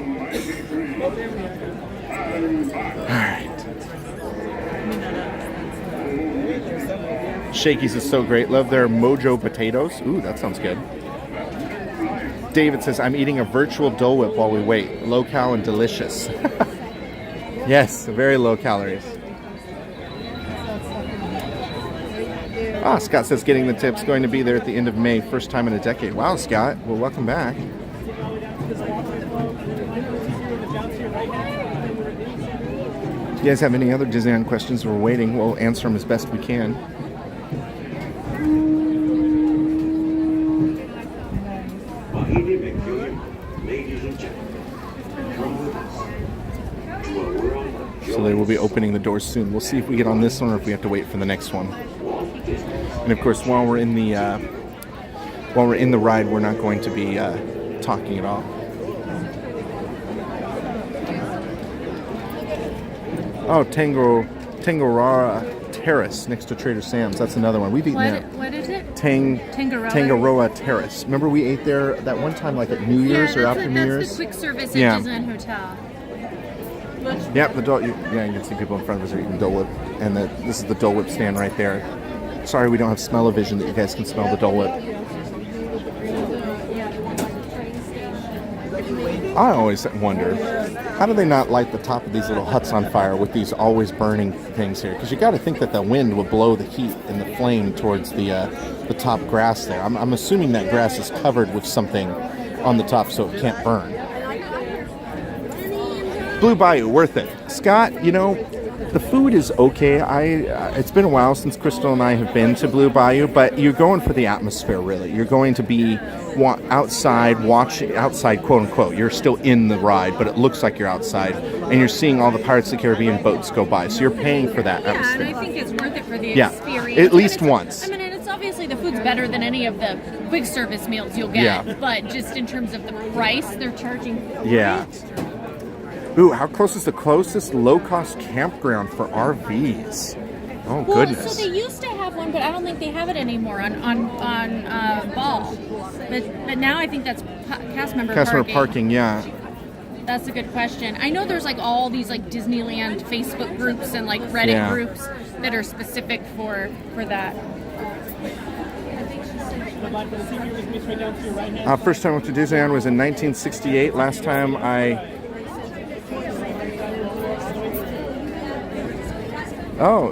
Shakey's is so great. Love their Mojo potatoes. Ooh, that sounds good. David says, I'm eating a virtual Dole Whip while we wait. Low cal and delicious. Yes, very low calories. Scott says getting the tips, going to be there at the end of May, first time in a decade. Wow, Scott. Well, welcome back. If you guys have any other Disneyland questions, we're waiting. We'll answer them as best we can.
Ladies and gentlemen, come with us to a world of
So they will be opening the doors soon. We'll see if we get on this one or if we have to wait for the next one. And of course, while we're in the ride, we're not going to be talking at all. Oh, Tangaroa Terrace next to Trader Sam's. That's another one. We've eaten there.
What is it?
Tangaroa Terrace. Remember we ate there that one time, like at New Year's or after New Year's?
That's the quick service at Disneyland Hotel.
Yep, the Dole. You can see people in front of us are eating Dole Whip, and this is the Dole Whip stand right there. Sorry, we don't have smell-o-vision that you guys can smell the Dole Whip. I always wonder, how do they not light the top of these little huts on fire with these always burning things here? Because you got to think that the wind would blow the heat and the flame towards the top grass there. I'm assuming that grass is covered with something on the top so it can't burn. Blue Bayou, worth it. Scott, you know, the food is okay. It's been a while since Crystal and I have been to Blue Bayou, but you're going for the atmosphere, really. You're going to be outside, watching, outside, quote unquote. You're still in the ride, but it looks like you're outside, and you're seeing all the Pirates of the Caribbean boats go by. So you're paying for that atmosphere.
And I think it's worth it for the
experience. At least once.
I mean, and it's obviously the food's better than any of the quick service meals you'll get, but just in terms of the price they're charging for it.
Ooh, how close is the closest low-cost campground for RVs? Oh, goodness.
So they used to have one, but I don't think they have it anymore on Ball. But now I think that's cast member
parking, yeah.
That's a good question. I know there's like all these like Disneyland Facebook groups and like Reddit groups that are specific for that.
First time I went to Disneyland was in 1968. Last time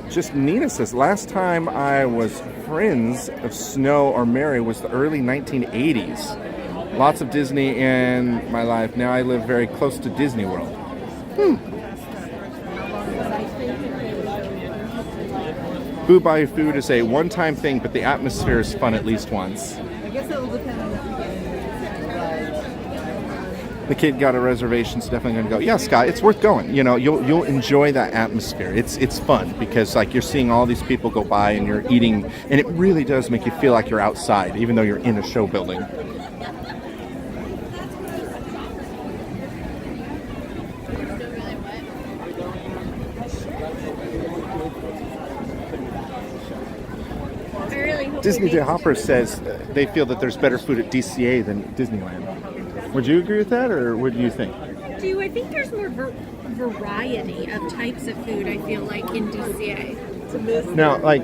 just Nina says, last time I was friends of Snow or Mary was the early 1980s. Lots of Disney in my life. Now I live very close to Disney World. Blue Bayou food is a one-time thing, but the atmosphere is fun at least once.
I guess it will depend on the
The kid got a reservation, so definitely going to go. Yeah, Scott, it's worth going. You know, you'll enjoy that atmosphere. It's fun because like you're seeing all these people go by and you're eating, and it really does make you feel like you're outside, even though you're in a show building. Disney Day Hopper says they feel that there's better food at DCA than Disneyland. Would you agree with that, or what do you think?
I think there's more variety of types of food, I feel like, in DCA.
Now, like,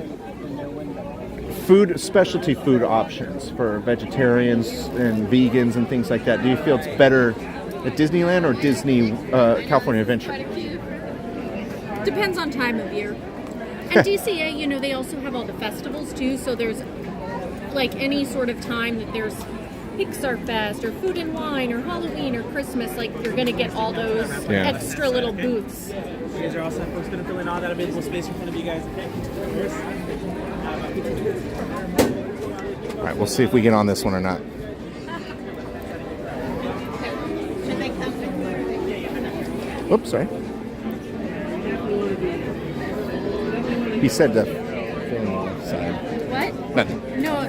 specialty food options for vegetarians and vegans and things like that, do you feel it's better at Disneyland or Disney California Adventure?
Depends on time of year. And DCA, you know, they also have all the festivals too, so there's like any sort of time that there's Pixar Fest or Food and Wine or Halloween or Christmas, like you're going to get all those extra little booths.
You guys are all set. Folks going to fill in all that available space in front of you guys.
All right, we'll see if we get on this one or not. Oops, sorry. He said the side.
What?
Nothing.
No,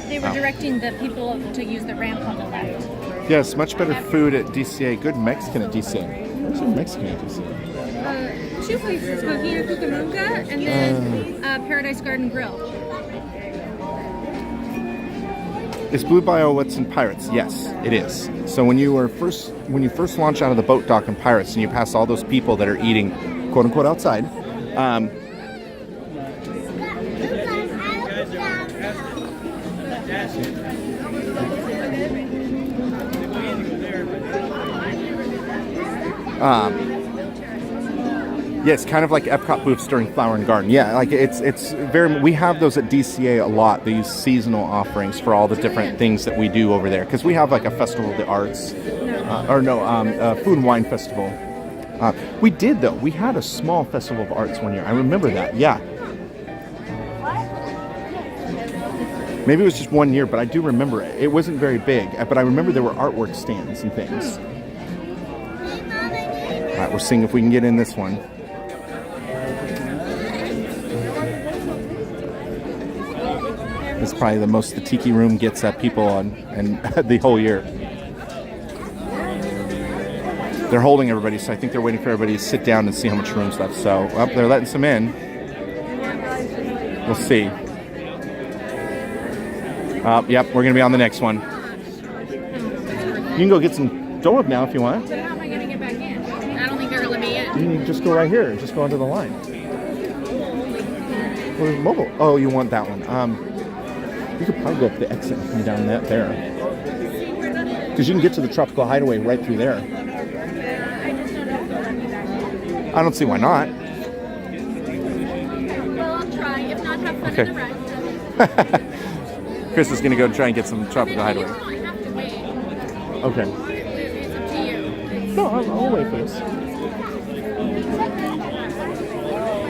they were directing the people to use the ramp on the left.
Yes, much better food at DCA. Good Mexican at DCA. Where's the Mexican at DCA?
Two places, Cojita Cucamonga and then Paradise Garden Grill.
Is Blue Bayou what's in Pirates? Yes, it is. So when you first launch out of the boat dock in Pirates and you pass all those people that are eating, quote unquote, outside, yes, kind of like Epcot booths during Flower and Garden. Yeah, like it's very. We have those at DCA a lot. These seasonal offerings for all the different things that we do over there because we have like a Festival of the Arts, Food and Wine Festival. We did though. We had a small Festival of Arts one year. I remember that. Yeah. Maybe it was just 1 year, but I do remember it. It wasn't very big, but I remember there were artwork stands and things. All right, we're seeing if we can get in this one. It's probably the most the Tiki Room gets people on and the whole year. They're holding everybody, so I think they're waiting for everybody to sit down and see how much room's left. So, they're letting some in. We'll see. Yep, we're going to be on the next one. You can go get some Dole Whip now if you want.
But how am I going to get back in? I don't think they're going to let me in.
You can just go right here. Just go into the line. Or mobile. Oh, you want that one. You could probably go up the exit and come down that there. Because you can get to the Tropical Hideaway right through there. I don't see why not.
Well, I'll try. If not, have fun
Okay.
in the ride.
Chris is going to go try and get some Tropical Hideaway.
You don't have to wait.
Okay.
It's up to you.
No, I'll wait for this.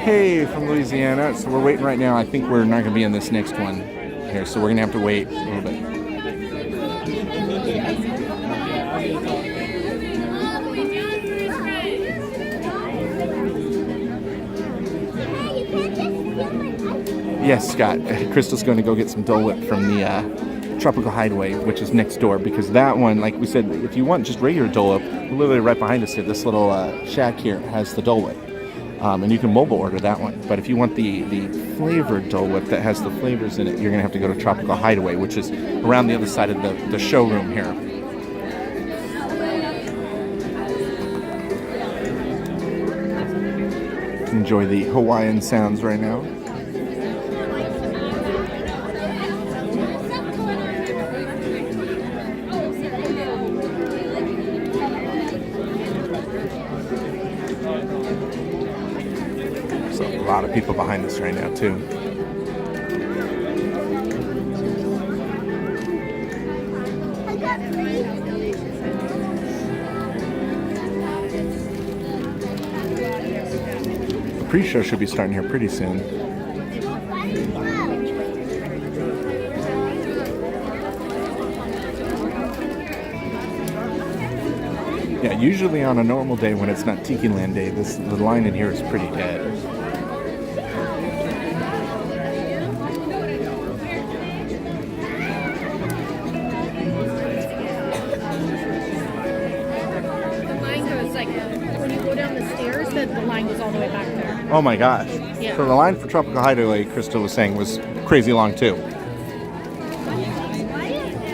Hey, from Louisiana. So we're waiting right now. I think we're not going to be in this next one here, so we're going to have to wait a little bit. Yes, Scott. Crystal's going to go get some Dole Whip from the Tropical Hideaway, which is next door, because that one, like we said, if you want just regular Dole Whip, literally right behind us here, this little shack here has the Dole Whip. And you can mobile order that one. But if you want the flavored Dole Whip that has the flavors in it, you're going to have to go to Tropical Hideaway, which is around the other side of the showroom here. Enjoy the Hawaiian sounds right now. So a lot of people behind us right now too. The pre-show should be starting here pretty soon. Yeah, usually on a normal day when it's not Tikiland Day, the line in here is pretty dead.
The line goes like, when you go down the stairs, the line goes all the way back there.
Oh my gosh.
Yeah.
So the line for Tropical Hideaway, Crystal was saying, was crazy long too.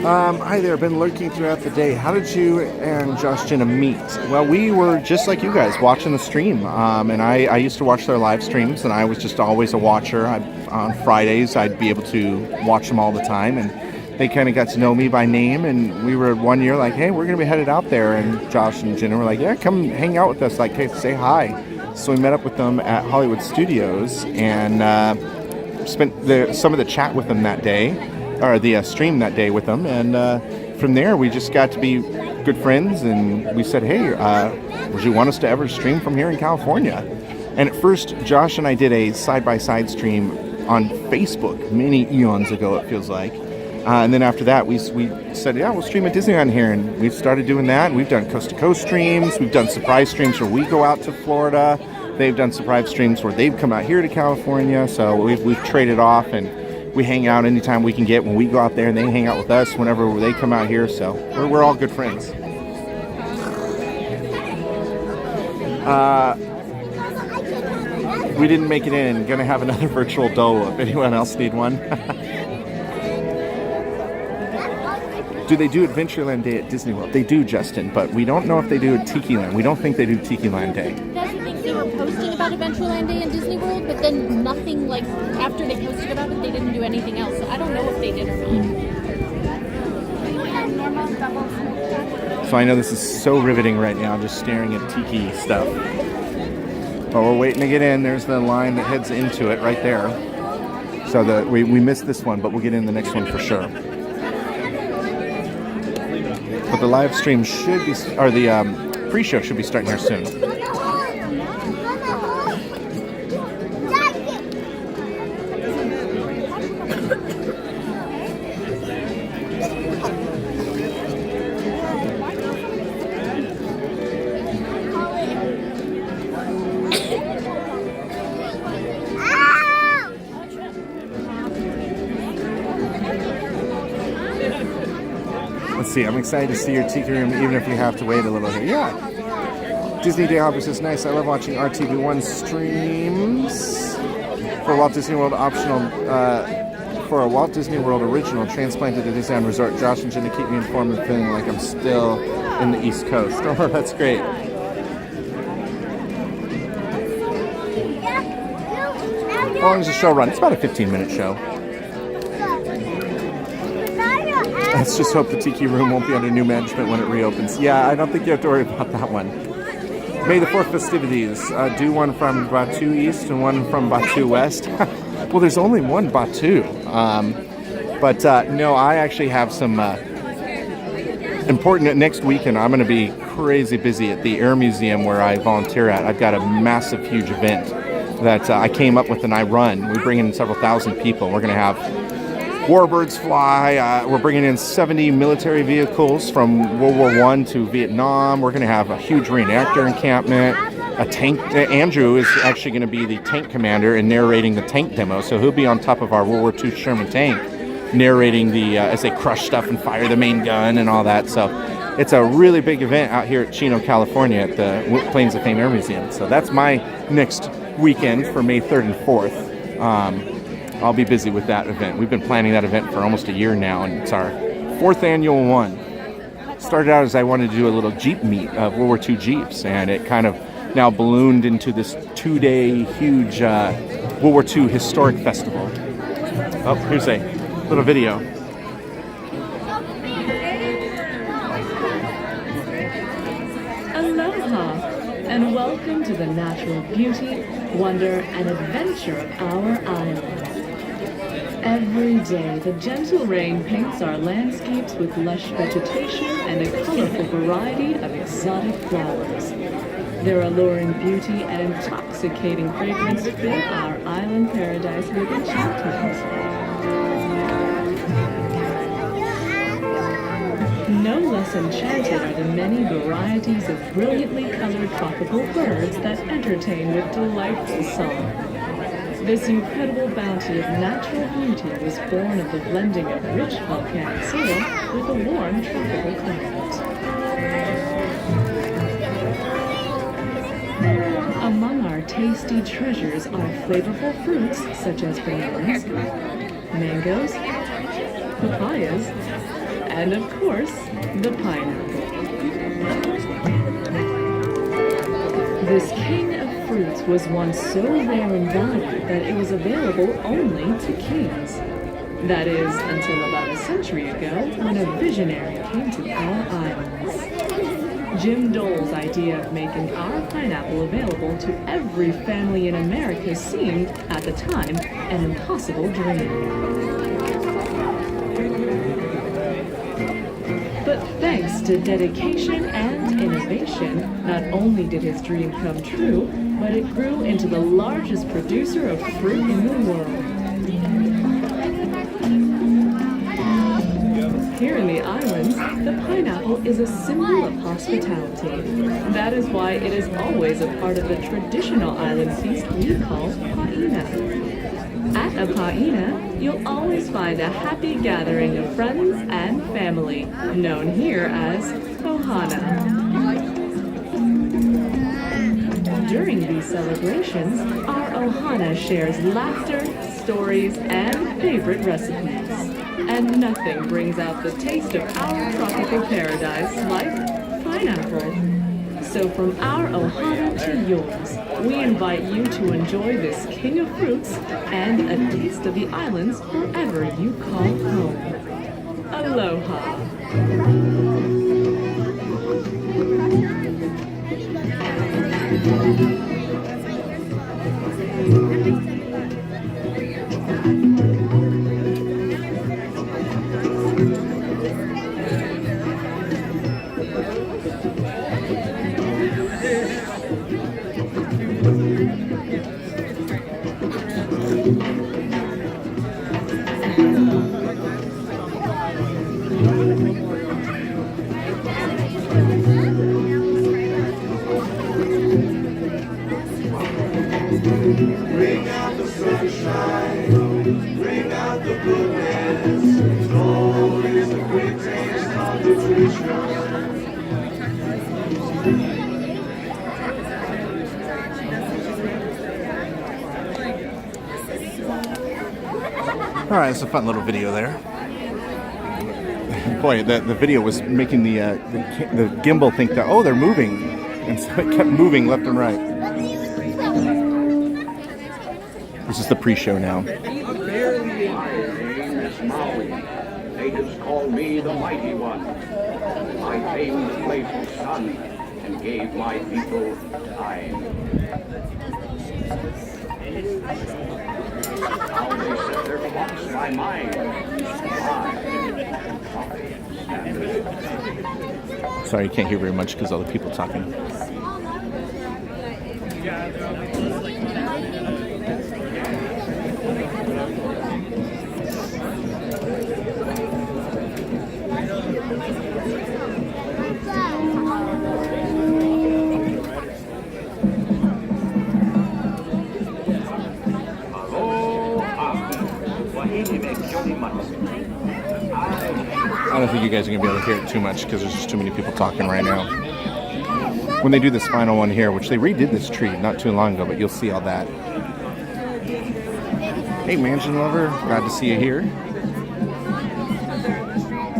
Hi there, been lurking throughout the day. How did you and Josh Jenna meet? Well, we were just like you guys, watching the stream. And I used to watch their live streams, and I was just always a watcher. On Fridays, I'd be able to watch them all the time, and they kind of got to know me by name. And we were one year like, hey, we're going to be headed out there. And Josh and Jenna were like, yeah, come hang out with us, like, hey, say hi. So we met up with them at Hollywood Studios and spent some of the chat with them that day. Or the stream that day with them, and from there we just got to be good friends, and we said, hey, would you want us to ever stream from here in California? And at first Josh and I did a side-by-side stream on Facebook many eons ago, it feels like, and then after that we said, yeah, we'll stream at Disneyland here, and we've started doing that, and we've done coast-to-coast streams, we've done surprise streams where we go out to Florida, they've done surprise streams where they've come out here to California, so we've traded off, and we hang out anytime we can get when we go out there, and they hang out with us whenever they come out here. So we're all good friends. We didn't make it in. Gonna have another virtual Dole Whip. Anyone else need one? Do they do Adventureland Day at Disney World? They do, Justin, but we don't know if they do at Tikiland. We don't think they do Tikiland Day.
That's the thing, they were posting about Adventureland Day in Disney World, but then nothing, like, after they posted about it, they didn't do anything else. So I don't know if they did or not.
So I know this is so riveting right now, just staring at Tiki stuff. But we're waiting to get in. There's the line that heads into it right there. So we missed this one, but we'll get in the next one for sure. But the live stream should be, or the pre-show should be starting here soon. see. I'm excited to see your tiki room, even if you have to wait a little bit. Yeah. Disney Day Hopper says, nice. I love watching RTV1 streams. For Walt Disney World optional, for a Walt Disney World original transplanted to Disneyland Resort, Josh and Jenna keep me informed and feeling like I'm still in the East Coast. Oh, that's great. How long does the show run? It's about a 15-minute show. Let's just hope the Tiki Room won't be under new management when it reopens. Yeah, I don't think you have to worry about that one. May the 4th festivities. Do one from Batu East and one from Batu West. Well, there's only one Batu. No, I actually have some important... Next weekend, I'm going to be crazy busy at the Air Museum where I volunteer at. I've got a massive, huge event that I came up with and I run. We bring in several thousand people. We're going to have warbirds fly. We're bringing in 70 military vehicles from World War I to Vietnam. We're going to have a huge reenactor encampment. A tank. Andrew is actually going to be the tank commander and narrating the tank demo. So he'll be on top of our World War II Sherman tank, narrating the as they crush stuff and fire the main gun and all that. So it's a really big event out here at Chino, California at the Plains of Fame Air Museum. So that's my next weekend for May 3rd and 4th. I'll be busy with that event. We've been planning that event for almost a year now, and it's our 4th annual one. Started out as I wanted to do a little Jeep meet of World War II Jeeps, and it kind of now ballooned into this 2-day huge World War II historic festival. Oh, here's a little video.
Aloha, and welcome to the natural beauty, wonder, and adventure of our island. Every day, the gentle rain paints our landscapes with lush vegetation and a colorful variety of exotic flowers. Their alluring beauty and intoxicating fragrance fill our island paradise with enchantment. No less enchanted are the many varieties of brilliantly colored tropical birds that entertain with delightful song. This incredible bounty of natural beauty was born of the blending of rich volcanic soil with a warm tropical climate. Among our tasty treasures are flavorful fruits such as bananas, mangoes, papayas, and of course, the pineapple. This king of fruits was once so rare in value that it was available only to kings. That is, until about a century ago, when a visionary came to our islands. Jim Dole's idea of making our pineapple available to every family in America seemed, at the time, an impossible dream. But thanks to dedication and innovation, not only did his dream come true, but it grew into the largest producer of fruit in the world. Here in the islands, the pineapple is a symbol of hospitality. That is why it is always a part of the traditional island feast we call Paina. At a Paina, you'll always find a happy gathering of friends and family, known here as Ohana. During these celebrations, our Ohana shares laughter, stories, and favorite recipes. And nothing brings out the taste of our tropical paradise like pineapple. So from our Ohana to yours, we invite you to enjoy this king of fruits and a taste of the islands wherever you call home. Aloha.
Bring out the sunshine, bring out the goodness. Snow is the great thing,
All right, it's a fun little video there. Boy, the video was making the gimbal think that, oh, they're moving, and so it kept moving left and right. This is the pre-show now.
Natives call me the Mighty One. I tamed the playful sun and gave my people time. Now they set their clocks by mine.
Sorry, you can't hear very much because all the people talking. I don't think you guys are going to be able to hear it too much because there's just too many people talking right now. When they do this final one here, which they redid this tree not too long ago, but you'll see all that. Hey, Mansion Lover, glad to see you here.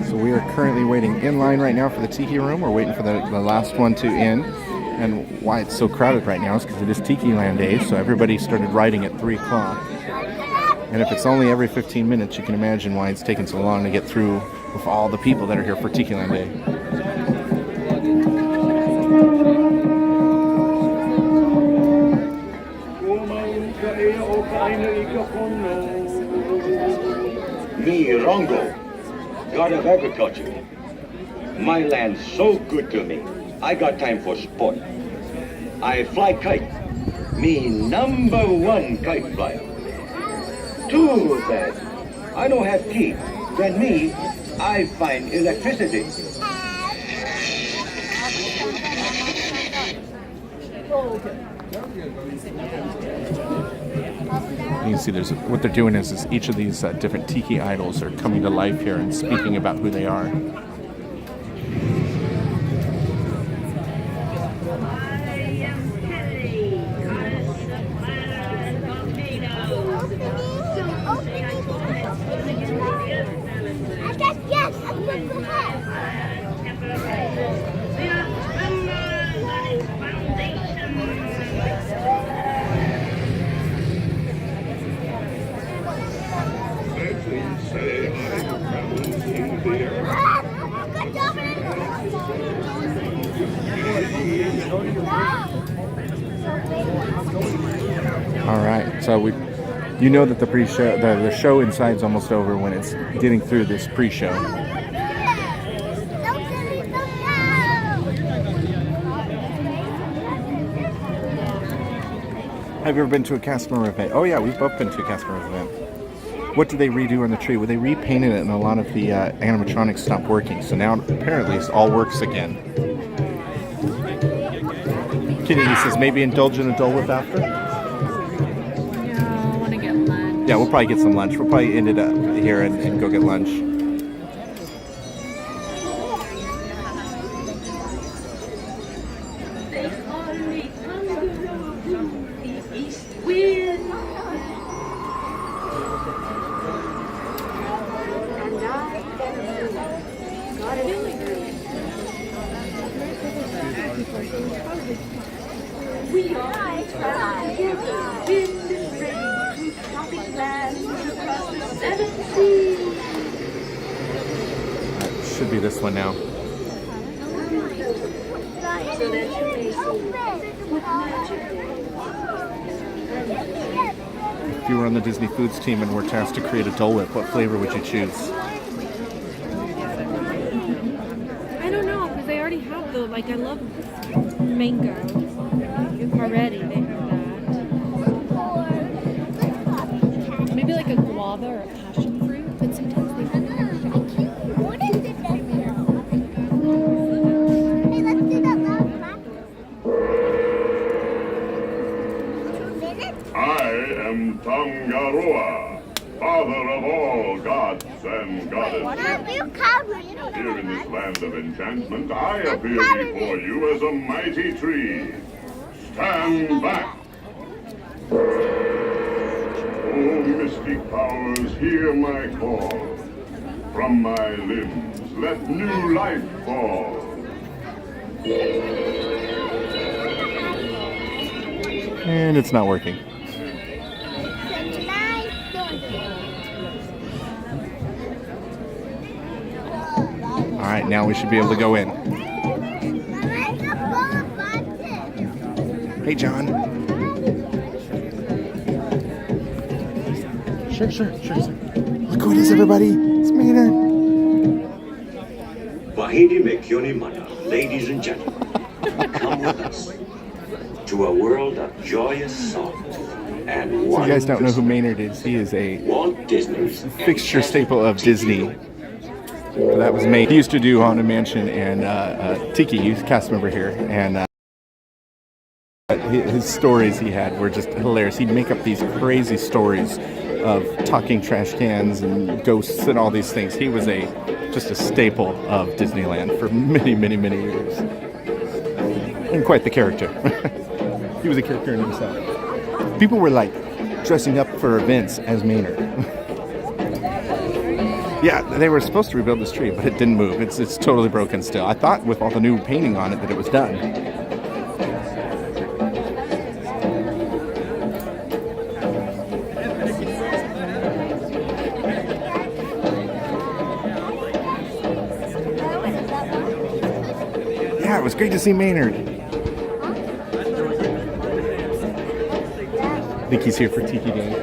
So we are currently waiting in line right now for the Tiki room. We're waiting for the last one to end. And why it's so crowded right now is because it is Tikiland Day, so everybody started riding at 3 o'clock. And if it's only every 15 minutes, you can imagine why it's taken so long to get through with all the people that are here for Tikiland Day.
Me, Rongo, god of agriculture. My land's so good to me. I got time for sport. I fly kite. Me #1 kite flyer. Too bad. I don't have teeth. Then me, I find electricity.
You can see there's what they're doing is each of these different tiki idols are coming to life here and speaking about who they are. All right, so you know that the pre-show, the show inside's almost over when it's getting through this pre-show. Have you ever been to a customer event? Oh yeah, we've both been to a customer event. What did they redo on the tree? Well, they repainted it and a lot of the animatronics stopped working. So now apparently it all works again. Kennedy says maybe indulge in a Dole Whip after?
No, I want to get lunch.
Yeah, we'll probably get some lunch. We'll probably end it up here and go get lunch.
We are Tikiland across the 7 seas.
Should be this one now. If you were on the Disney Foods team and were tasked to create a Dole Whip, what flavor would you choose?
I don't know, because they already have the, like, I love mango already. They have that. Maybe like a guava or a passion fruit, but sometimes they have
What is it? Hey, let's do that loud
I am Tangaroa, father of all gods and goddesses.
You covered.
Here in this land of enchantment, I appear before you as a mighty tree. Stand back! Oh, mystic powers, hear my call. From my limbs, let new life fall.
And it's not working. All right, now we should be able to go in. Hey, John. Sure. Look who it is, everybody. It's Maynard.
Wahidi Mekyoni Mana, ladies and gentlemen, come with us to a world of joyous songs and
So you guys don't know who Maynard is. He is a
Walt Disney's
fixture staple of Disney. That was Maynard. He used to do Haunted Mansion and Tiki. He's a cast member here, and his stories he had were just hilarious. He'd make up these crazy stories of talking trash cans and ghosts and all these things. He was just a staple of Disneyland for many, many, many years. And quite the character. He was a character in himself. People were like dressing up for events as Maynard. Yeah, they were supposed to rebuild this tree, but it didn't move. It's totally broken still. I thought with all the new painting on it that it was done. Yeah, it was great to see Maynard. I think he's here for Tiki Day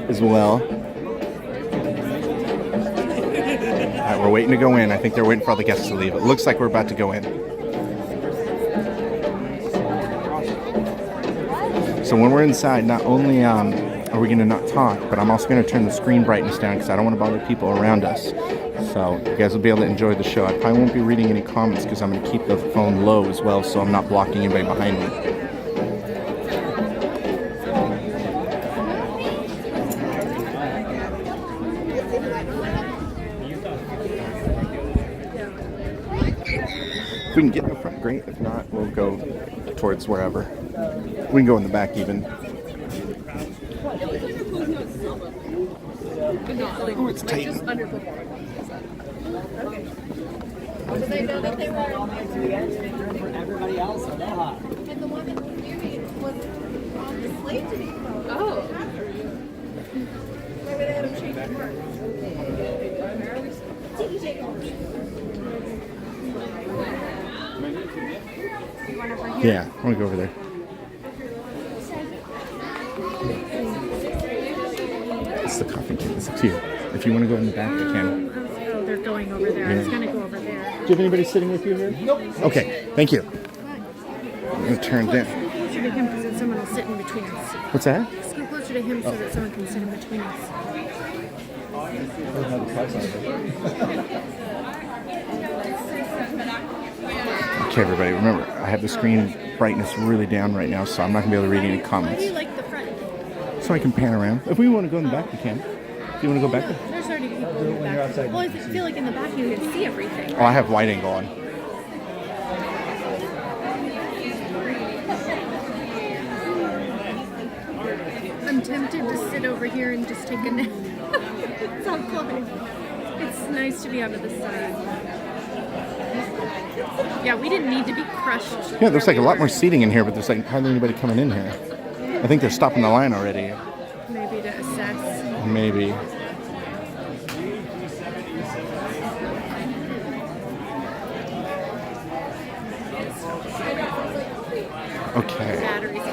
as well. Alright, we're waiting to go in. I think they're waiting for all the guests to leave. It looks like we're about to go in. So when we're inside, not only are we going to not talk, but I'm also going to turn the screen brightness down because I don't want to bother people around us. So you guys will be able to enjoy the show. I probably won't be reading any comments because I'm going to keep the phone low as well so I'm not blocking anybody behind me. If we can get in the front, great. If not, we'll go towards wherever. We can go in the back even. Oh, it's tight.
Because I know that they were
For everybody else, aloha.
and the one that was married was on the slave to me. Oh. Maybe they had him change his work.
Yeah, I want to go over there. It's the coffee kit. It's up to you. If you want to go in the back, I can.
Oh, they're going over there. I was going to go over there.
Do you have anybody sitting with you here? Nope. Okay, thank you. I'm going to turn down.
Scoot closer to him so that someone will sit in between us.
What's that?
Scoot closer to him so that someone can sit in between us.
Okay, everybody, remember, I have the screen brightness really down right now, so I'm not going to be able to read any
Why do
comments.
you like the front?
So I can pan around. If we want to go in the back, we can. Do you want to go back there?
There's already people in the back. Well, I feel like in the back you can see everything.
Oh, I have wide angle on.
I'm tempted to sit over here and just take a nap. It's all close. It's nice to be out of the sun. Yeah, we didn't need to be crushed.
Yeah, there's like a lot more seating in here, but there's like hardly anybody coming in here. I think they're stopping the line already.
Maybe to assess.
Maybe. Okay.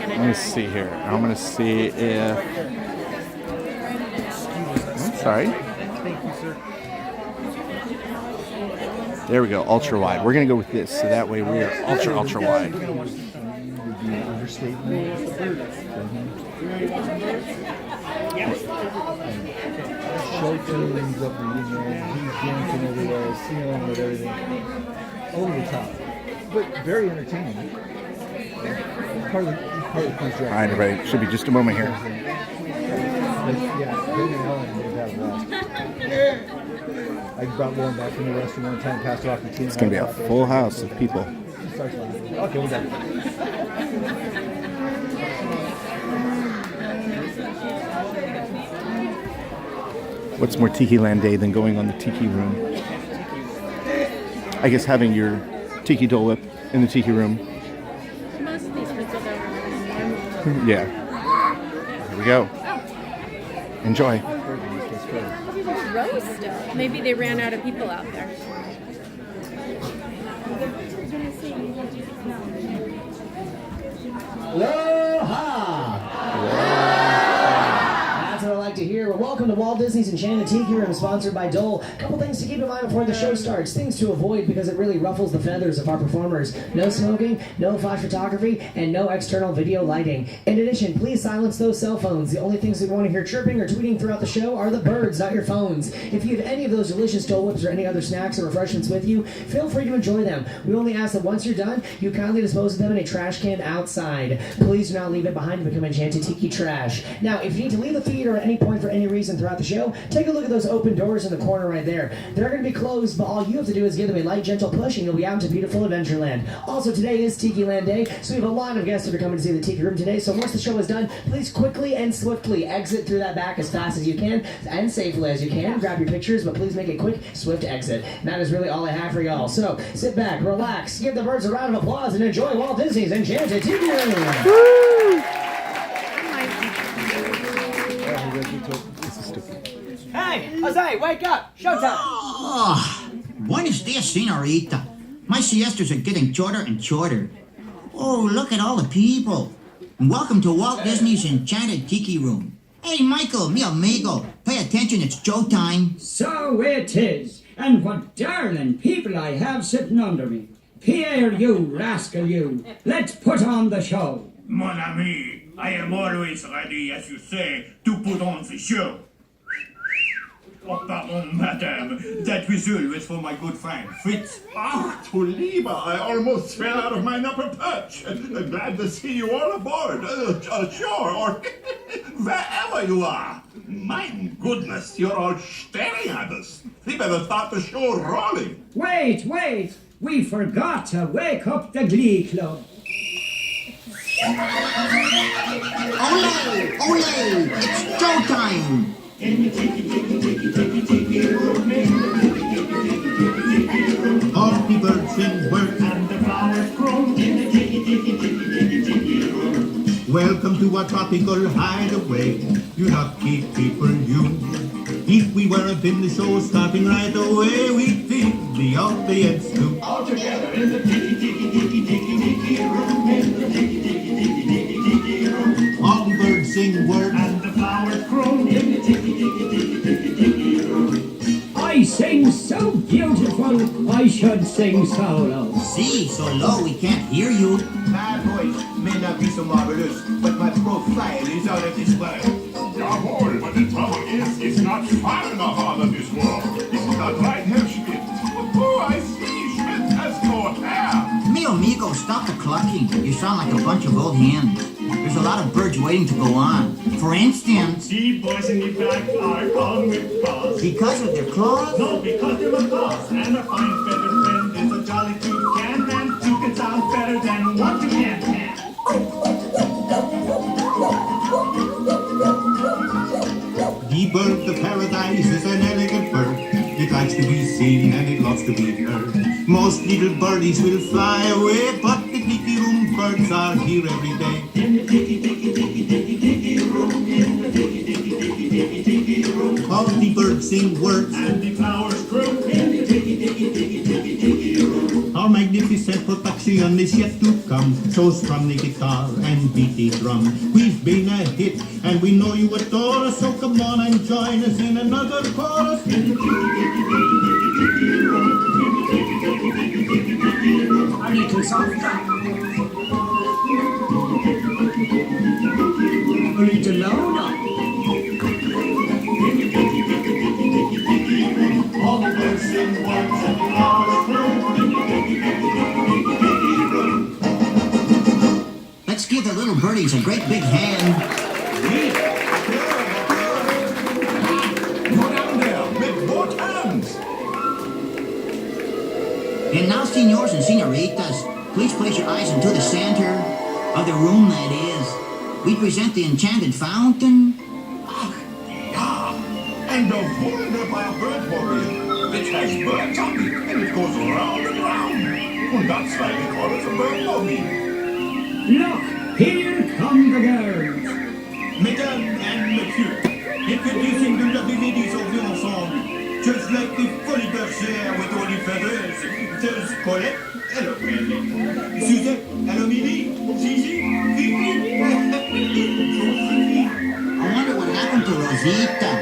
Let me see here. I'm going to see if... I'm sorry.
Thank you, sir.
There we go, ultra wide. We're going to go with this, so that way we are ultra wide.
Show tunes up the, he's dancing over there, singing with everything. Over the top. But very entertaining. Part of the
All right, everybody. Should be just a moment here.
Yeah, Ben and Ellen, they've had a blast. I brought Lauren back from the restaurant one time, passed her off the team.
It's going to be a full house of people.
She starts laughing. Okay, we're done.
What's more Tikiland Day than going on the Tiki Room? I guess having your Tiki Dole Whip in the Tiki Room.
Most of these pretzels are normal.
Yeah. Here we go. Enjoy.
There's rows still. Maybe they ran out of people out there.
That's what I like to hear. Well, welcome to Walt Disney's Enchanted Tiki Room, sponsored by Dole. A couple things to keep in mind before the show starts. Things to avoid because it really ruffles the feathers of our performers. No smoking, no flash photography, and no external video lighting. In addition, please silence those cell phones. The only things we want to hear chirping or tweeting throughout the show are the birds, not your phones. If you have any of those delicious Dole Whips or any other snacks or refreshments with you, feel free to enjoy them. We only ask that once you're done, you kindly dispose of them in a trash can outside. Please do not leave it behind to become Enchanted Tiki trash. Now, if you need to leave the theater at any point for any reason throughout the show, take a look at those open doors in the corner right there. They're going to be closed, but all you have to do is give them a light, gentle push, and you'll be out into beautiful Adventureland. Also, today is Tikiland Day, so we have a lot of guests that are coming to see the Tiki Room today. So once the show is done, please quickly and swiftly exit through that back as fast as you can and safely as you can. Grab your pictures, but please make a quick, swift exit. And that is really all I have for y'all. So sit back, relax, give the birds a round of applause, and enjoy Walt Disney's Enchanted Tiki Room.
Woo!
Hey, Jose, wake up! Showtime!
Oh, buenos dias, senorita. My siestas are getting shorter and shorter. Oh, look at all the people. And welcome to Walt Disney's Enchanted Tiki Room. Hey, Michael, mi amigo, pay attention, it's showtime.
So it is. And what darling people I have sitting under me. Pierre, you rascal, you. Let's put on the show.
Mon ami, I am always ready, as you say, to put on the show. Oh, pardon, madame. That whistle was for my good friend, Fritz.
Ah, du Lieber, I almost fell out of my upper perch. Glad to see you all aboard. Sure, or wherever you are. My goodness, you're all staring at us. We better start the show rolling.
Wait. We forgot to wake up the Glee Club.
Ole, ole, it's showtime.
All the birds in work and the flowers grow in the tiki room. Welcome to our tropical hideaway, you lucky people, you. If we weren't in the show starting right away, we'd think the audience too. All together in the tiki room, in the tiki room. All the birds sing words and the flowers grow in the tiki room.
I sing so beautiful, I should sing solo.
See, so low we can't hear you.
My voice may not be so marvelous, but my profile is out of this world.
Jawohl, but the trouble is, it's not far enough out of this world. Isn't that right, Herr Schmidt? Oh, I see, Schmidt has no hair.
Mi amigo, stop the clucking. You sound like a bunch of old hens. There's a lot of birds waiting to go on. For instance,
The boys in the back are called with claws.
because of their claws?
No, because they're macaws, and a fine feather friend is a jolly toucan, and two can sound better than one toucan. The bird of paradise is an elegant bird. It likes to be seen and it loves to be heard. Most little birdies will fly away, but the tiki room birds are here every day. In the tiki room, in the tiki room. All the birds sing words and the flowers grow in the tiki room. Our magnificent production is yet to come. So strum the guitar and beat the drum. We've been a hit and we know you adore us. So come on and join us in another chorus. In the tiki room.
I need to soft I need to load up.
All the birds sing words and the flowers grow.
Let's give the little birdies a great big hand. And now, senors and senoritas, please place your eyes into the center of the room that is. We present the enchanted fountain.
Yeah, and the wunderbar Birdmobile, which has birds on it, and it goes round and round. And that's why we call it a Birdmobile.
Look, here come the girls.
Mesdames and messieurs, introducing the lovely ladies of the ensemble. Just like the funny bergère with all the feathers, there's Colette, hello Melly, Suzette, hello Mimi, Gigi, Fifi,
I wonder what happened to Rosita.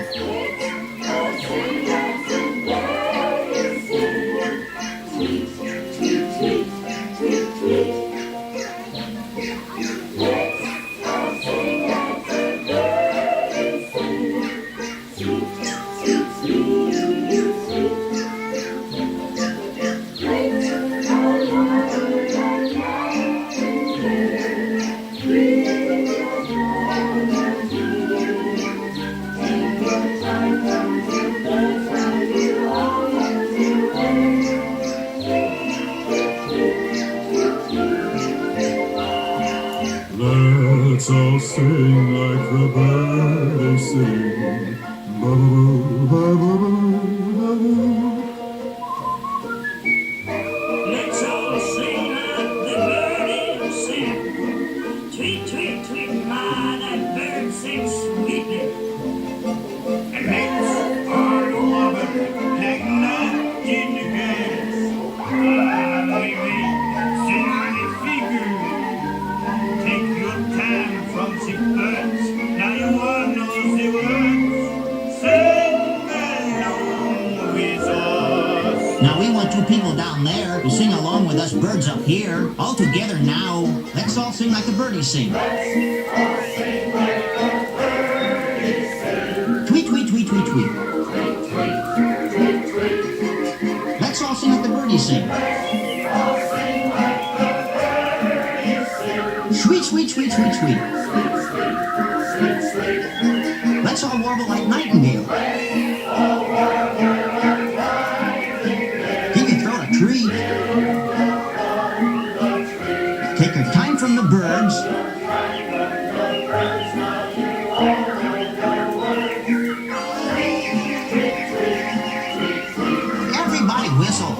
Let's all sing like the birds sing. Ba-ba-boo, ba-ba-boo, ba-boo.
Let's all sing like the birds sing. Tweet, tweet, tweet, my, that bird sings sweetly.
and let's all over like nightingales. Baby, c'est magnifique. Take your time from the birds. Now you all know the words. Sing along with us.
Now we want two people down there to sing along with us birds up here. All together now. Let's all sing like the birdies sing. Tweet, tweet, tweet, tweet, tweet. Let's all sing like the birdies sing. Sweet, sweet, sweet, sweet, sweet. Let's all warble like nightingale. He can throw a tree. Take your time from the birds. Everybody whistle.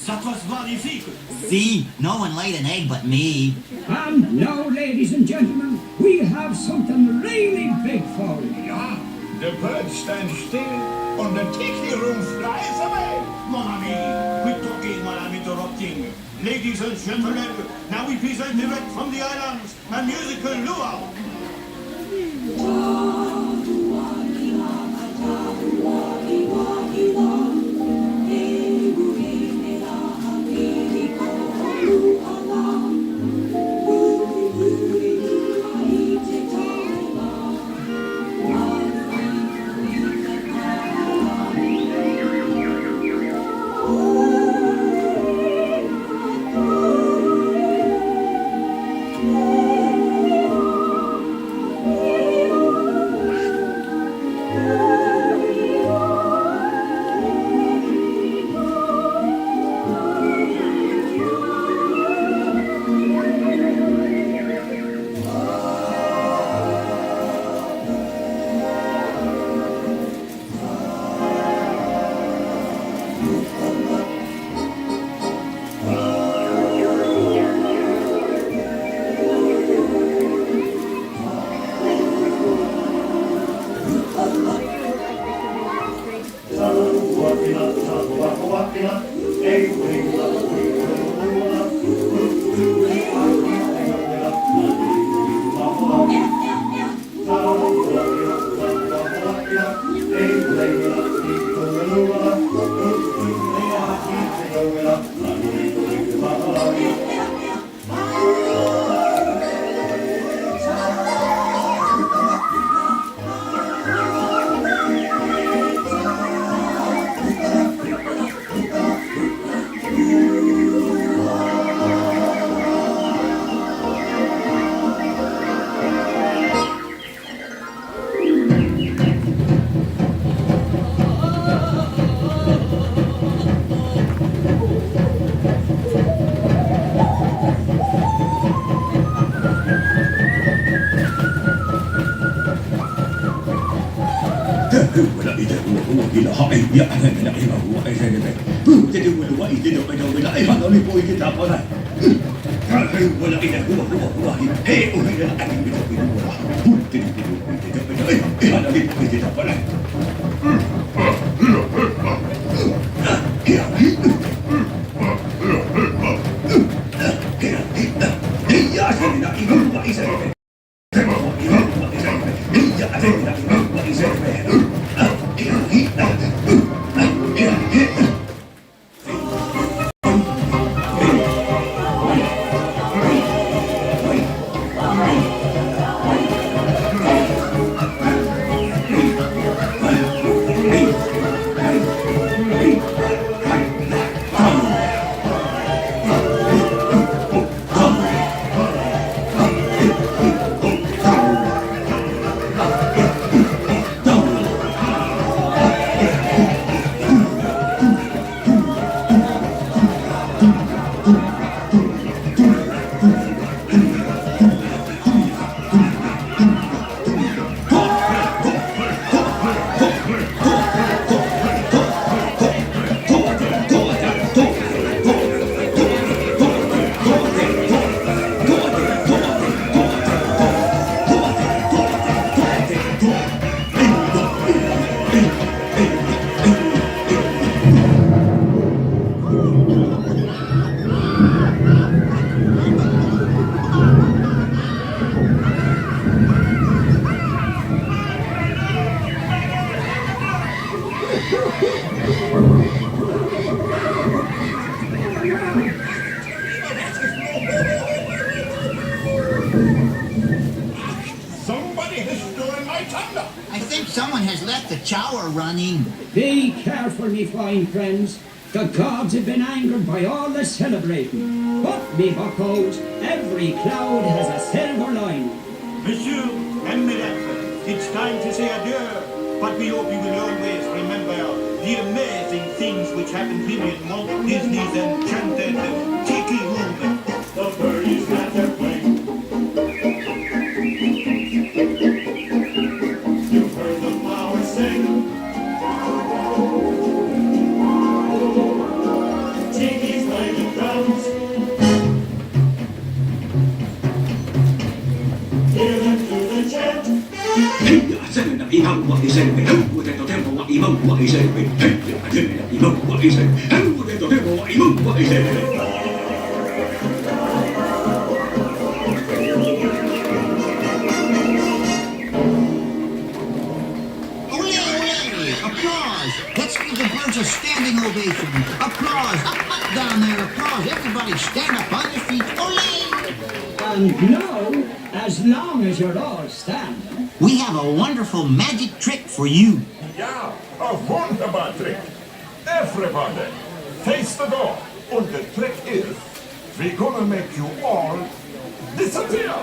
That was magnifique.
See, no one laid an egg but me.
And now, ladies and gentlemen, we have something really big for you.
Yeah, the birds stand still, and the tiki room flies away.
Mon ami, quit talking while I'm interrupting. Ladies and gentlemen, now we present direct from the islands a musical luau.
Hey,
I think someone has left the shower running.
Be careful, me fine friends. The gods have been angered by all the celebrating. But, me buckos, every cloud has a silver lining.
Monsieur and Madame, it's time to say adieu. But we hope you will always remember the amazing things which happened here in Walt Disney's enchanted Tiki Room. The birdies got their wing. You've heard the flowers sing. Tiki's playing the drums. Hear them through the chant.
Applause! Let's give the birds a standing ovation. Applause! Up down there, applause! Everybody stand up on your feet. Ole!
And now, as long as you're all standing,
we have a wonderful magic trick for you.
Yeah, a wunderbar trick. Everybody, face the door. And the trick is, we're gonna make you all disappear.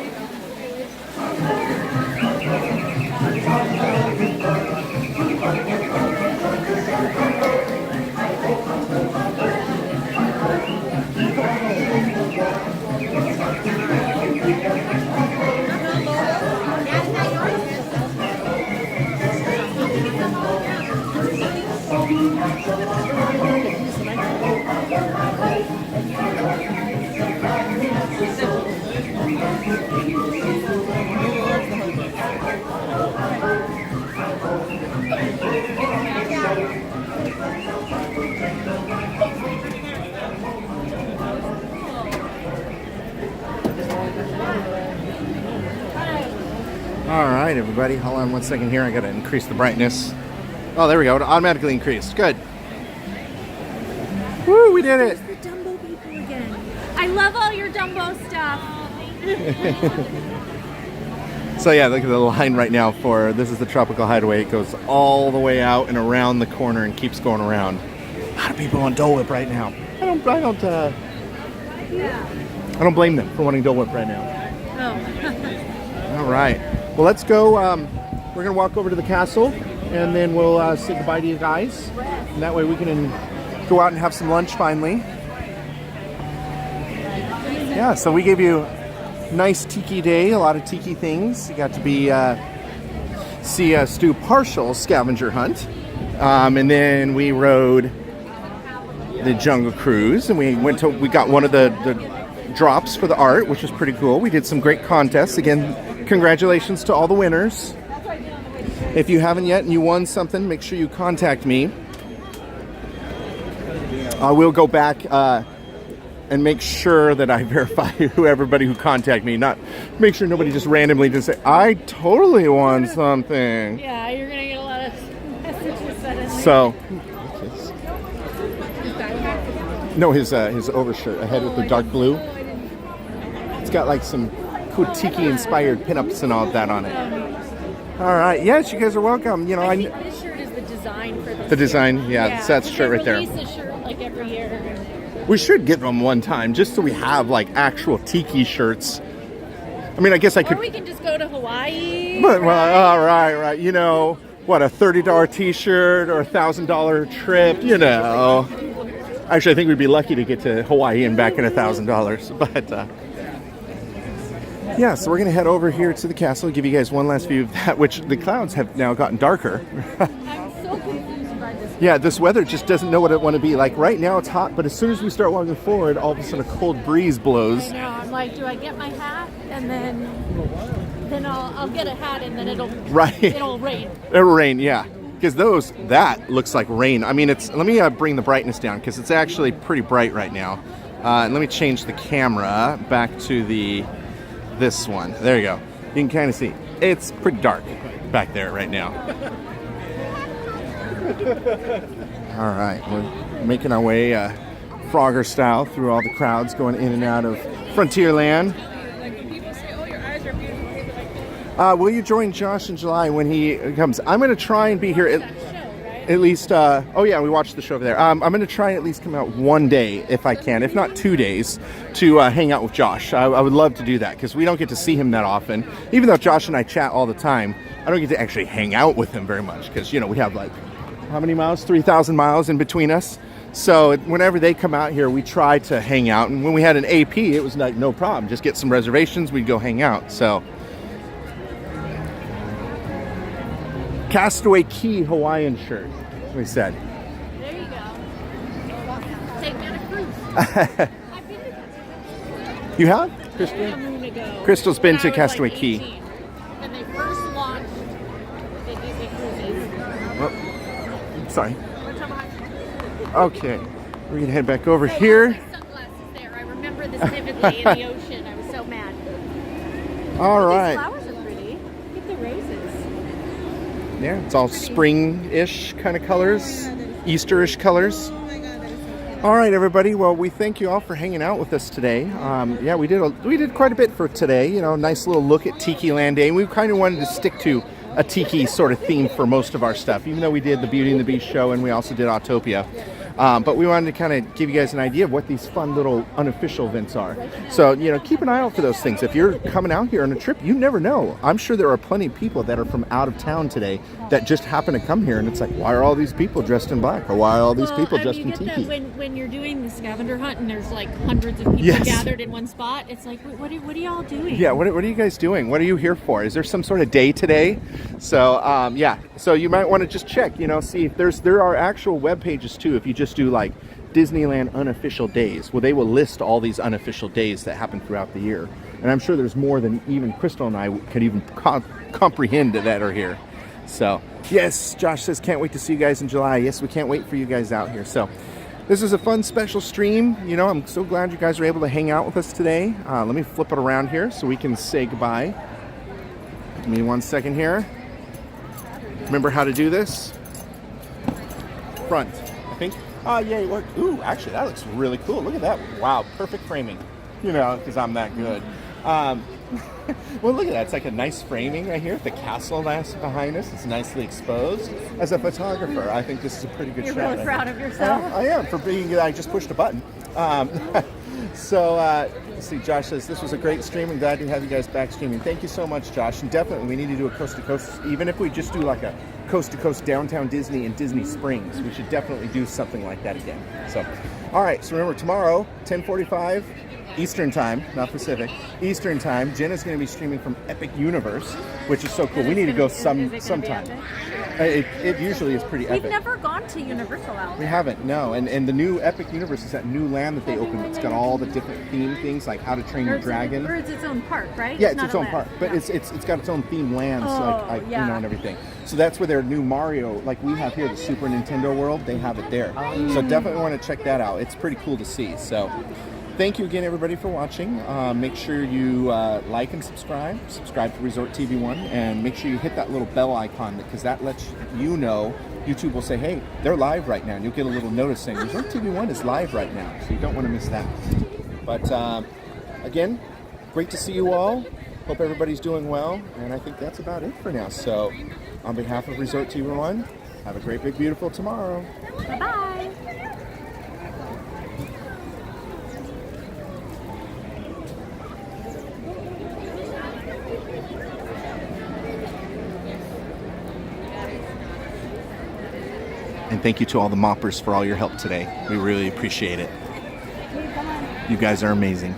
All right, everybody, hold on one second here. I gotta increase the brightness. Oh, there we go. It automatically increased. Good. Woo, we did it.
There's the Dumbo people again. I love all your Dumbo stuff.
So yeah, look at the line right now for this is the Tropical Hideaway. It goes all the way out and around the corner and keeps going around. A lot of people on Dole Whip right now. I don't blame them for wanting Dole Whip right now.
Oh.
All right. Well, let's go. We're gonna walk over to the castle, and then we'll say goodbye to you guys. And that way we can go out and have some lunch finally. Yeah. So we gave you a nice tiki day. A lot of tiki things. You got to be see Stu Partial's scavenger hunt. And then we rode the Jungle Cruise, and we got one of the drops for the art, which was pretty cool. We did some great contests. Again, congratulations to all the winners. If you haven't yet and you won something, make sure you contact me. I will go back and make sure that I verify everybody who contact me. Not make sure nobody just randomly just say, I totally won something.
Yeah, you're gonna get a lot of messages suddenly.
So, no, his overshirt ahead with the dark blue. It's got like some cool tiki-inspired pinups and all of that on it. All right, yes, you guys are welcome. You know,
I think this shirt is the design for this.
The design, yeah, that's shirt right there.
They release a shirt like every year.
We should get them one time, just so we have like actual tiki shirts. I mean, I guess I could.
Or we can just go to Hawaii.
But well, all right. You know what? A $30 T-shirt or $1,000 trip. You know. Actually, I think we'd be lucky to get to Hawaii and back in $1,000. But yeah, so we're gonna head over here to the castle. Give you guys one last view of that, which the clouds have now gotten darker.
I'm so confused by this.
Yeah, this weather just doesn't know what it want to be. Like right now it's hot, but as soon as we start walking forward, all of a sudden a cold breeze blows.
I know. I'm like, do I get my hat and then I'll get a hat and then it'll rain.
It'll rain, yeah. Because that looks like rain. I mean, let me bring the brightness down because it's actually pretty bright right now. And let me change the camera back to this one. There you go. You can kind of see. It's pretty dark back there right now. All right, we're making our way Frogger style through all the crowds going in and out of Frontierland. Will you join Josh in July when he comes? I'm going to try and be here at least. Oh yeah, we watched the show over there. I'm going to try and at least come out one day if I can, if not 2 days, to hang out with Josh. I would love to do that because we don't get to see him that often. Even though Josh and I chat all the time, I don't get to actually hang out with him very much because we have like how many miles? 3,000 miles in between us. So whenever they come out here, we try to hang out. And when we had an AP, it was like no problem. Just get some reservations, we'd go hang out. So. Castaway Key Hawaiian shirt, we said.
There you go. Take me on a cruise.
You have?
Crystal? A moon ago.
Crystal's been to Castaway Key.
When they first launched the Disney cruises.
Oh, sorry. Okay, we're going to head back over here.
My sunglasses there. I remember this vividly in the ocean. I was so mad.
All right.
These flowers are pretty. Look at the roses.
Yeah, it's all spring-ish kind of colors, Easter-ish colors. All right, everybody. Well, we thank you all for hanging out with us today. Yeah, we did quite a bit for today. Nice little look at Tikiland Day. And we kind of wanted to stick to a tiki sort of theme for most of our stuff, even though we did the Beauty and the Beast show and we also did Autopia. But we wanted to kind of give you guys an idea of what these fun little unofficial events are. So, keep an eye out for those things. If you're coming out here on a trip, you never know. I'm sure there are plenty of people that are from out of town today that just happen to come here. And it's like, why are all these people dressed in black? Or why are all these people dressed in tiki?
When you're doing the scavenger hunt and there's like hundreds of people gathered in one spot, it's like, what are y'all doing?
Yeah, what are you guys doing? What are you here for? Is there some sort of day today? So, yeah. So you might want to just check, see if there are actual web pages too. If you just do like Disneyland unofficial days, well, they will list all these unofficial days that happen throughout the year. And I'm sure there's more than even Crystal and I could even comprehend that are here. So, yes, Josh says, can't wait to see you guys in July. Yes, we can't wait for you guys out here. So, this is a fun special stream. I'm so glad you guys were able to hang out with us today. Let me flip it around here so we can say goodbye. Give me 1 second here. Remember how to do this? Front, I think. Oh, yay, look. Ooh, actually, that looks really cool. Look at that. Wow, perfect framing. Because I'm that good. Well, look at that. It's like a nice framing right here. The castle behind us. It's nicely exposed. As a photographer, I think this is a pretty good shot.
You're really proud of yourself?
I am, for being, I just pushed a button. So, let's see, Josh says, this was a great stream and glad to have you guys back streaming. Thank you so much, Josh. And definitely, we need to do a coast-to-coast, even if we just do like a coast-to-coast downtown Disney and Disney Springs. We should definitely do something like that again. So, all right, so remember, tomorrow, 10:45 Eastern Time, not Pacific, Eastern Time, Jenna's going to be streaming from Epic Universe, which is so cool. We need to go sometime. It usually is pretty
We've
epic.
never gone to Universal out
We
there.
haven't, no. And the new Epic Universe is that new land that they opened. It's got all the different theme things, like How to Train Your Dragon.
Or it's its own park, right?
Yeah, it's
not
its
a
own
land.
park, but
Yeah.
it's got its own themed lands,
Oh,
you
yeah.
know, and everything. So that's where their new Mario, like we have here, the Super Nintendo World, they have it there. So definitely want to check that out. It's pretty cool to see. So thank you again, everybody, for watching. Make sure you like and subscribe. Subscribe to Resort TV 1, and make sure you hit that little bell icon, because that lets you know. YouTube will say, hey, they're live right now, and you'll get a little notice saying Resort TV 1 is live right now, so you don't want to miss that. But again, great to see you all. Hope everybody's doing well, and I think that's about it for now. So on behalf of Resort TV 1, have a great, big, beautiful tomorrow.
Bye-bye.
And thank you to all the moppers for all your help today. We really appreciate it. You guys are amazing.